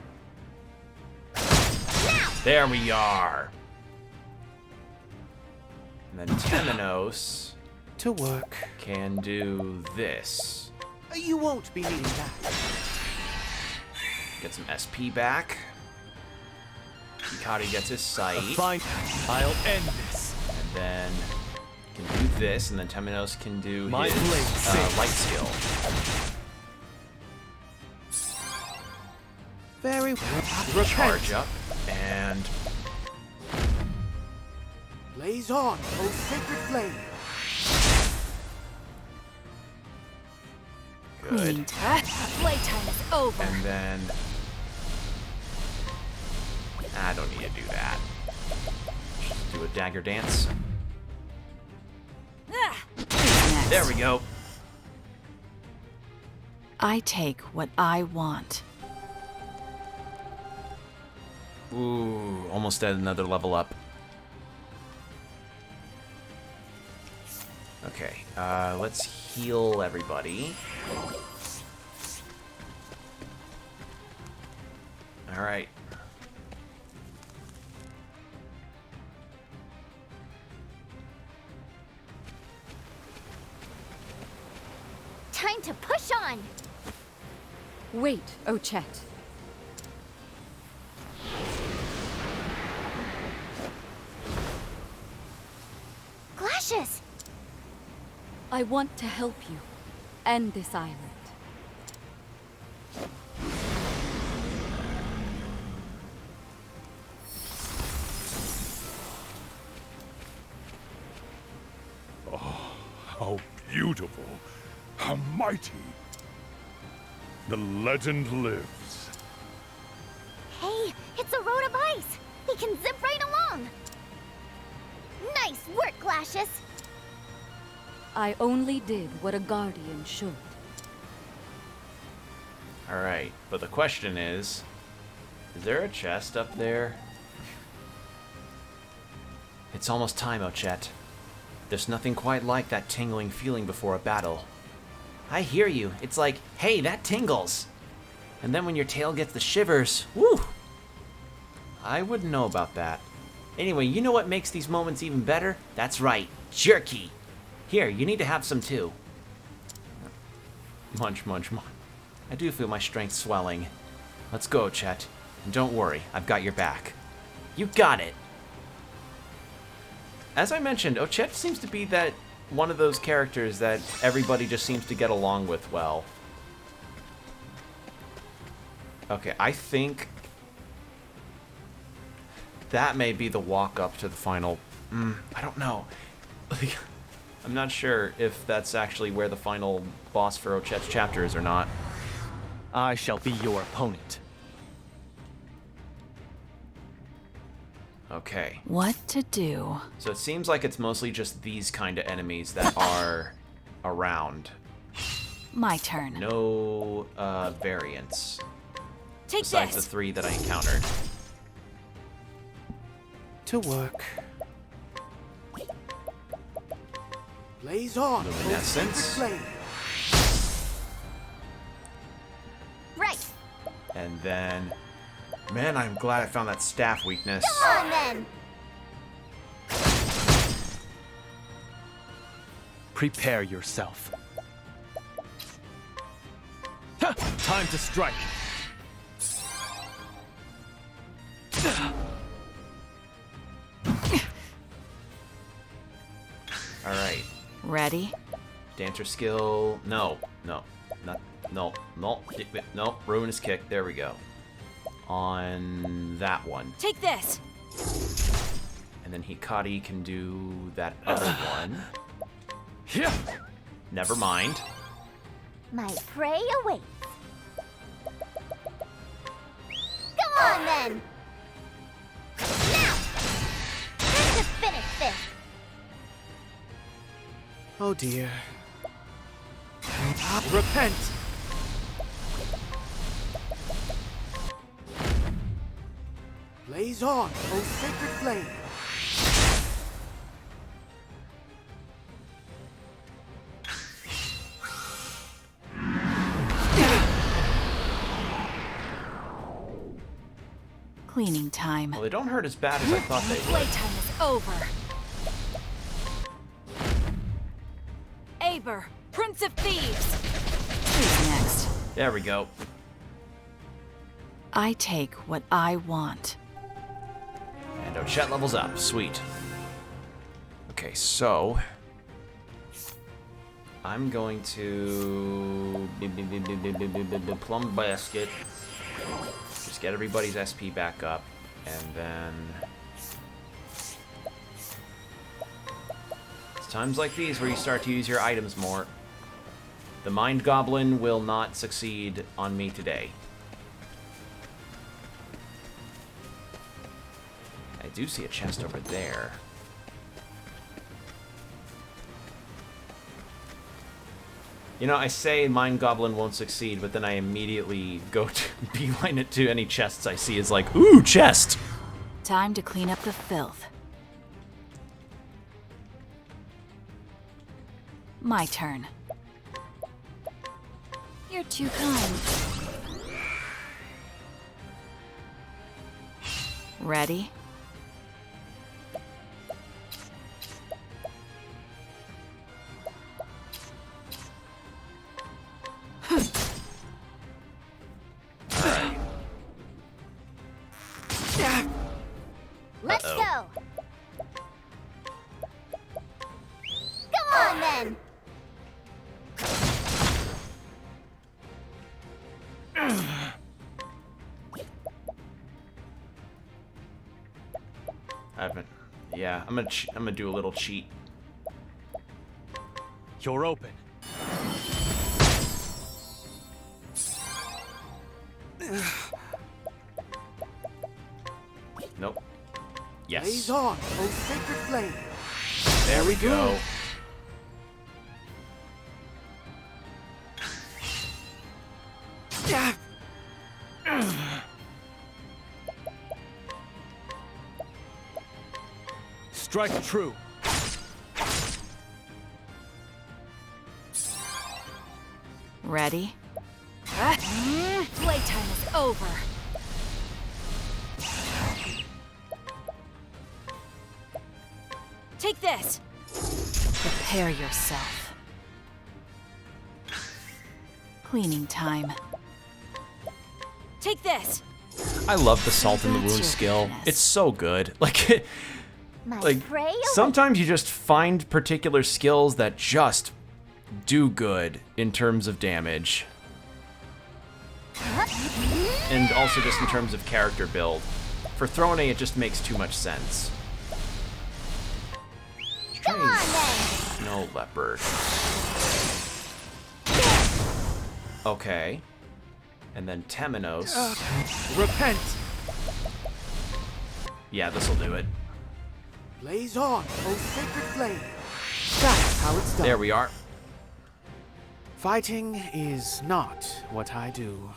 Now! There we are! And then Temenos... To work. Can do this. You won't be needing that. Get some SP back. Hikari gets his sight. Fine. I'll end this. And then can do this, and then Temenos can do My his light skill. Very well. Charge up, and blaze on, O sacred flame. good. Playtime is over. And then I don't need to do that. Just do a dagger dance. There we go. I take what I want. Ooh, almost at another level up. Okay, let's heal everybody. All right. Time to push on! Wait, Ochet. Glacius! I want to help you end this island. Oh, how beautiful! How mighty! The legend lives. Hey, it's a road of ice! We can zip right along! Nice work, Glacius! I only did what a guardian should. All right, but the question is there a chest up there? It's almost time, Ochet. There's nothing quite like that tingling feeling before a battle. I hear you. It's like, hey, that tingles. And then when your tail gets the shivers, woo! I wouldn't know about that. Anyway, you know what makes these moments even better? That's right, jerky. Here, you need to have some too. Munch, munch, munch. I do feel my strength swelling. Let's go, Chet. And don't worry, I've got your back. You got it! As I mentioned, Ochette seems to be that one of those characters that everybody just seems to get along with well. Okay, I think that may be the walk up to the final... I don't know. I'm not sure if that's actually where the final boss for Ochette's chapter is or not. I shall be your opponent. Okay. What to do? So it seems like it's mostly just these kind of enemies that are around. My turn. No variants. Take besides this. the 3 that I encountered. To work. Blaze on. Luminescence. Right. And then... Man, I'm glad I found that staff weakness. Come on, then. Prepare yourself. Ha! Time to strike. All right. Ready? Dancer skill. No. No. Not. No. No. No. Ruinous kick. There we go. On that one. Take this. And then Hikari can do that other one. Never mind. My prey awaits. Come on, then. Now! Time to finish this. Oh dear. Repent! Blaze on, O sacred flame! Cleaning time. Well, they don't hurt as bad as I thought they would. Playtime is over. Aber, Prince of Thieves. Who's next? There we go. I take what I want. And Ochette levels up. Sweet. Okay, so... I'm going to... Plum Basket. Just get everybody's SP back up. And then... It's times like these where you start to use your items more. The Mind Goblin will not succeed on me today. I do see a chest over there. You know, I say Mind Goblin won't succeed, but then I immediately go to beeline it to any chests I see. Is like, ooh, chest! Time to clean up the filth. My turn. You're too kind. Ready? Let's go. Come on, then. I haven't. Yeah, I'm gonna do a little cheat. You're open. Nope. Yes. Blaze on, O sacred flame! There we go. Strike true. Ready? Playtime is over. Take this. Prepare yourself. Cleaning time. Take this. I love the salt in the wound skill. It's so good. Like, sometimes you just find particular skills that just do good in terms of damage. And also just in terms of character build. For Throne, it just makes too much sense. Come on, then. No leopard. Okay. And then Temenos. Repent! Yeah, this'll do it. Blaze on, O sacred flame. That's how it's done. There we are. Fighting is not what I do.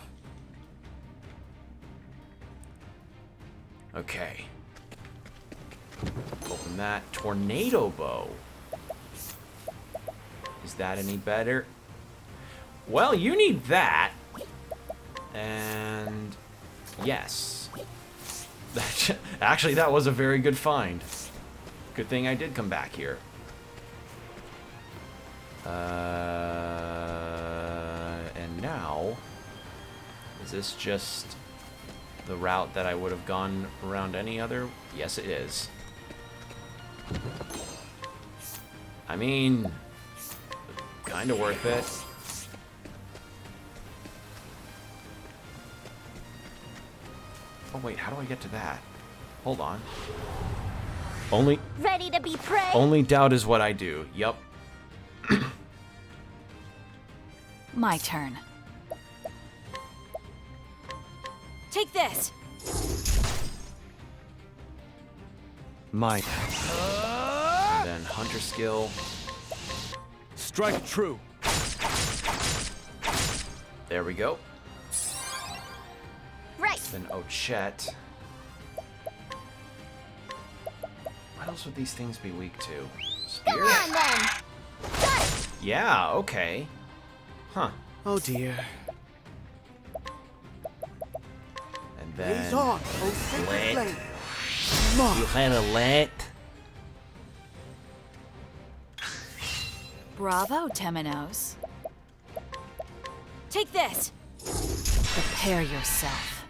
Okay. Open that. Tornado bow. Is that any better? Well, you need that. And yes. Actually, that was a very good find. Good thing I did come back here. And now, is this just the route that I would have gone around any other? Yes, it is. I mean, kind of worth it. Oh wait, how do I get to that? Hold on. Ready to be prey? Only doubt is what I do. Yup. My turn. Take this. My. And then hunter skill. Strike true. There we go. Right. Then Ochet. What else would these things be weak to? Spear? Come on, then. Got it. Yeah, okay. Huh. Oh dear. And then... Blaze on, O sacred flame. You had a let. Bravo, Temenos. Take this. Prepare yourself.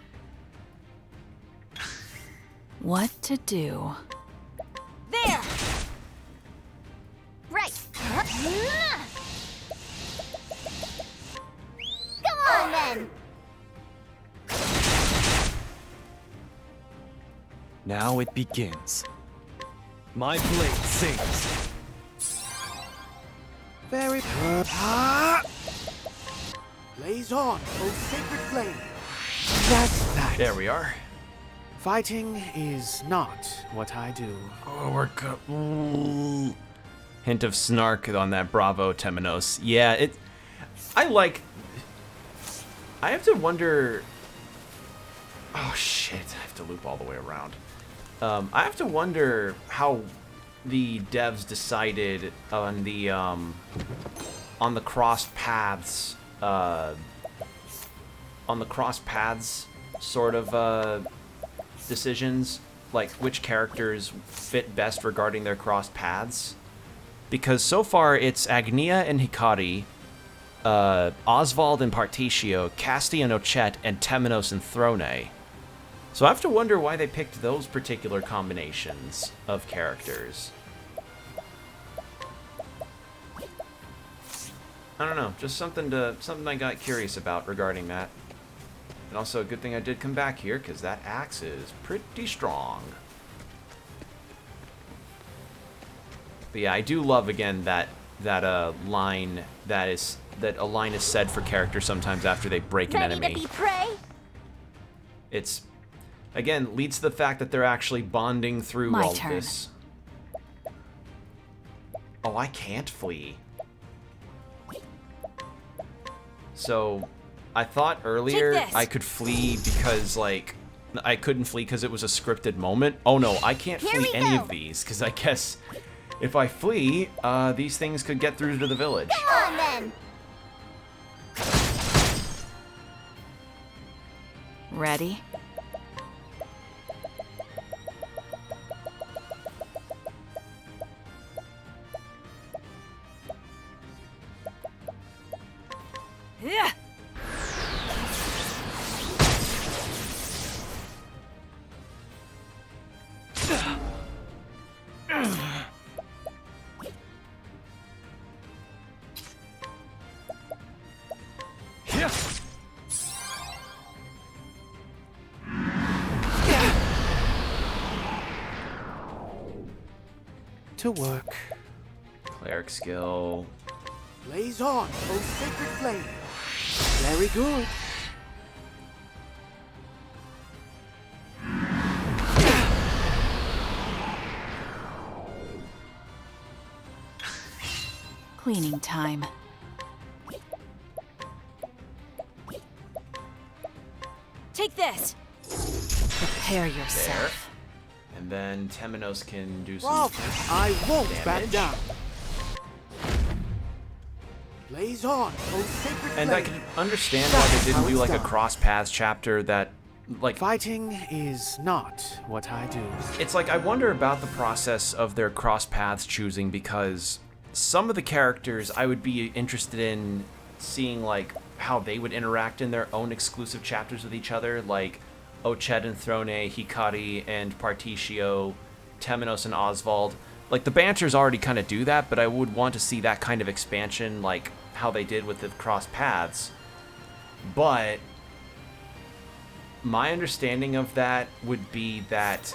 What to do? There. Right. Come on, then. Now it begins. My blade sings. Very Blaze on, O sacred flame. That's that. There we are. Fighting is not what I do. Oh, we're hint of snark on that Bravo Temenos. Yeah, I have to wonder. Oh shit! I have to loop all the way around. I have to wonder how the devs decided on the cross paths. On the cross paths sort of decisions, like which characters fit best regarding their cross paths. Because so far it's Agnia and Hikari, Oswald and Partitio, Casti and Ochet, and Temenos and Throne. So I have to wonder why they picked those particular combinations of characters. I don't know, just something I got curious about regarding that. And also a good thing I did come back here, because that axe is pretty strong. But yeah, I do love again that line that a line is said for characters sometimes after they break an enemy. Ready to be prey? It's again leads to the fact that they're actually bonding through all of this. Oh, I can't flee. So, I thought earlier I could flee because, like, I couldn't flee because it was a scripted moment. Oh no, I can't flee any of these because I guess if I flee, these things could get through to the village. Come on, then. Ready? Yeah. To work. Cleric skill. Blaze on, O sacred flame. Very good. Cleaning time. Take this. Prepare yourself. There. And then Temenos can do some Bravo, I won't back damage. down. Blaze on, O sacred And flame. I can understand why they didn't do like a cross paths chapter that, like, fighting is not what I do. it's like I wonder about the process of their cross paths choosing, because some of the characters I would be interested in seeing like how they would interact in their own exclusive chapters with each other, like Ochet and Throne, Hikari and Partitio, Temenos and Oswald. Like the banters already kind of do that, but I would want to see that kind of expansion, like how they did with the cross paths. But my understanding of that would be that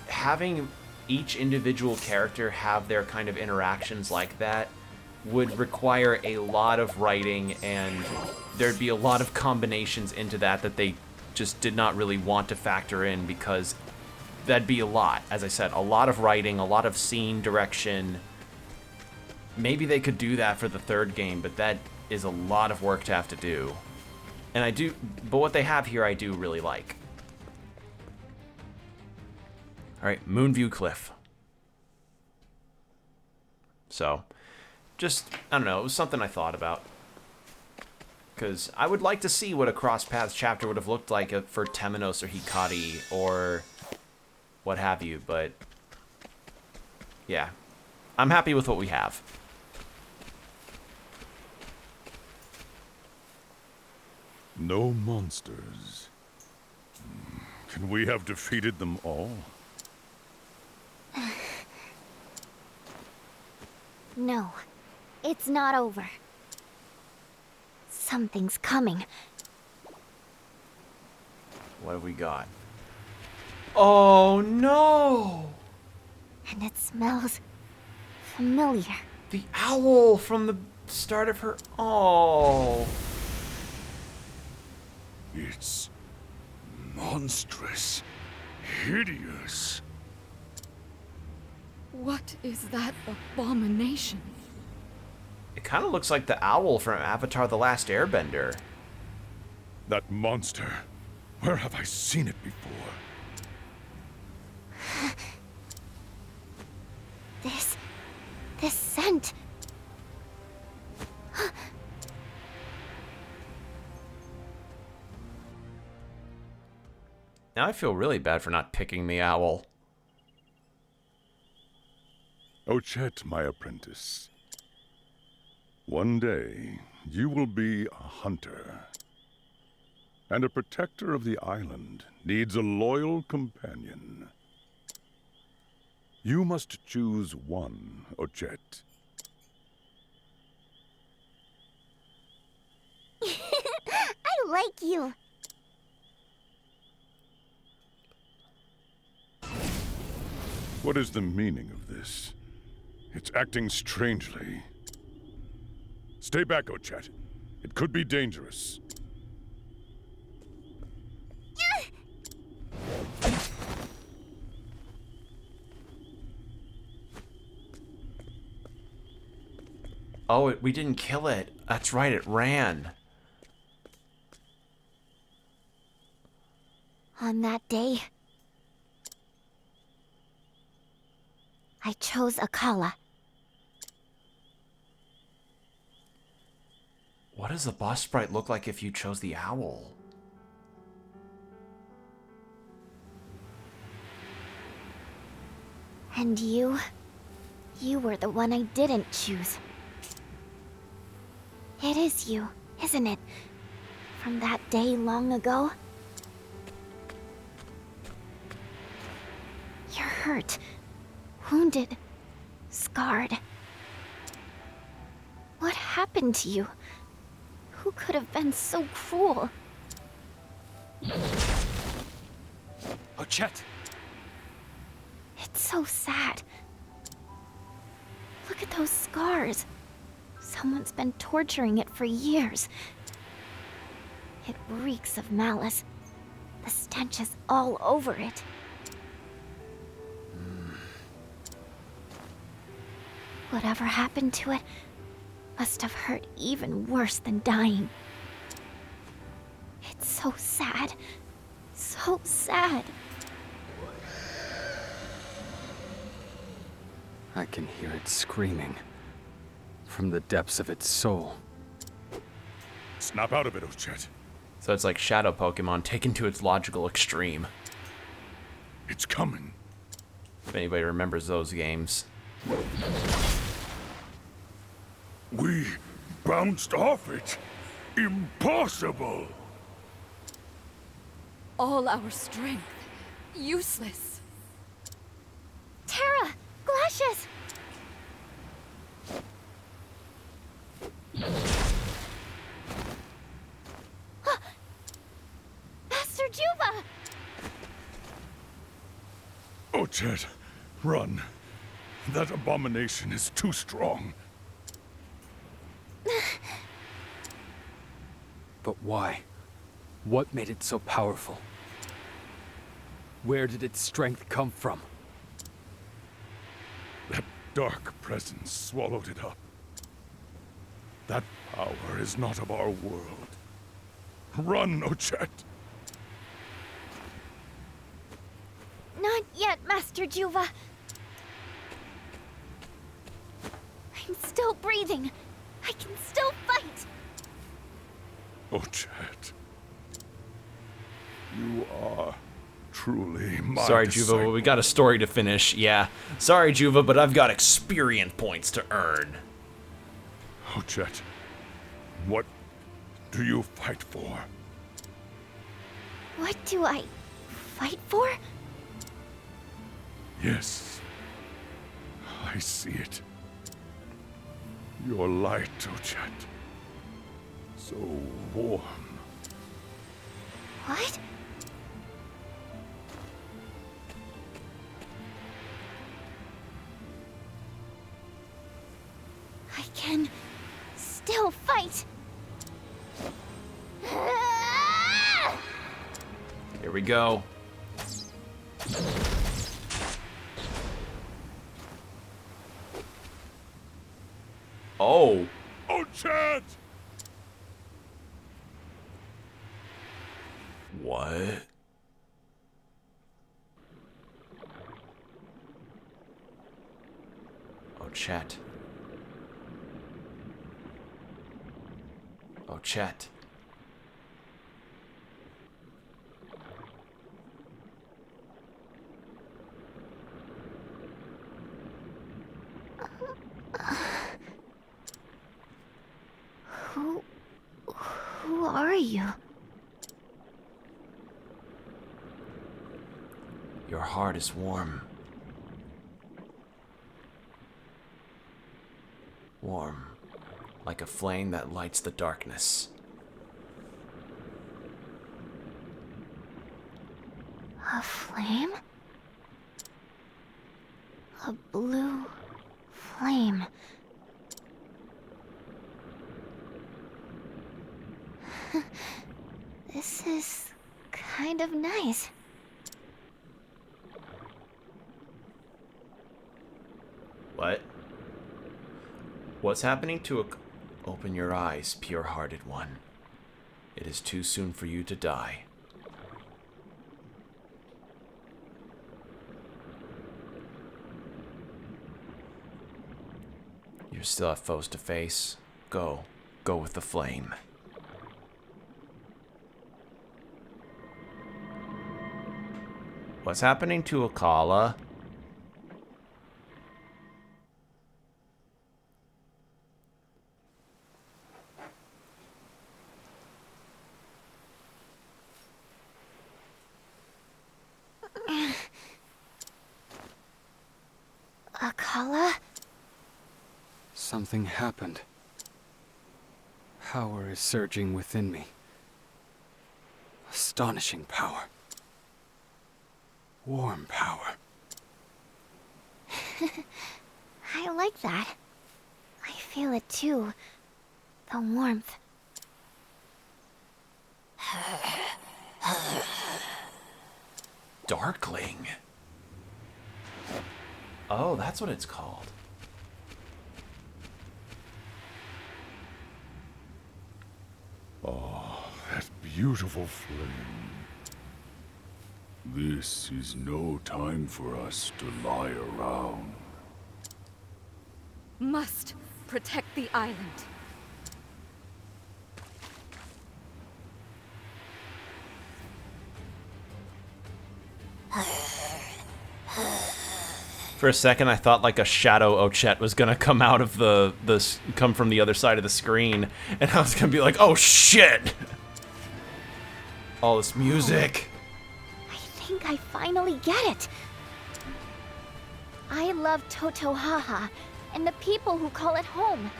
having each individual character have their kind of interactions like that would require a lot of writing, and there'd be a lot of combinations into that they just did not really want to factor in, because that'd be a lot. As I said, a lot of writing, a lot of scene direction. Maybe they could do that for the third game, but that is a lot of work to have to do. And but what they have here I do really like. Alright, Moonview Cliff. So, just, I don't know, it was something I thought about. Because I would like to see what a Cross Paths chapter would have looked like for Temenos or Hikari or what have you, but yeah. I'm happy with what we have. No monsters. Can we have defeated them all? No, it's not over. Something's coming. What have we got? Oh no! And it smells familiar. The owl from the start of her... Oh. It's monstrous, hideous. What is that abomination? It kind of looks like the owl from Avatar: The Last Airbender. That monster. Where have I seen it before? This scent. Now I feel really bad for not picking the owl. Ochet, my apprentice. One day, you will be a hunter. And a protector of the island needs a loyal companion. You must choose one, Ochet. I like you. What is the meaning of this? It's acting strangely. Stay back, Ochet. It could be dangerous. Oh, we didn't kill it. That's right, it ran. On that day, I chose Akala. What does the boss sprite look like if you chose the owl? And you? You were the one I didn't choose. It is you, isn't it? From that day long ago? You're hurt, wounded, scarred. What happened to you? Who could have been so cruel? Oh, Chet! It's so sad. Look at those scars. Someone's been torturing it for years. It reeks of malice. The stench is all over it. Whatever happened to it must have hurt even worse than dying. It's so sad. So sad. I can hear it screaming from the depths of its soul. Snap out of it, Ochet. So it's like Shadow Pokemon taken to its logical extreme. It's coming. If anybody remembers those games. We bounced off it. Impossible. All our strength. Useless. Terra! Glacius! Master Juba! Ochet, run. That abomination is too strong. But why? What made it so powerful? Where did its strength come from? That dark presence swallowed it up. That power is not of our world. Run, Ochet! Not yet, Master Juva. I'm still breathing. I can still fight. Ochet. You are truly my Sorry, Juva, but we got a story to finish. Yeah. Sorry, Juva, but I've got experience points to earn. Ochet, what do you fight for? What do I fight for? Yes. I see it. Your light, Ochet. So warm. What? I can still fight. Here we go. Oh. Ochet! What? Ochet. Ochet. Who are you? Your heart is warm. Warm, like a flame that lights the darkness. A flame? A blue flame. This is kind of nice. What? What's happening to a... Open your eyes, pure-hearted one. It is too soon for you to die. You still have foes to face. Go. go with the flame. What's happening to Akala? Akala? Something happened. Power is surging within me. Astonishing power. Warm power. I like that. I feel it too. The warmth. Darkling. Oh, that's what it's called. Oh, that beautiful flame. This is no time for us to lie around. Must protect the island. For a second, I thought like a shadow Ochette was gonna come out of come from the other side of the screen, and I was gonna be like, "Oh shit!" All this music. I think I finally get it. I love Totohaha and the people who call it home.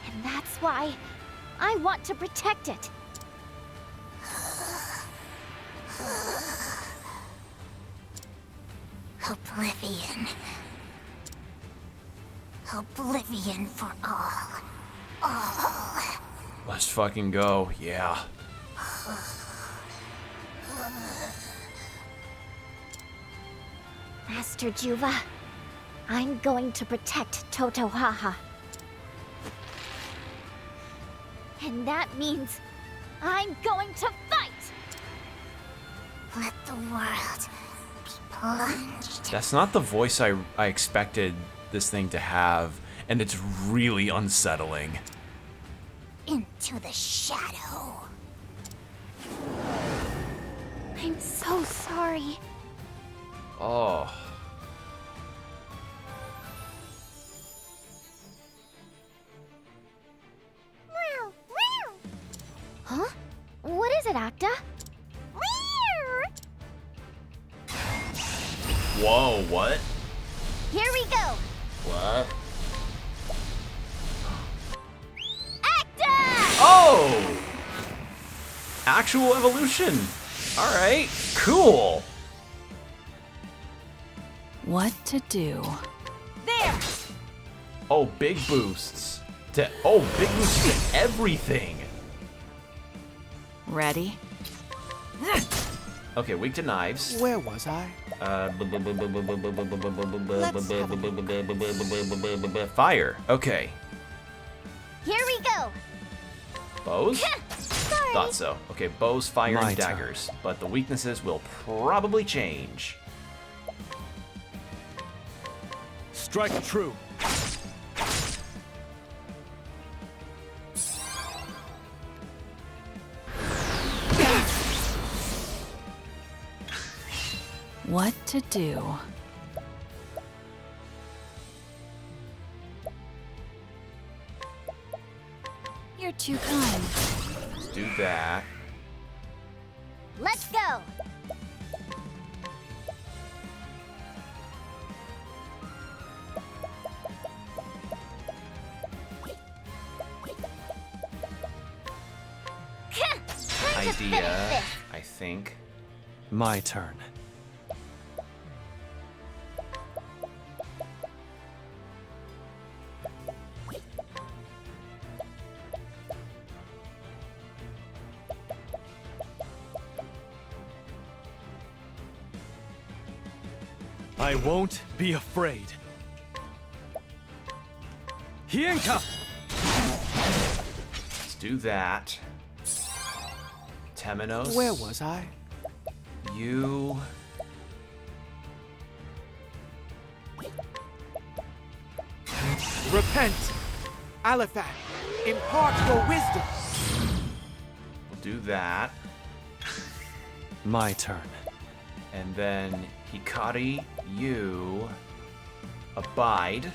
And that's why I want to protect it. Oblivion. Oblivion for all. All. Let's fucking go, yeah. Master Juva, I'm going to protect Totohaha. And that means I'm going to fight! Let the world be plunged. That's not the voice I expected this thing to have, and it's really unsettling. Into the shadow. I'm so sorry. Oh. Huh? What is it, Acta? Whoa, what? Here we go! What? Acta! Oh! Actual evolution. Alright, cool. What to do? There! Oh, big boosts. Big boosts to everything. Ready? Okay, weak to knives. Where was I? Fire. Okay. Here we go! Bows? Sorry. Thought so. Okay, bows, fire, My and turn. daggers. But the weaknesses will probably change. Strike true. What to do? You're too kind. Let's do that. Let's go! Idea, I think. My turn. I won't be afraid. Hienka! Let's do that. Temenos. Where was I? You. Repent! Aliphan, impart your wisdom! We'll do that. My turn. And then Hikari, you abide.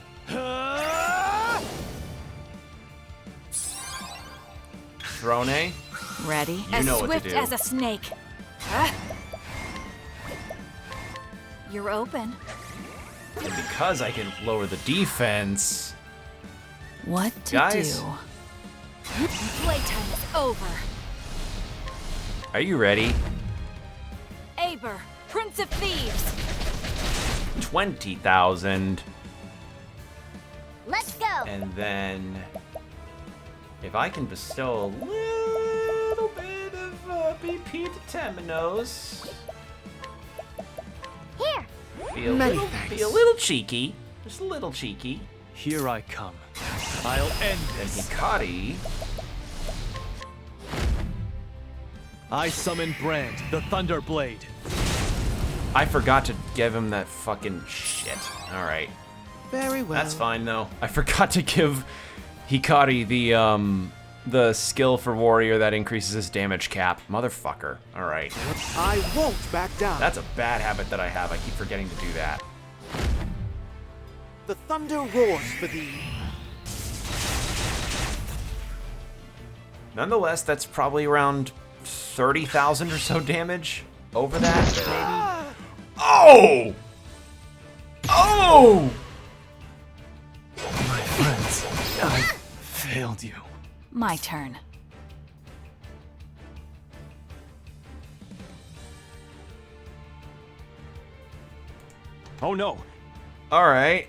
Throne, Ready? you know as what swift to do. as a snake. Huh? You're open. And because I can lower the defense, What to guys, do? Playtime is over. are you ready? Aber, Prince of Thieves. 20,000. Let's go! And then, if I can bestow a little bit of BP to Temenos, Here! be a little cheeky, just a little cheeky. Here I come. I'll end this. And Hikari, I summon Brand, the Thunder Blade. I forgot to give him that fucking shit. All right. Very well. That's fine though. I forgot to give Hikari the skill for warrior that increases his damage cap. Motherfucker. All right. I won't back down. That's a bad habit that I have. I keep forgetting to do that. The thunder roars for thee. Nonetheless, that's probably around 30,000 or so damage. Over that, maybe? Oh! Oh! My friends, I failed you. My turn. Oh no. All right.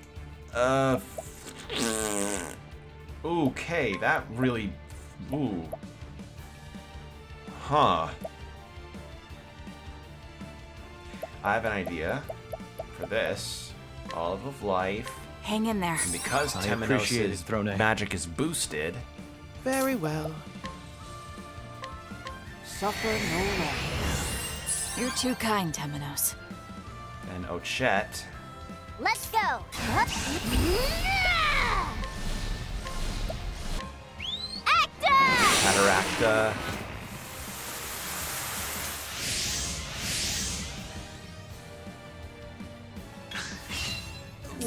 Okay, that really... Ooh. Huh. I have an idea for this. Olive of Life. Hang in there. And because I appreciate it, Temenos' Throne. magic is boosted, Very well. Suffer no longer. You're too kind, Temenos. and Ochette. Let's go! Cataracta.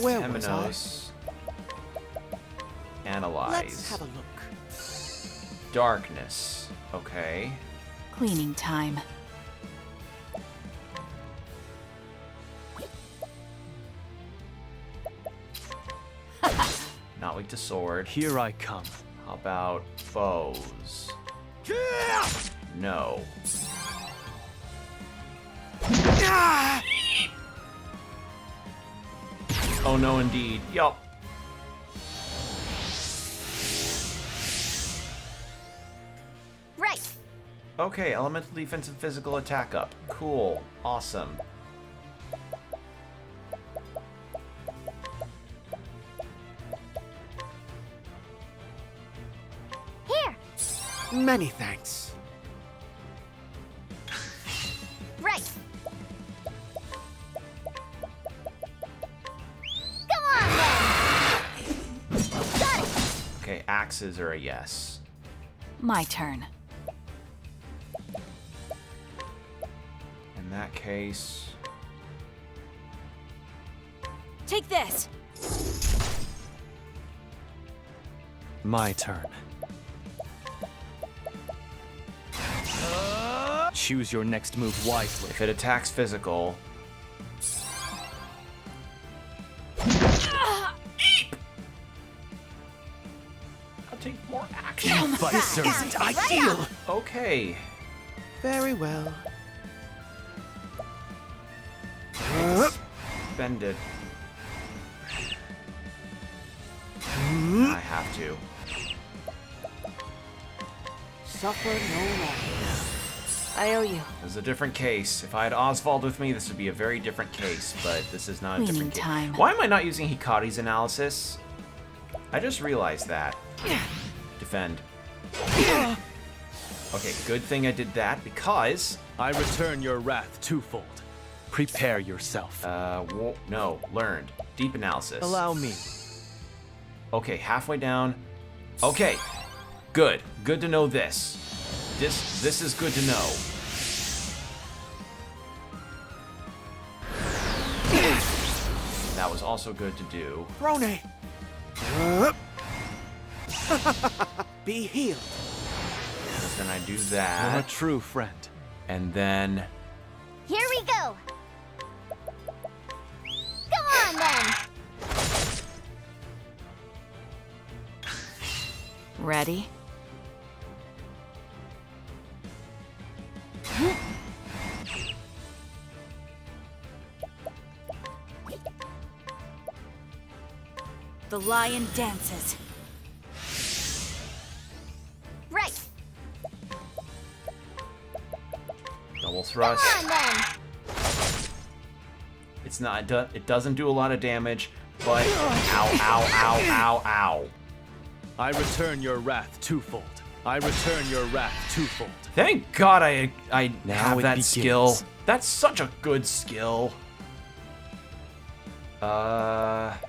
Where was I? Temenos. Analyze. Let's have a look. Darkness. Okay. Cleaning time. Not weak to sword. Here I come. How about foes? No. Oh no, indeed. Yup. Right. Okay, elemental defense and physical attack up. Cool. Awesome. Here. Many thanks. Right. Come on then. Got it. Okay, axes are a yes. My turn. In that case, Take this. My turn. Choose your next move wisely. if it attacks physical, I'll take more action. But sir, isn't ideal. Okay. Very well. Bend it. I have to. Suffer no longer. I owe you. This is a different case. If I had Oswald with me, this would be a very different case, but this is not a Cleaning different case. time. Why am I not using Hikari's analysis? I just realized that. Defend. Okay, good thing I did that because... I return your wrath twofold. Prepare yourself. No, learned. Deep analysis. Allow me. Okay, halfway down. Okay, good. Good to know this. This is good to know. That was also good to do. Rone! Be healed. Because then I do that. You're a true friend. And then... Here we go! Go on, then! Ready? The lion dances. Right! Double thrust. Come on, then! It's not, it doesn't do a lot of damage, but ow, ow, ow, ow, ow. I return your wrath twofold. I return your wrath twofold. Thank God I have it that begins. skill. That's such a good skill. Now.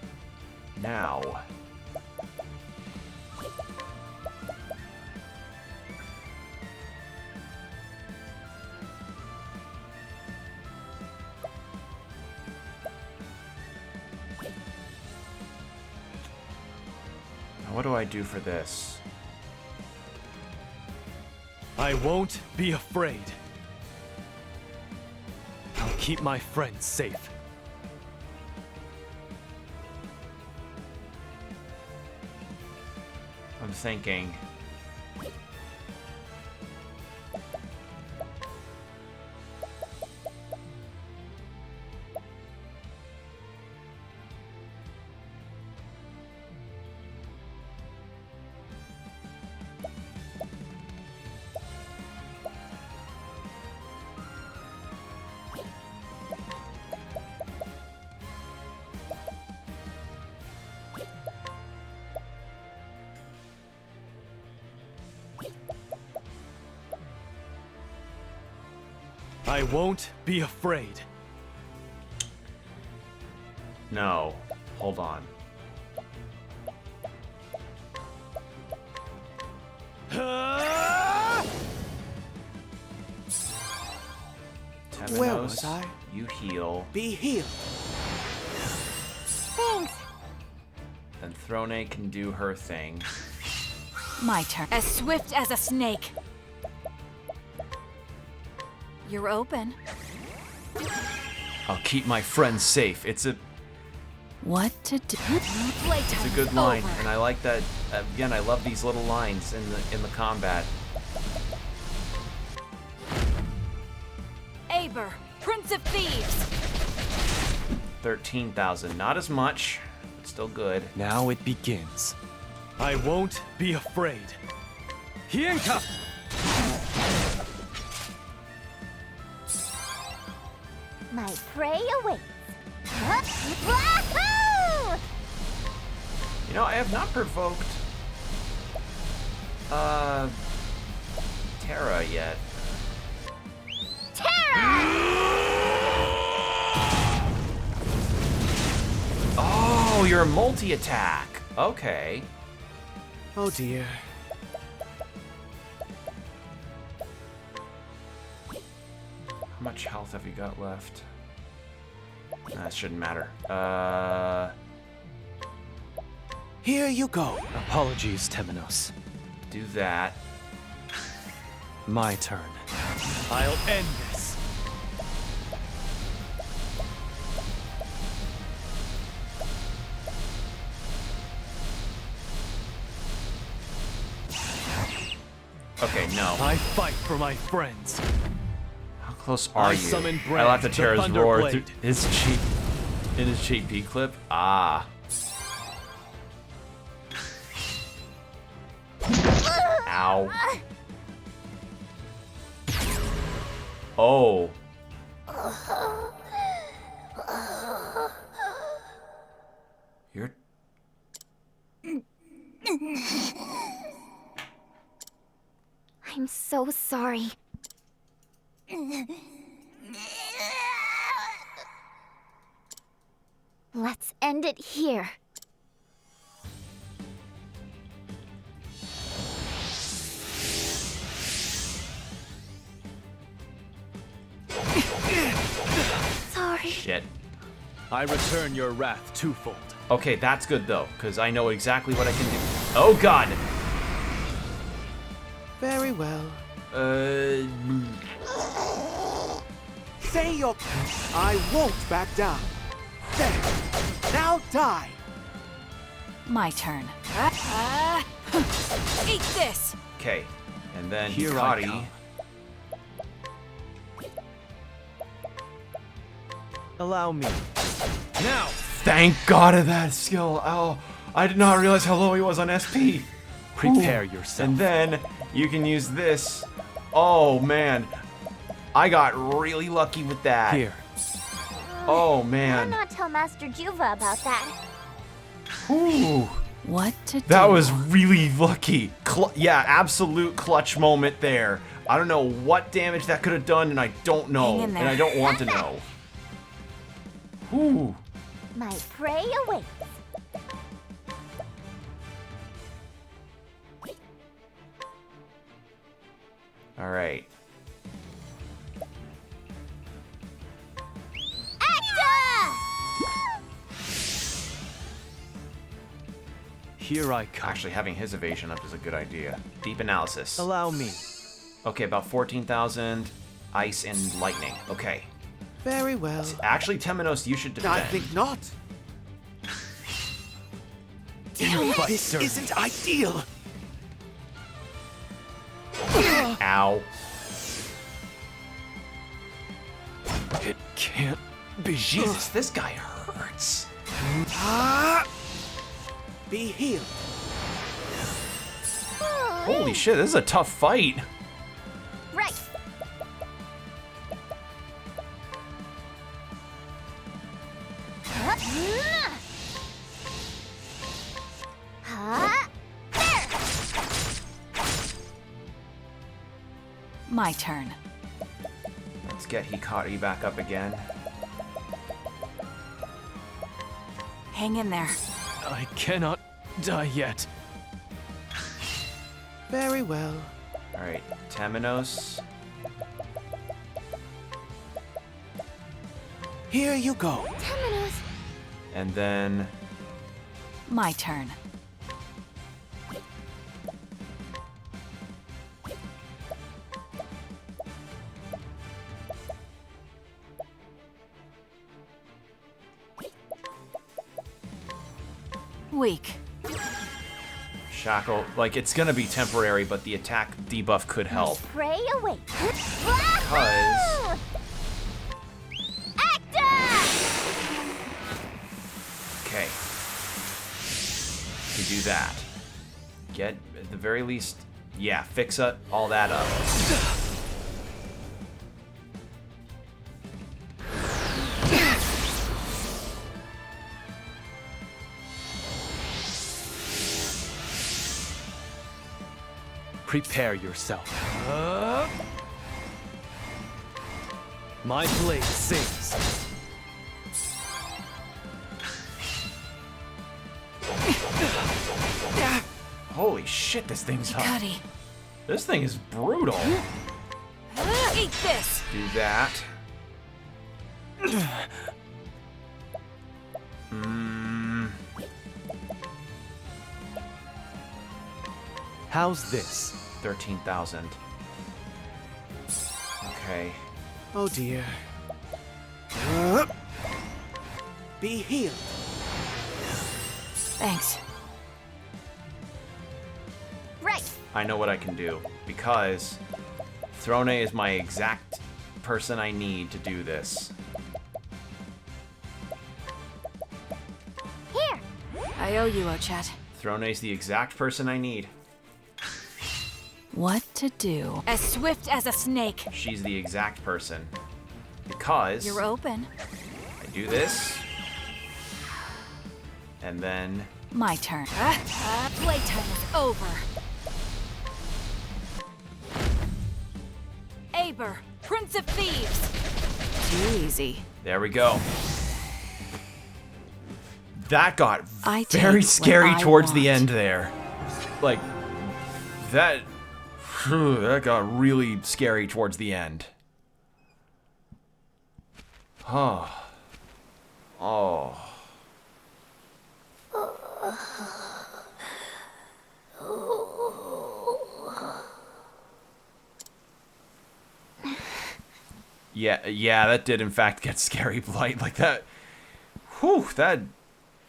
What do I do for this? I won't be afraid. I'll keep my friends safe. I'm thinking. I won't be afraid. No. Hold on. Where was I? You heal. Be healed. Thanks. Then Throne can do her thing. My turn. As swift as a snake. You're open. I'll keep my friends safe. It's a What to do? it's a good line, and I like that. Again, I love these little lines in the combat. Aber, Prince of Thieves. 13,000, not as much, but still good. Now it begins. I won't be afraid. Hienka! My prey awaits. Wahoo! You know, I have not provoked Terra yet. Terra! Oh, you're a multi-attack. Okay. Oh dear. How much health have you got left? That shouldn't matter. Here you go. Apologies, Temenos. Do that. My turn. I'll end this. Okay, no. I fight for my friends. How close are you? summon I like the Brand, the Terra's Thunder roar Blade. through his cheap in his GP clip. Ah. Ow. Oh. You're I'm so sorry. Let's end it here. Shit. I return your wrath twofold. Okay, that's good though, because I know exactly what I can do. Oh god! Very well. Say your... I won't back down. There. Now die. My turn. Eat this! Okay, and then Here I Hikari. come. Allow me. Now! Thank God of that skill. Oh, I did not realize how low he was on SP. Prepare Ooh. yourself. And then you can use this. Oh man, I got really lucky with that. Here. Oh Why man. not tell Master Juva about that? Ooh. What to do? That was really lucky. Yeah, absolute clutch moment there. I don't know what damage that could have done, and I don't know, Hang in and there. I don't want to know. Ooh. My prey awaits. All right. Here I come. Actually, having his evasion up is a good idea. Deep analysis. Allow me. Okay, about 14,000. Ice and lightning. Okay. Very well. Actually, Temenos, you should defend. I think not. This isn't ideal. Ow. It can't be. Jesus, this guy hurts. Be healed. Holy shit, this is a tough fight. Right. My turn. Let's get Hikari back up again. Hang in there. I cannot die yet. Very well. All right, Temenos. Here you go. Temenos. And then My turn. Weak. Shackle. Like, it's gonna be temporary, but the attack debuff could help. Prey awaits. Because... Okay. To do that. Get, at the very least, yeah, fix all that up. Prepare yourself. My blade sings. Holy shit, this thing's hot. Hikari. This thing is brutal. Eat this. Do that. How's this? 13,000. Okay. Oh dear. Be healed. Thanks. Right. I know what I can do, because Throne is my exact person I need to do this. Here. I owe you, Ochat. Throne is the exact person I need. What to do? As swift as a snake. She's the exact person. Because You're open. I do this, and then My turn. Playtime is over. Aber, Prince of Thieves. Too easy. there we go. That got I very take scary what I towards the want. end there. Like, that got really scary towards the end. Huh. Yeah, that did in fact get scary, Blight. Like that, whew, that,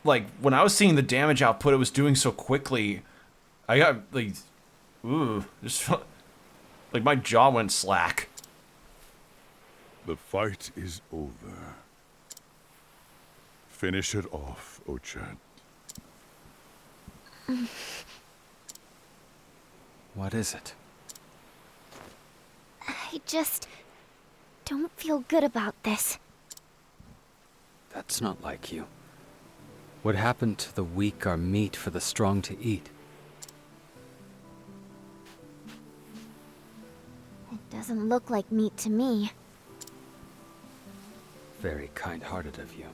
like, when I was seeing the damage output it was doing so quickly, I got, like, ooh, just felt, like my jaw went slack. The fight is over. Finish it off, Ochet. What is it? I just don't feel good about this. That's not like you. What happened to the weak are meat for the strong to eat? It doesn't look like meat to me. Very kind-hearted of you.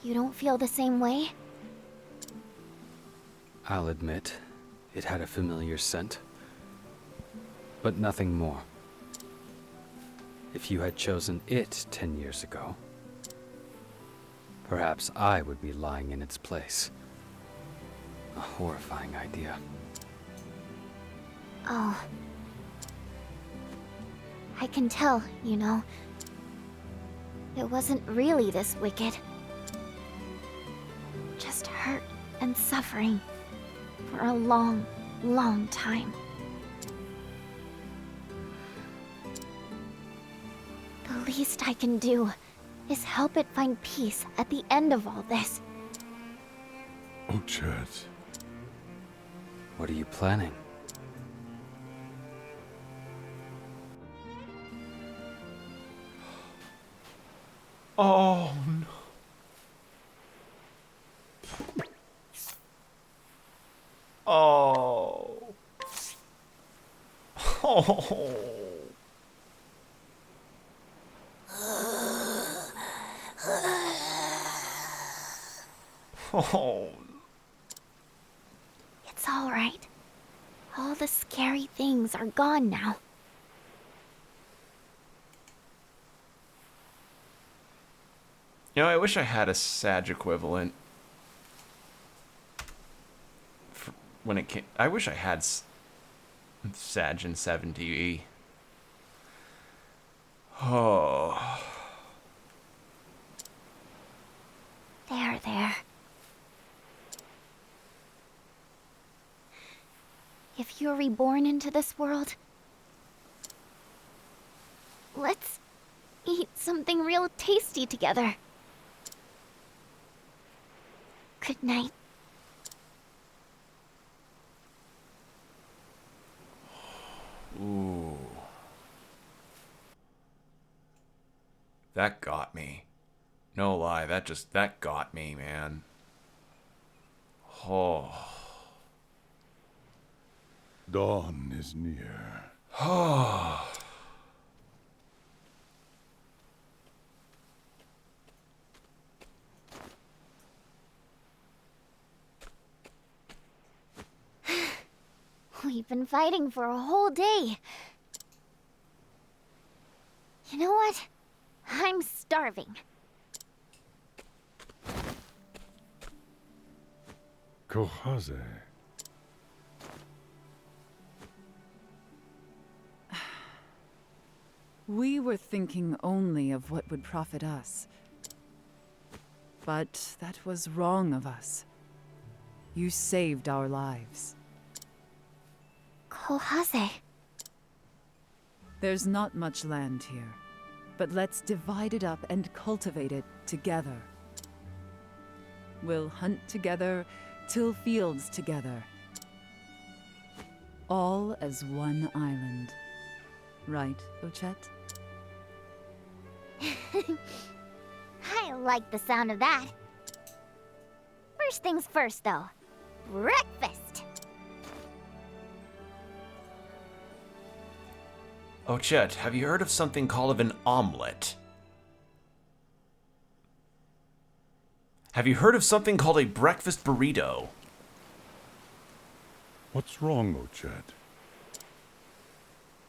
You don't feel the same way? I'll admit, it had a familiar scent. But nothing more. If you had chosen it 10 years ago, perhaps I would be lying in its place. A horrifying idea. Oh. I can tell, you know. It wasn't really this wicked. Just hurt and suffering for a long, long time. The least I can do is help it find peace at the end of all this. Ochet. What are you planning? Oh, no. Oh. Oh. Oh. It's all right. All the scary things are gone now. You know, I wish I had a Sag equivalent. When it came, I wish I had Sag in 70E. Oh. There. If you're reborn into this world, let's eat something real tasty together. Good night. Ooh. That got me. No lie, that got me, man. Oh. Dawn is near. Oh. We've been fighting for a whole day. You know what? I'm starving. Kohaze. We were thinking only of what would profit us. But that was wrong of us. You saved our lives. Kohaze. There's not much land here, but let's divide it up and cultivate it together. We'll hunt together, till fields together. All as one island. Right, Ochet? I like the sound of that. First things first, though. Breakfast! Oh, Chet, have you heard of something called an omelet? Have you heard of something called a breakfast burrito? What's wrong, Ochet?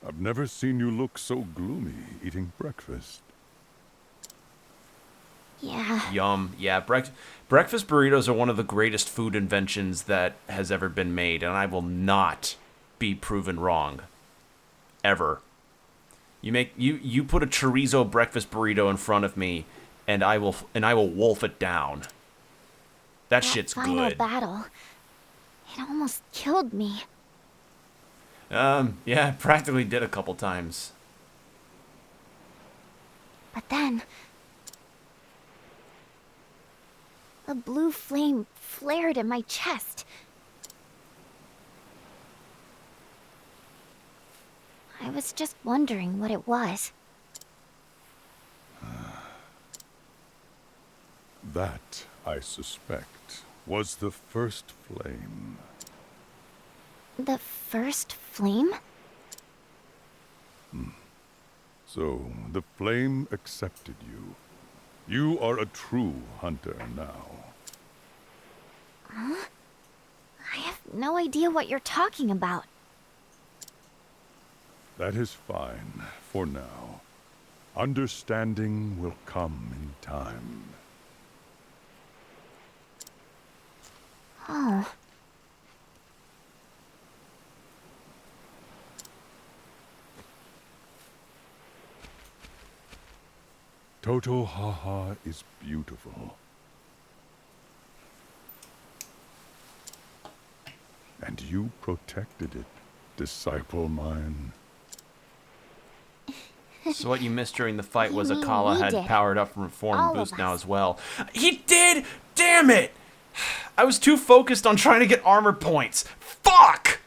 I've never seen you look so gloomy eating breakfast. Yeah. Yum. Yeah, breakfast burritos are one of the greatest food inventions that has ever been made, and I will not be proven wrong. Ever. You put a chorizo breakfast burrito in front of me, and I will wolf it down. That shit's final good. battle, it almost killed me. Yeah, practically did a couple times. But then, a blue flame flared in my chest. I was just wondering what it was. That, I suspect, was the first flame. The first flame? So, the flame accepted you. You are a true hunter now. Huh? I have no idea what you're talking about. That is fine, for now. Understanding will come in time. Oh. Totohaha is beautiful. And you protected it, disciple mine. So what you missed during the fight was You mean Akala we had did. powered up from Reform All Boost of now us. as well. He did! Damn it! I was too focused on trying to get armor points. Fuck!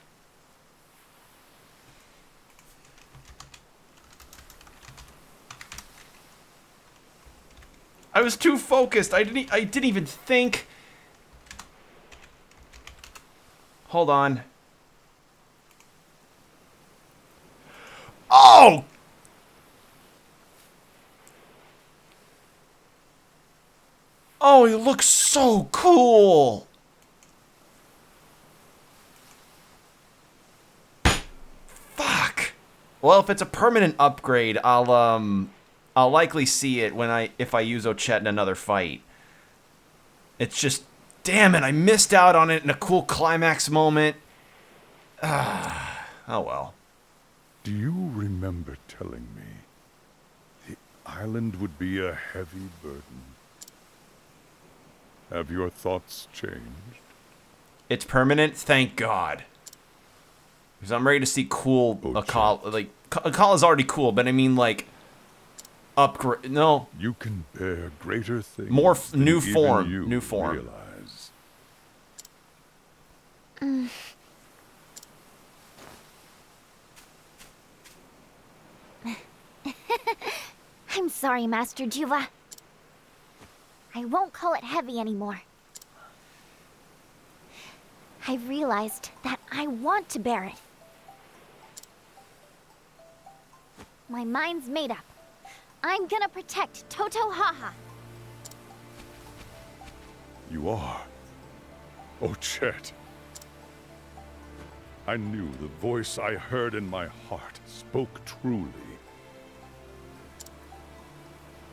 I was too focused. I didn't even think. Hold on. Oh! Oh, he looks so cool. Fuck. Well, if it's a permanent upgrade, I'll likely see it if I use Ochette in another fight. It's just, damn it, I missed out on it in a cool climax moment. Oh well. Do you remember telling me the island would be a heavy burden? Have your thoughts changed? It's permanent, thank God. Because I'm ready to see cool Akala. Like, Akala's already cool, but I mean, like, upgrade. No. You can bear greater things. More than new even form. you New form. realize. I'm sorry, Master Juva. I won't call it heavy anymore. I realized that I want to bear it. My mind's made up. I'm gonna protect Totohaha. You are. Oh, Chet. I knew the voice I heard in my heart spoke truly.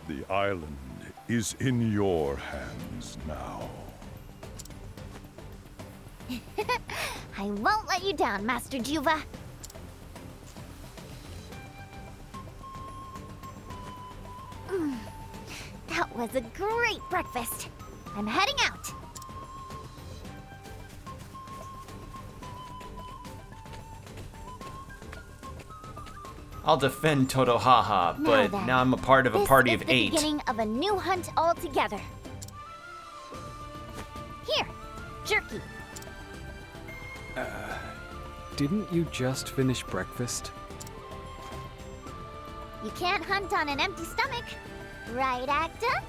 The island is in your hands now. I won't let you down, Master Juva. That was a great breakfast. I'm heading out. I'll defend Totohaha, but then, now I'm a part of a party of This is 8. the beginning of a new hunt altogether. Here, jerky. Didn't you just finish breakfast? You can't hunt on an empty stomach, right, Acta?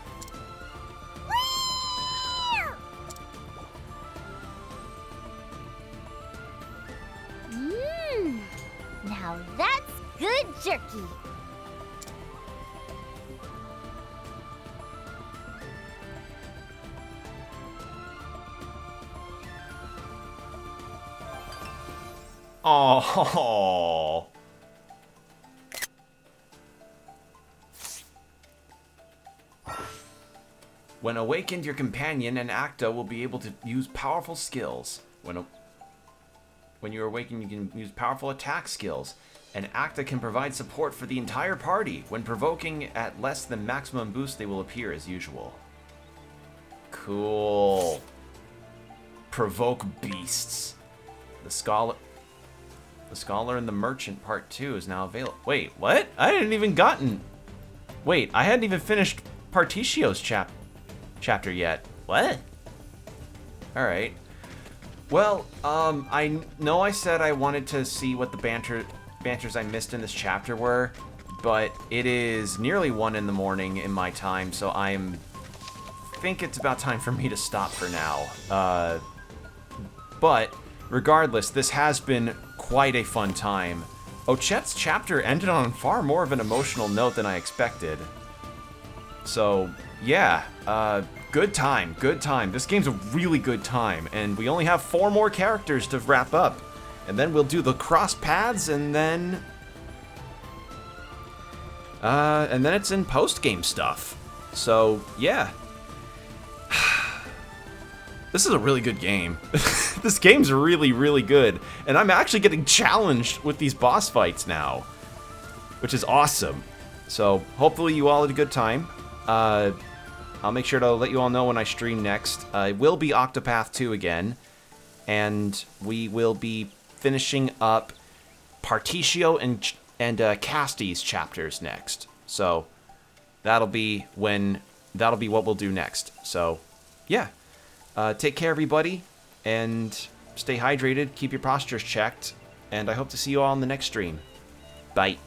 Mmm, now that's good jerky. Oh. When awakened, your companion and Acta will be able to use powerful skills. When you're awakened, you can use powerful attack skills. An Acta can provide support for the entire party. When provoking at less than maximum boost, they will appear as usual. Cool. Provoke beasts. The Scholar and the Merchant Part 2 is now available. Wait, what? I hadn't even gotten... Wait, I hadn't even finished Partitio's chapter yet. What? Alright. Well, I know I said I wanted to see what the banters I missed in this chapter were, but it is nearly 1 in the morning in my time, so I think it's about time for me to stop for now. But regardless, this has been quite a fun time. Ochet's chapter ended on far more of an emotional note than I expected. So, yeah, good time, good time. This game's a really good time, and we only have 4 more characters to wrap up. And then we'll do the cross paths, and then it's in post-game stuff. So, yeah. This is a really good game. This game's really, really good. And I'm actually getting challenged with these boss fights now, which is awesome. So, hopefully you all had a good time. I'll make sure to let you all know when I stream next. It will be Octopath 2 again, and we will be finishing up Partitio and Casty's chapters next. So, that'll be what we'll do next. So, yeah. Take care, everybody, and stay hydrated, keep your postures checked, and I hope to see you all in the next stream. Bye.